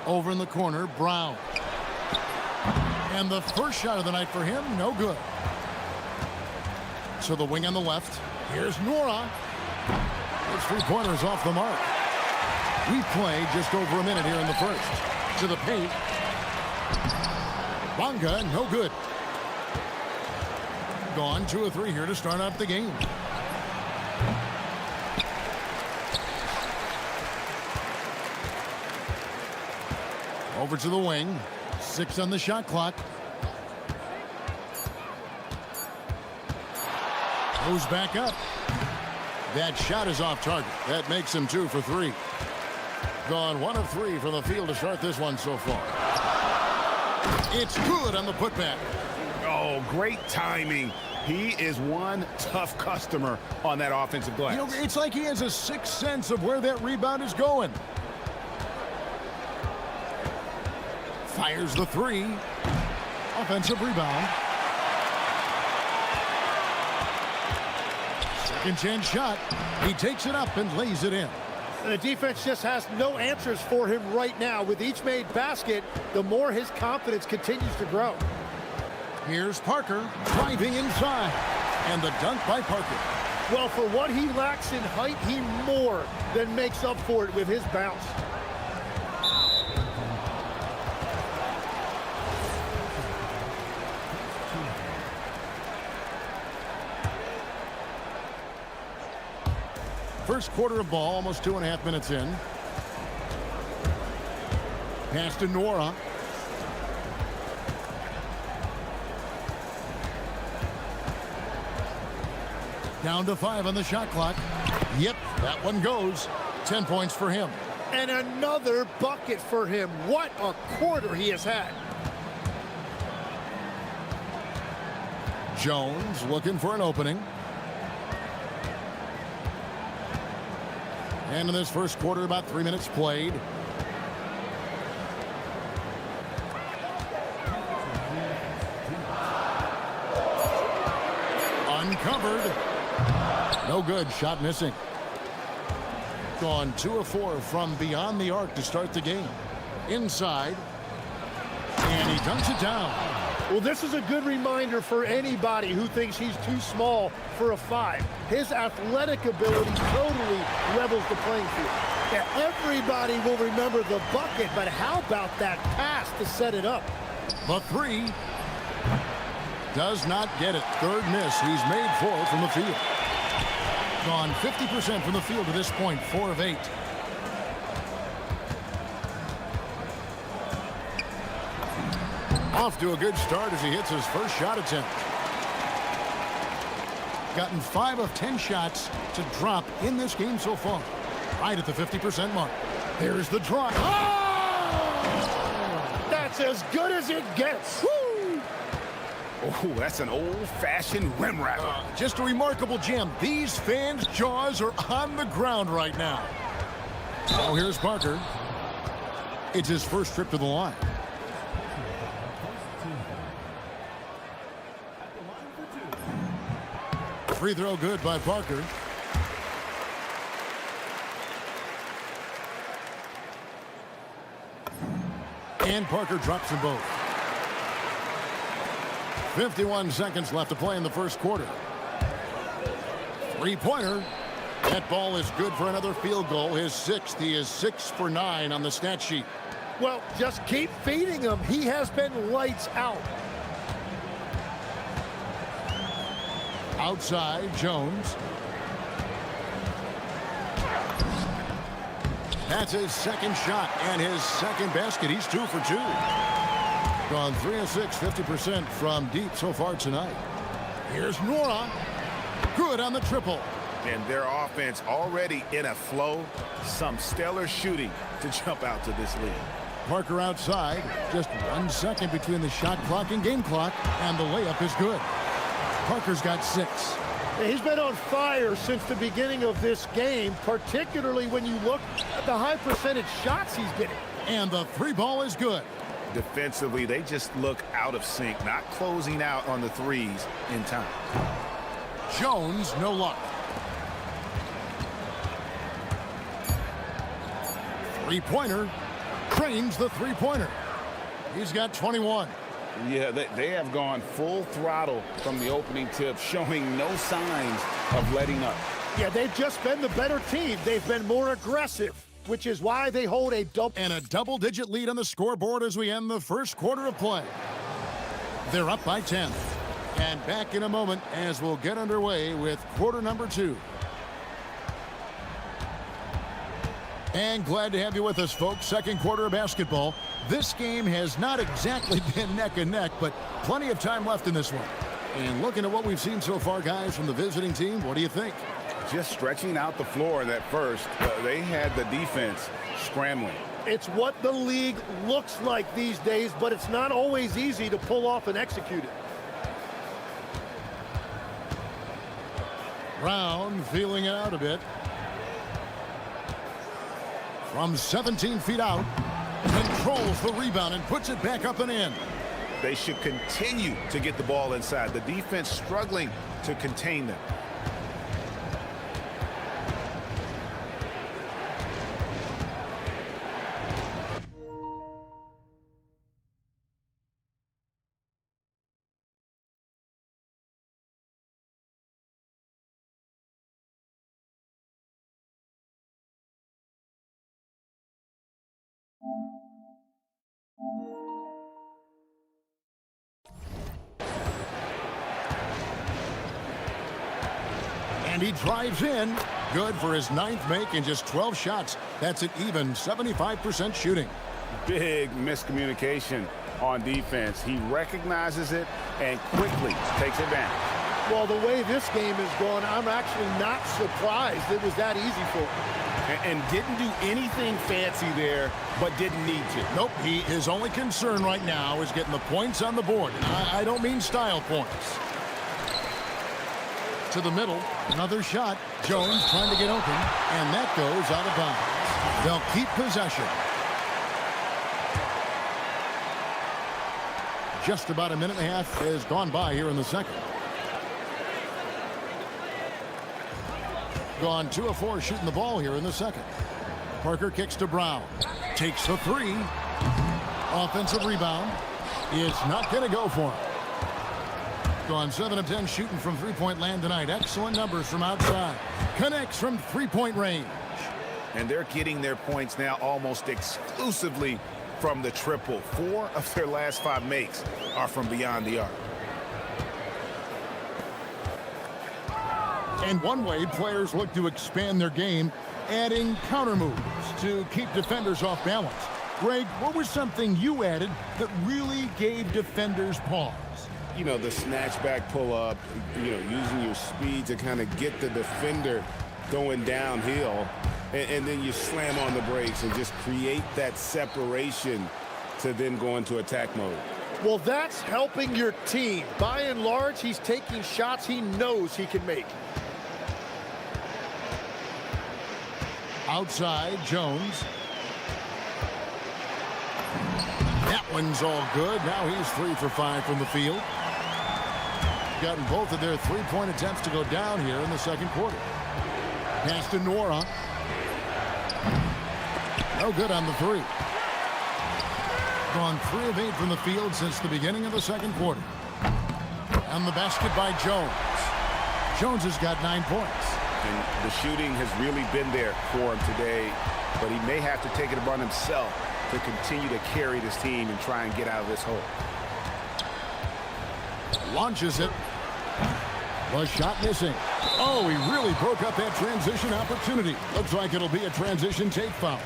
Over in the corner, Brown. And the first shot of the night for him, no good. So the wing on the left. Here's Nora. His three-pointer's off the mark. We play just over a minute here in the first. To the paint. Bonga, no good. Gone 2 of 3 here to start out the game. Over to the wing. 6 on the shot clock. Goes back up. That shot is off target. That makes him 2 for 3. Gone 1 of 3 from the field to start this one so far. It's good on the putback. Oh, great timing. He is one tough customer on that offensive glass. You know, it's like he has a sixth sense of where that rebound is going. Fires the 3. Offensive rebound. Second chance shot. He takes it up and lays it in. The defense just has no answers for him right now. With each made basket, the more his confidence continues to grow. Here's Parker driving inside. And the dunk by Parker. Well, for what he lacks in height, he more than makes up for it with his bounce. First quarter of ball, almost 2.5 minutes in. Pass to Nora. Down to 5 on the shot clock. Yep, that one goes. 10 points for him. And another bucket for him. What a quarter he has had. Jones looking for an opening. And in this first quarter, about 3 minutes played. Uncovered. No good. Shot missing. Gone 2 of 4 from beyond the arc to start the game. Inside. And he dunks it down. Well, this is a good reminder for anybody who thinks he's too small for a 5. His athletic ability totally levels the playing field. Yeah, everybody will remember the bucket, but how about that pass to set it up? The 3 does not get it. Third miss. He's made 4 from the field. Gone 50% from the field to this point. 4 of 8. Off to a good start as he hits his first shot attempt. Gotten 5 of 10 shots to drop in this game so far. Right at the 50% mark. There's the drive. Oh! That's as good as it gets. Woo! Oh, that's an old-fashioned rim rapper. Just a remarkable jam. These fans' jaws are on the ground right now. Oh, here's Parker. It's his first trip to the line. Free throw good by Parker. And Parker drops them both. 51 seconds left to play in the first quarter. Three-pointer. That ball is good for another field goal. His 6th. He is 6 for 9 on the stat sheet. Well, just keep feeding him. He has been lights out. Outside, Jones. That's his second shot and his second basket. He's 2 for 2. Gone 3 of 6, 50% from deep so far tonight. Here's Nora. Good on the triple. And their offense already in a flow. Some stellar shooting to jump out to this lead. Parker outside. Just 1 second between the shot clock and game clock. And the layup is good. Parker's got 6. He's been on fire since the beginning of this game, particularly when you look at the high percentage shots he's getting. And the 3 ball is good. Defensively, they just look out of sync, not closing out on the threes in time. Jones, no luck. 3-pointer. Cranes the 3-pointer. He's got 21. Yeah, they have gone full throttle from the opening tip, showing no signs of letting up. Yeah, they've just been the better team. They've been more aggressive, which is why they hold a double-digit lead on the scoreboard as we end the first quarter of play. They're up by 10. And back in a moment as we'll get underway with quarter number 2. And glad to have you with us, folks. Second quarter of basketball. This game has not exactly been neck and neck, but plenty of time left in this one. And looking at what we've seen so far, guys, from the visiting team, what do you think? Just stretching out the floor that first. They had the defense scrambling. It's what the league looks like these days, but it's not always easy to pull off and execute it. Brown feeling it out a bit. From 17 feet out, controls the rebound and puts it back up and in. They should continue to get the ball inside. The defense struggling to contain them. And he drives in. Good for his 9th make in just 12 shots. That's an even 75% shooting. Big miscommunication on defense. He recognizes it and quickly takes advantage. Well, the way this game is going, I'm actually not surprised it was that easy for him. And didn't do anything fancy there, but didn't need to. Nope, his only concern right now is getting the points on the board. I don't mean style points. To the middle, another shot. Jones trying to get open, and that goes out of bounds. They'll keep possession. Just about a minute and a half has gone by here in the second. Gone 2 of 4 shooting the ball here in the second. Parker kicks to Brown. Takes the 3. Offensive rebound. It's not going to go for him. Gone 7 of 10 shooting from three-point land tonight. Excellent numbers from outside. Connects from three-point range. And they're getting their points now almost exclusively from the triple. 4 of their last 5 makes are from beyond the arc. And one way players look to expand their game, adding counter moves to keep defenders off balance. Greg, what was something you added that really gave defenders pause? You know, the snatch back pull up, using your speed to kind of get the defender going downhill, and then you slam on the brakes and just create that separation to then go into attack mode. Well, that's helping your team. By and large, he's taking shots he knows he can make. Outside, Jones. That one's all good. Now he's 3 for 5 from the field. Gotten both of their three-point attempts to go down here in the second quarter. Pass to Nora. No good on the 3. Gone 3 of 8 from the field since the beginning of the second quarter. And the basket by Jones. Jones has got 9 points. And the shooting has really been there for him today, but he may have to take it upon himself to continue to carry this team and try and get out of this hole. Launches it. The shot missing. Oh, he really broke up that transition opportunity. Looks like it'll be a transition take foul.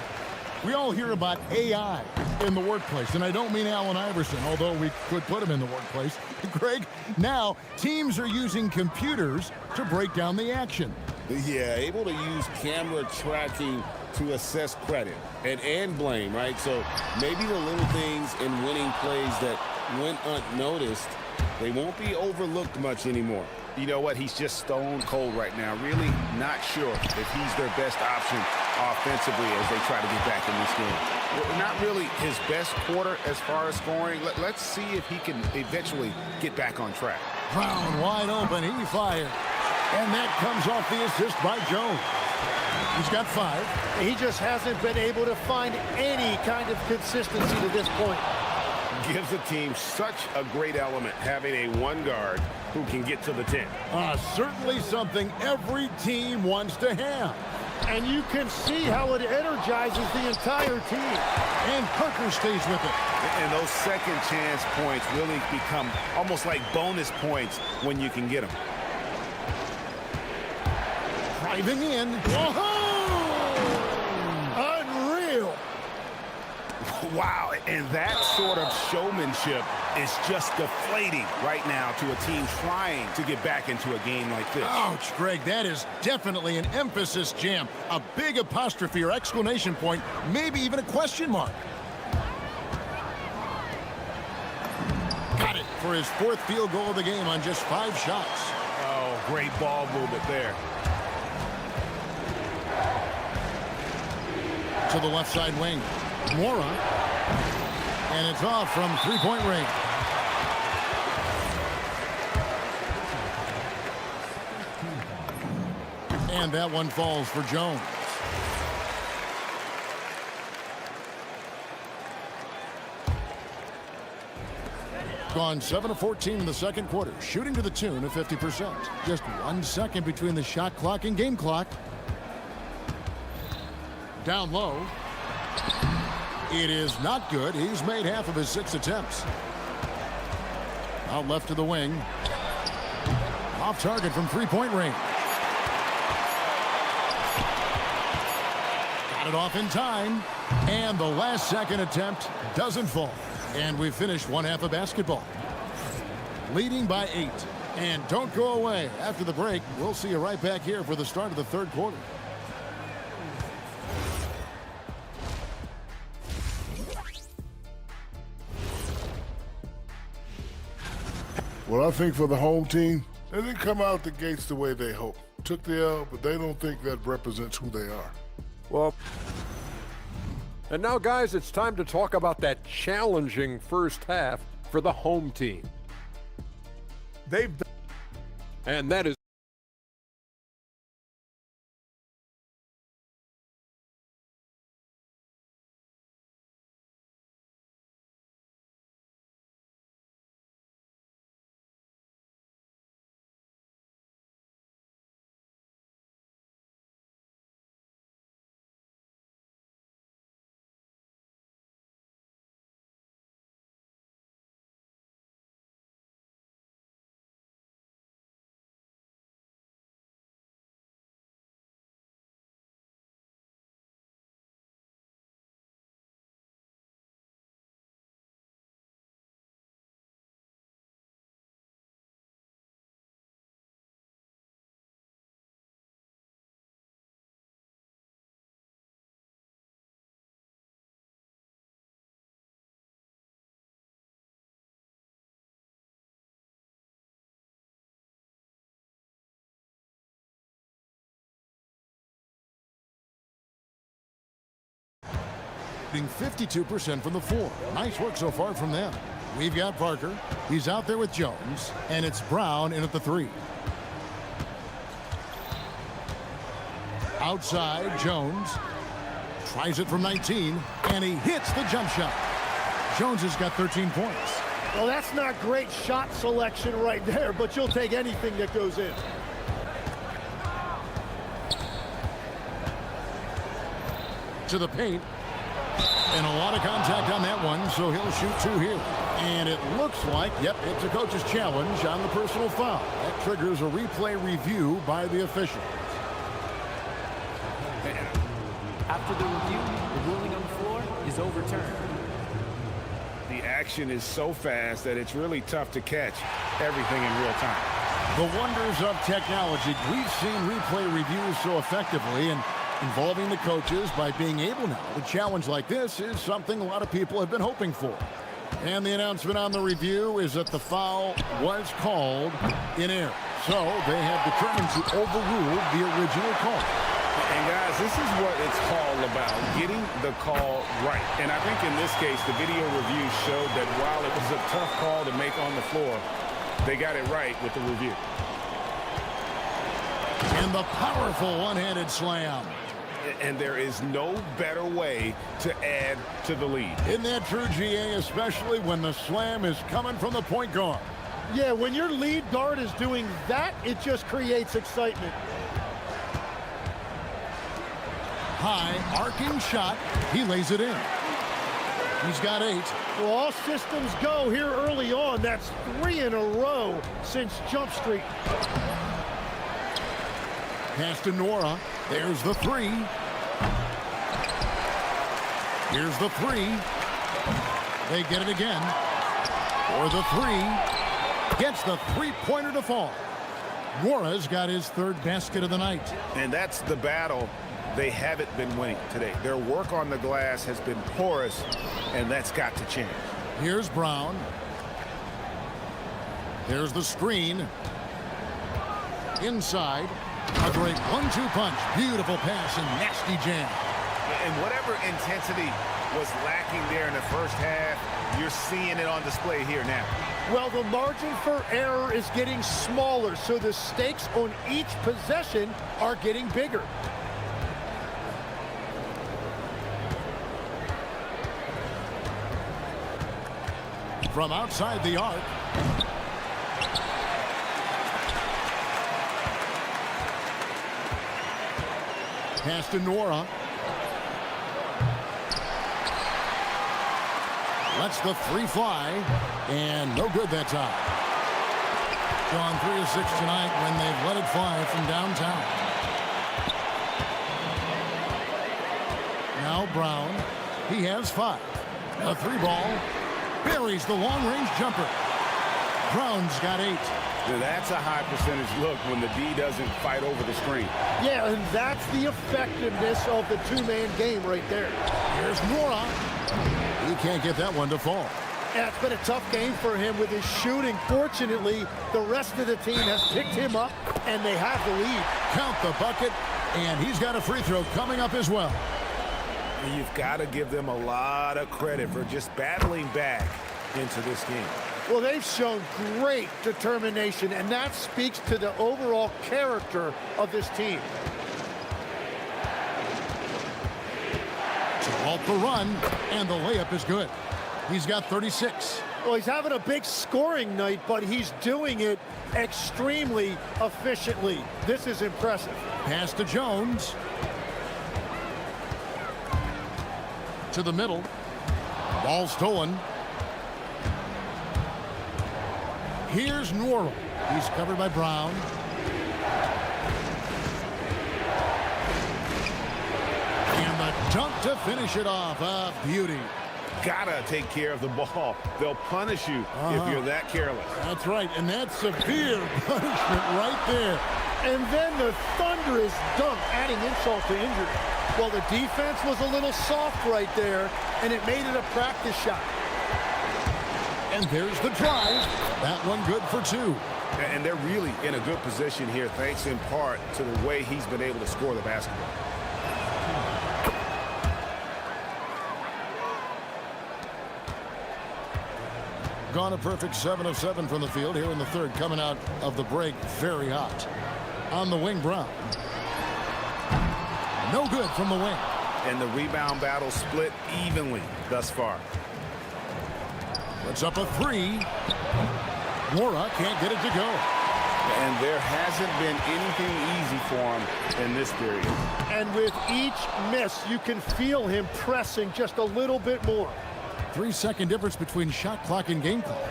We all hear about AI in the workplace, and I don't mean Allen Iverson, although we could put him in the workplace. Greg, now teams are using computers to break down the action. Yeah, able to use camera tracking to assess credit and blame, right? So maybe the little things in winning plays that went unnoticed, they won't be overlooked much anymore. You know what? He's just stone cold right now. Really not sure if he's their best option offensively as they try to get back in this game. Not really his best quarter as far as scoring. Let's see if he can eventually get back on track. Brown wide open. He fired. And that comes off the assist by Jones. He's got 5. He just hasn't been able to find any kind of consistency to this point. Gives the team such a great element having a one guard who can get to the 10. Certainly something every team wants to have. And you can see how it energizes the entire team. And Parker stays with it. And those second chance points really become almost like bonus points when you can get them. Driving in. Unreal. Wow, and that sort of showmanship is just deflating right now to a team trying to get back into a game like this. Ouch, Greg, that is definitely an emphasis jam. A big apostrophe or exclamation point, maybe even a question mark. Got it for his 4th field goal of the game on just 5 shots. Oh, great ball movement there. To the left side wing. Mora. And it's off from 3-point range. And that one falls for Jones. Gone 7 of 14 in the second quarter, shooting to the tune of 50%. Just 1 second between the shot clock and game clock. Down low. It is not good. He's made half of his 6 attempts. Out left to the wing. Off target from 3-point range. Got it off in time. And the last second attempt doesn't fall. And we've finished 1 half of basketball. Leading by 8. And don't go away. After the break, we'll see you right back here for the start of the third quarter. Well, I think for the home team, they didn't come out the gates the way they hoped. Took the L, but they don't think that represents who they are. Well, and now, guys, it's time to talk about that challenging first half for the home team. And that is shooting 52% from the floor. Nice work so far from them. We've got Parker. He's out there with Jones. And it's Brown in at the 3. Outside, Jones tries it from 19, and he hits the jump shot. Jones has got 13 points. Well, that's not great shot selection right there, but you'll take anything that goes in. To the paint. And a lot of contact on that one, so he'll shoot 2 here. And it looks like, yep, it's a coach's challenge on the personal foul. That triggers a replay review by the official. After the review, the ruling on the is overturned. The action is so fast that it's really tough to catch everything in real time. The wonders of technology. We've seen replay reviews so effectively, and involving the coaches by being able now to challenge like this is something a lot of people have been hoping for. And the announcement on the review is that the foul was called in error. So they have determined to overrule the original call. And guys, this is what it's all about, getting the call right. And I think in this case, the video review showed that while it was a tough call to make on the floor, they got it right with the review. And the powerful one-handed slam. And there is no better way to add to the lead. Isn't that true, GA, especially when the slam is coming from the point guard? Yeah, when your lead guard is doing that, it just creates excitement. High, arcing shot. He lays it in. He's got 8. Well, all systems go here early on. That's 3 in a row since Jump Street. Pass to Nora. There's the 3. Here's the 3. They get it again. For the 3. Gets the three-pointer to fall. Nora's got his 3rd basket of the night. And that's the battle they haven't been winning today. Their work on the glass has been porous, and that's got to change. Here's Brown. There's the screen. Inside. A great 1-2 punch. Beautiful pass and nasty jam. And whatever intensity was lacking there in the first half, you're seeing it on display here now. Well, the margin for error is getting smaller, so the stakes on each possession are getting bigger. From outside the arc. Pass to Nora. Lets the 3 fly. And no good that time. Gone 3 of 6 tonight when they've let it fly from downtown. Now Brown. He has 5. A 3 ball. Buries the long-range jumper. Brown's got 8. That's a high percentage look when the D doesn't fight over the screen. Yeah, and that's the effectiveness of the 2-man game right there. Here's Nora. He can't get that one to fall. Yeah, it's been a tough game for him with his shooting. Fortunately, the rest of the team has picked him up, and they have the lead. Count the bucket, and he's got a free throw coming up as well. You've got to give them a lot of credit for just battling back into this game. Well, they've shown great determination, and that speaks to the overall character of this team. To halt the run, and the layup is good. He's got 36. Well, he's having a big scoring night, but he's doing it extremely efficiently. This is impressive. Pass to Jones. To the middle. Ball stolen. Here's Nora. He's covered by Brown. And the dunk to finish it off. A beauty. Gotta take care of the ball. They'll punish you if you're that careless. That's right, and that's severe punishment right there. And then the thunderous dunk, adding insult to injury. Well, the defense was a little soft right there, and it made it a practice shot. And there's the drive. That one good for 2. And they're really in a good position here, thanks in part to the way he's been able to score the basketball. Gone a perfect 7 of 7 from the field here in the 3rd, coming out of the break very hot. On the wing, Brown. No good from the wing. And the rebound battle split evenly thus far. Puts up a 3. Nora can't get it to go. And there hasn't been anything easy for him in this period. And with each miss, you can feel him pressing just a little bit more. 3-second difference between shot clock and game clock.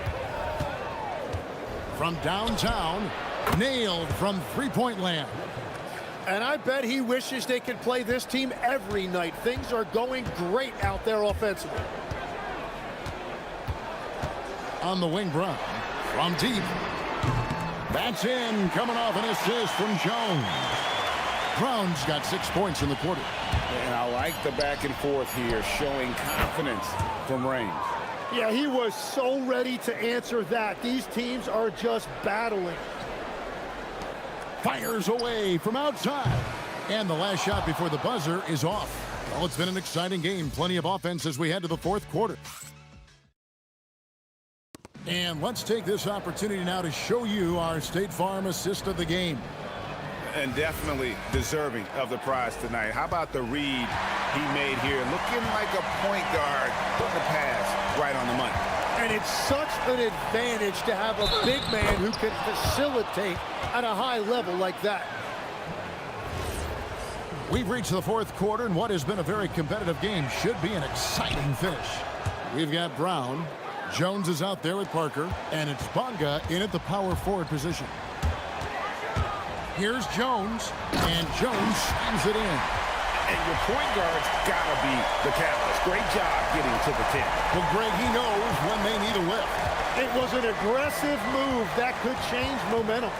From downtown, nailed from 3-point land. And I bet he wishes they could play this team every night. Things are going great out there offensively. On the wing, Brown. From deep. That's in, coming off an assist from Jones. Brown's got 6 points in the quarter. And I like the back and forth here, showing confidence from range. Yeah, he was so ready to answer that. These teams are just battling. Fires away from outside. And the last shot before the buzzer is off. Well, it's been an exciting game. Plenty of offense as we head to the fourth quarter. And let's take this opportunity now to show you our State Farm assist of the game. And definitely deserving of the prize tonight. How about the read he made here? Looking like a point guard, putting the pass right on the money. And it's such an advantage to have a big man who can facilitate at a high level like that. We've reached the fourth quarter, and what has been a very competitive game should be an exciting finish. We've got Brown. Jones is out there with Parker, and it's Bonga in at the power forward position. Here's Jones, and Jones slams it in. And your point guard's got to be the catalyst. Great job getting to the 10. Well, Greg, he knows when they need a lift. It was an aggressive move that could change momentum.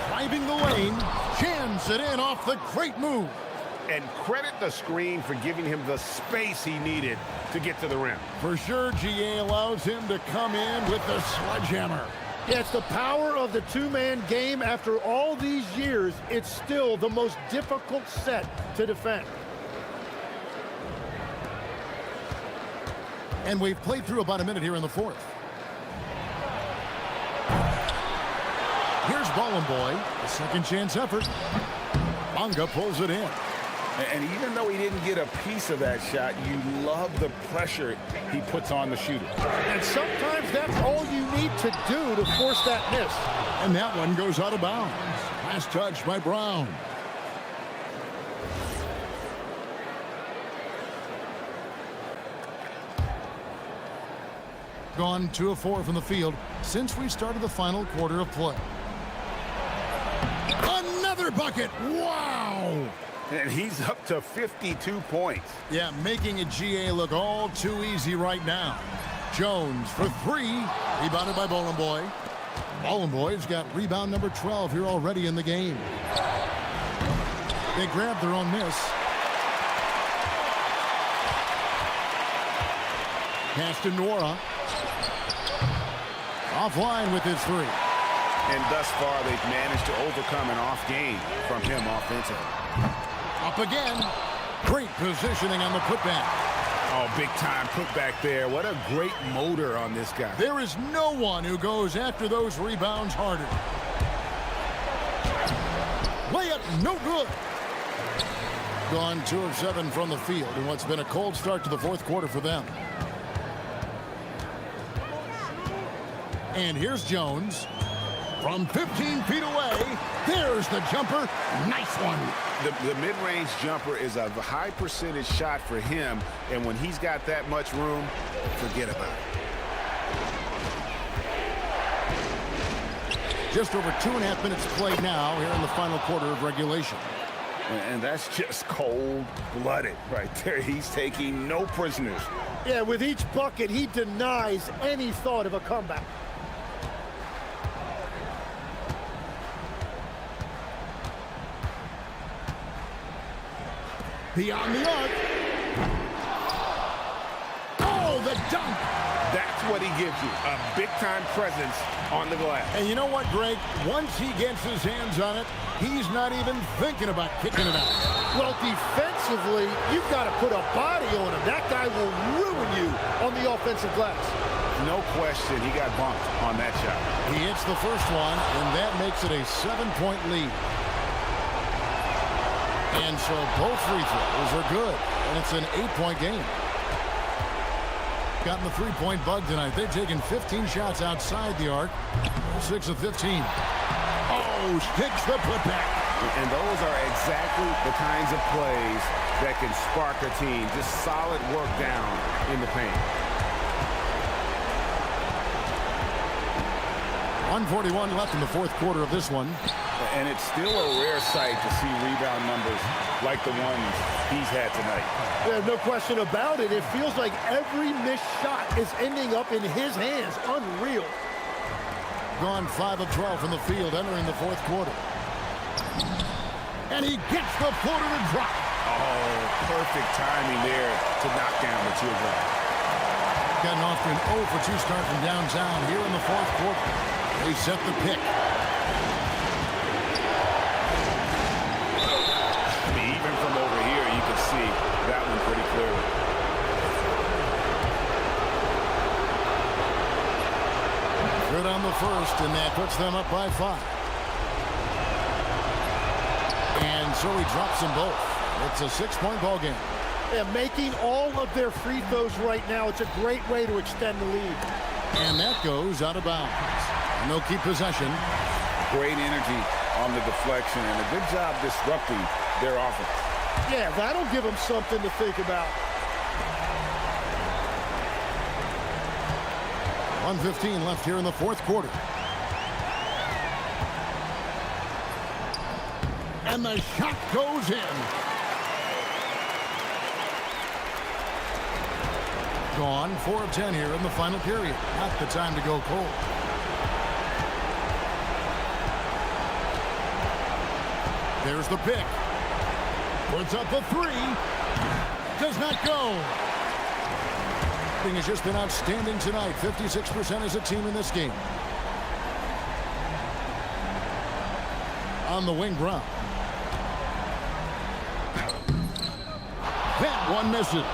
Driving the lane, jams it in off the great move. And credit the screen for giving him the space he needed to get to the rim. For sure, GA allows him to come in with the sledgehammer. Yeah, it's the power of the two-man game. After all these years, it's still the most difficult set to defend. And we've played through about a minute here in the fourth. Here's Ballin' Boy, a second chance effort. Bonga pulls it in. And even though he didn't get a piece of that shot, you love the pressure he puts on the shooter. And sometimes that's all you need to do to force that miss. And that one goes out of bounds. Last touch by Brown. Gone 2 of 4 from the field since we started the final quarter of play. Another bucket. Wow. And he's up to 52 points. Yeah, making a GA look all too easy right now. Jones for 3. Rebounded by Ballin' Boy. Ballin' Boy's got rebound number 12 here already in the game. They grabbed their own miss. Pass to Nora. Offline with his 3. And thus far, they've managed to overcome an off game from him offensively. Up again. Great positioning on the putback. Oh, big time putback there. What a great motor on this guy. There is no one who goes after those rebounds harder. Layup, no good. Gone 2 of 7 from the field in what's been a cold start to the fourth quarter for them. And here's Jones. From 15 feet away, there's the jumper. Nice one. The mid-range jumper is a high percentage shot for him, and when he's got that much room, forget about it. Just over 2.5 minutes played now here in the final quarter of regulation. And that's just cold-blooded right there. He's taking no prisoners. Yeah, with each bucket, he denies any thought of a comeback. Beyond the arc. Oh, the dunk. That's what he gives you, a big-time presence on the glass. And you know what, Greg? Once he gets his hands on it, he's not even thinking about kicking it out. Well, defensively, you've got to put a body on him. That guy will ruin you on the offensive glass. No question, he got bumped on that shot. He hits the first one, and that makes it a 7-point lead. And so both free throws are good, and it's an 8-point game. Gotten the three-point bug tonight. They've taken 15 shots outside the arc, 6 of 15. Oh, sticks the putback. And those are exactly the kinds of plays that can spark a team. Just solid work down in the paint. 1:41 left in the fourth quarter of this one. And it's still a rare sight to see rebound numbers like the ones he's had tonight. Yeah, no question about it. It feels like every missed shot is ending up in his hands. Unreal. Gone 5 of 12 from the field entering the fourth quarter. And he gets the floater to drop. Oh, perfect timing there to knock down the teardrop. Getting off to an 0 for 2 start from downtown here in the fourth quarter. They set the pick. I mean, even from over here, you can see that one pretty clearly. Good on the first, and that puts them up by 5. And so he drops them both. It's a 6-point ball game. Yeah, making all of their free throws right now, it's a great way to extend the lead. And that goes out of bounds. No keep possession. Great energy on the deflection and a good job disrupting their offense. Yeah, that'll give them something to think about. 1:15 left here in the fourth quarter. And the shot goes in. Gone 4 of 10 here in the final period. Not the time to go cold. There's the pick. Puts up a 3. Does not go. Thing has just been outstanding tonight. 56% as a team in this game. On the wing, Brown. That one misses.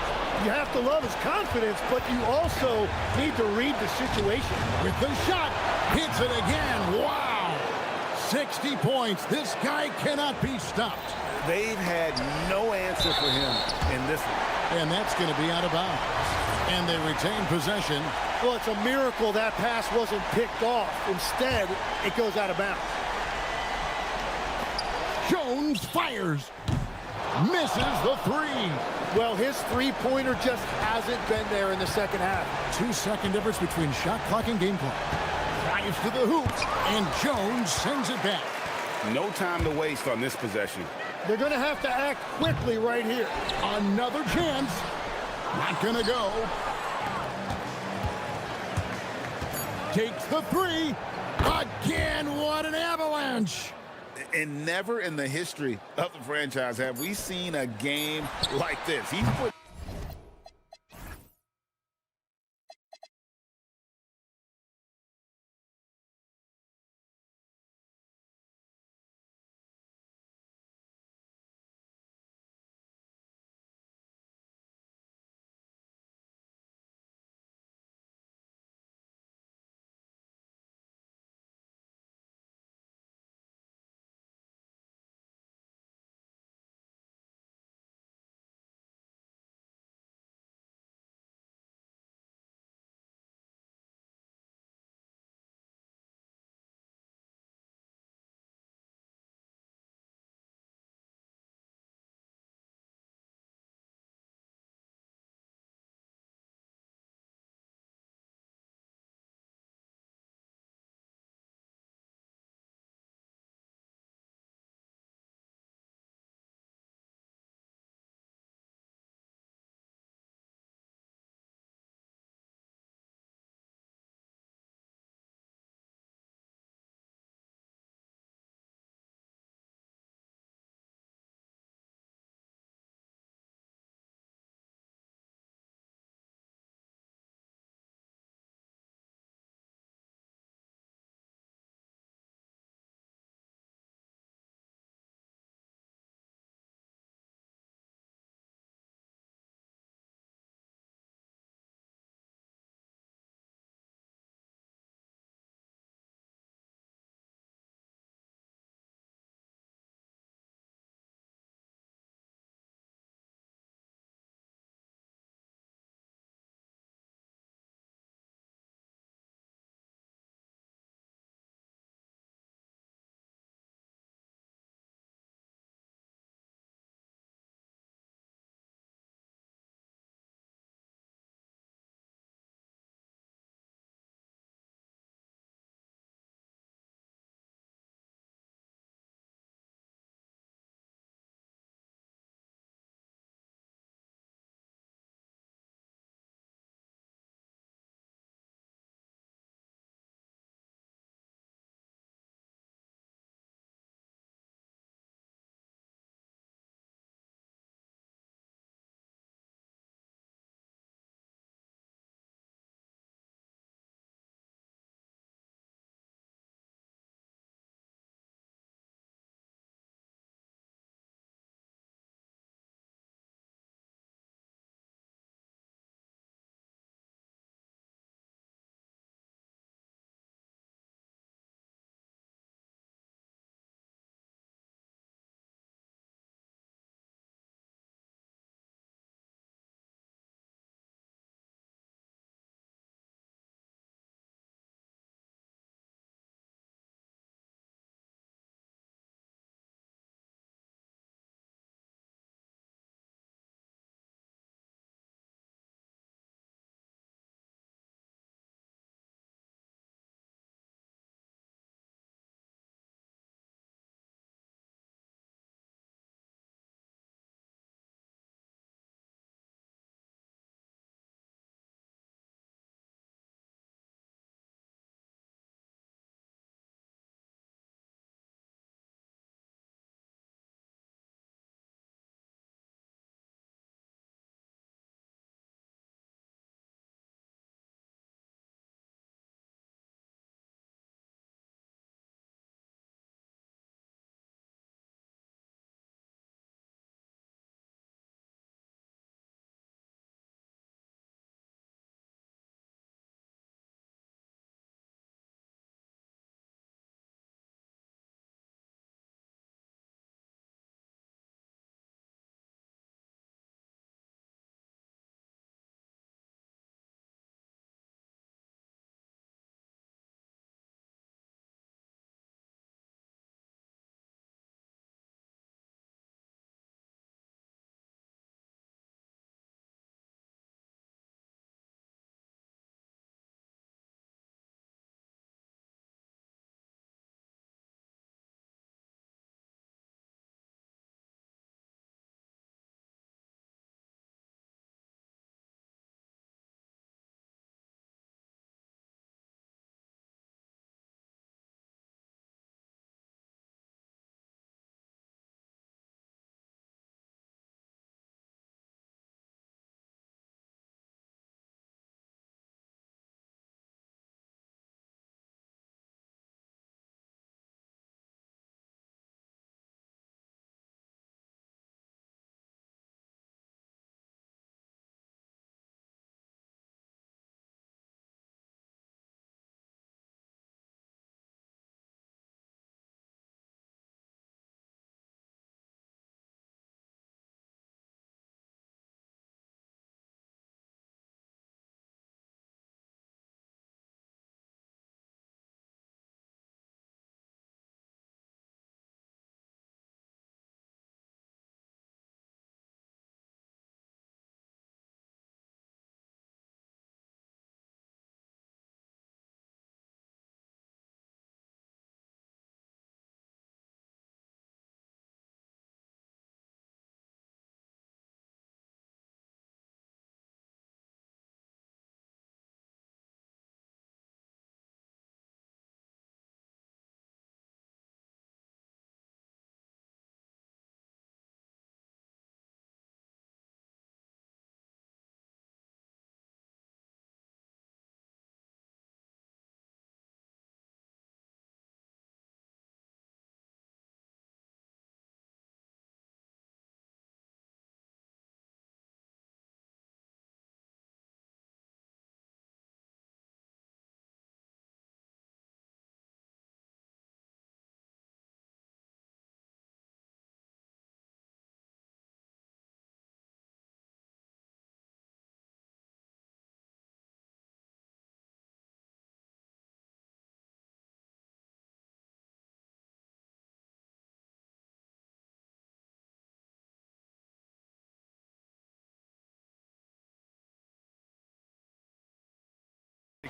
You have to love his confidence, but you also need to read the situation. With the shot, hits it again. Wow! 60 points. This guy cannot be stopped. They've had no answer for him in this one. And that's going to be out of bounds. And they retain possession. Well, it's a miracle that pass wasn't picked off. Instead, it goes out of bounds. Jones fires. Misses the 3. Well, his three-pointer just hasn't been there in the second half. 2-second difference between shot clock and game clock. Drives to the hoop, and Jones sends it back. No time to waste on this possession. They're going to have to act quickly right here. Another chance. Not going to go. Takes the 3. Again, what an avalanche. And never in the history of the franchise have we seen a game like this. He's put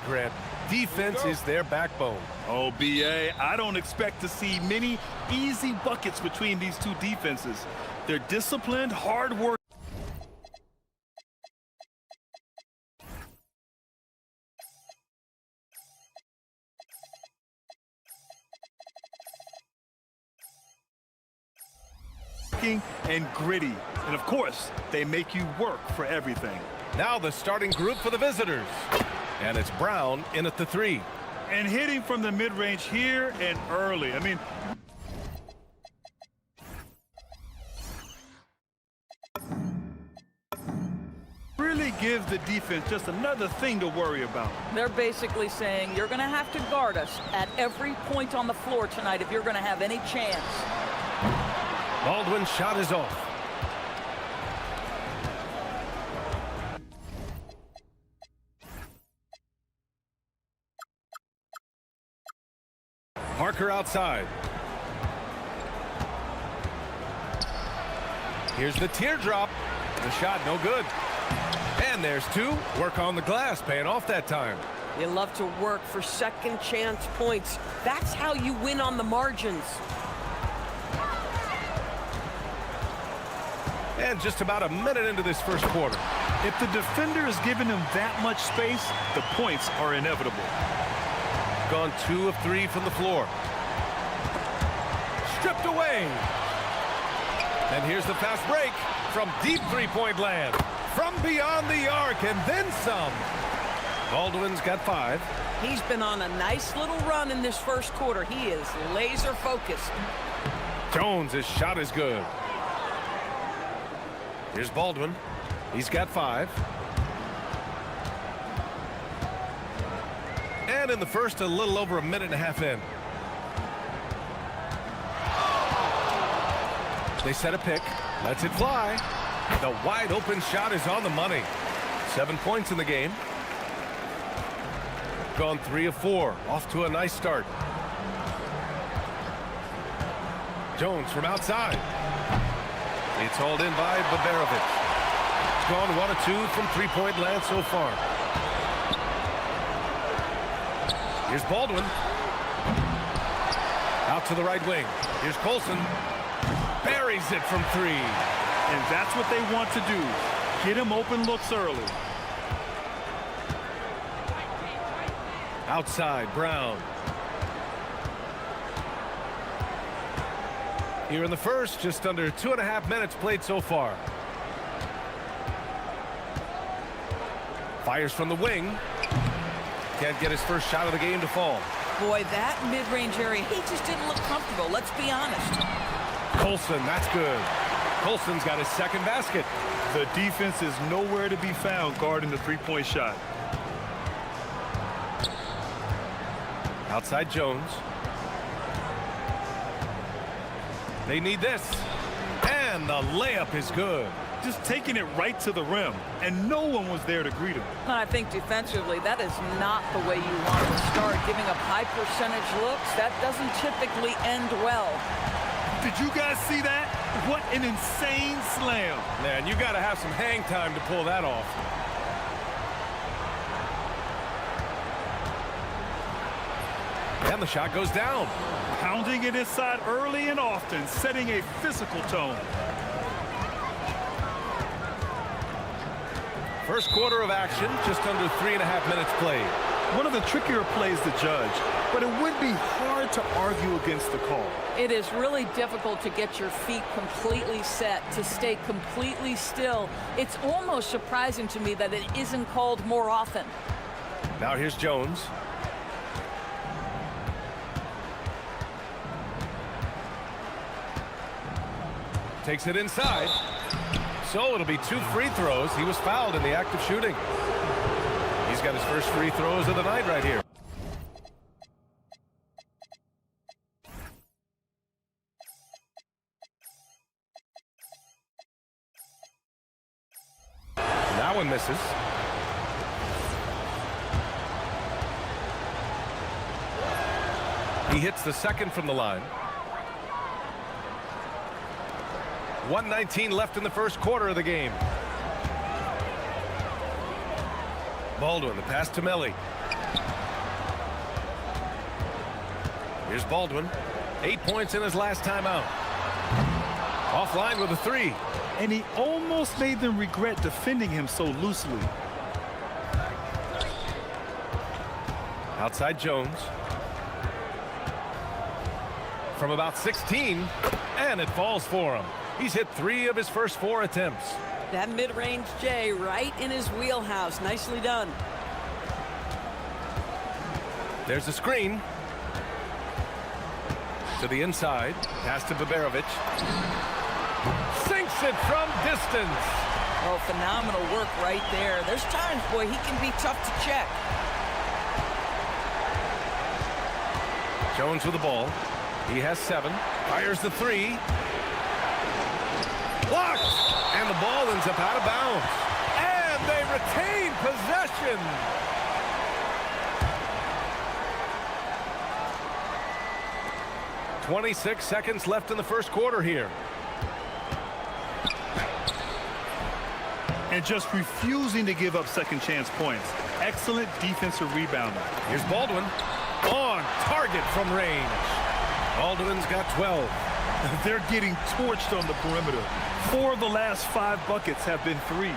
Grant, defense is their backbone. Oh, BA, I don't expect to see many easy buckets between these two defenses. They're disciplined, hard work. And gritty. And of course, they make you work for everything. Now the starting group for the visitors. And it's Brown in at the 3. And hitting from the mid-range here and early. I mean, really gives the defense just another thing to worry about. They're basically saying you're going to have to guard us at every point on the floor tonight if you're going to have any chance. Baldwin's shot is off. Parker outside. Here's the teardrop. The shot no good. And there's 2. Work on the glass, paying off that time. You love to work for second chance points. That's how you win on the margins. And just about a minute into this first quarter. If the defender is giving him that much space, the points are inevitable. Gone 2 of 3 from the floor. Stripped away. And here's the fast break from deep three-point land. From beyond the arc and then some. Baldwin's got 5. He's been on a nice little run in this first quarter. He is laser focused. Jones' shot is good. Here's Baldwin. He's got 5. And in the first, a little over a minute and a half in. They set a pick. Lets it fly. The wide open shot is on the money. 7 points in the game. Gone 3 of 4. Off to a nice start. Jones from outside. It's hauled in by Babarovic. It's gone 1 of 2 from three-point land so far. Here's Baldwin. Out to the right wing. Here's Colson. Buries it from 3. And that's what they want to do. Get him open looks early. Outside, Brown. Here in the first, just under 2.5 minutes played so far. Fires from the wing. Can't get his first shot of the game to fall. Boy, that mid-range area, he just didn't look comfortable. Let's be honest. Colson, that's good. Colson's got his second basket. The defense is nowhere to be found guarding the three-point shot. Outside Jones. They need this. And the layup is good. Just taking it right to the rim, and no one was there to greet him. I think defensively, that is not the way you want to start. Giving up high percentage looks, that doesn't typically end well. Did you guys see that? What an insane slam. Man, you got to have some hang time to pull that off. And the shot goes down. Pounding it inside early and often, setting a physical tone. First quarter of action, just under 3.5 minutes played. One of the trickier plays to judge, but it would be hard to argue against the call. It is really difficult to get your feet completely set, to stay completely still. It's almost surprising to me that it isn't called more often. Now here's Jones. Takes it inside. So it'll be 2 free throws. He was fouled in the act of shooting. He's got his first free throws of the night right here. That one misses. He hits the second from the line. 1:19 left in the first quarter of the game. Baldwin, the pass to Melly. Here's Baldwin. 8 points in his last time out. Offline with a 3. And he almost made them regret defending him so loosely. Outside Jones. From about 16, and it falls for him. He's hit 3 of his first 4 attempts. That mid-range J right in his wheelhouse. Nicely done. There's a screen. To the inside. Pass to Baberovic. Sinks it from distance. Oh, phenomenal work right there. There's times, boy, he can be tough to check. Jones with the ball. He has 7. Fires the 3. Blocked! And the ball ends up out of bounds. And they retain possession. .26 seconds left in the first quarter here. And just refusing to give up second chance points. Excellent defensive rebounding. Here's Baldwin. On target from range. Baldwin's got 12. They're getting torched on the perimeter. 4 of the last 5 buckets have been threes.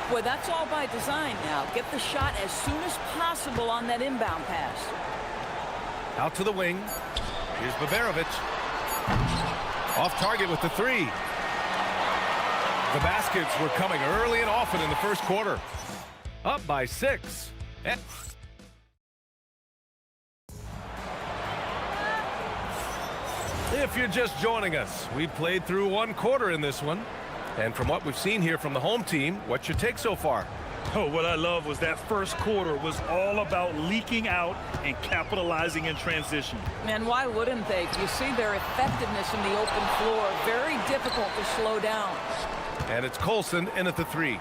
Boy, that's all by design now. Get the shot as soon as possible on that inbound pass. Out to the wing. Here's Baberovic. Off target with the 3. The baskets were coming early and often in the first quarter. Up by 6. And if you're just joining us, we played through 1 quarter in this one. And from what we've seen here from the home team, what's your take so far? Oh, what I love was that first quarter was all about leaking out and capitalizing in transition. And why wouldn't they? You see their effectiveness in the open floor. Very difficult to slow down. And it's Colson in at the 3.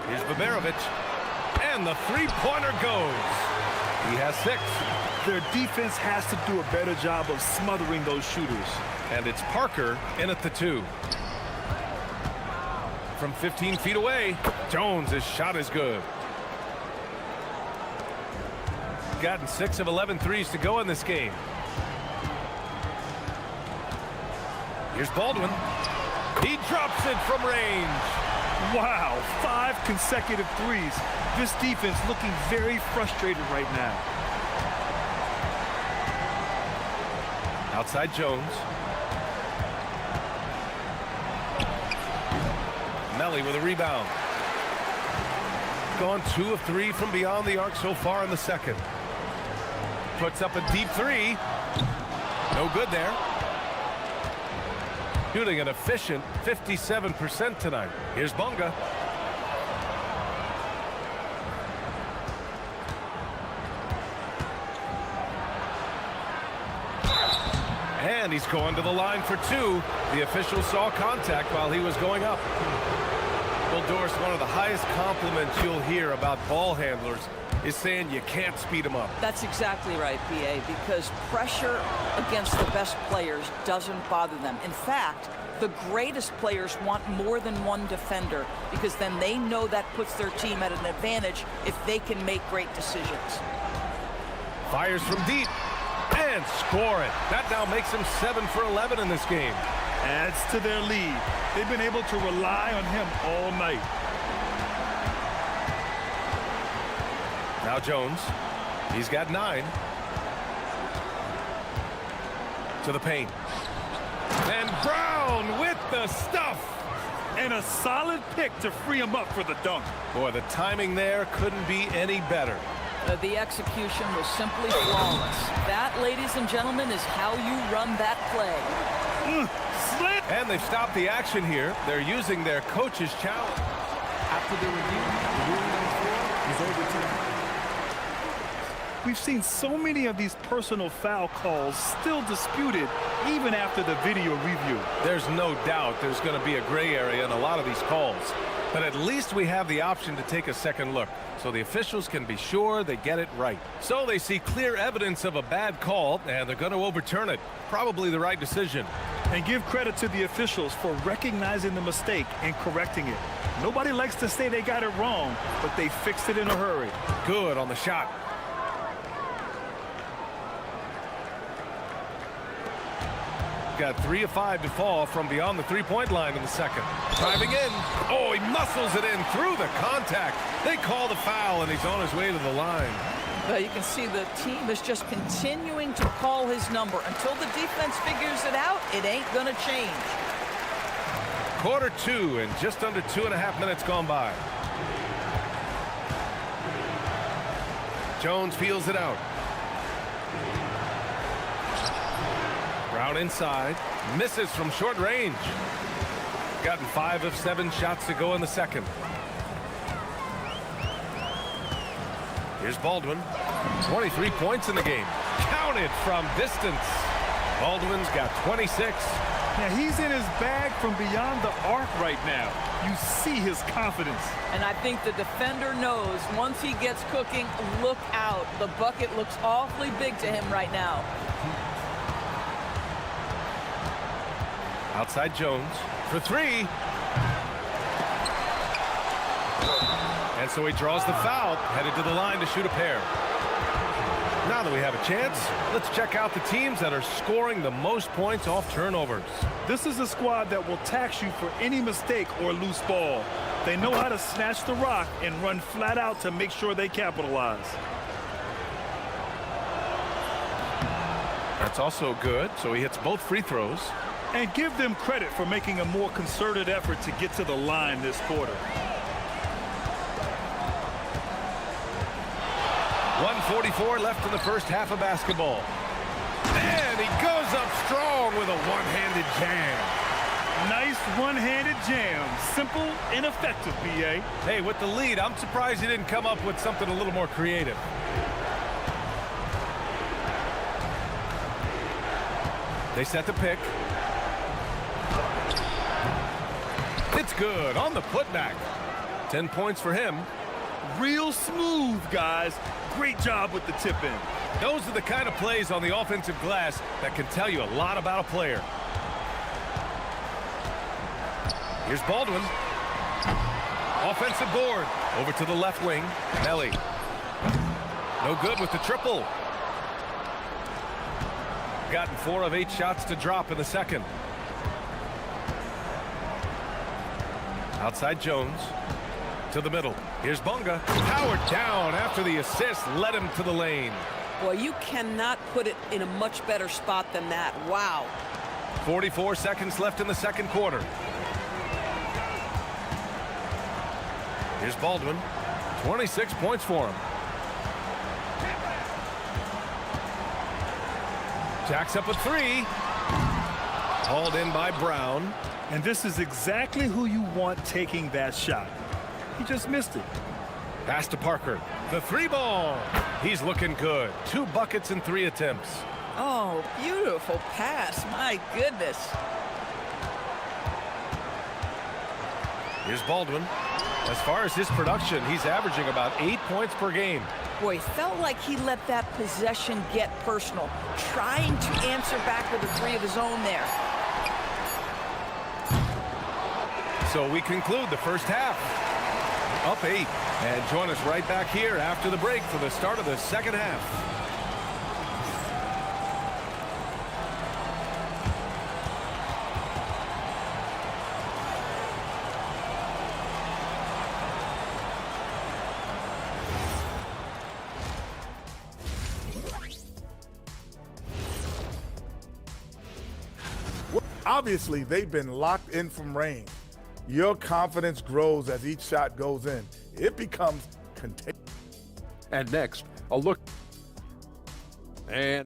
Here's Baberovic. And the 3-pointer goes. He has 6. Their defense has to do a better job of smothering those shooters. And it's Parker in at the 2. From 15 feet away, Jones' shot is good. Gotten 6 of 11 threes to go in this game. Here's Baldwin. He drops it from range. Wow, 5 consecutive threes. This defense looking very frustrated right now. Outside Jones. Melly with a rebound. Gone 2 of 3 from beyond the arc so far in the second. Puts up a deep 3. No good there. Shooting an efficient 57% tonight. Here's Bunga. And he's going to the line for 2. The official saw contact while he was going up. Well, Doris, one of the highest compliments you'll hear about ball handlers is saying you can't speed them up. That's exactly right, PA, because pressure against the best players doesn't bother them. In fact, the greatest players want more than one defender because then they know that puts their team at an advantage if they can make great decisions. Fires from deep and score it. That now makes him 7 for 11 in this game. Adds to their lead. They've been able to rely on him all night. Now Jones. He's got 9. To the paint. And Brown with the stuff. And a solid pick to free him up for the dunk. Boy, the timing there couldn't be any better. The execution was simply flawless. That, ladies and gentlemen, is how you run that play. Slit. And they've stopped the action here. They're using their coach's challenge. After the review, the ruling on the floor is overturned. We've seen so many of these personal foul calls still disputed even after the video review. There's no doubt there's going to be a gray area in a lot of these calls. But at least we have the option to take a second look so the officials can be sure they get it right. So they see clear evidence of a bad call and they're going to overturn it. Probably the right decision. And give credit to the officials for recognizing the mistake and correcting it. Nobody likes to say they got it wrong, but they fixed it in a hurry. Good on the shot. got 3 of 5 to fall from beyond the three-point line in the second. Driving in. Oh, he muscles it in through the contact. They call the foul, and he's on his way to the line. Well, you can see the team is just continuing to call his number. Until the defense figures it out, it ain't going to change. Quarter 2 and just under 2.5 minutes gone by. Jones feels it out. Brown inside. Misses from short range. Gotten 5 of 7 shots to go in the second. Here's Baldwin. 23 points in the game. Counted from distance. Baldwin's got 26. Now he's in his bag from beyond the arc right now. You see his confidence. And I think the defender knows once he gets cooking, look out. The bucket looks awfully big to him right now. Outside Jones for 3. And so he draws the foul, headed to the line to shoot a pair. Now that we have a chance, let's check out the teams that are scoring the most points off turnovers. This is a squad that will tax you for any mistake or loose ball. They know how to snatch the rock and run flat out to make sure they capitalize. That's also good, so he hits both free throws. And give them credit for making a more concerted effort to get to the line this quarter. 1:44 left in the first half of basketball. And he goes up strong with a one-handed jam. Nice one-handed jam. Simple and effective, B.A. Hey, with the lead, I'm surprised he didn't come up with something a little more creative. They set the pick. It's good on the putback. 10 points for him. Real smooth, guys. Great job with the tip-in. Those are the kind of plays on the offensive glass that can tell you a lot about a player. Here's Baldwin. Offensive board. Over to the left wing. Melly. No good with the triple. Gotten 4 of 8 shots to drop in the second. Outside Jones. To the middle. Here's Bunga. Powered down after the assist led him to the lane. Boy, you cannot put it in a much better spot than that. Wow. 44 seconds left in the second quarter. Here's Baldwin. 26 points for him. Jacks up a 3. Hauled in by Brown. And this is exactly who you want taking that shot. He just missed it. Pass to Parker. The 3 ball. He's looking good. 2 buckets in 3 attempts. Oh, beautiful pass. My goodness. Here's Baldwin. As far as his production, he's averaging about 8 points per game. Boy, felt like he let that possession get personal, trying to answer back with a 3 of his own there. So we conclude the first half. Up 8. And join us right back here after the break for the start of the second half. Obviously, they've been locked in from range. Your confidence grows as each shot goes in. It becomes contagious. And next, a look. And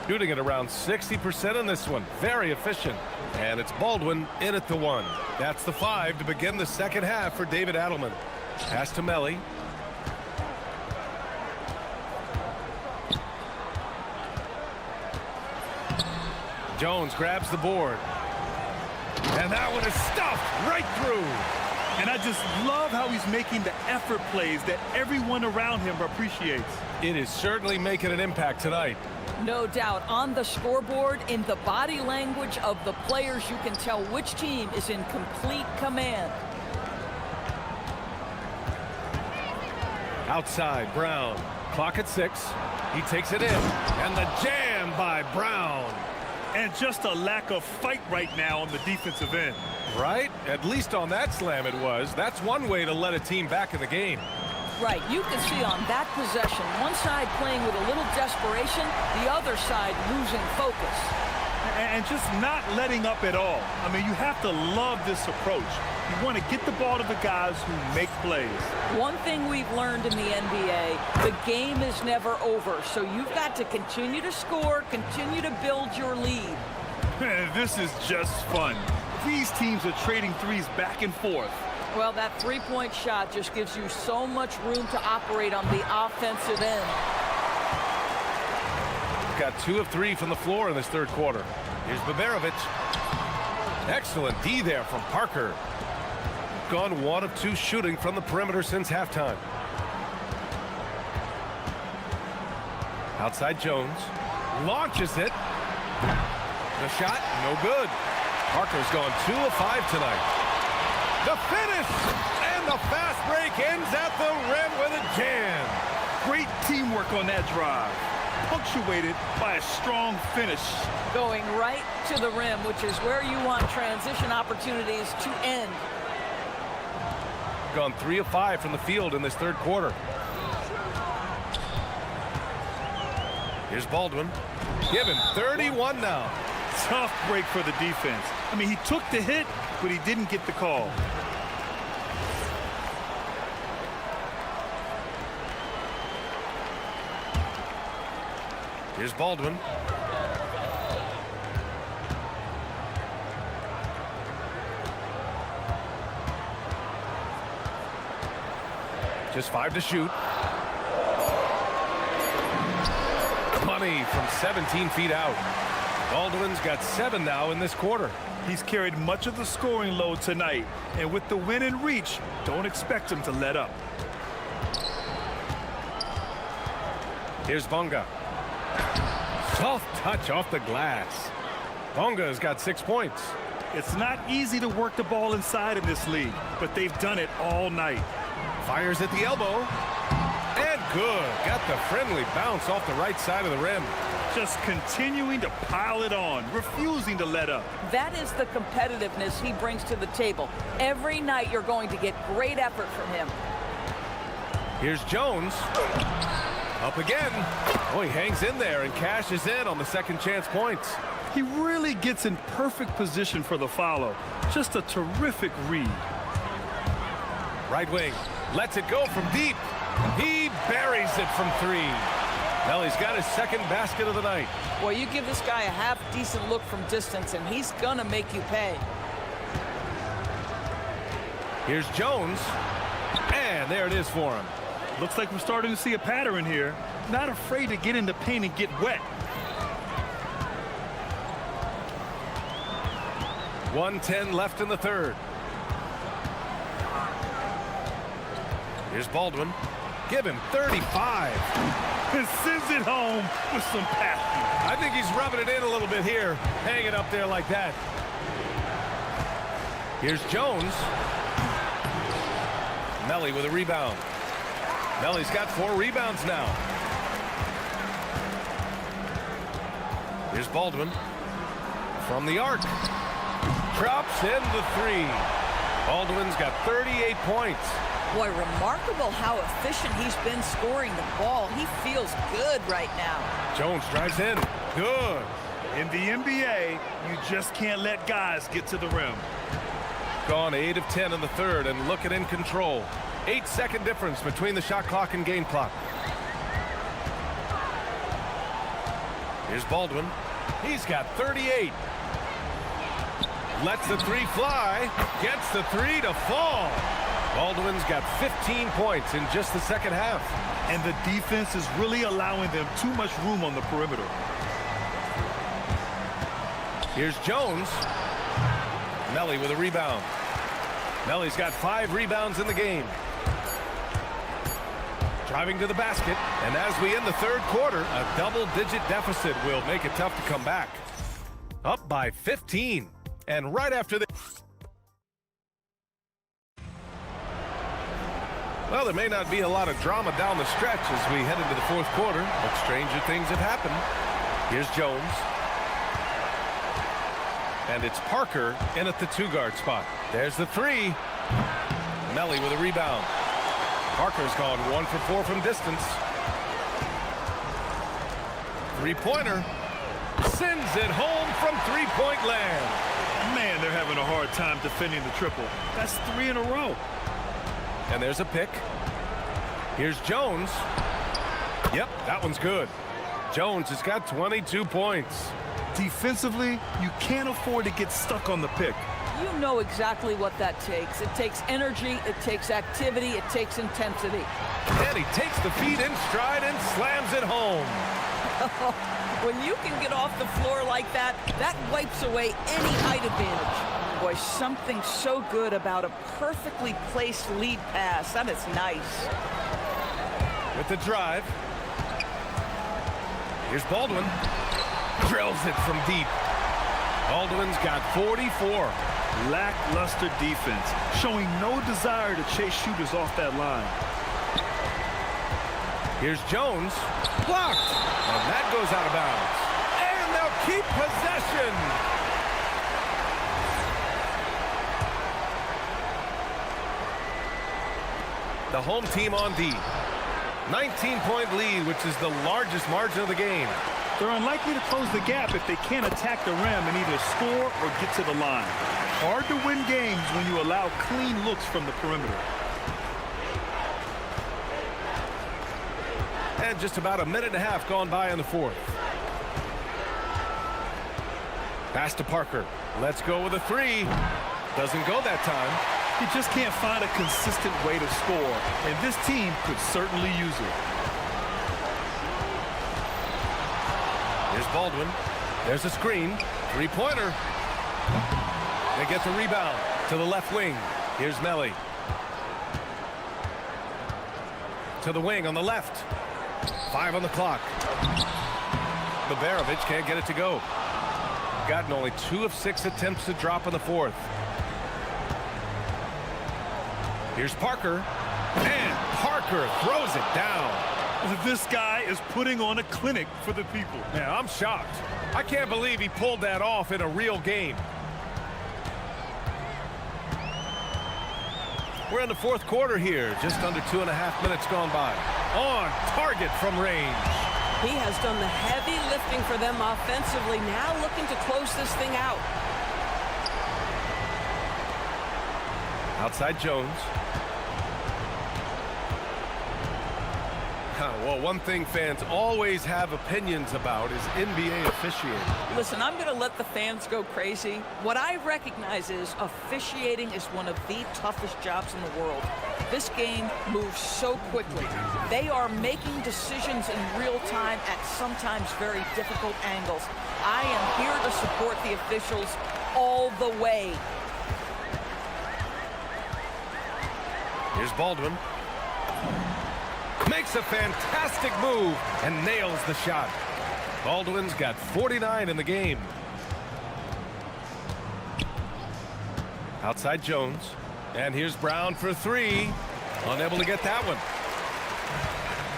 Shooting at around 60% in this one. Very efficient. And it's Baldwin in at the 1. That's the 5 to begin the second half for David Adelman. Pass to Melly. Jones grabs the board. And that one is stuffed right through. And I just love how he's making the effort plays that everyone around him appreciates. It is certainly making an impact tonight. No doubt. On the scoreboard, in the body language of the players, you can tell which team is in complete command. Outside, Brown. Clock at 6. He takes it in. And the jam by Brown. And just a lack of fight right now on the defensive end. Right? At least on that slam it was. That's one way to let a team back in the game. Right. You can see on that possession, one side playing with a little desperation, the other side losing focus. And just not letting up at all. I mean, you have to love this approach. You want to get the ball to the guys who make plays. One thing we've learned in the NBA, the game is never over. So you've got to continue to score, continue to build your lead. This is just fun. These teams are trading threes back and forth. Well, that three-point shot just gives you so much room to operate on the offensive end. Got 2 of 3 from the floor in this third quarter. Here's Baberovic. Excellent D there from Parker. Gone 1 of 2 shooting from the perimeter since halftime. Outside Jones. Launches it. The shot, no good. Parker's gone 2 of 5 tonight. The finish! And the fast break ends at the rim with a jam. Great teamwork on that drive. Punctuated by a strong finish. Going right to the rim, which is where you want transition opportunities to end. Gone 3 of 5 from the field in this third quarter. Here's Baldwin. Give him 31 now. Tough break for the defense. I mean, he took the hit, but he didn't get the call. Here's Baldwin. Just 5 to shoot. Money from 17 feet out. Baldwin's got 7 now in this quarter. He's carried much of the scoring load tonight, and with the win in reach, don't expect him to let up. Here's Bonga. Soft touch off the glass. Bonga's got 6 points. It's not easy to work the ball inside in this league, but they've done it all night. Fires at the elbow. And good. Got the friendly bounce off the right side of the rim. Just continuing to pile it on, refusing to let up. That is the competitiveness he brings to the table. Every night you're going to get great effort from him. Here's Jones. Up again. Oh, he hangs in there and cashes in on the second chance points. He really gets in perfect position for the follow. Just a terrific read. Right wing. Lets it go from deep. He buries it from 3. Well, he's got his second basket of the night. Well, you give this guy a half-decent look from distance, and he's going to make you pay. Here's Jones. And there it is for him. Looks like we're starting to see a pattern here. Not afraid to get in the paint and get wet. 1:10 left in the third. Here's Baldwin. Give him 35. And sends it home with some passion. I think he's rubbing it in a little bit here. Hang it up there like that. Here's Jones. Melly with a rebound. Melly's got 4 rebounds now. Here's Baldwin. From the arc. Drops in the 3. Baldwin's got 38 points. Boy, remarkable how efficient he's been scoring the ball. He feels good right now. Jones drives in. Good. In the NBA, you just can't let guys get to the rim. Gone 8 of 10 in the third and looking in control. 8-second difference between the shot clock and game clock. Here's Baldwin. He's got 38. Lets the three fly. Gets the three to fall. Baldwin's got 15 points in just the second half. And the defense is really allowing them too much room on the perimeter. Here's Jones. Melly with a rebound. Melly's got 5 rebounds in the game. Driving to the basket, and as we end the third quarter, a double-digit deficit will make it tough to come back. Up by 15, and right after this... Well, there may not be a lot of drama down the stretch as we head into the fourth quarter, but stranger things have happened. Here's Jones. And it's Parker in at the 2-guard spot. There's the three. Melly with a rebound. Parker's gone 1 for 4 from distance. Three-pointer. Sends it home from three-point land. Man, they're having a hard time defending the triple. That's 3 in a row. And there's a pick. Here's Jones. Yep, that one's good. Jones has got 22 points. Defensively, you can't afford to get stuck on the pick. You know exactly what that takes. It takes energy, it takes activity, it takes intensity. And he takes the feet in stride and slams it home. When you can get off the floor like that, that wipes away any height advantage. Boy, something so good about a perfectly placed lead pass. That is nice. With the drive. Here's Baldwin. Drills it from deep. Baldwin's got 44. Lackluster defense, showing no desire to chase shooters off that line. Here's Jones. Blocked. And that goes out of bounds. And they'll keep possession. The home team on D. 19-point lead, which is the largest margin of the game. They're unlikely to close the gap if they can't attack the rim and either score or get to the line. Hard to win games when you allow clean looks from the perimeter. And just about a minute and a half gone by in the fourth. Pass to Parker. Let's go with a three. Doesn't go that time. You just can't find a consistent way to score, and this team could certainly use it. Here's Baldwin. There's a screen. Three-pointer. They get the rebound to the left wing. Here's Melly. To the wing on the left. 5 on the clock. Babarovic can't get it to go. Gotten only 2 of 6 attempts to drop in the fourth. Here's Parker. And Parker throws it down. This guy is putting on a clinic for the people. Yeah, I'm shocked. I can't believe he pulled that off in a real game. We're in the fourth quarter here. Just under 2.5 minutes gone by. On target from range. He has done the heavy lifting for them offensively. Now looking to close this thing out. Outside Jones. Well, one thing fans always have opinions about is NBA officiating. Listen, I'm going to let the fans go crazy. What I recognize is officiating is one of the toughest jobs in the world. This game moves so quickly. They are making decisions in real time at sometimes very difficult angles. I am here to support the officials all the way. Here's Baldwin. Makes a fantastic move and nails the shot. Baldwin's got 49 in the game. Outside Jones. And here's Brown for three. Unable to get that one.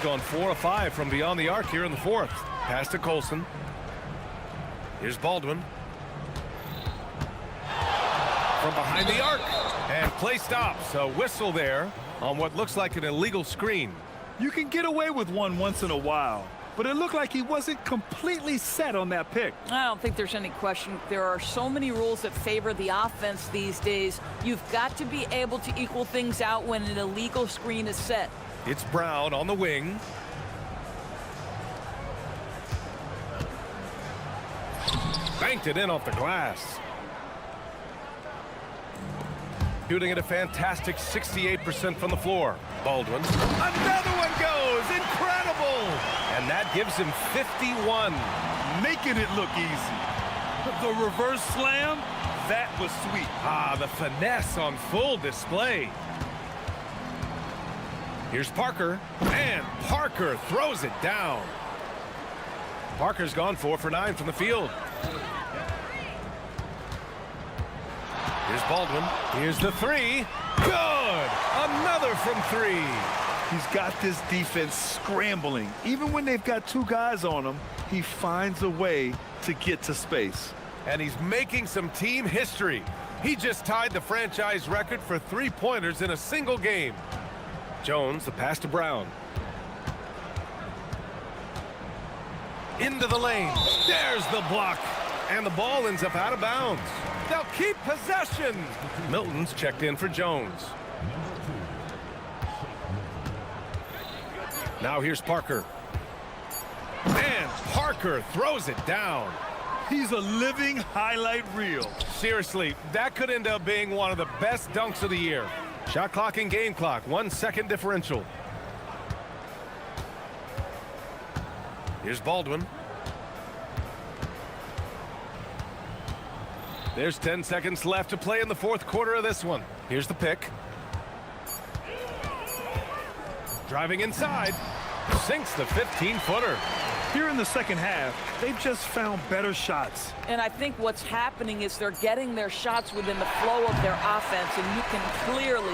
Gone 4 of 5 from beyond the arc here in the fourth. Pass to Colson. Here's Baldwin. From behind the arc. And play stops. A whistle there on what looks like an illegal screen. You can get away with one once in a while, but it looked like he wasn't completely set on that pick. I don't think there's any question. There are so many rules that favor the offense these days. You've got to be able to equal things out when an illegal screen is set. It's Brown on the wing. banked it in off the glass. Shooting at a fantastic 68% from the floor. Baldwin. Another one goes. Incredible. And that gives him 51. Making it look easy. The reverse slam, that was sweet. Ah, the finesse on full display. Here's Parker. And Parker throws it down. Parker's gone 4 for 9 from the field. Here's Baldwin. Here's the three. Good! Another from 3. He's got this defense scrambling. Even when they've got 2 guys on him, he finds a way to get to space. And he's making some team history. He just tied the franchise record for 3-pointers in a single game. Jones, the pass to Brown. Into the lane. There's the block. And the ball ends up out of bounds. They'll keep possession. Milton's checked in for Jones. Now here's Parker. And Parker throws it down. He's a living highlight reel. Seriously, that could end up being one of the best dunks of the year. Shot clock and game clock, 1 second differential. Here's Baldwin. There's 10 seconds left to play in the 4th quarter of this one. Here's the pick. Driving inside. Sinks the 15-footer. Here in the second half, they've just found better shots. And I think what's happening is they're getting their shots within the flow of their offense, and you can clearly